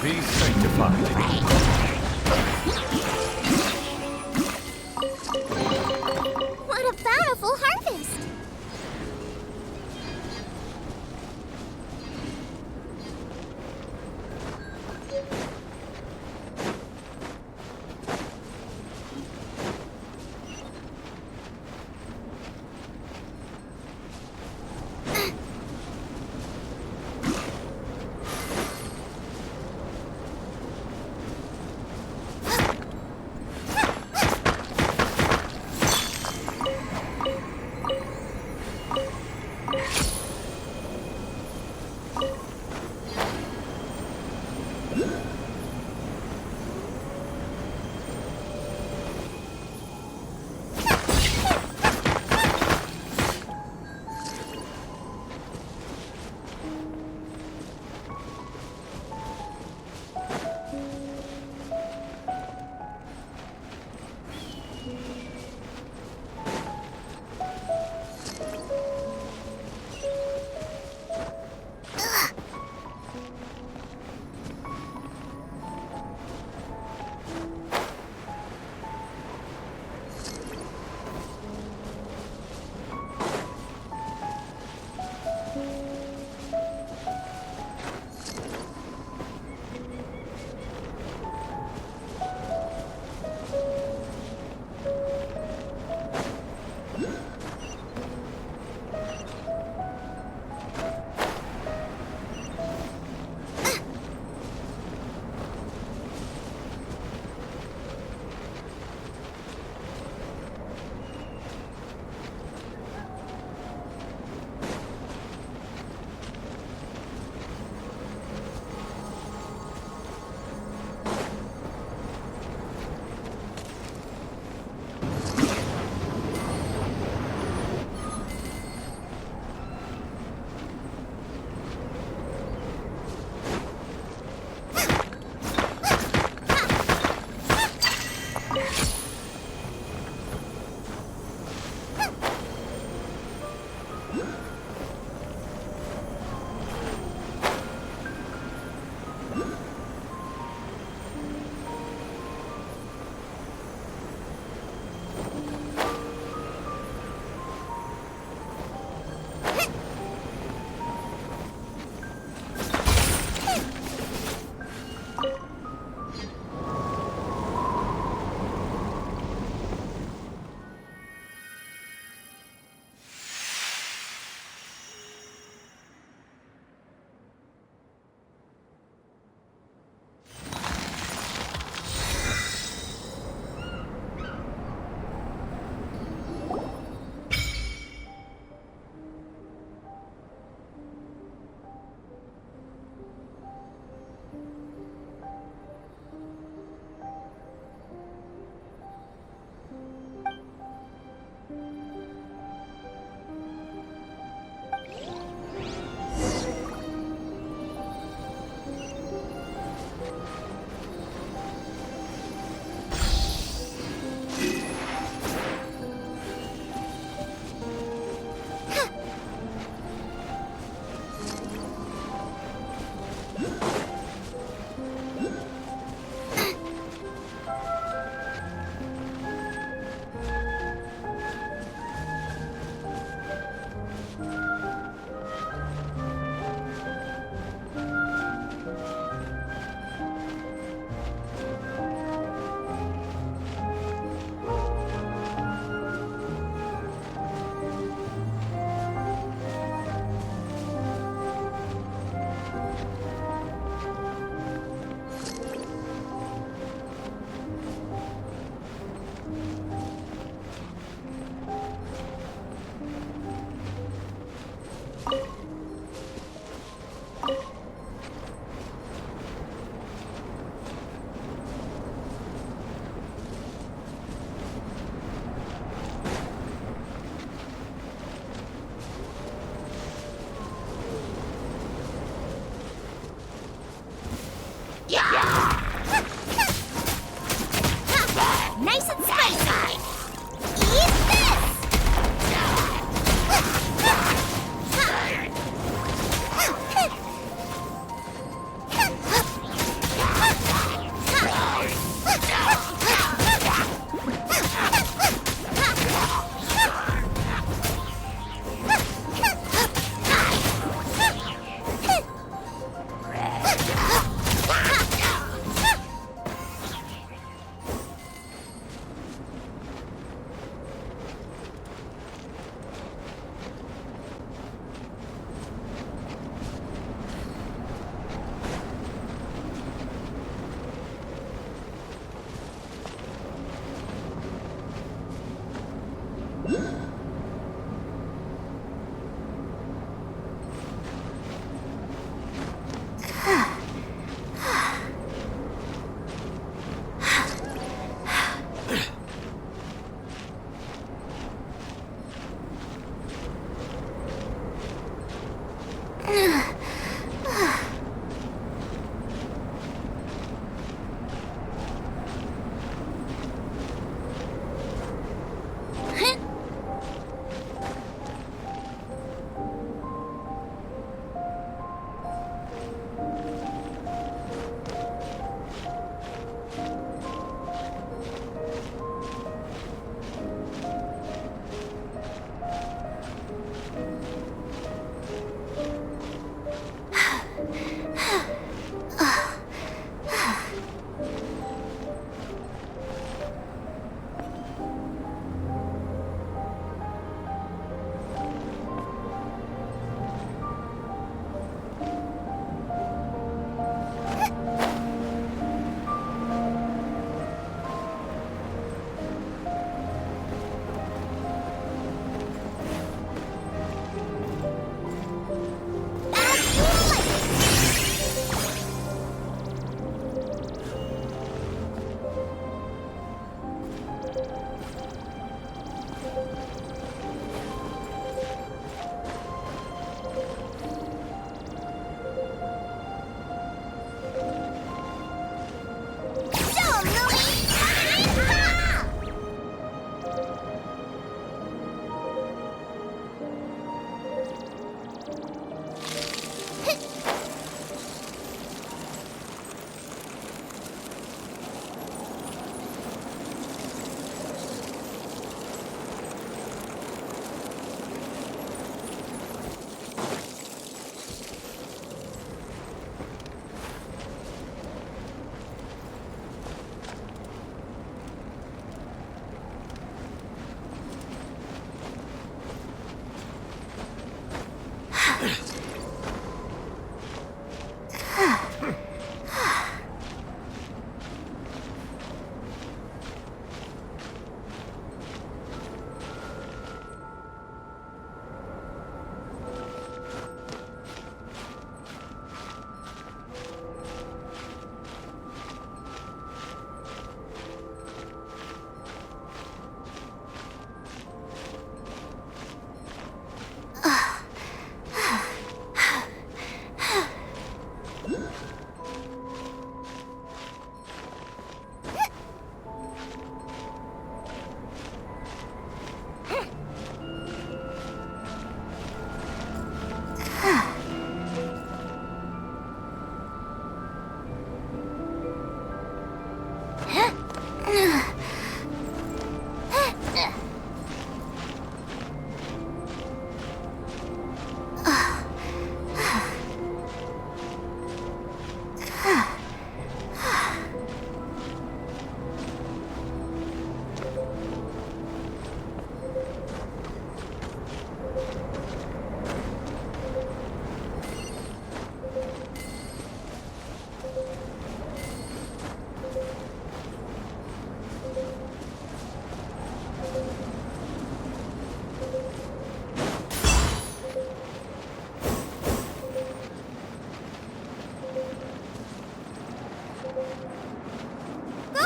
Be sanctified. What a bountiful harvest!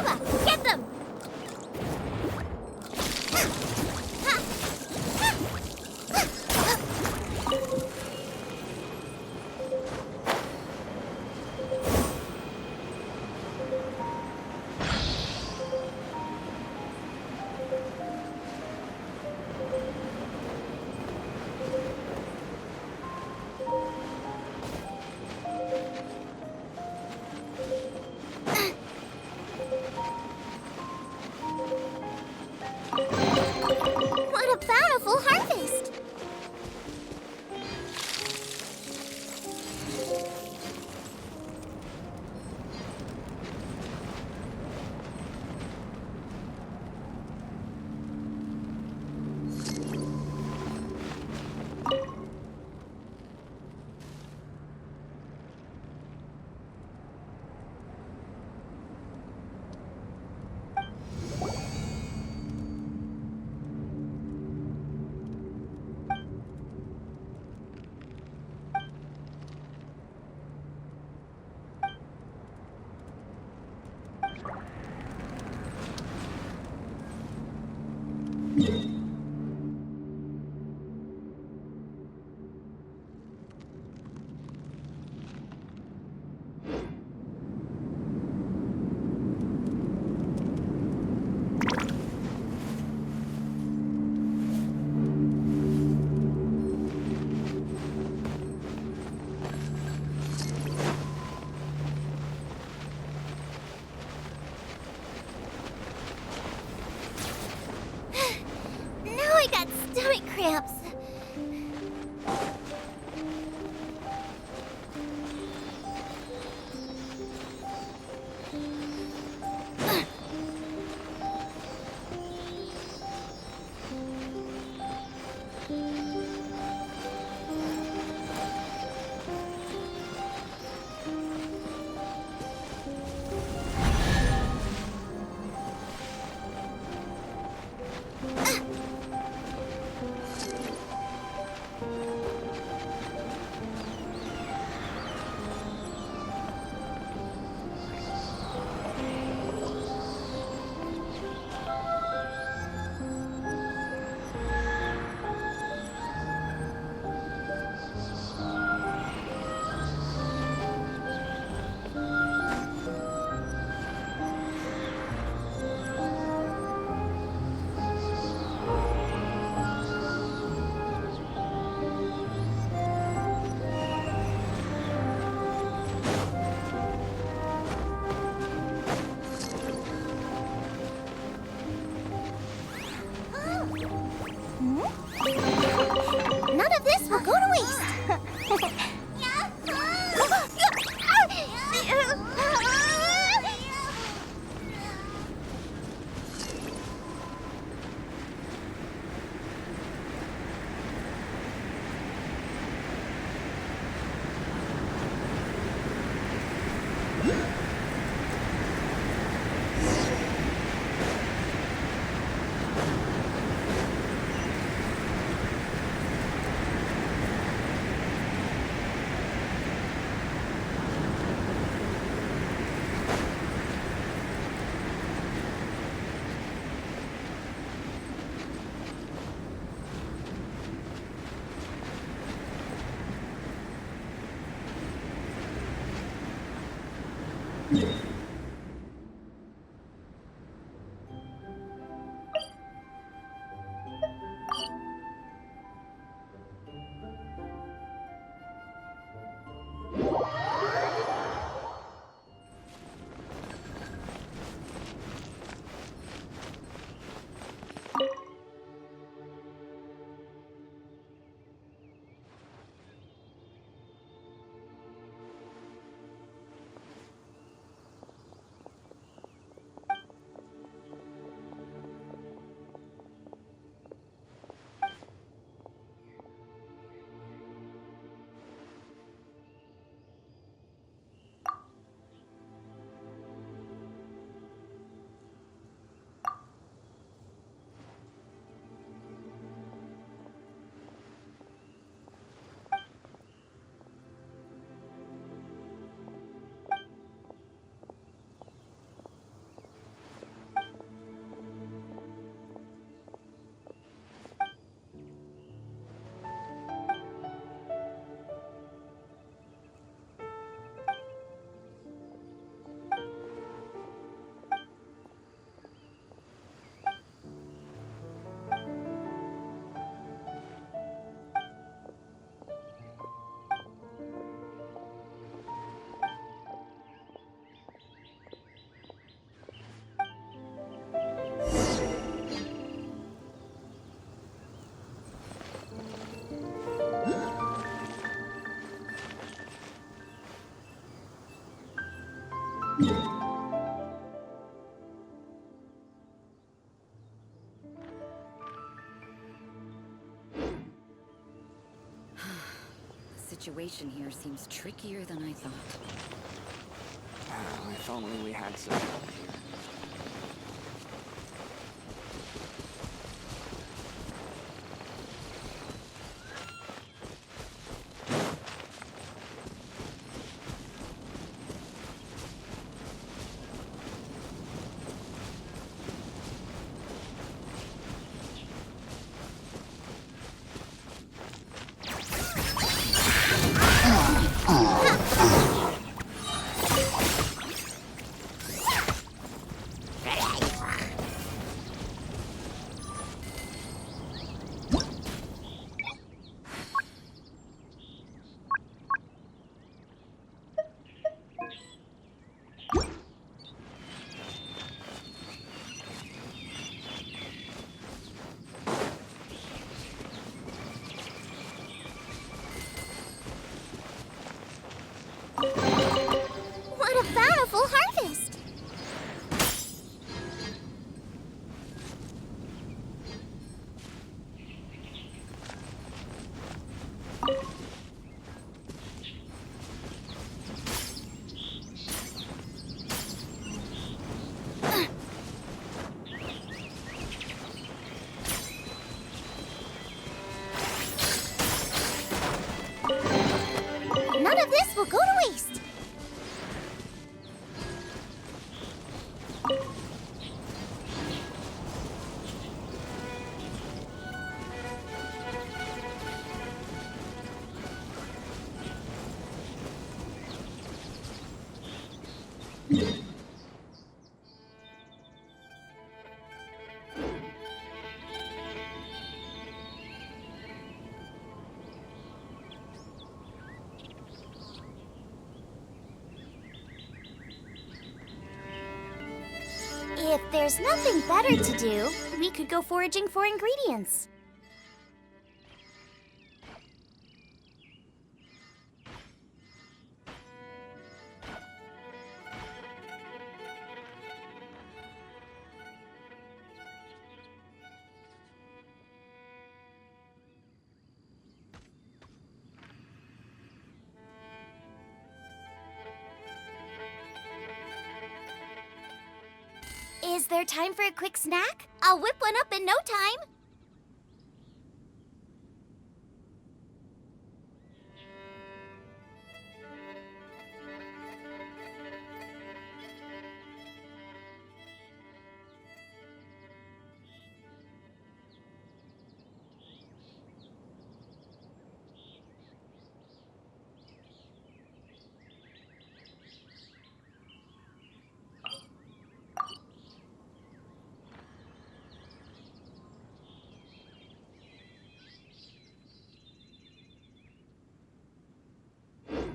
Nova, get them! What a bountiful harvest! Stomach cramps. situation here seems trickier than I thought. If only we had some help here. What a bountiful harvest! None of this will go to waste. If there's nothing better to do, we could go foraging for ingredients. Is there time for a quick snack? I'll whip one up in no time.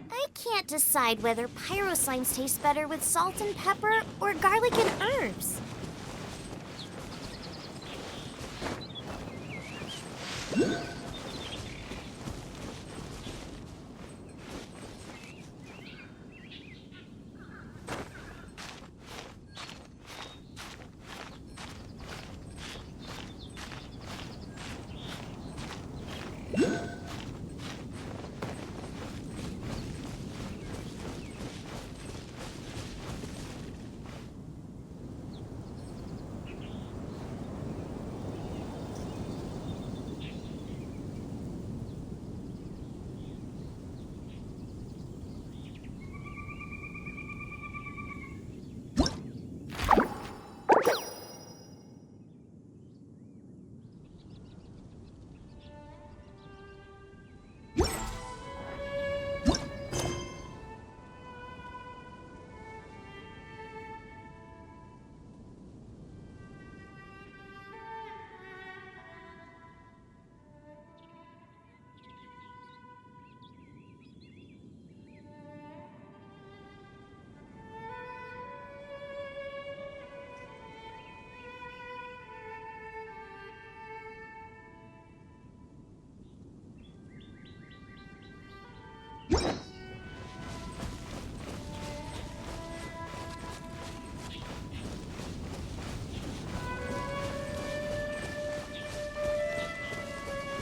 I can't decide whether pyro slimes taste better with salt and pepper or garlic and herbs.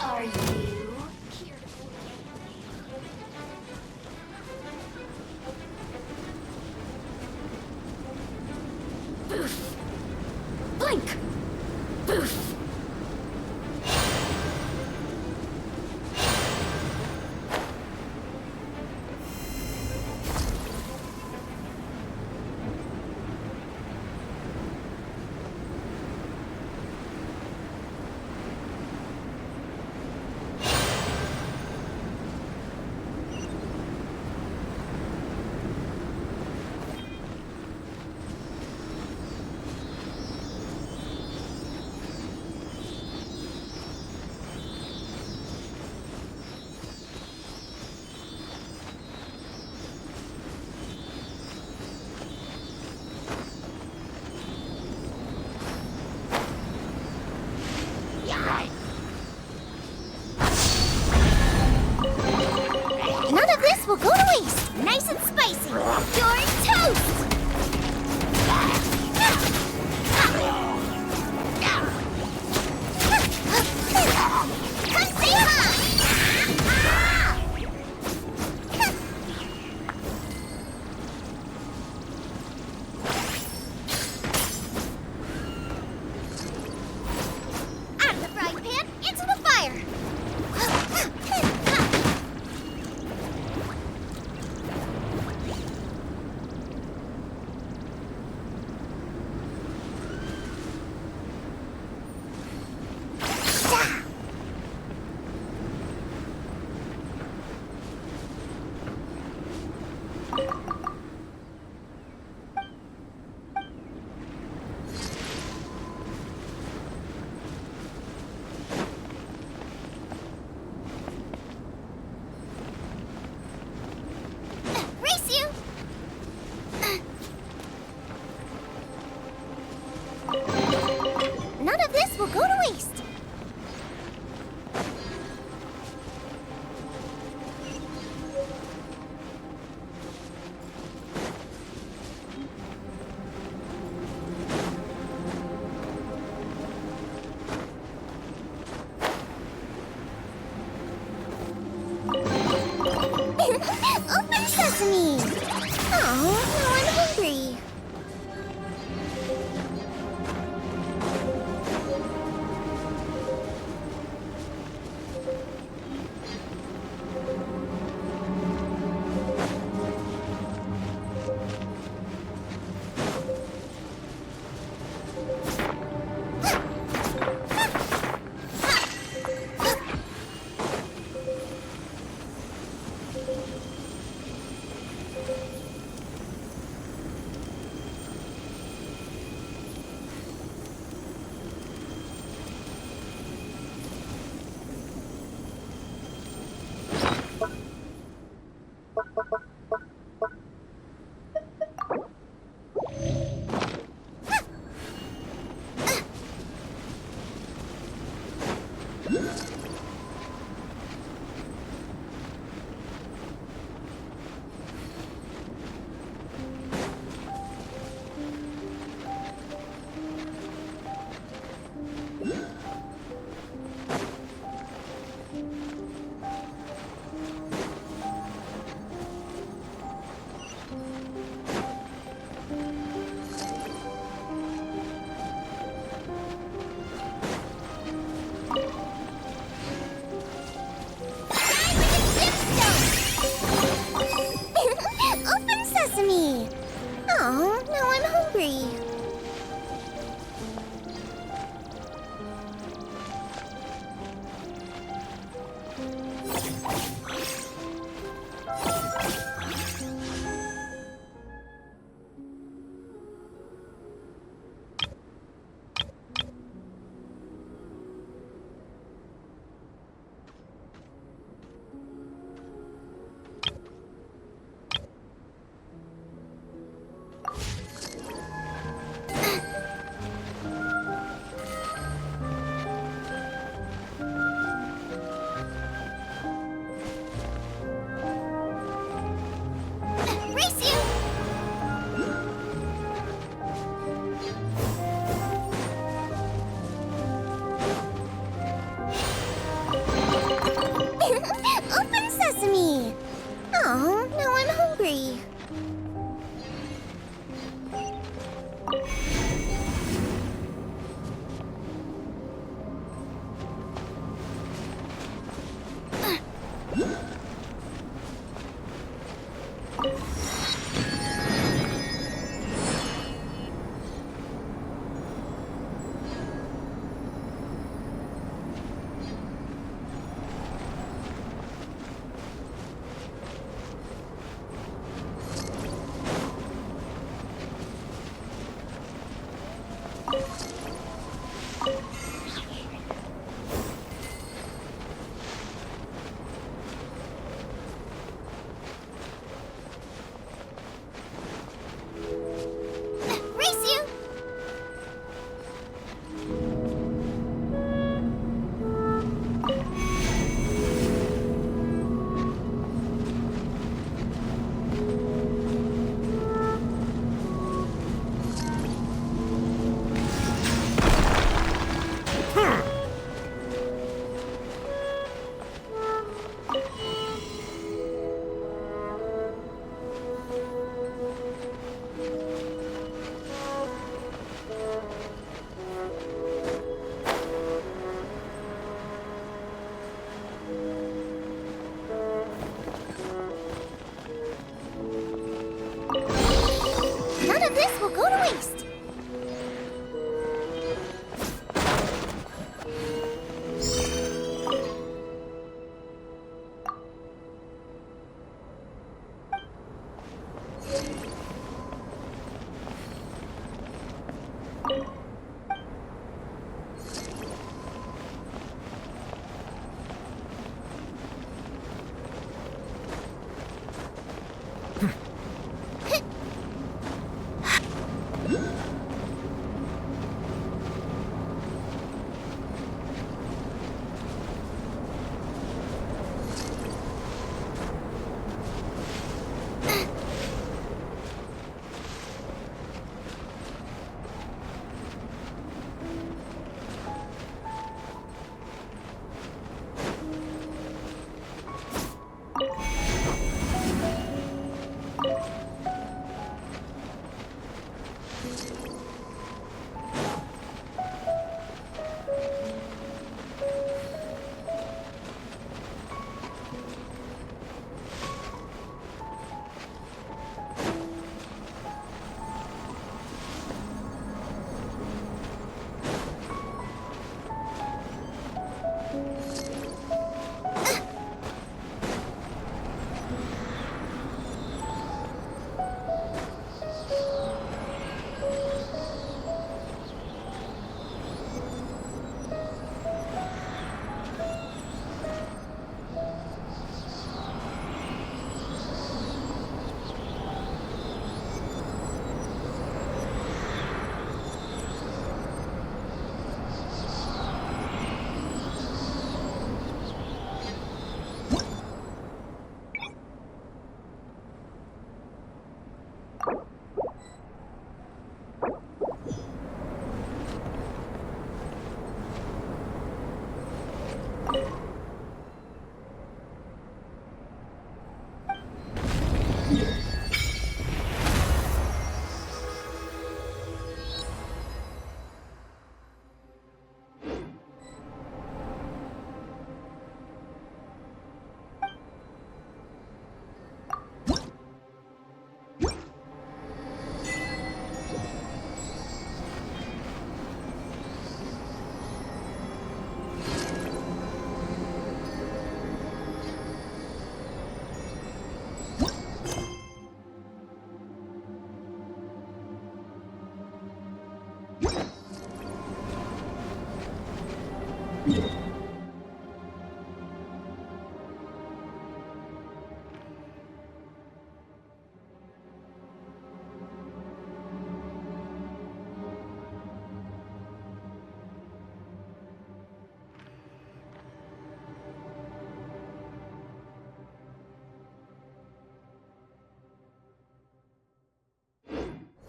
Are you here Boof. Blink. Boof. None of this will go to waste. Nice and spicy. You're toast. Come say hi. Out of the frying pan, into the fire. Race you! None of this will go to waste. Open sesame! Oh, now I'm hungry.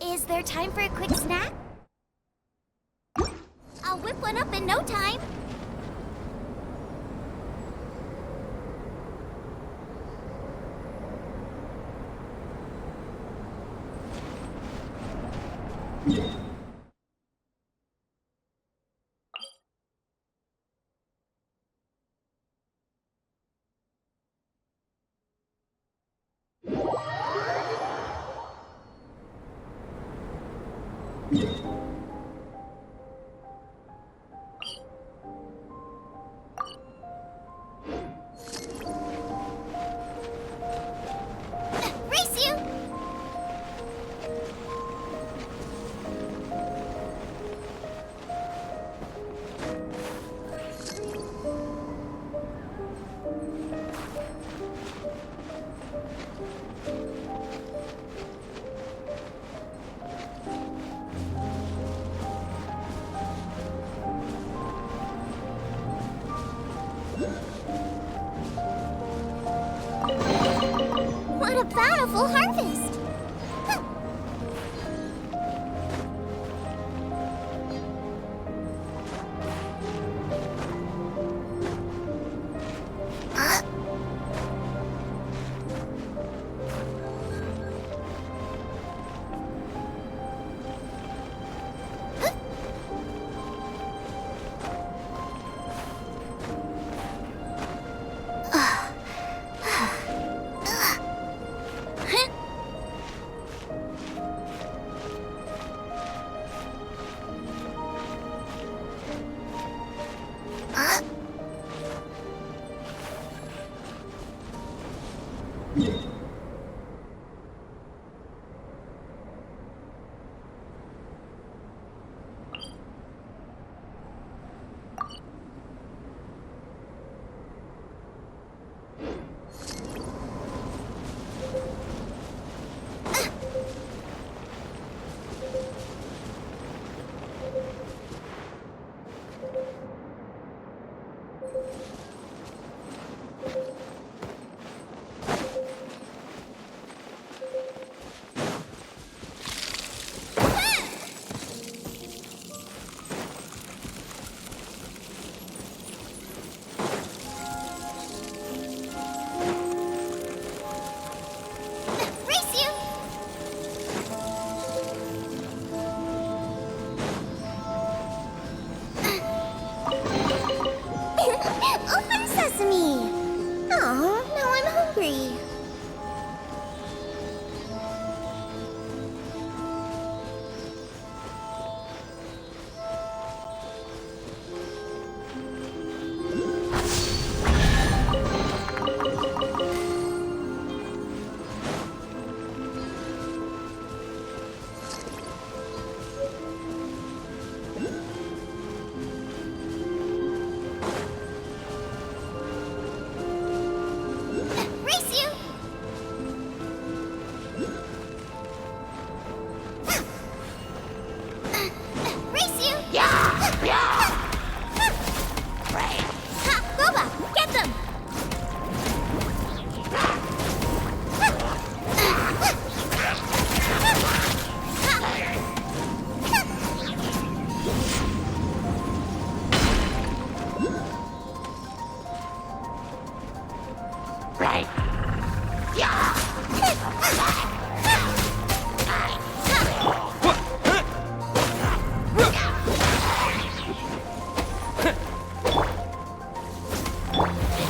Is there time for a quick snack? I'll whip one up in no time. Race you! What a bountiful harvest! Open sesame! Oh, now I'm hungry.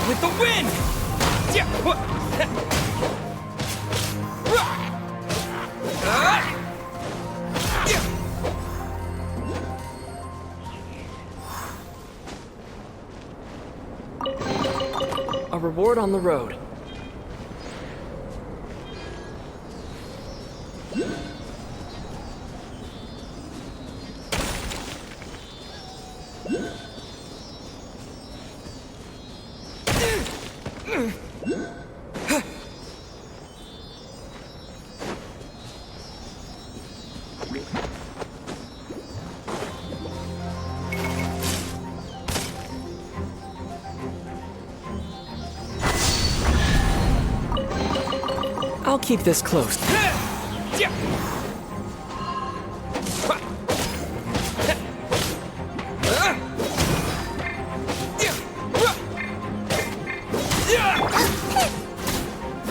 With the wind! A reward on the road. I'll keep this close.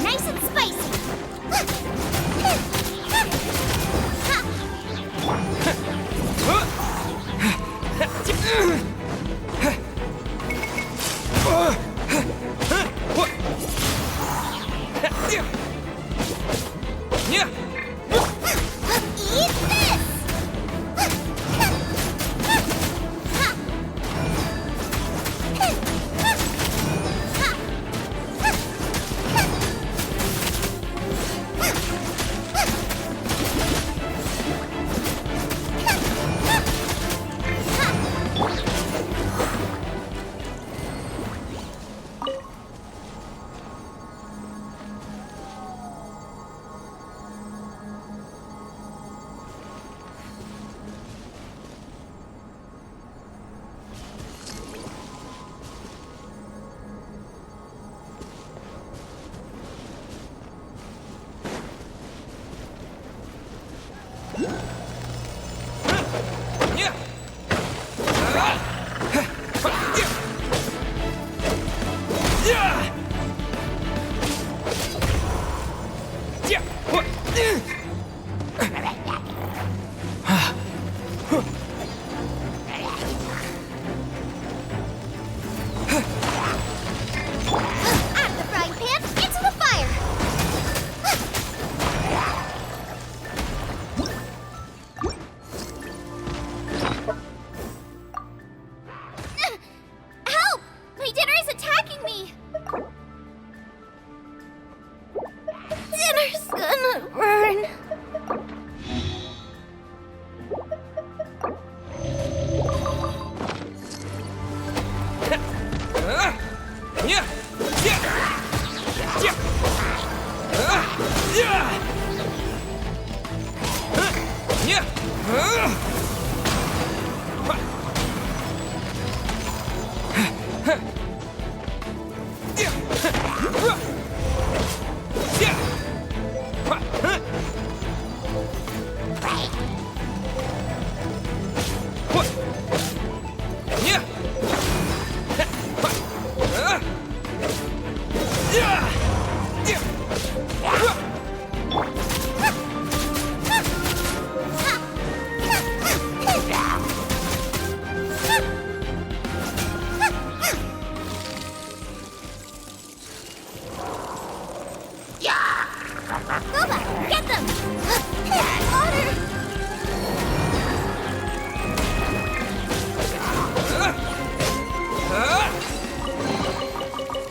Nice and spicy.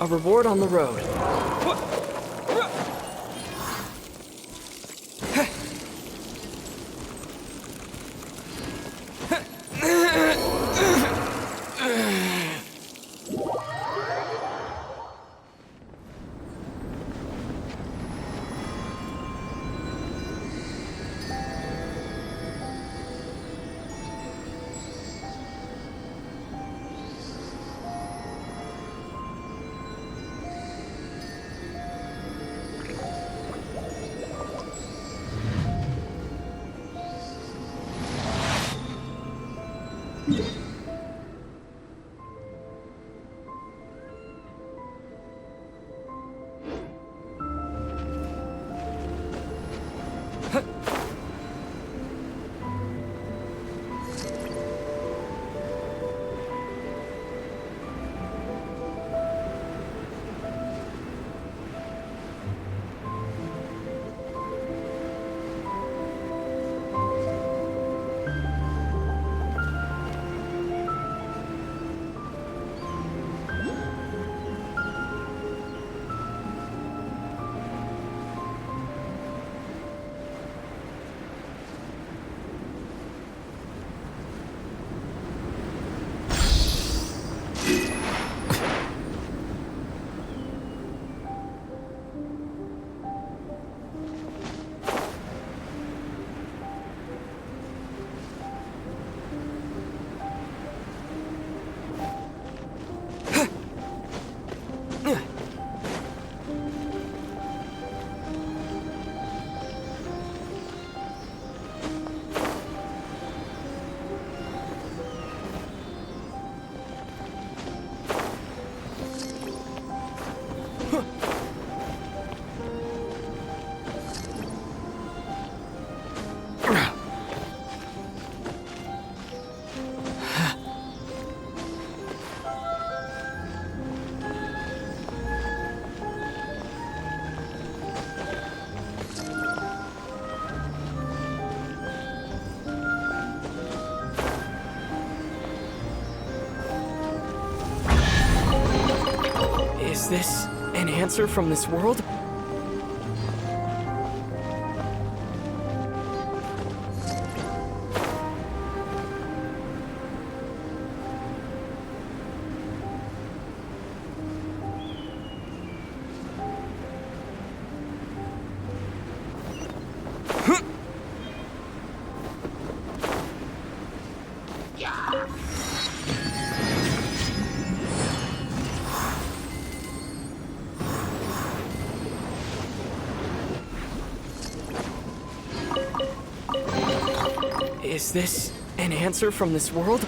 A reward on the road. Is this an answer from this world? Is this an answer from this world?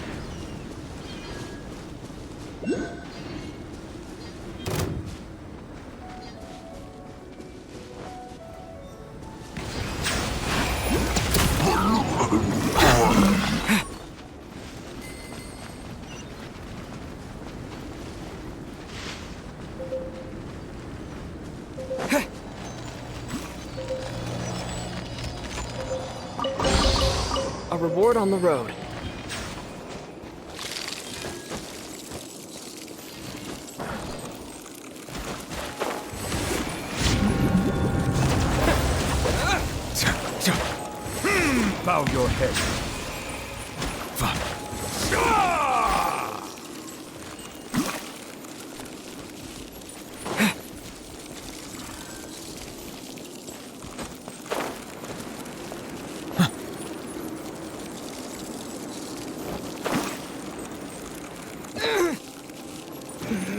A reward on the road. Bow your head.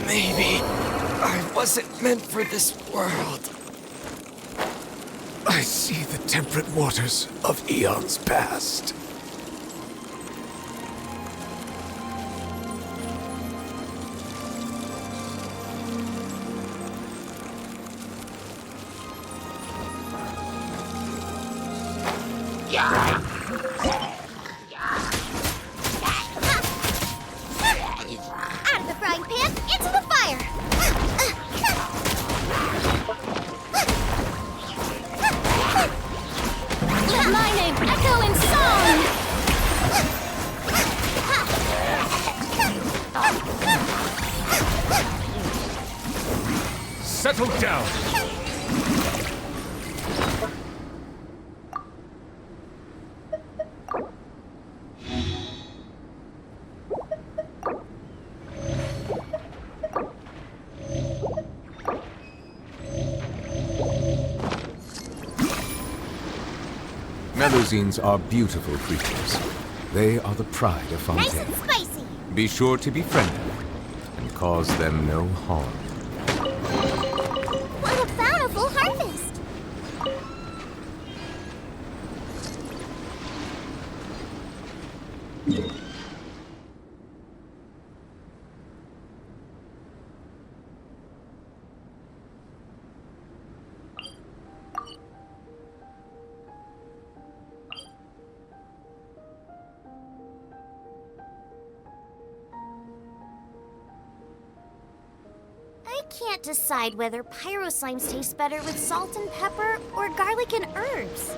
Maybe I wasn't meant for this world. I see the temperate waters of eons past. Out of the frying pan, into the fire! Let my name echo in song! Settle down. Melusines are beautiful creatures. They are the pride of Nice Fontaine. and spicy! Be sure to befriend them and cause them no harm. What a bountiful harvest! I can't decide whether pyro slimes taste better with salt and pepper or garlic and herbs.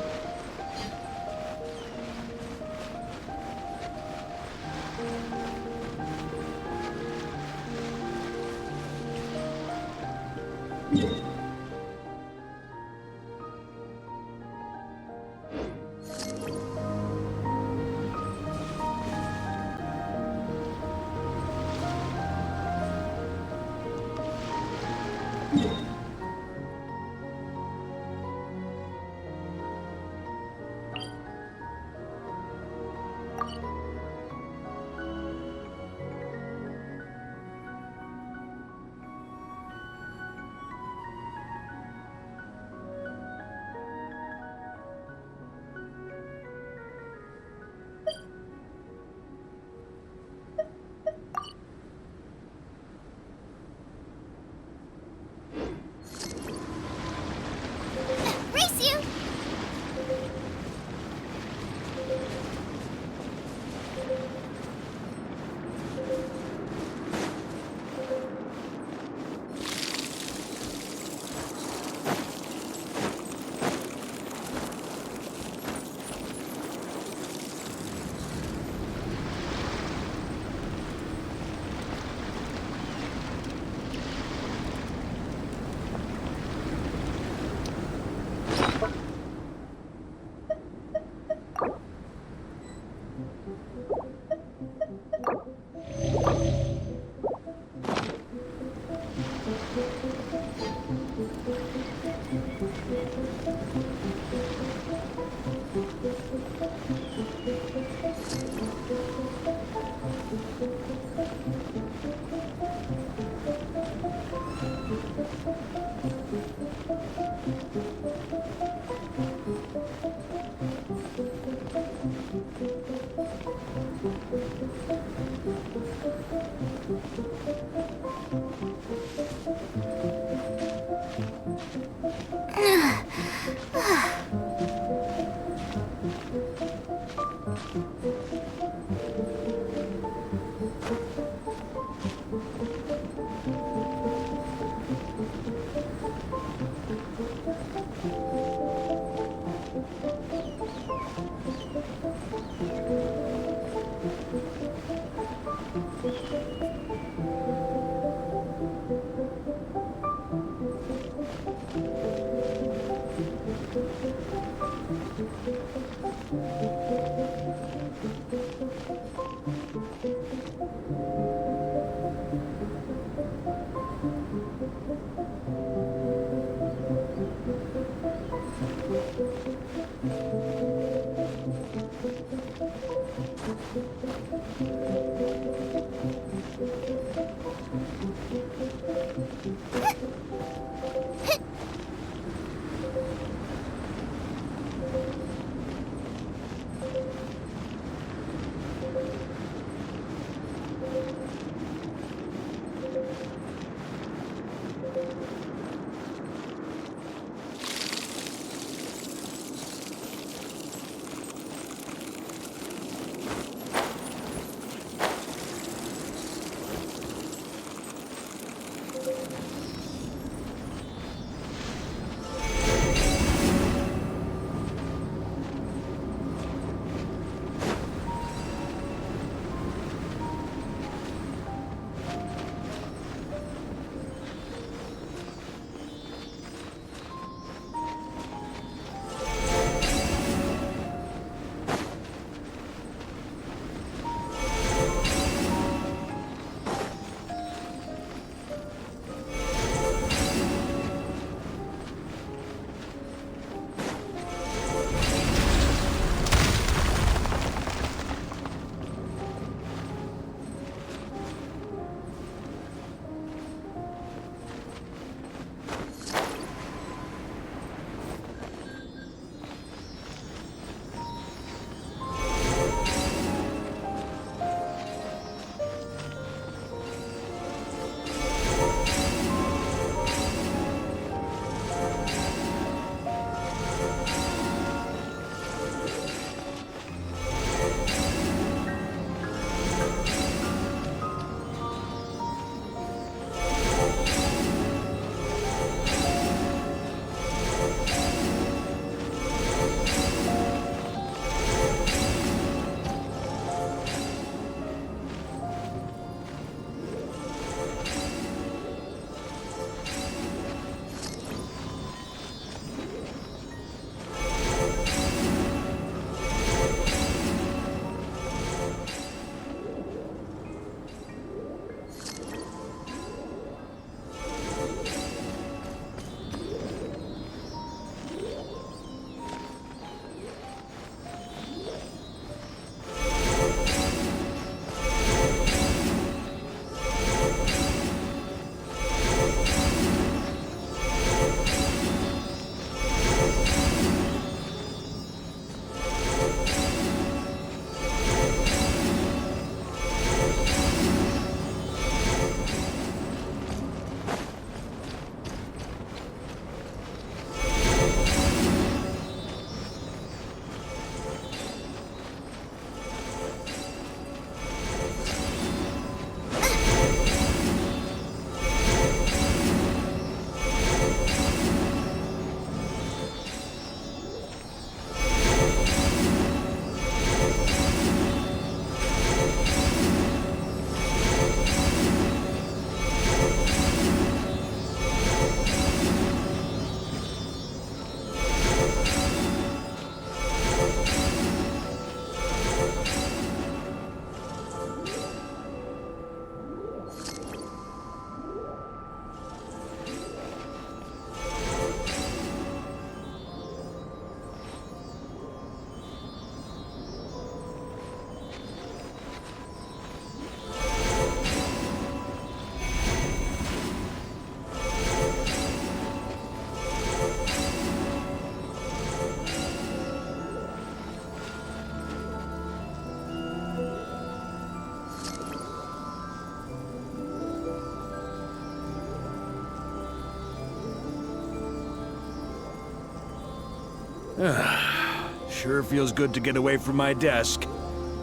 Sure feels good to get away from my desk.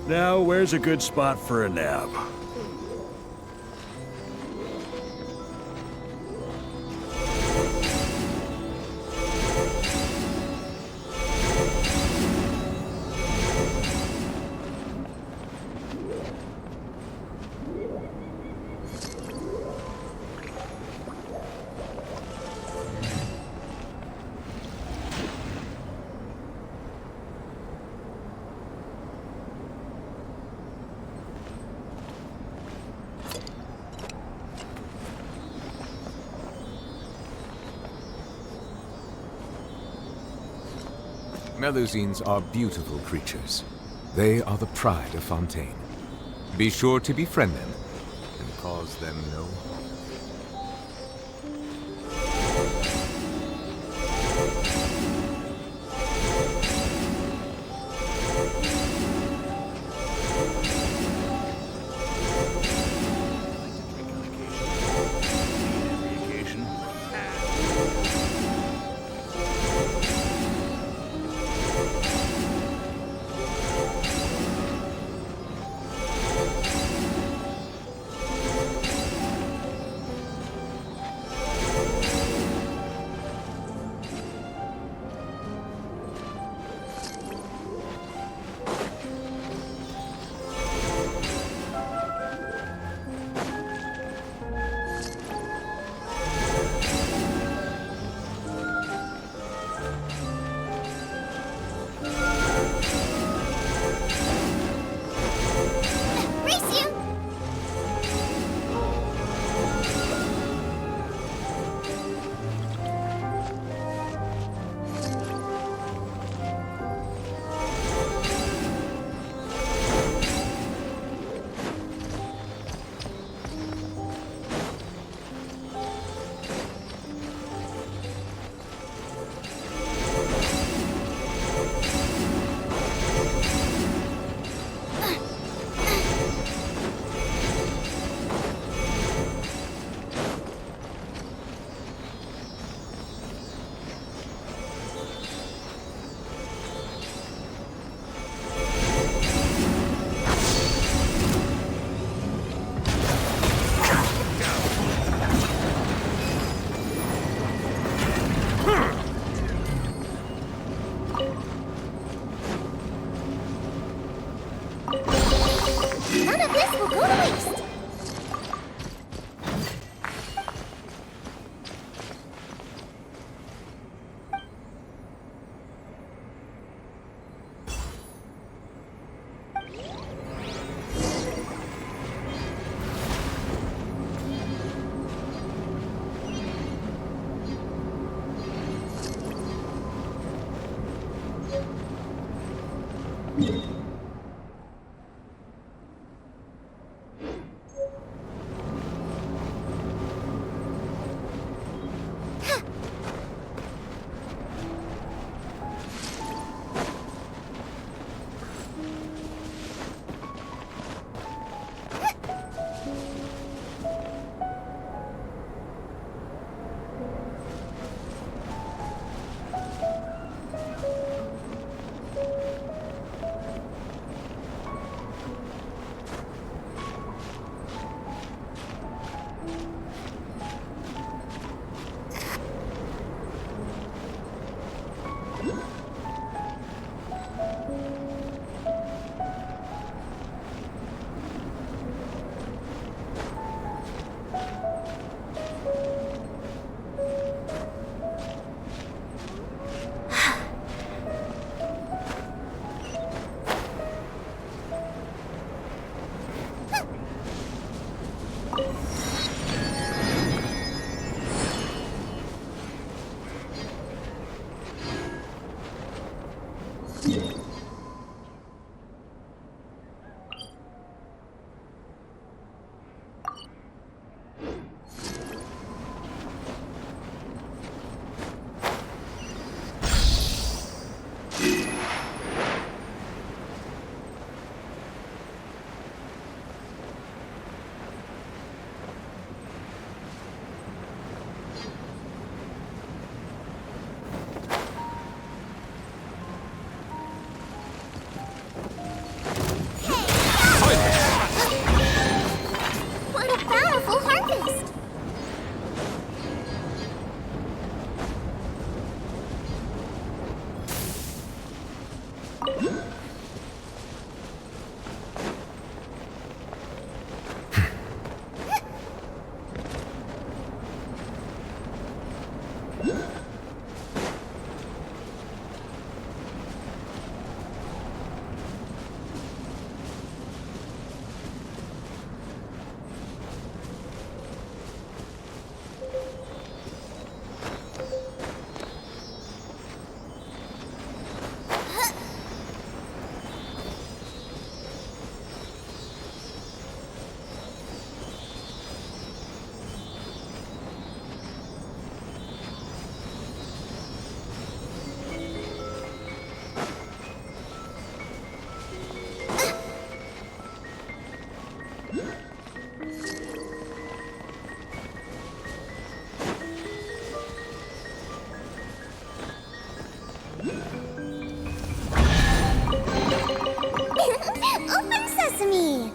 Now, where's a good spot for a nap? Melusines are beautiful creatures. They are the pride of Fontaine. Be sure to befriend them and cause them no Open sesame!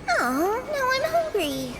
Oh, now I'm hungry.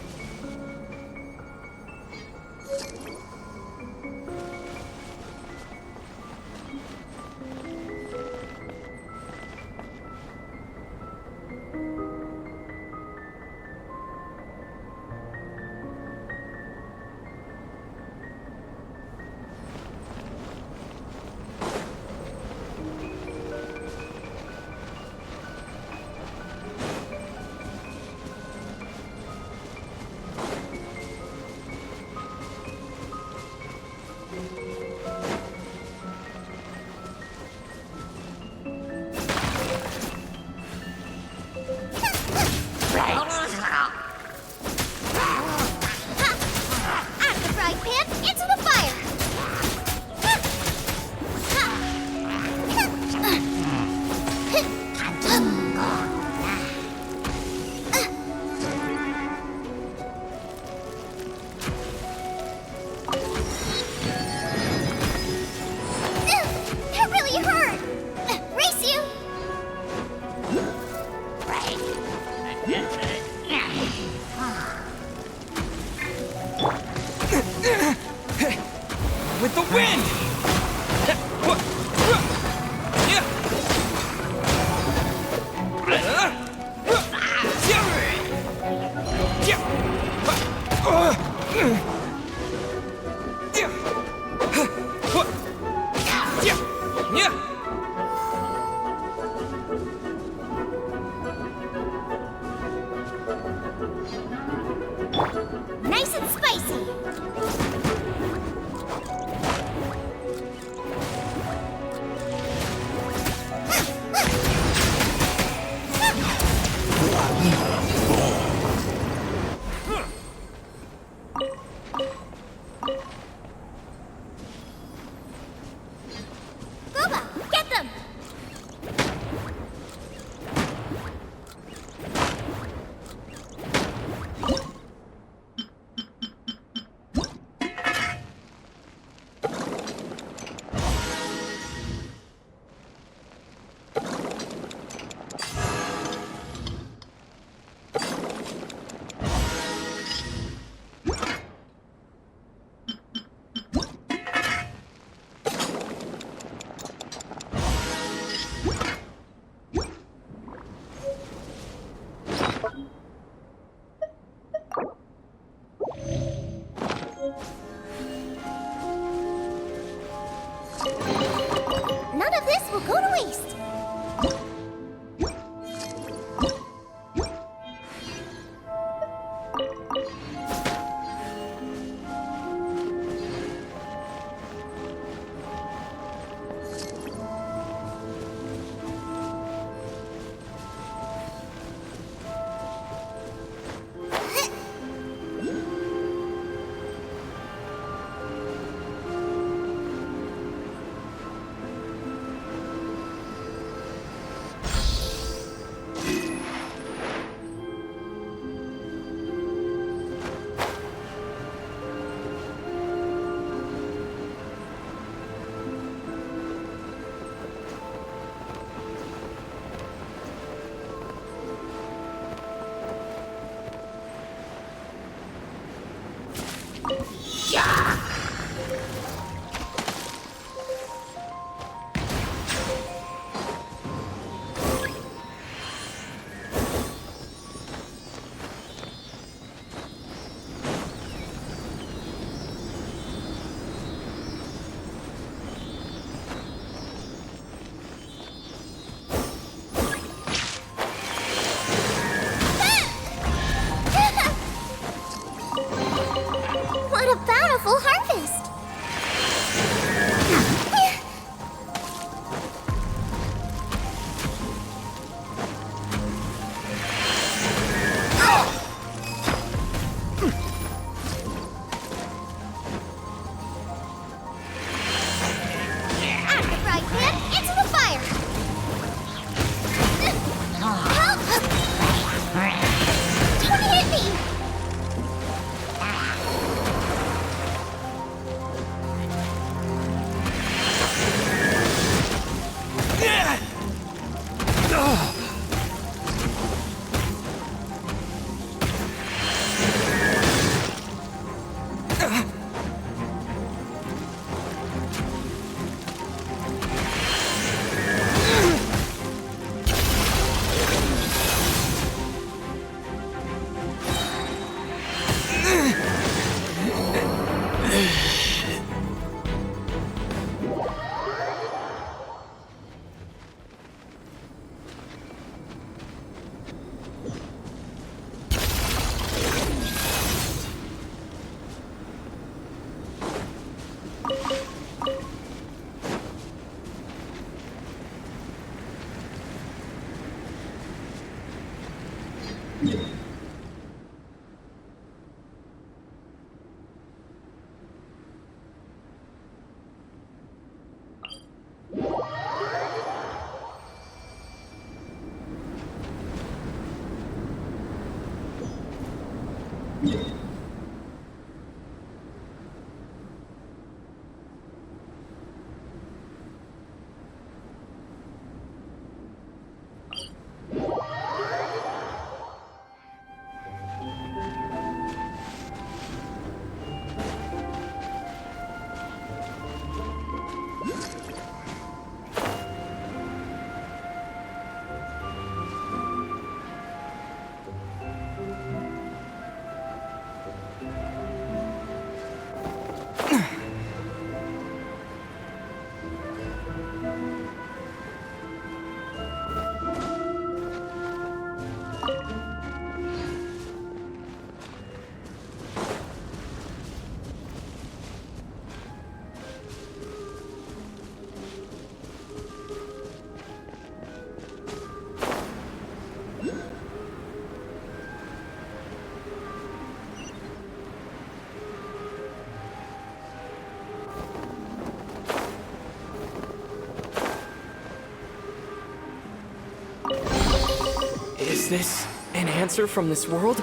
Is this an answer from this world?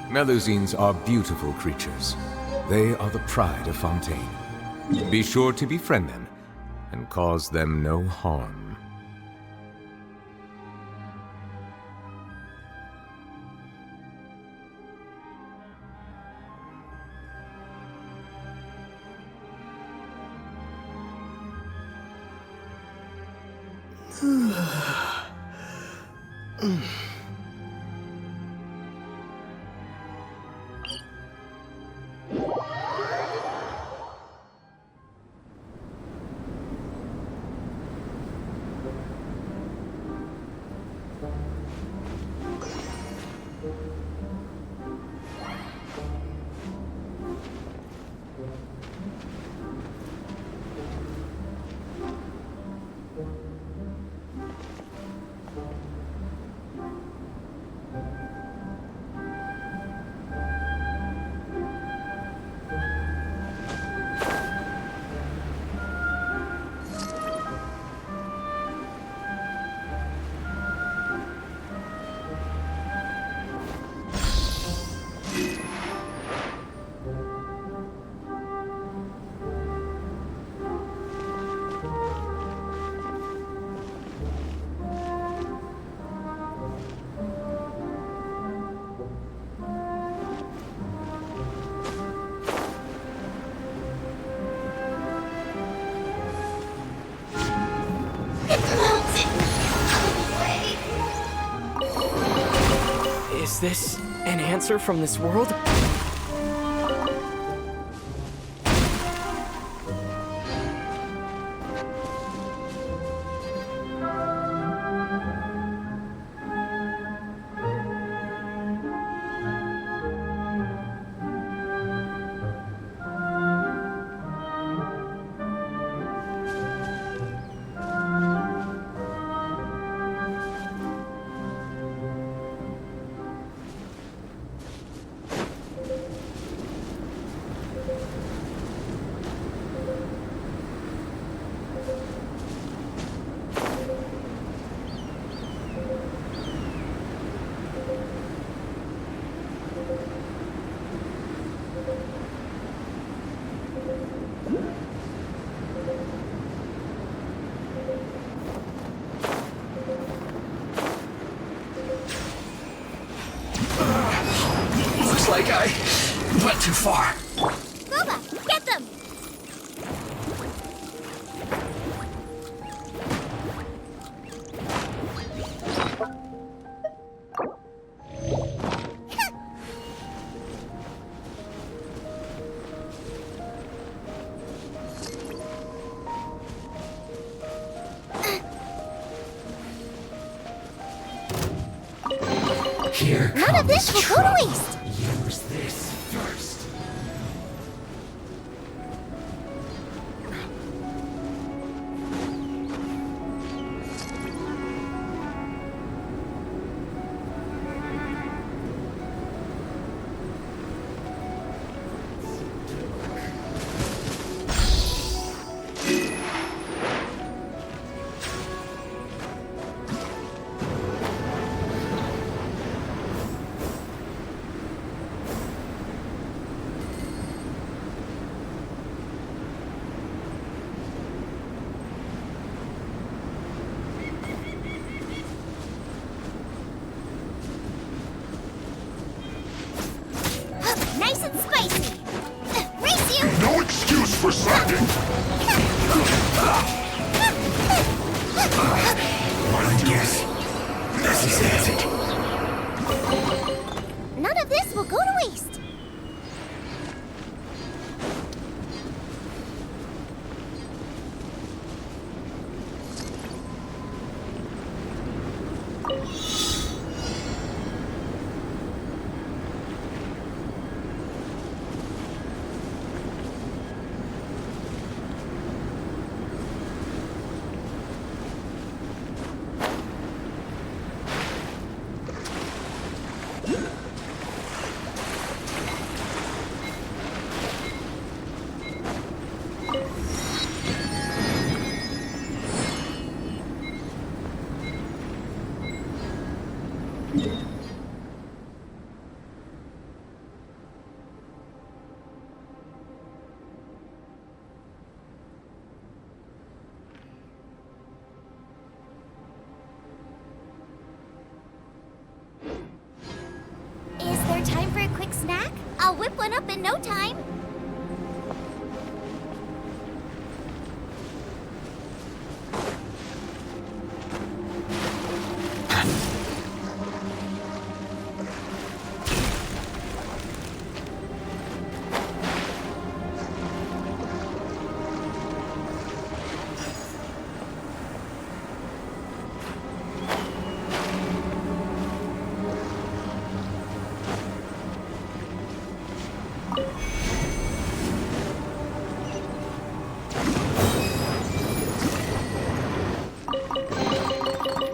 Melusines are beautiful creatures. They are the pride of Fontaine. Be sure to befriend them and cause them no harm. Is this an answer from this world? like I went too far. Boba, get them! Here None of this will go to waste! Use this first. Nice and spicy! Race you! No excuse for slacking! I guess this is it. None of this will go to waste! Is there time for a quick snack? I'll whip one up in no time.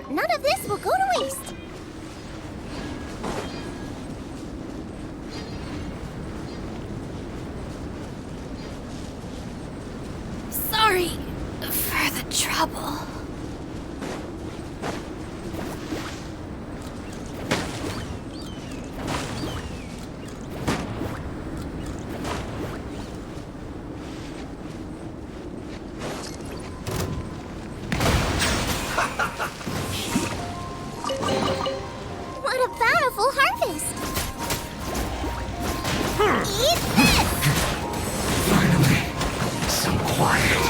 None of this will go to waste. Sorry for the trouble. What a bountiful harvest! Eat this! Finally, some quiet.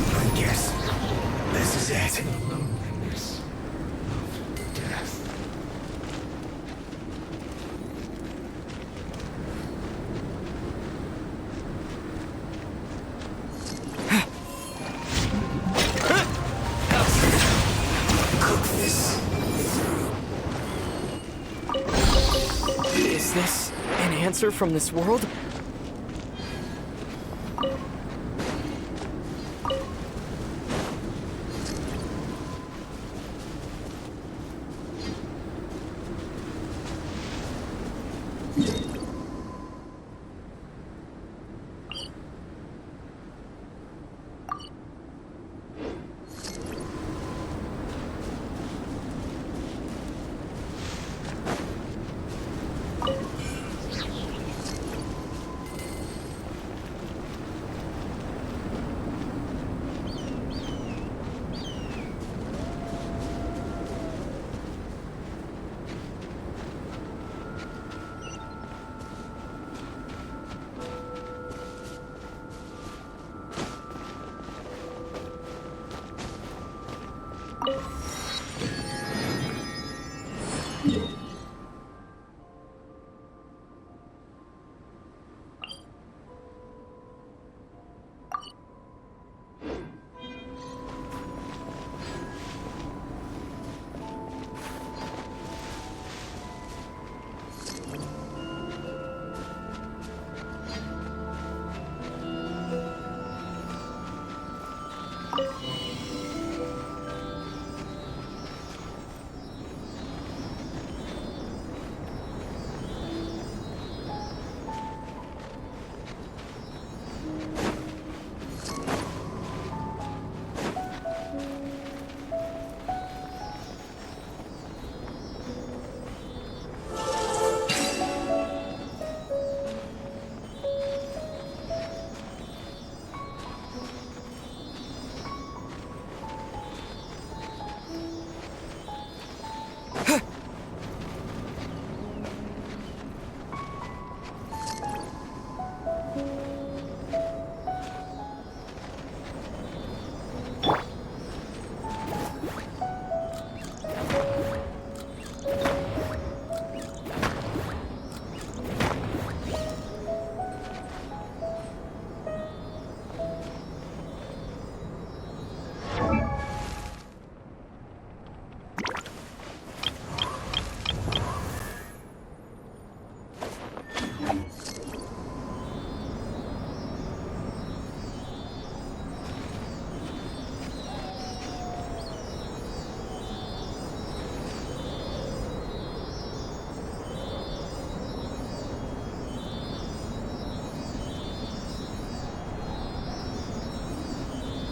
I guess this is it. The loneliness of death. Cook this. Is this an answer from this world?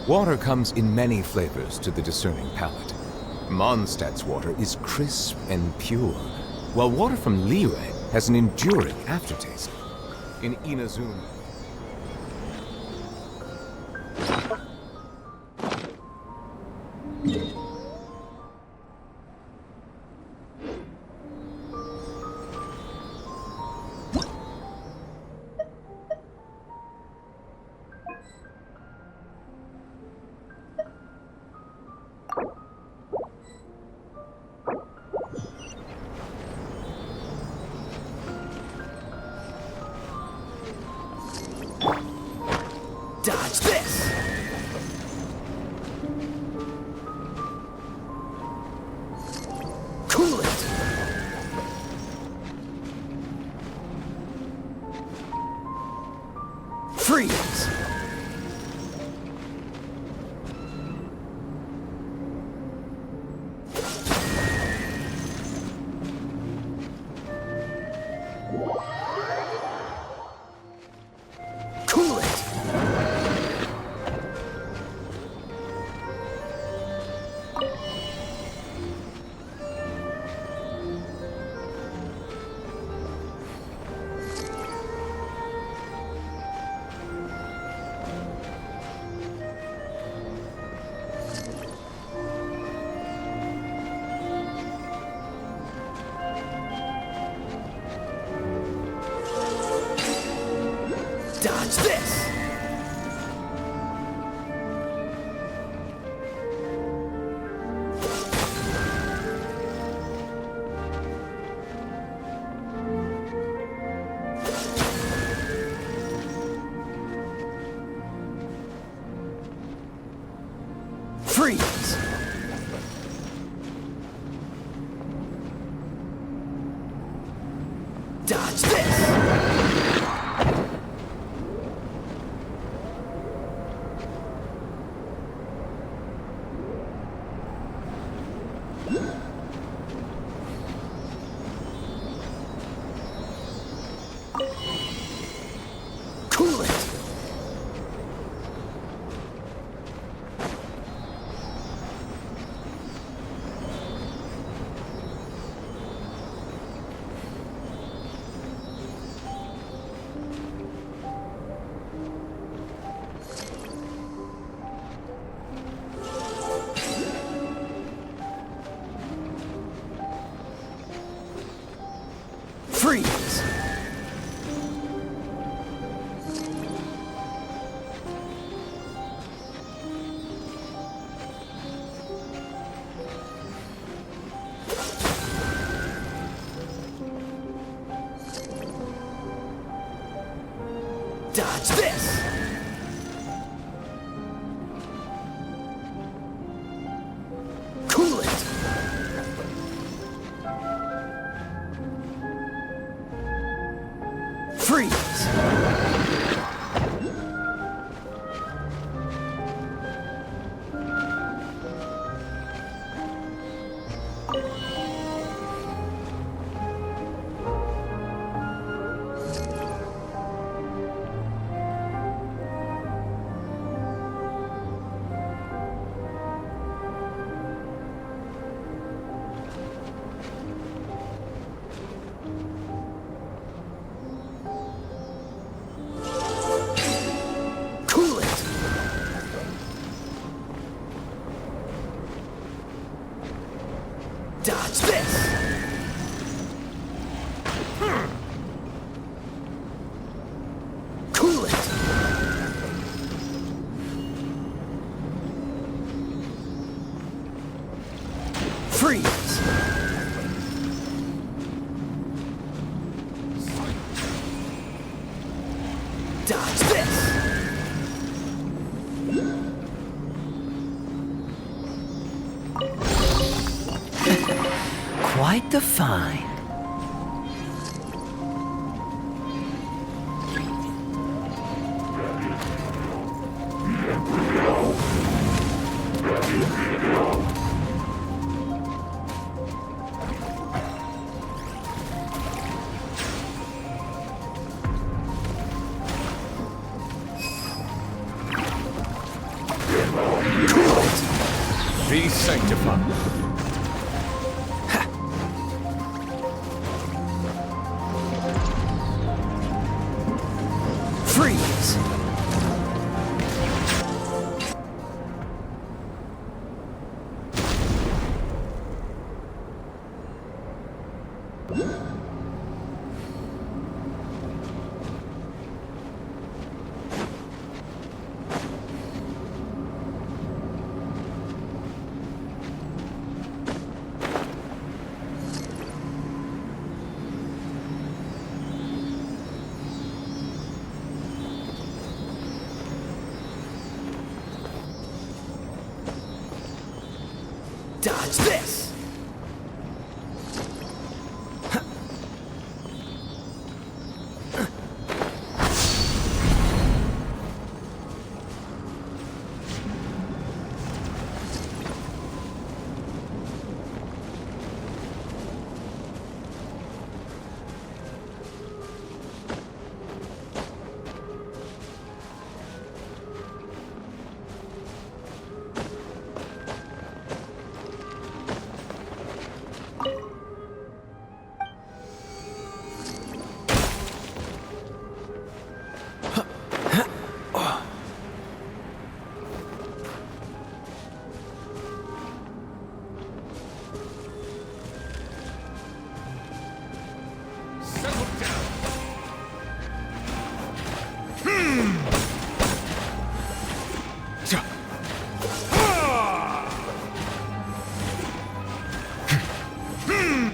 Water comes in many flavors to the discerning palate. Mondstadt's water is crisp and pure, while water from Liyue has an enduring aftertaste. In Inazuma, Dodge this! Cool it! Freeze! Cool it! Dodge this! Freeze! Dodge this! Cool it! Freeze! Dodge this! Cool it! Freeze! Dodge this! Quite the find. Be sanctified. Freeze! Dodge this!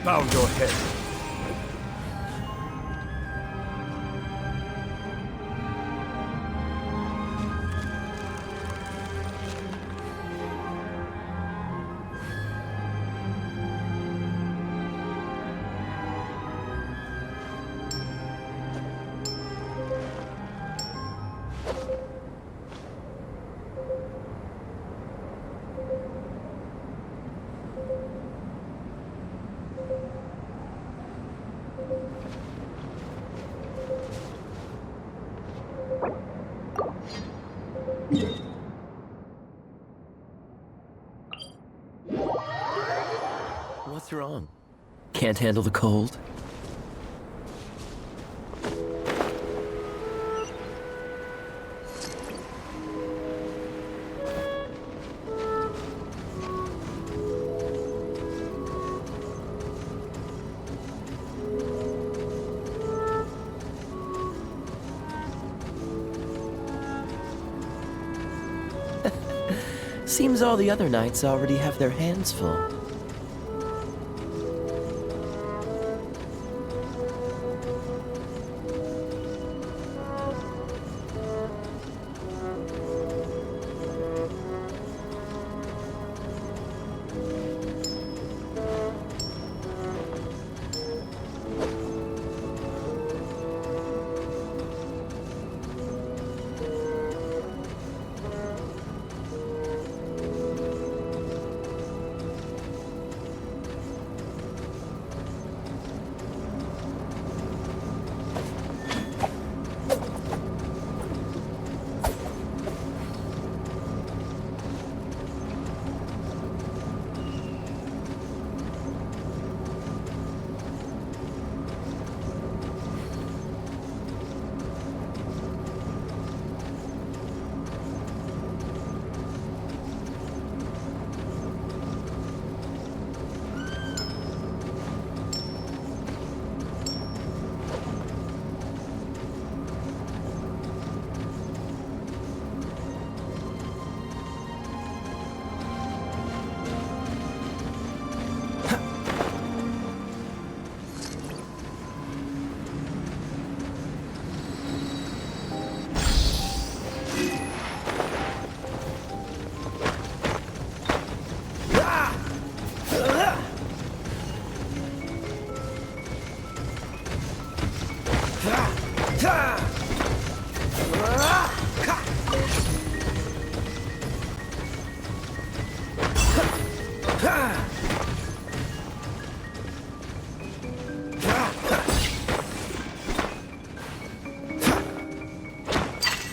Bow your head. What's wrong? Can't handle the cold? Seems all the other knights already have their hands full.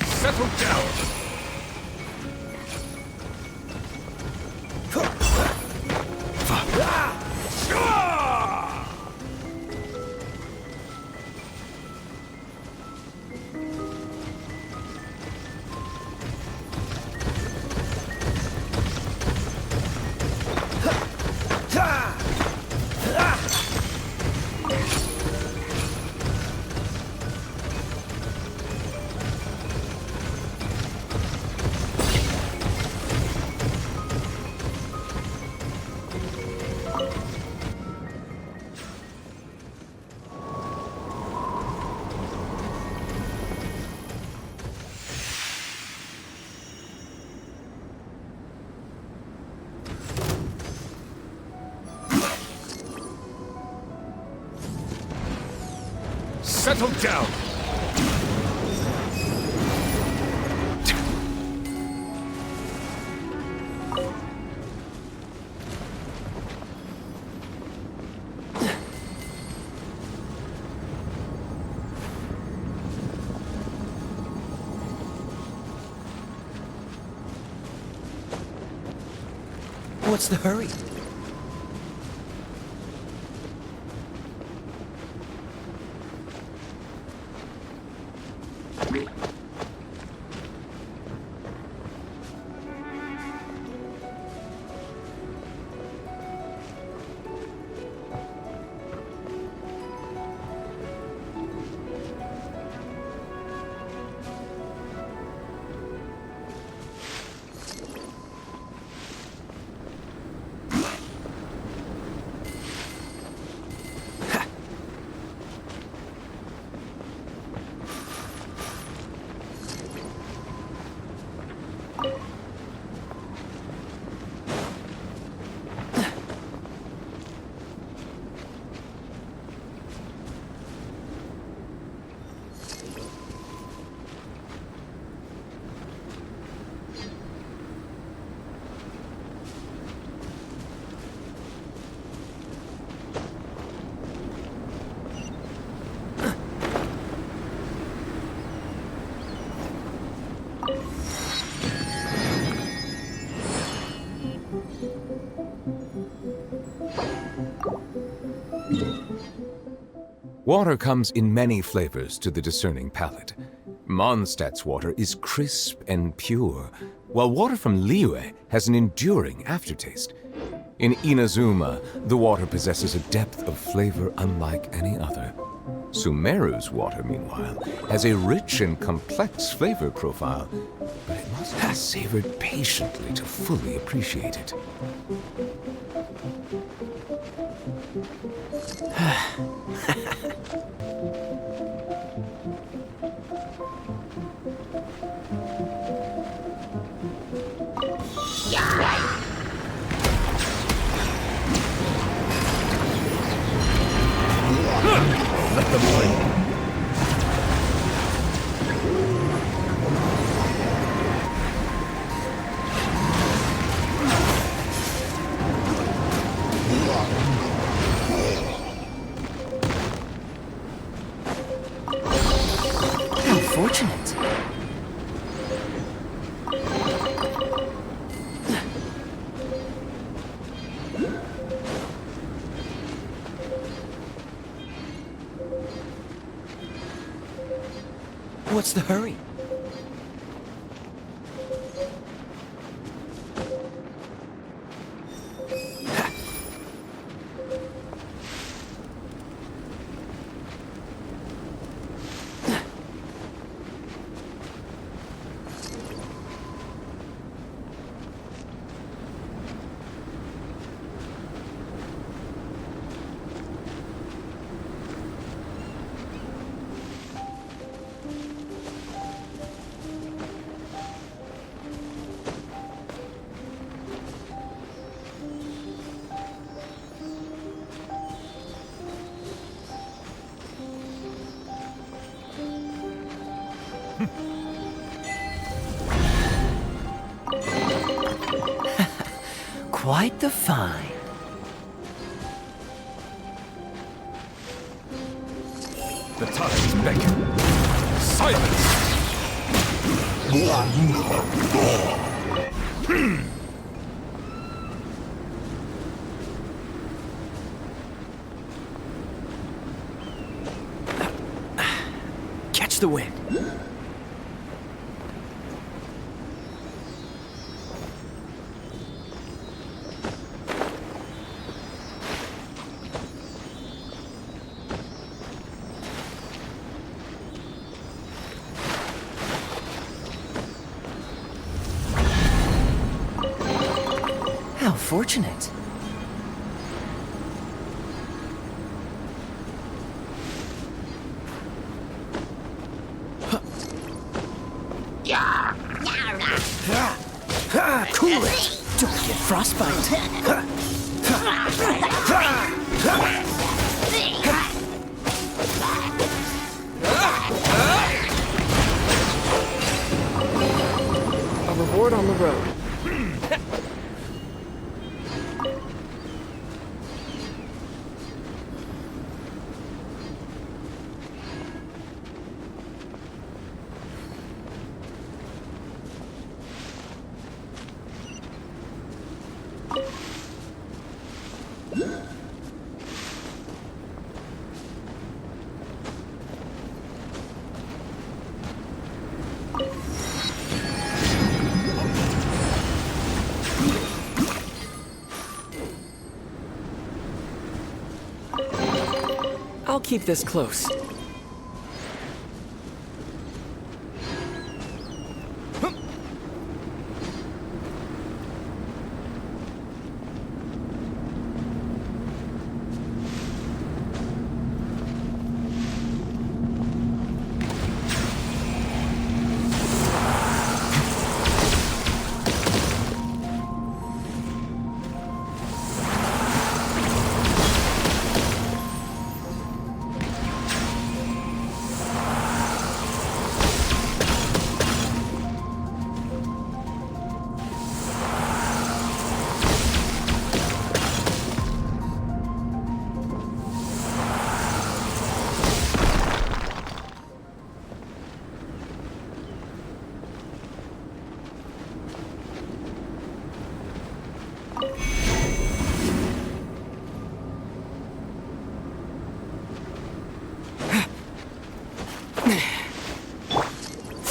Settle down! Settle down! What's the hurry? Water comes in many flavors to the discerning palate. Mondstadt's water is crisp and pure, while water from Liyue has an enduring aftertaste. In Inazuma, the water possesses a depth of flavor unlike any other. Sumeru's water, meanwhile, has a rich and complex flavor profile, but it must be savored patiently to fully appreciate it. Let them win. How fortunate. What's the hurry? Quite the find. The times beckon. Silence! Catch the wind. How fortunate. Cool it! Don't get frostbite. A reward on the road. I'll keep this close.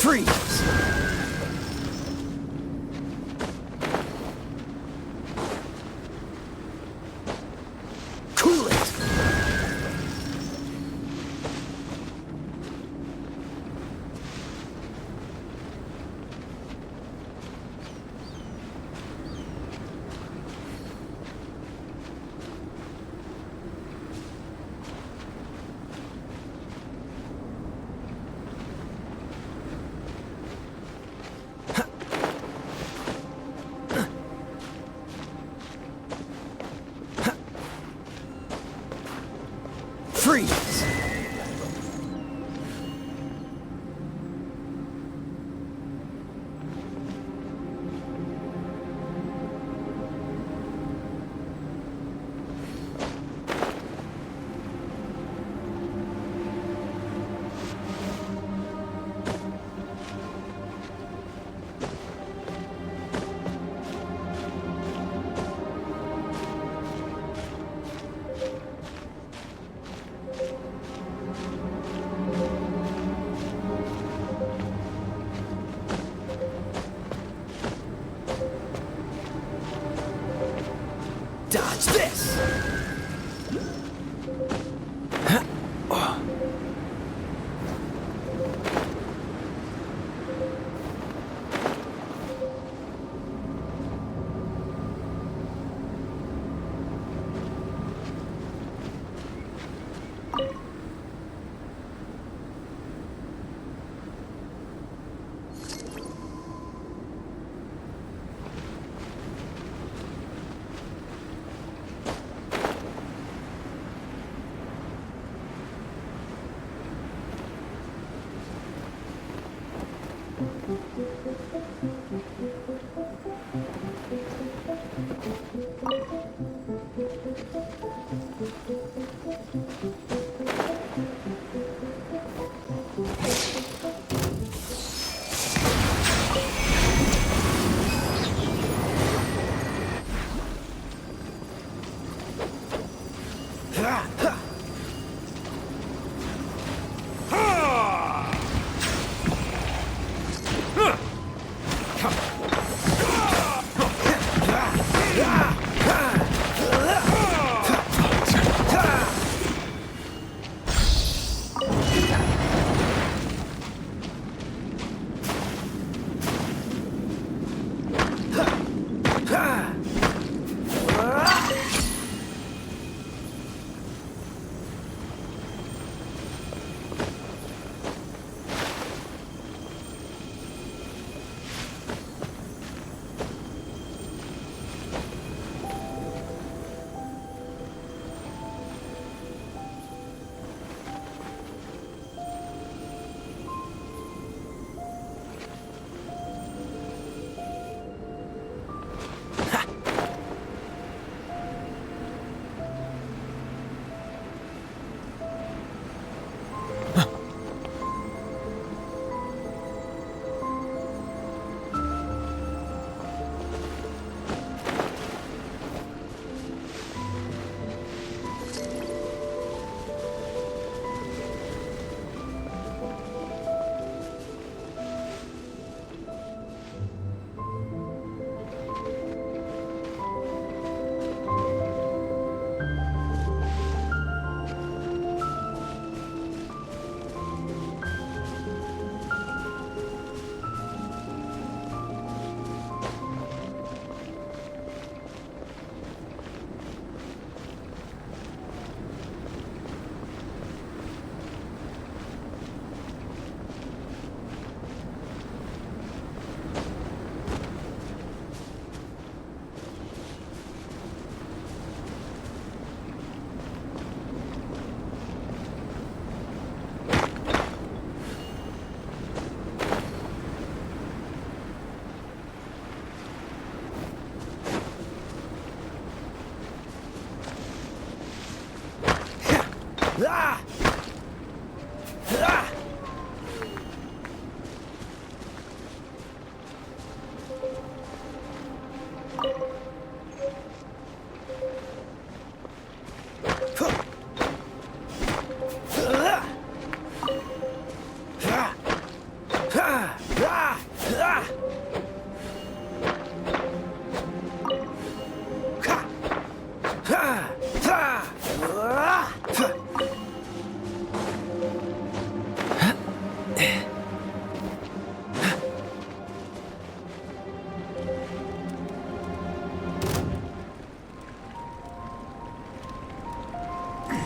Freeze! Cool it! Freeze! Dodge this!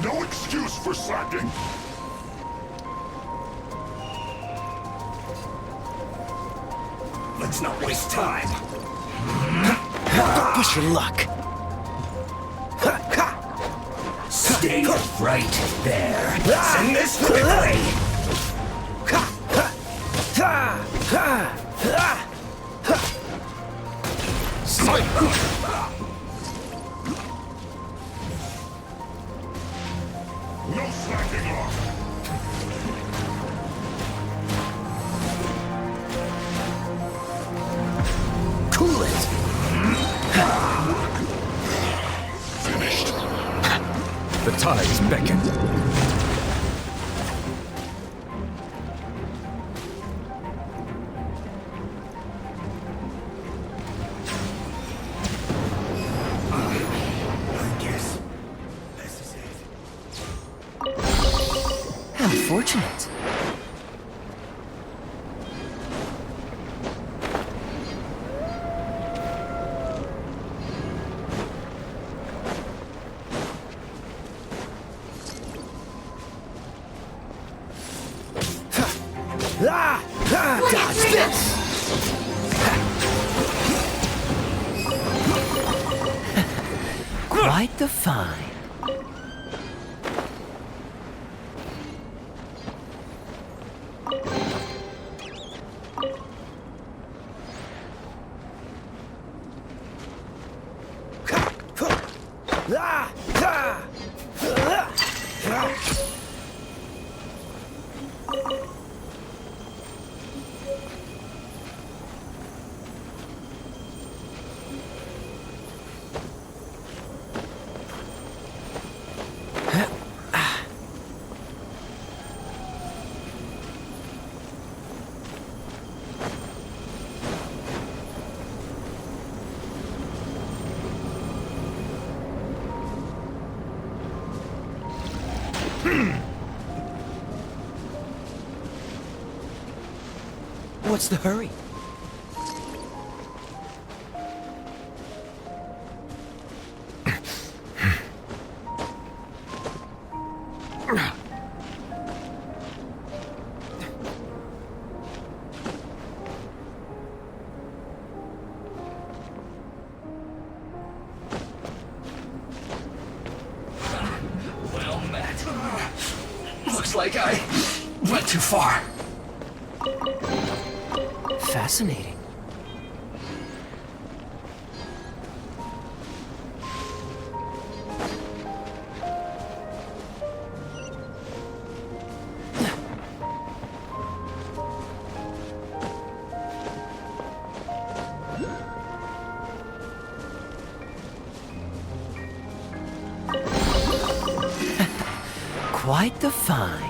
No excuse for slacking. Let's not waste time. Don't push your luck. Stay right there. Let's end this quickly. No slacking off. Cool it. Finished. The tides beckon. Unfortunate. Dodge this! Quite the find. What's the hurry? Well met. Looks like I went too far. Fascinating. Quite the find.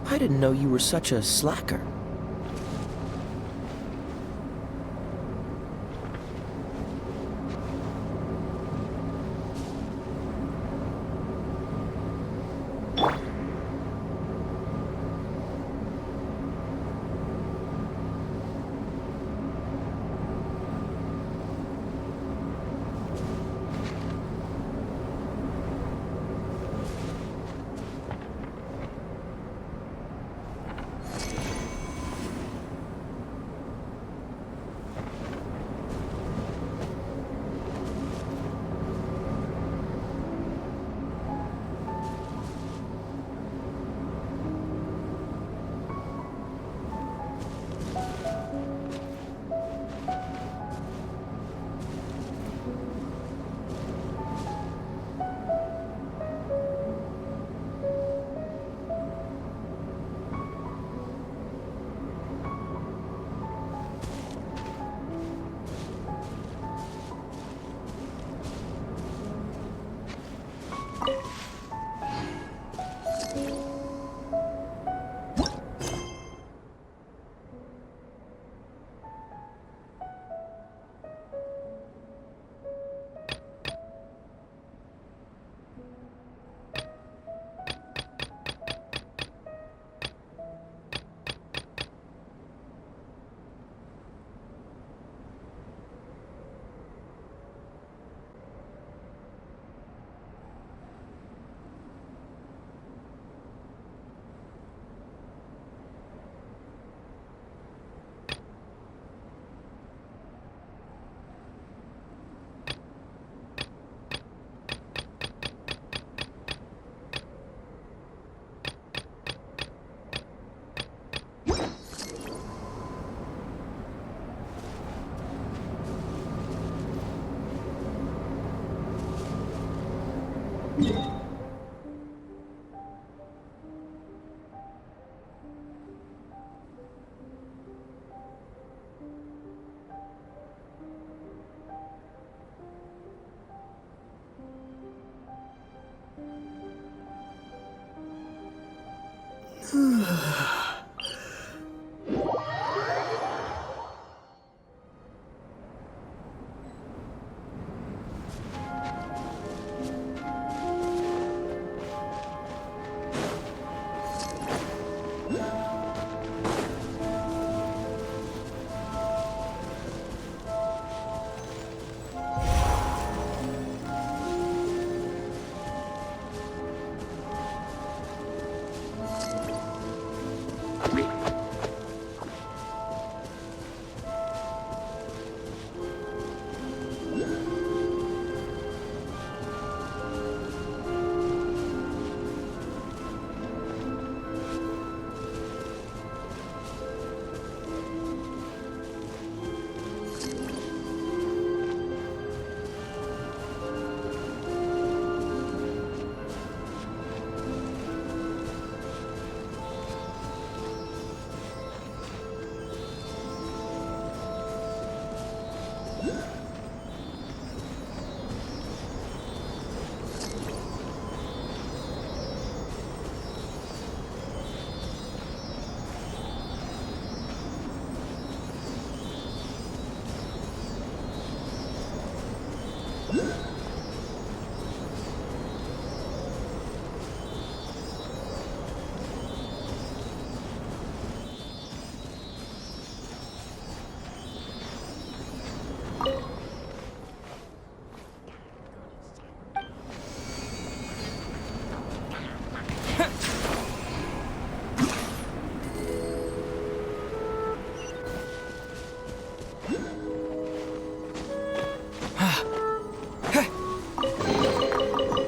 I didn't know you were such a slacker.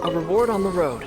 A reward on the road.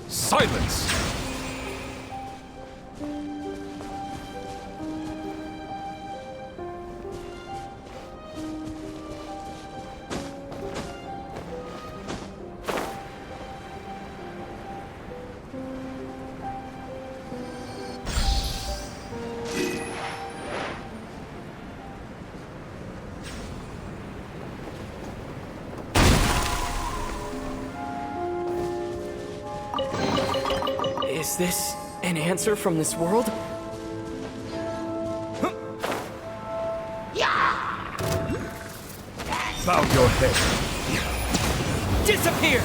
Silence! Is this an answer from this world? Bow your head. Disappear!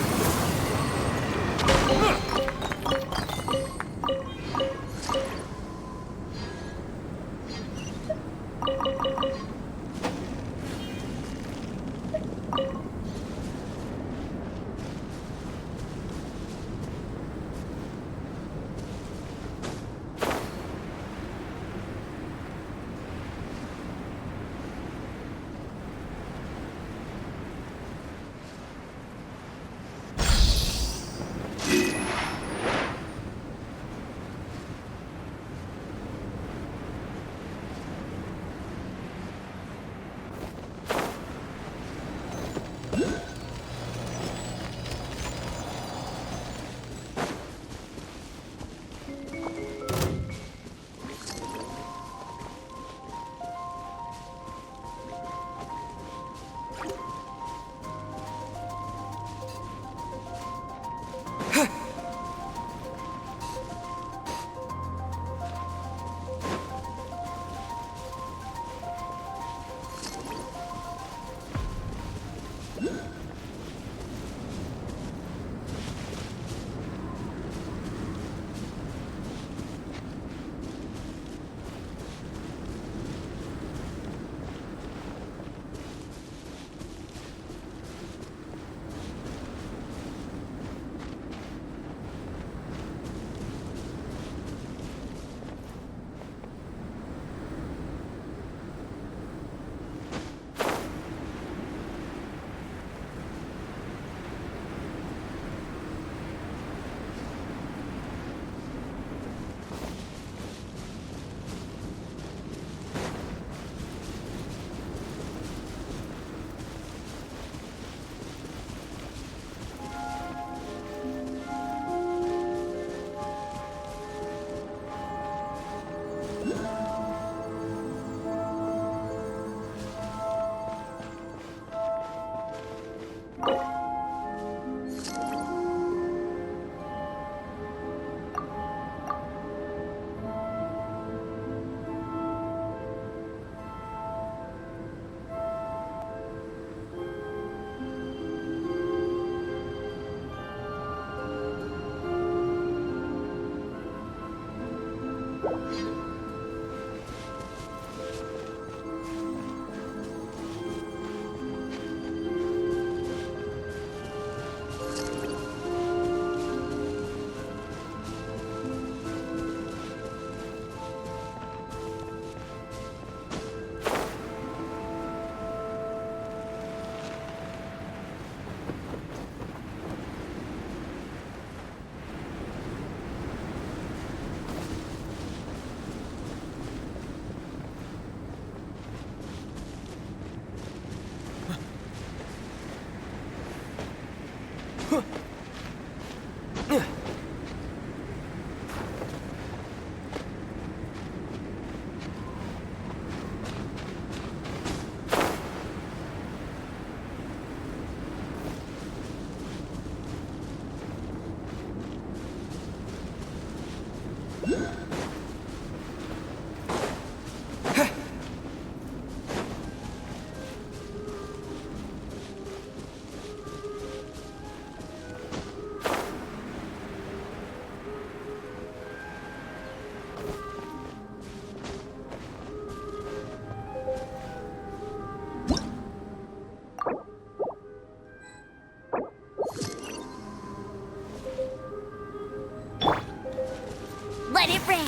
Let it rain!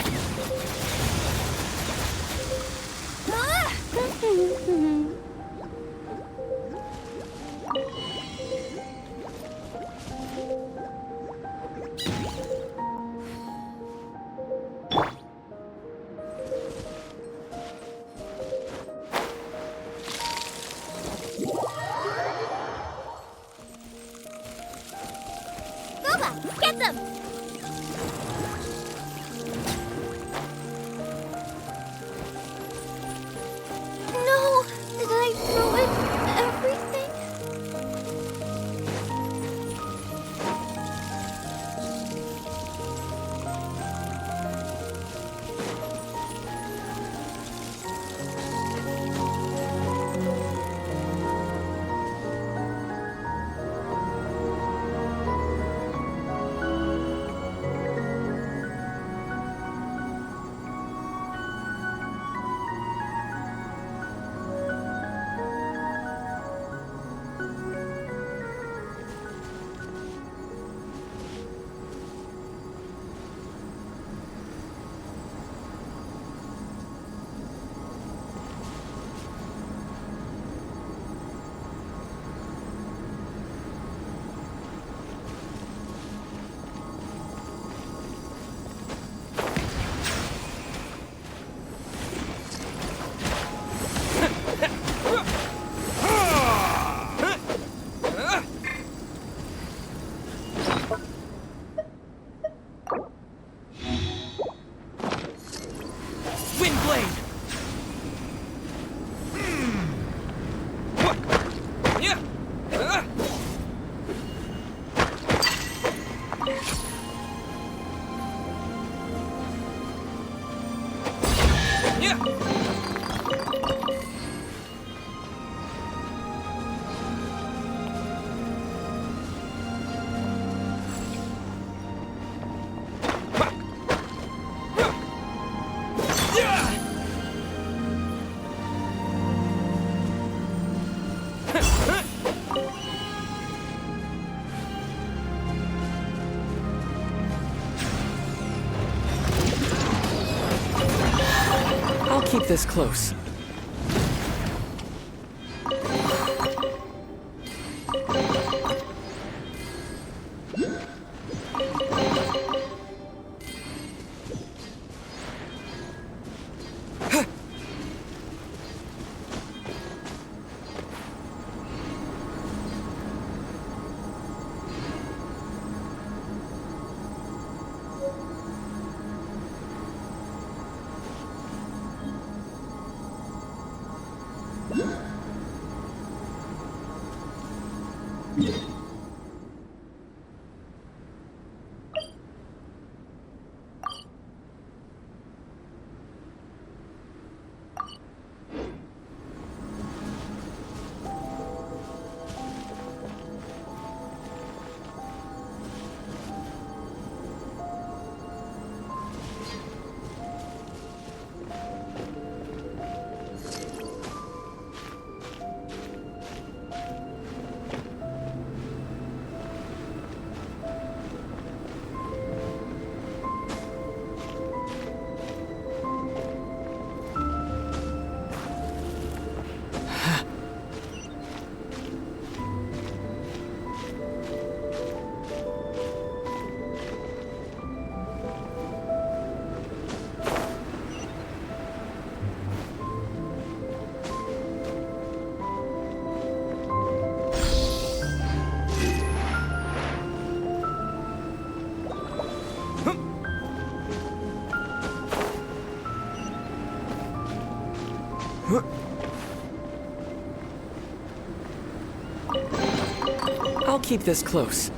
Booba, get them! No! Did I ruin everything? Windblade! I'll keep this close. I'll keep this close.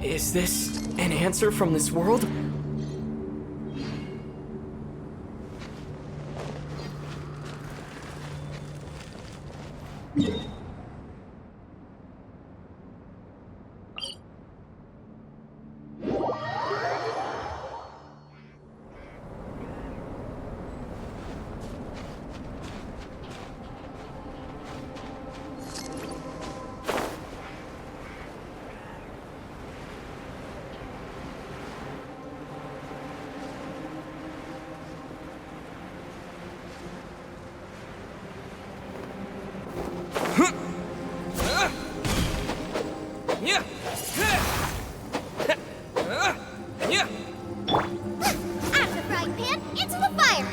Is this an answer from this world? Out of the frying pan, into the fire!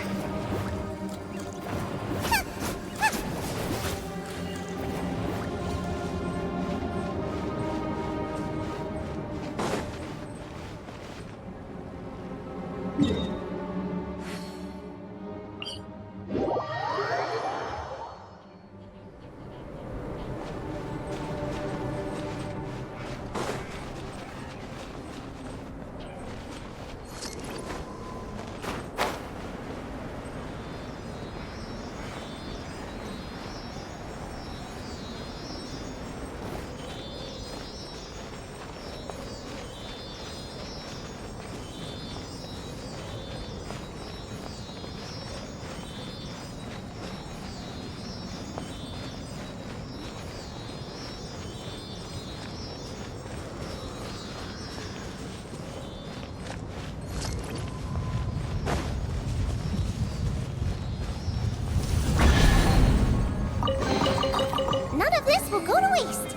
None of this will go to waste.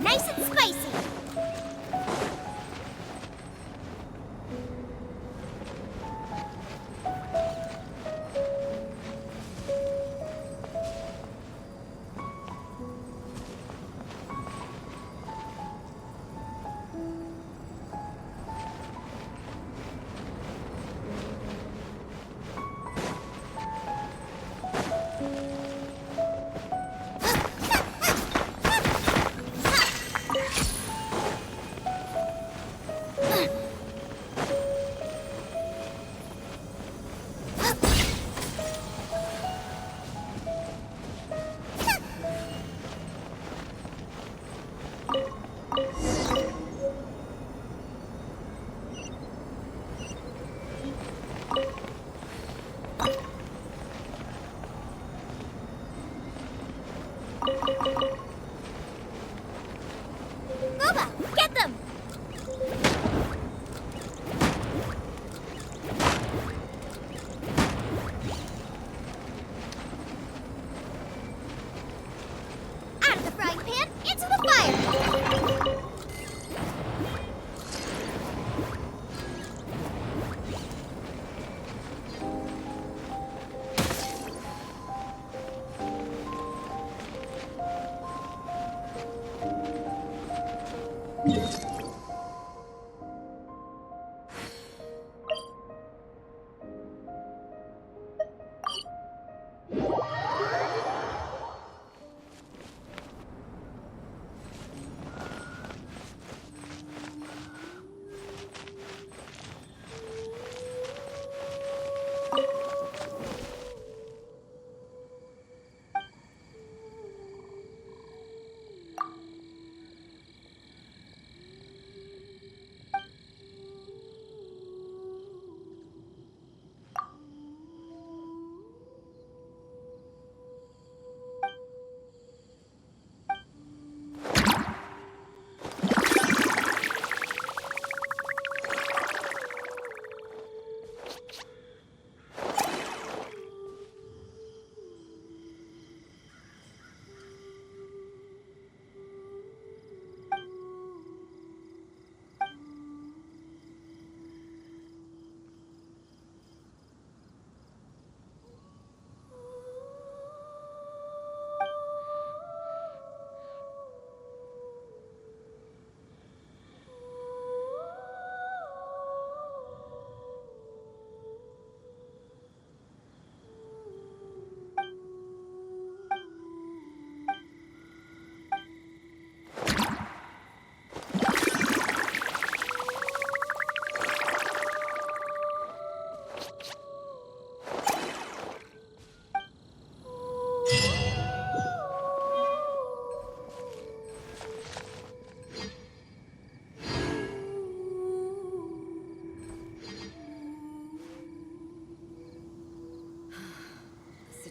Nice and spicy. Boba, get them! Out of the frying pan, into the fire!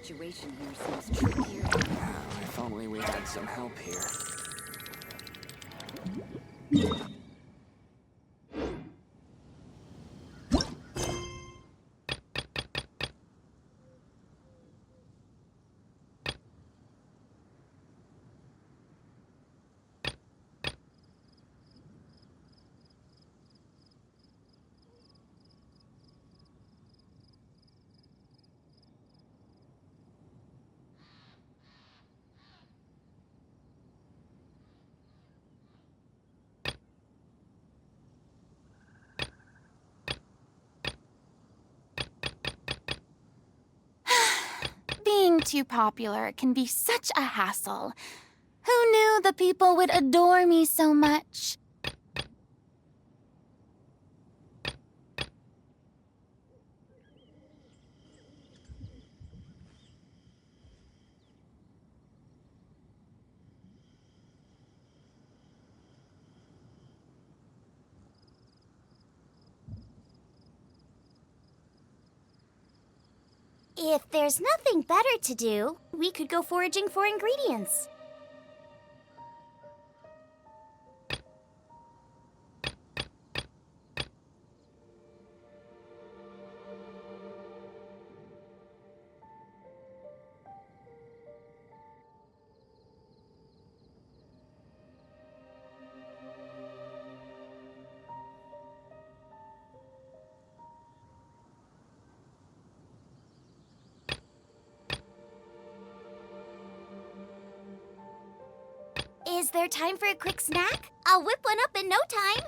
situation here seems trickier. If only we had some help here. Being too popular can be such a hassle. Who knew the people would adore me so much? If there's nothing better to do, we could go foraging for ingredients. Is there time for a quick snack? I'll whip one up in no time.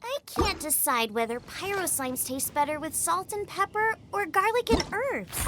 I can't decide whether pyro slimes taste better with salt and pepper or garlic and herbs.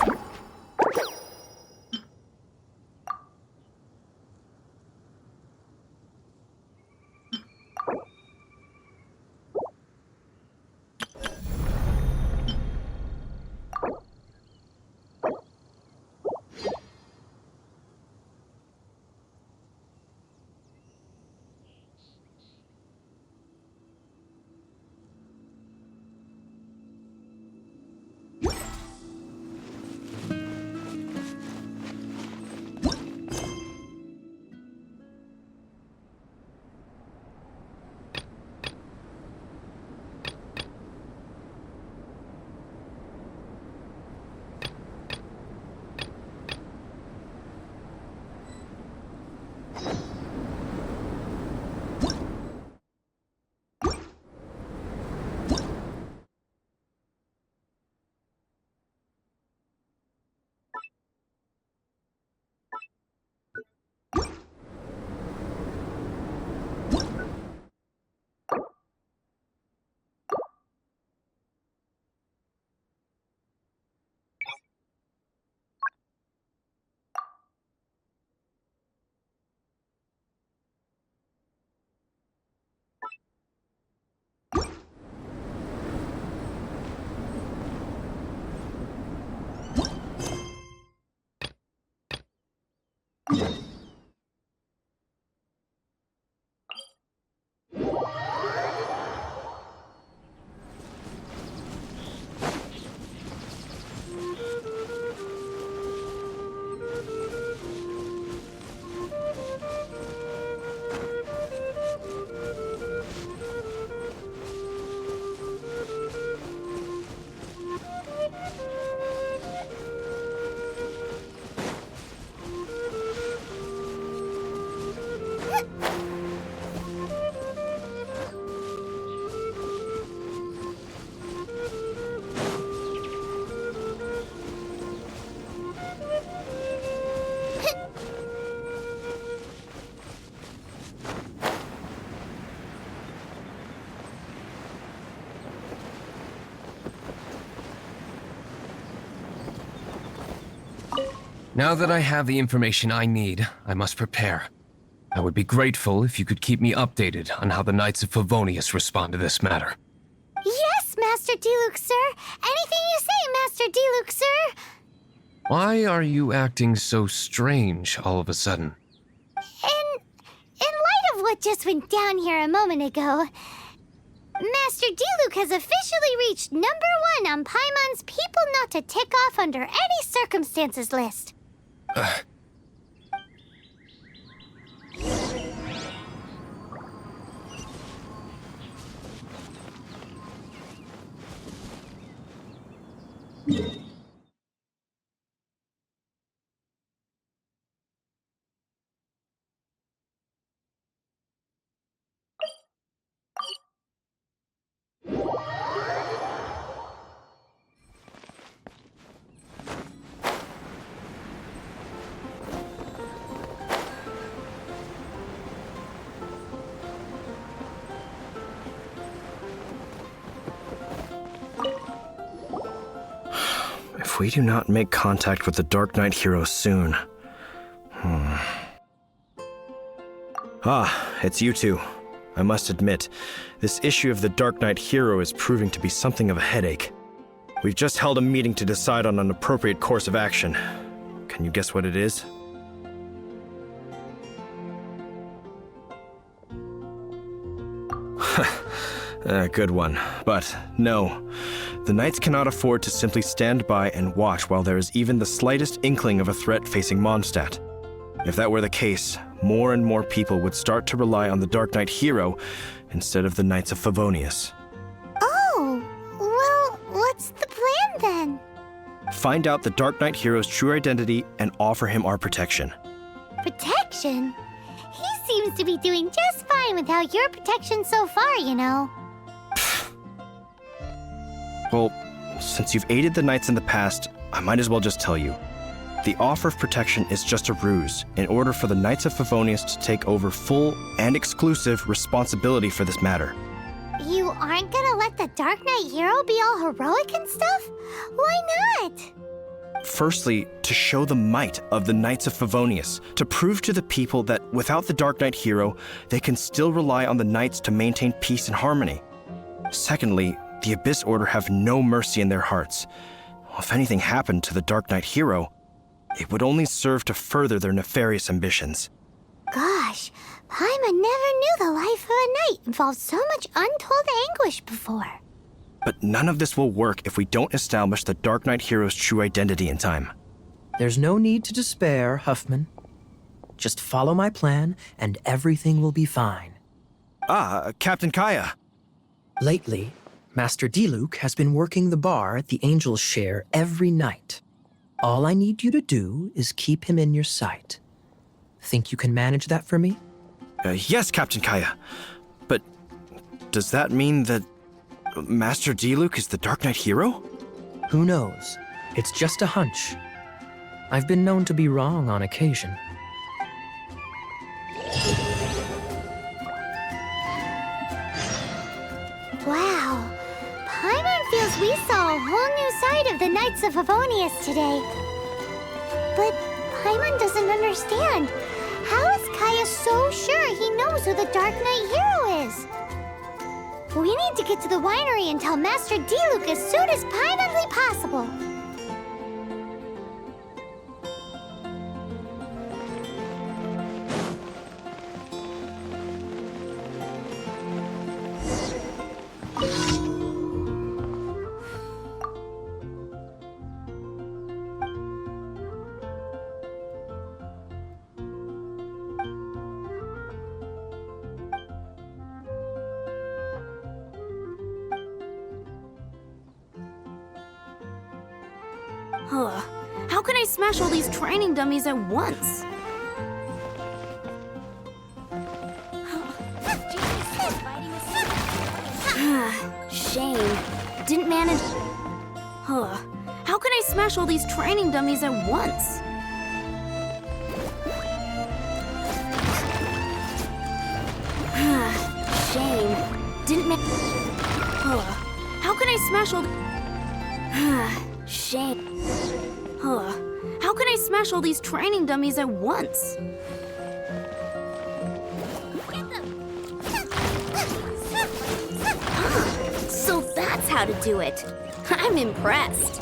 Now that I have the information I need, I must prepare. I would be grateful if you could keep me updated on how the Knights of Favonius respond to this matter. Yes, Master Diluc, sir. Anything you say, Master Diluc, sir. Why are you acting so strange all of a sudden? In light of what just went down here a moment ago, Master Diluc has officially reached #1 on Paimon's people not to tick off under any circumstances list. If we do not make contact with the Dark Knight hero soon... Ah, it's you two. I must admit, this issue of the Dark Knight hero is proving to be something of a headache. We've just held a meeting to decide on an appropriate course of action. Can you guess what it is? Good one. But no, the Knights cannot afford to simply stand by and watch while there is even the slightest inkling of a threat facing Mondstadt. If that were the case, more and more people would start to rely on the Dark Knight hero instead of the Knights of Favonius. Oh, well, what's the plan then? Find out the Dark Knight hero's true identity and offer him our protection. Protection? He seems to be doing just fine without your protection so far, you know. Well, since you've aided the Knights in the past, I might as well just tell you. The offer of protection is just a ruse in order for the Knights of Favonius to take over full and exclusive responsibility for this matter. You aren't gonna let the Dark Knight hero be all heroic and stuff? Why not? Firstly, to show the might of the Knights of Favonius, to prove to the people that without the Dark Knight hero, they can still rely on the Knights to maintain peace and harmony. Secondly, the Abyss Order have no mercy in their hearts. If anything happened to the Dark Knight hero, it would only serve to further their nefarious ambitions. Gosh, Paimon never knew the life of a knight involved so much untold anguish before. But none of this will work if we don't establish the Dark Knight hero's true identity in time. There's no need to despair, Huffman. Just follow my plan, and everything will be fine. Ah, Captain Kaya. Lately, Master Diluc has been working the bar at the Angel's Share every night. All I need you to do is keep him in your sight. Think you can manage that for me? Yes, Captain Kaya. But does that mean that Master Diluc is the Dark Knight hero? Who knows? It's just a hunch. I've been known to be wrong on occasion. Wow. Paimon feels we saw a whole new side of the Knights of Favonius today. But Paimon doesn't understand. How is Kaya so sure he knows who the Dark Knight hero is? We need to get to the winery and tell Master Diluc as soon as Paimonly possible. How can I smash all these training dummies at once? Shame. Didn't manage... How can I smash all these training dummies at once? Shame. Didn't How can I smash all... Shame. How can I smash all these training dummies at once? So that's how to do it. I'm impressed.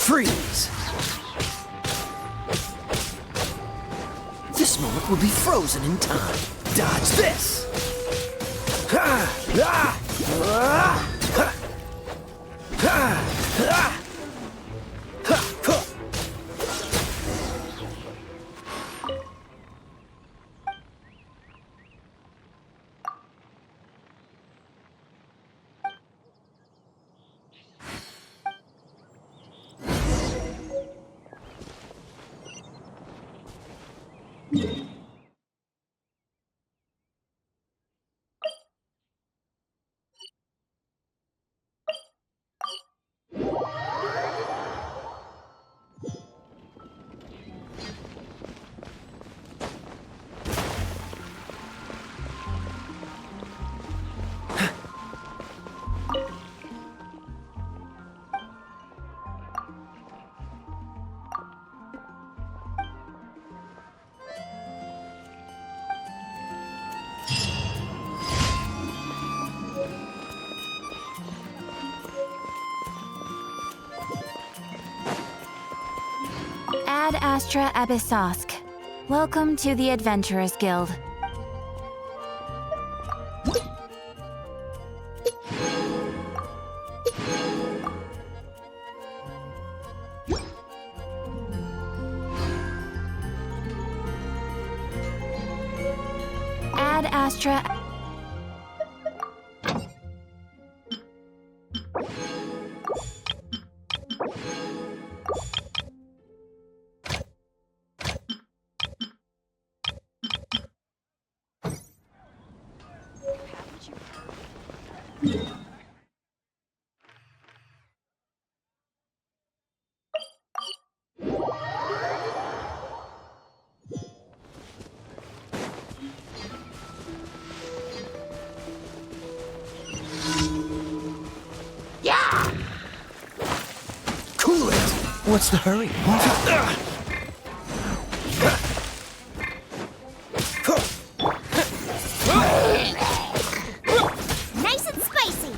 Freeze! This moment will be frozen in time. Dodge this! Ad Astra Abyssosk. Welcome to the Adventurers Guild. Ad Ad Astra. Cool it! What's the hurry? Nice and spicy.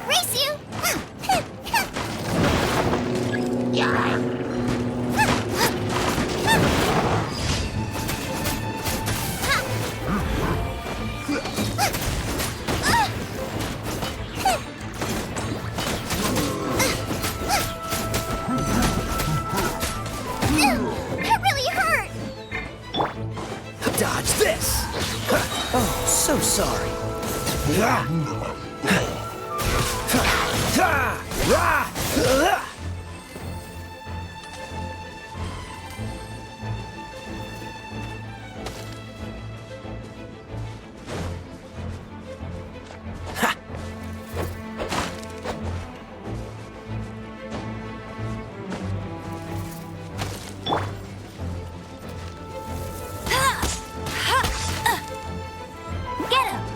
Race you. That really hurt. Dodge this! Oh, so sorry. Get him!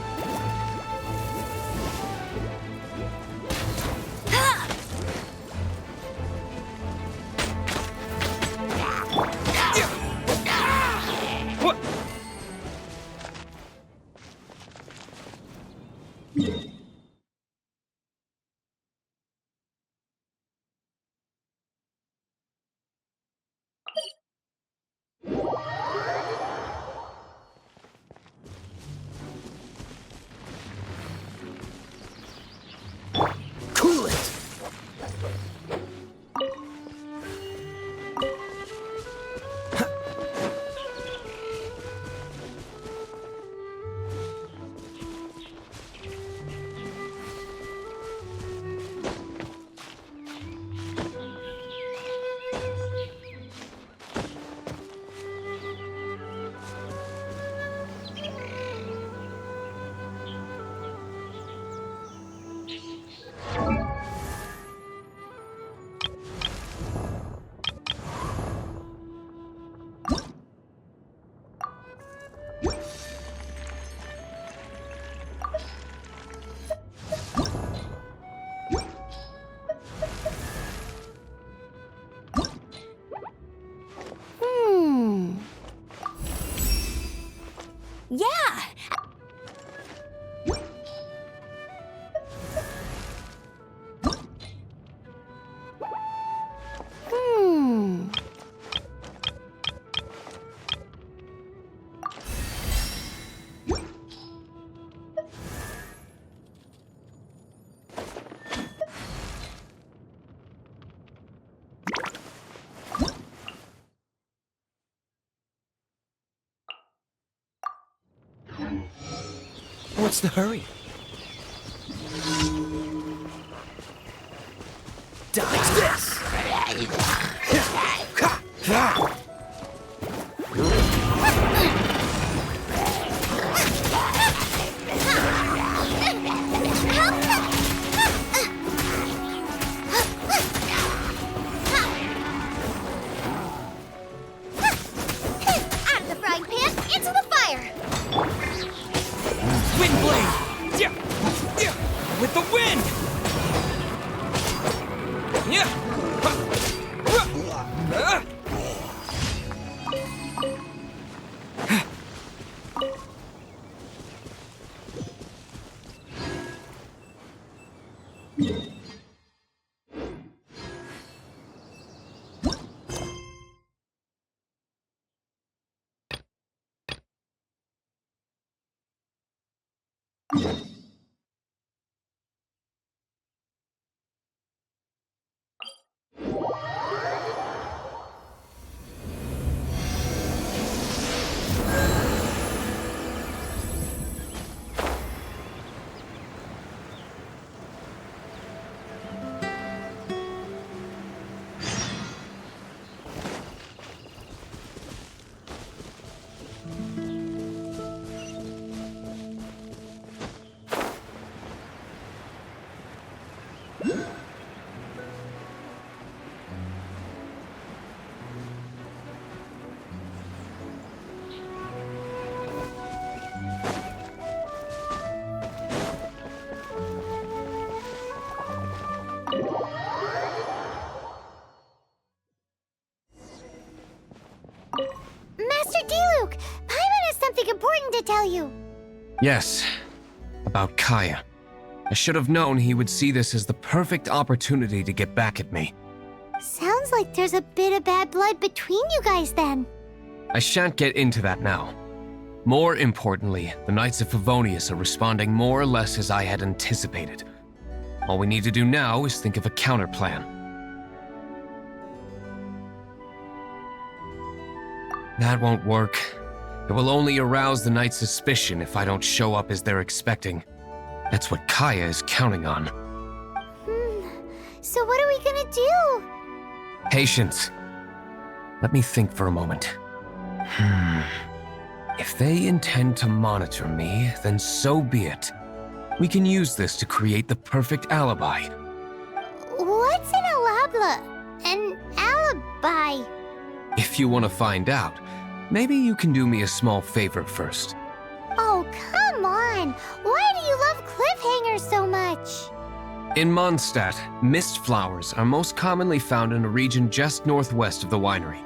Cool it! Yeah! What's the hurry? Dodge this! Out of the frying pan, into the fire. Wind blade! Yeah! Yeah! With the wind! Yeah! tell you? Yes, about Kaya. I should have known he would see this as the perfect opportunity to get back at me. Sounds like there's a bit of bad blood between you guys then. I shan't get into that now. More importantly, the Knights of Favonius are responding more or less as I had anticipated. All we need to do now is think of a counterplan. That won't work. It will only arouse the Knights' suspicion if I don't show up as they're expecting. That's what Kaya is counting on. So what are we gonna do? Patience. Let me think for a moment. If they intend to monitor me, then so be it. We can use this to create the perfect alibi. What's an alabla? An alibi? If you want to find out, maybe you can do me a small favor first. Oh, come on! Why do you love cliffhangers so much? In Mondstadt, mist flowers are most commonly found in a region just northwest of the winery.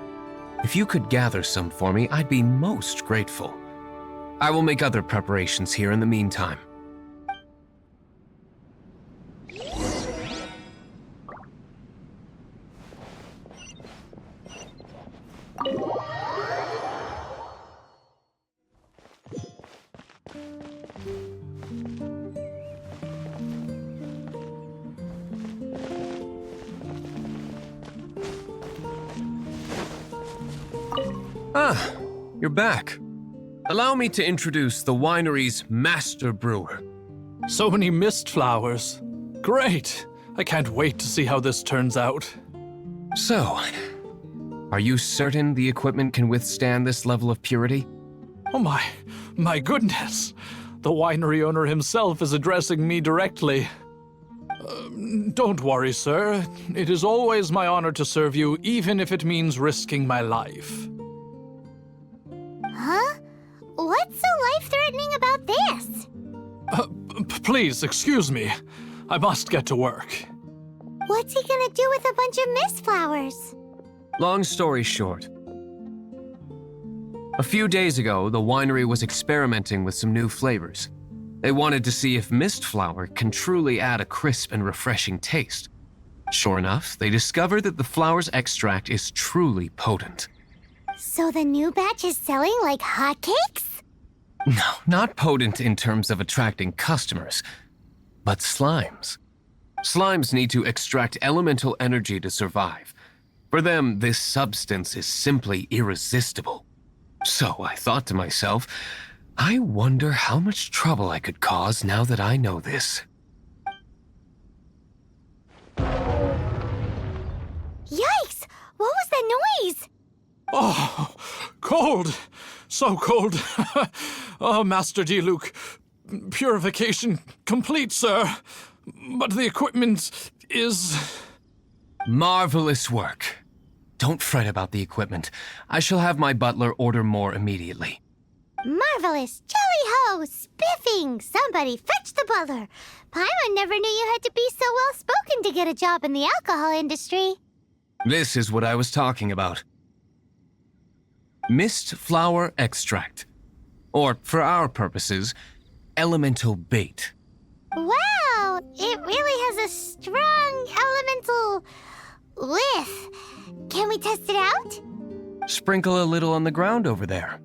If you could gather some for me, I'd be most grateful. I will make other preparations here in the meantime. Ah, you're back. Allow me to introduce the winery's master brewer. So many mist flowers. Great! I can't wait to see how this turns out. So, are you certain the equipment can withstand this level of purity? Oh my goodness! The winery owner himself is addressing me directly. Don't worry, sir. It is always my honor to serve you, even if it means risking my life. Huh? What's so life-threatening about this? Please, excuse me. I must get to work. What's he gonna do with a bunch of mist flowers? Long story short. A few days ago, the winery was experimenting with some new flavors. They wanted to see if mist flower can truly add a crisp and refreshing taste. Sure enough, they discovered that the flower's extract is truly potent. So the new batch is selling like hotcakes? No, not potent in terms of attracting customers, but slimes. Slimes need to extract elemental energy to survive. For them, this substance is simply irresistible. So I thought to myself, I wonder how much trouble I could cause now that I know this. Yikes! What was that noise? Oh, cold! So cold! Oh, Master Diluc, purification complete, sir. But the equipment is... Marvelous work. Don't fret about the equipment. I shall have my butler order more immediately. Marvelous! Jolly-ho! Spiffing! Somebody fetch the butler! Paimon never knew you had to be so well-spoken to get a job in the alcohol industry. This is what I was talking about. Mist flower extract. Or, for our purposes, elemental bait. Wow! It really has a strong elemental whiff. Can we test it out? Sprinkle a little on the ground over there.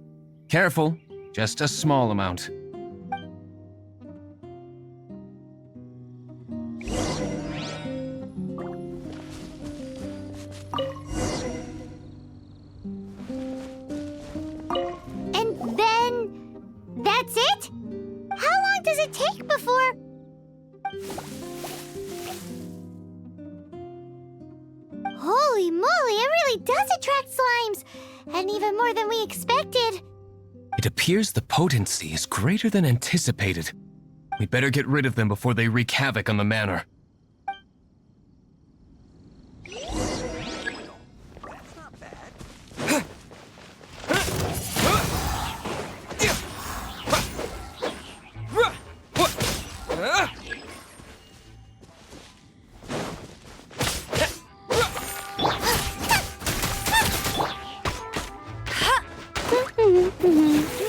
Careful, just a small amount. And then... that's it? How long does it take before... Holy moly, it really does attract slimes! And even more than we expected. It appears the potency is greater than anticipated. We'd better get rid of them before they wreak havoc on the manor.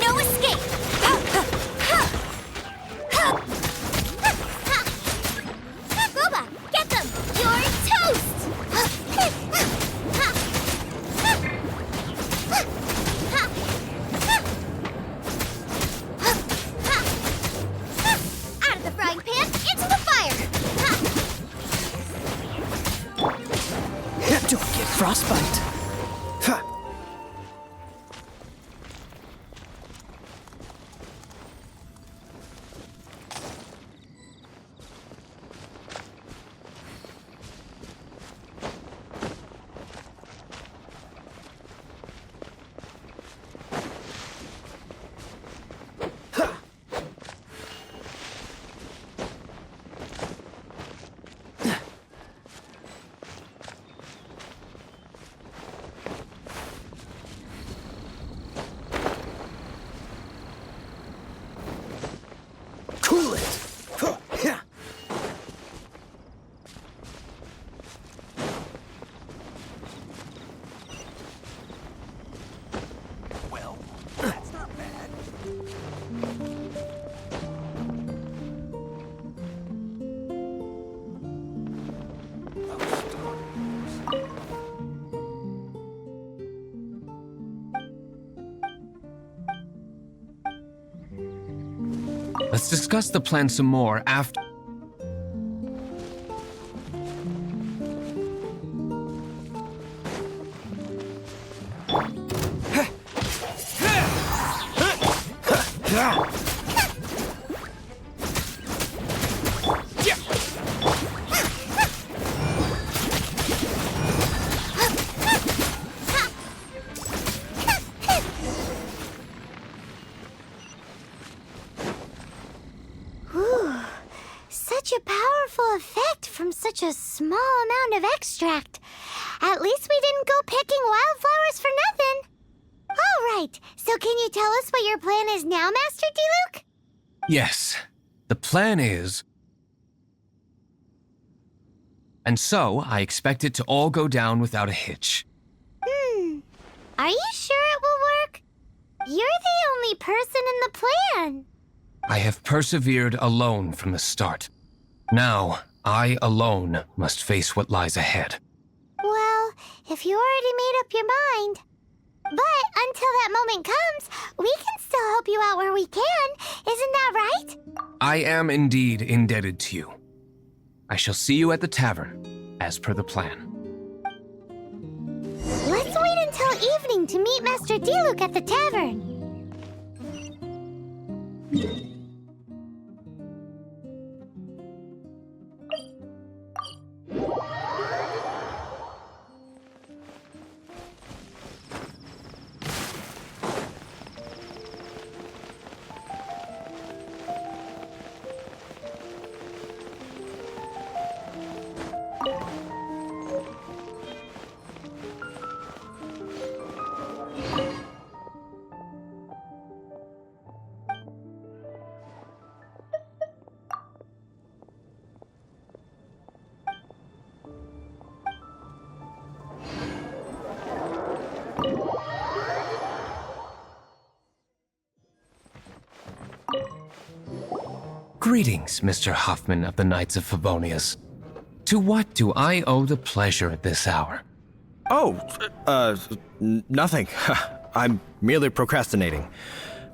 No escape! frying pan into the fire! Don't get frostbite. Cool it! Well, that's not bad. Let's discuss the plan some more after. Such a powerful effect from such a small amount of extract. At least we didn't go picking wildflowers for nothing. All right, so can you tell us what your plan is now, Master Diluc? Yes, the plan is. And so, I expect it to all go down without a hitch. Are you sure it will work? You're the only person in the plan. I have persevered alone from the start. Now, I alone must face what lies ahead. Well, if you already made up your mind. But until that moment comes, we can still help you out where we can. Isn't that right? I am indeed indebted to you. I shall see you at the tavern, as per the plan. Let's wait until evening to meet Master Diluc at the tavern. Greetings, Mr. Hoffman of the Knights of Favonius. To what do I owe the pleasure at this hour? Oh, nothing. I'm merely procrastinating.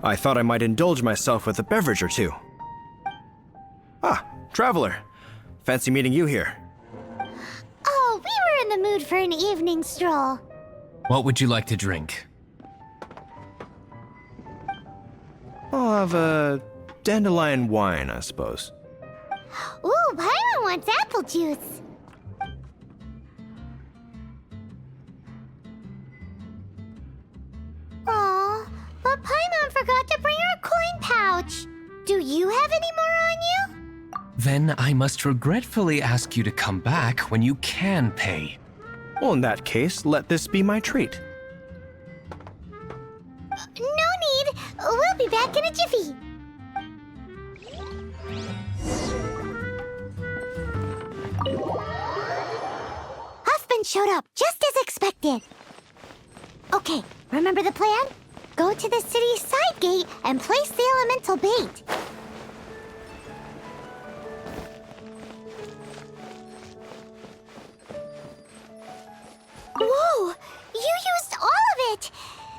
I thought I might indulge myself with a beverage or two. Ah, traveler. Fancy meeting you here. Oh, we were in the mood for an evening stroll. What would you like to drink? I'll have a dandelion wine, I suppose. Ooh, Paimon wants apple juice. Aw, but Paimon forgot to bring her coin pouch. Do you have any more on you? Then I must regretfully ask you to come back when you can pay. Well, in that case, let this be my treat. No need. We'll be back in a jiffy. Huffman showed up just as expected. Okay, remember the plan? Go to the city's side gate and place the elemental bait. Whoa! You used all of it!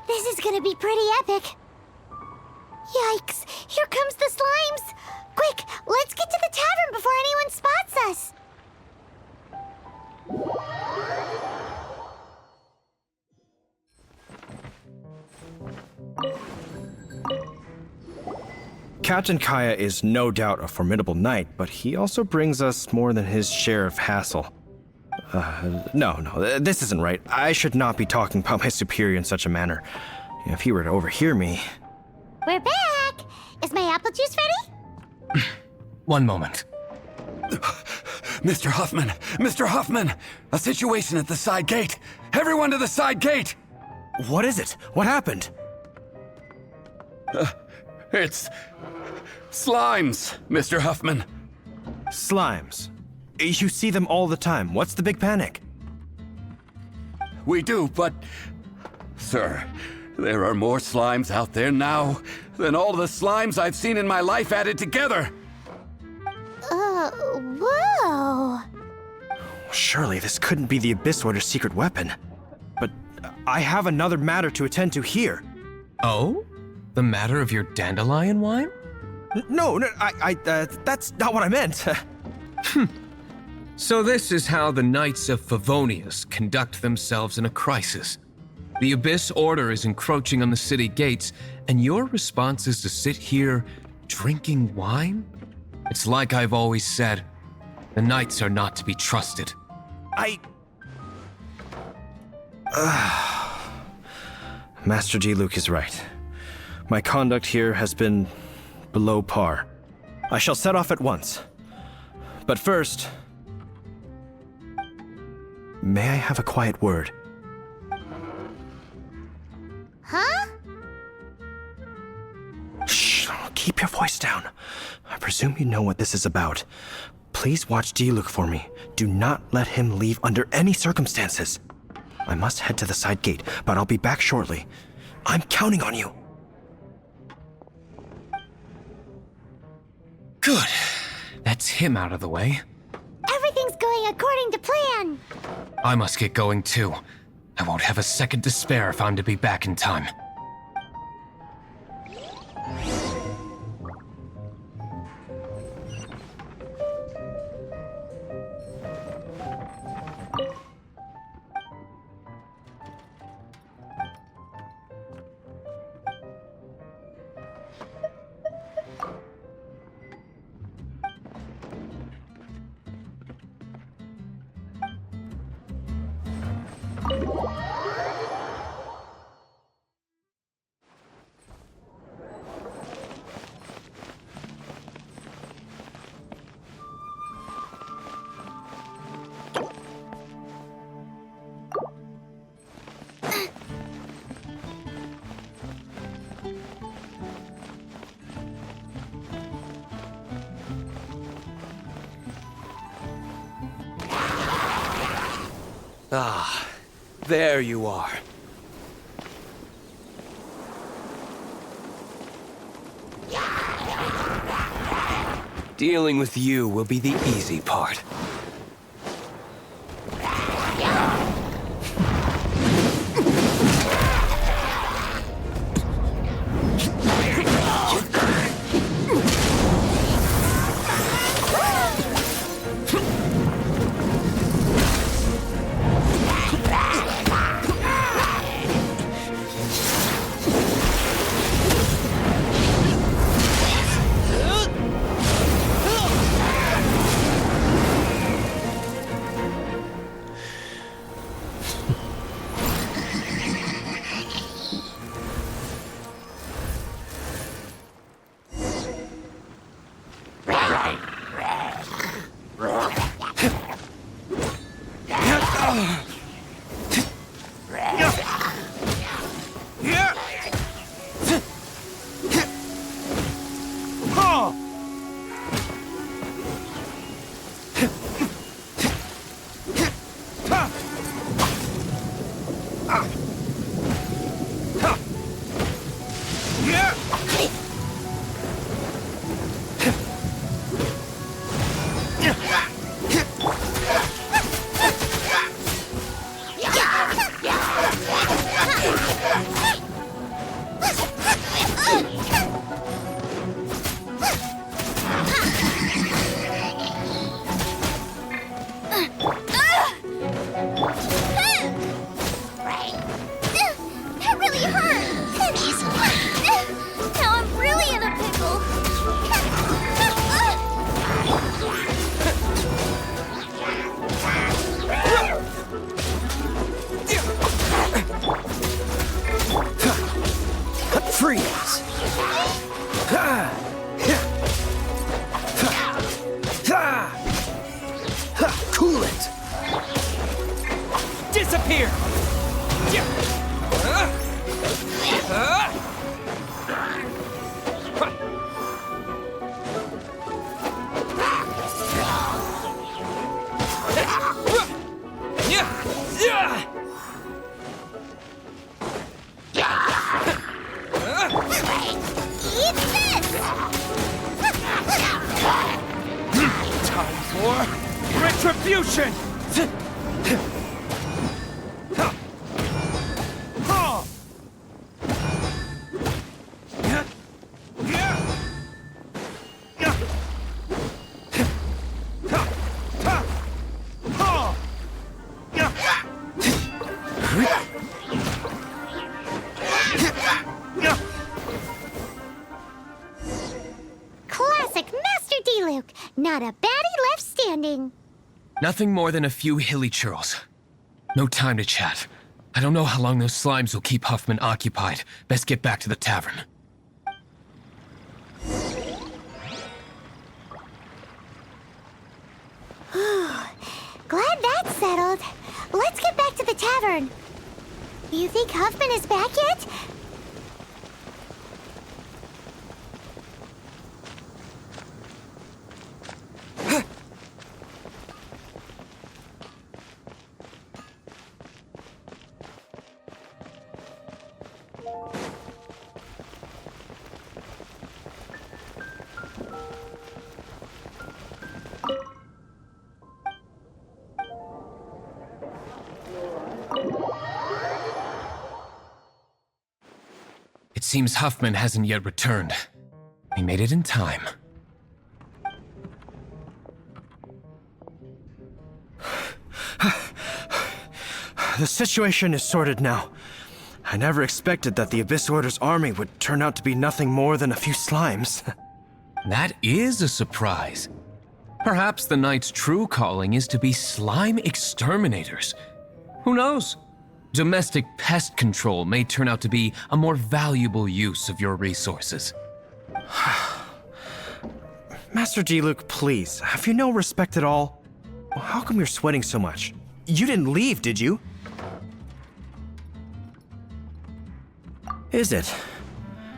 This is gonna be pretty epic. Yikes! Here comes the slimes! Quick, let's get to the Captain Kaya is no doubt a formidable knight, but he also brings us more than his share of hassle. No, this isn't right. I should not be talking about my superior in such a manner. If he were to overhear me... We're back! Is my apple juice ready? One moment. Mr. Huffman! Mr. Huffman! A situation at the side gate! Everyone to the side gate! What is it? What happened? It's... slimes, Mr. Huffman. Slimes? You see them all the time. What's the big panic? We do, but... Sir, there are more slimes out there now than all the slimes I've seen in my life added together. Whoa. Surely this couldn't be the Abyss Order's secret weapon. But I have another matter to attend to here. Oh? The matter of your dandelion wine? No, that's not what I meant. So this is how the Knights of Favonius conduct themselves in a crisis. The Abyss Order is encroaching on the city gates, and your response is to sit here drinking wine? It's like I've always said, the Knights are not to be trusted. Master G. Luke is right. My conduct here has been below par. I shall set off at once. But first, may I have a quiet word? Huh? Shh, keep your voice down. I presume you know what this is about. Please watch D-Luke for me. Do not let him leave under any circumstances. I must head to the side gate, but I'll be back shortly. I'm counting on you. Good. That's him out of the way. Everything's going according to plan. I must get going too. I won't have a second to spare if I'm to be back in time. Ah, there you are. Dealing with you will be the easy part. That really hurt. Now I'm really in a pickle. here! Time for retribution! Classic Master D-Luke. Not a baddie left standing. Nothing more than a few hilly churls. No time to chat. I don't know how long those slimes will keep Huffman occupied. Best get back to the tavern. Glad that's settled. Let's get back to the tavern. You think Huffman is back yet? It seems Huffman hasn't yet returned. He made it in time. The situation is sorted now. I never expected that the Abyss Order's army would turn out to be nothing more than a few slimes. That is a surprise. Perhaps the Knight's true calling is to be slime exterminators. Who knows? Domestic pest control may turn out to be a more valuable use of your resources. Master D-Luke, please, have you no respect at all? How come you're sweating so much? You didn't leave, did you? Is it?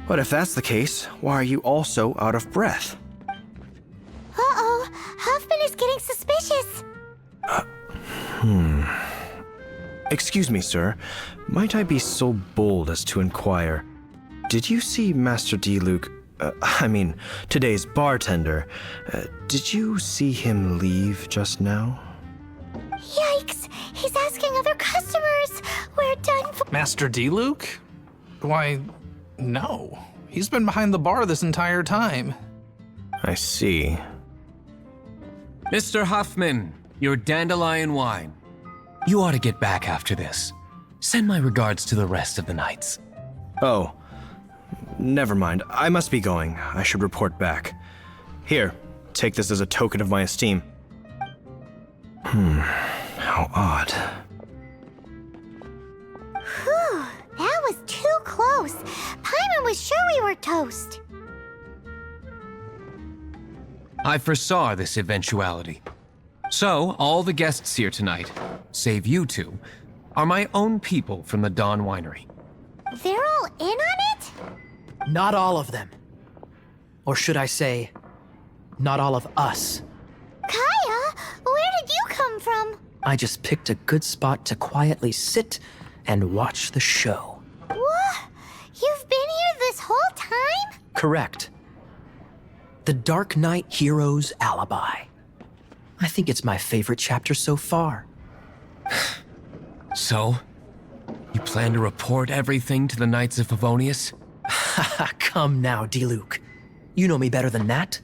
But if that's the case, why are you also out of breath? Uh-oh, Huffman is getting suspicious. Excuse me, sir. Might I be so bold as to inquire, did you see Master D-Luke, today's bartender, did you see him leave just now? Yikes, he's asking other customers. We're done for— Master D-Luke? Why, no. He's been behind the bar this entire time. I see. Mr. Huffman, your dandelion wine. You ought to get back after this. Send my regards to the rest of the knights. Oh, never mind. I must be going. I should report back. Here, take this as a token of my esteem. How odd. Whew, that was too close. Paimon was sure we were toast. I foresaw this eventuality. So, all the guests here tonight, save you two, are my own people from the Dawn Winery. They're all in on it? Not all of them. Or should I say, not all of us. Kaya, where did you come from? I just picked a good spot to quietly sit and watch the show. What? You've been here this whole time? Correct. The Dark Knight Hero's Alibi. I think it's my favorite chapter so far. So, you plan to report everything to the Knights of Favonius? Come now, D-Luke. You know me better than that.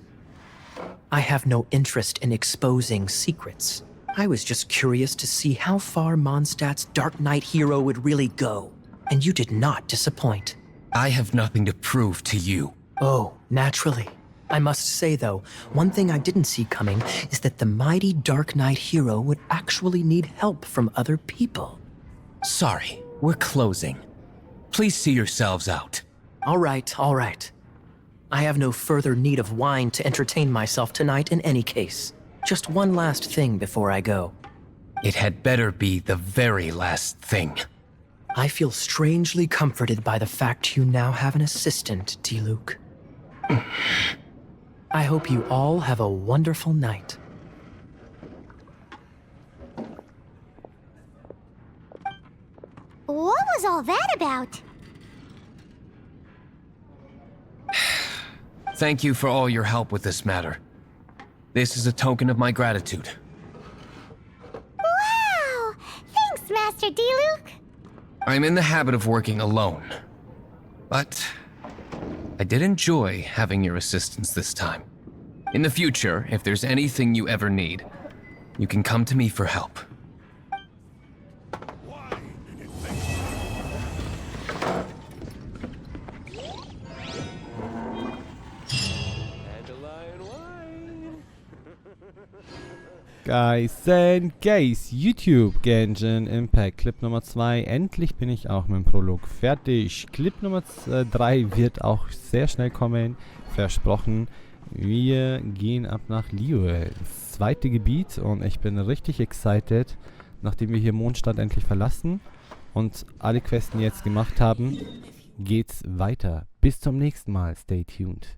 I have no interest in exposing secrets. I was just curious to see how far Mondstadt's Dark Knight hero would really go, and you did not disappoint. I have nothing to prove to you. Oh, naturally. I must say, though, one thing I didn't see coming is that the mighty Dark Knight hero would actually need help from other people. Sorry, we're closing. Please see yourselves out. All right, all right. I have no further need of wine to entertain myself tonight in any case. Just one last thing before I go. It had better be the very last thing. I feel strangely comforted by the fact you now have an assistant, Diluc. I hope you all have a wonderful night. What was all that about? Thank you for all your help with this matter. This is a token of my gratitude. Wow! Thanks, Master Diluc. I'm in the habit of working alone, but I did enjoy having your assistance this time. In the future, if there's anything you ever need, you can come to me for help. Guys and Gays, YouTube, Genshin Impact, Clip Nummer 2. Endlich bin ich auch mit dem Prolog fertig. Clip Nummer 3 wird auch sehr schnell kommen, versprochen. Wir gehen ab nach Liyue, das zweite Gebiet, und ich bin richtig excited, nachdem wir hier Mondstadt endlich verlassen und alle Questen jetzt gemacht haben, geht's weiter. Bis zum nächsten Mal, stay tuned.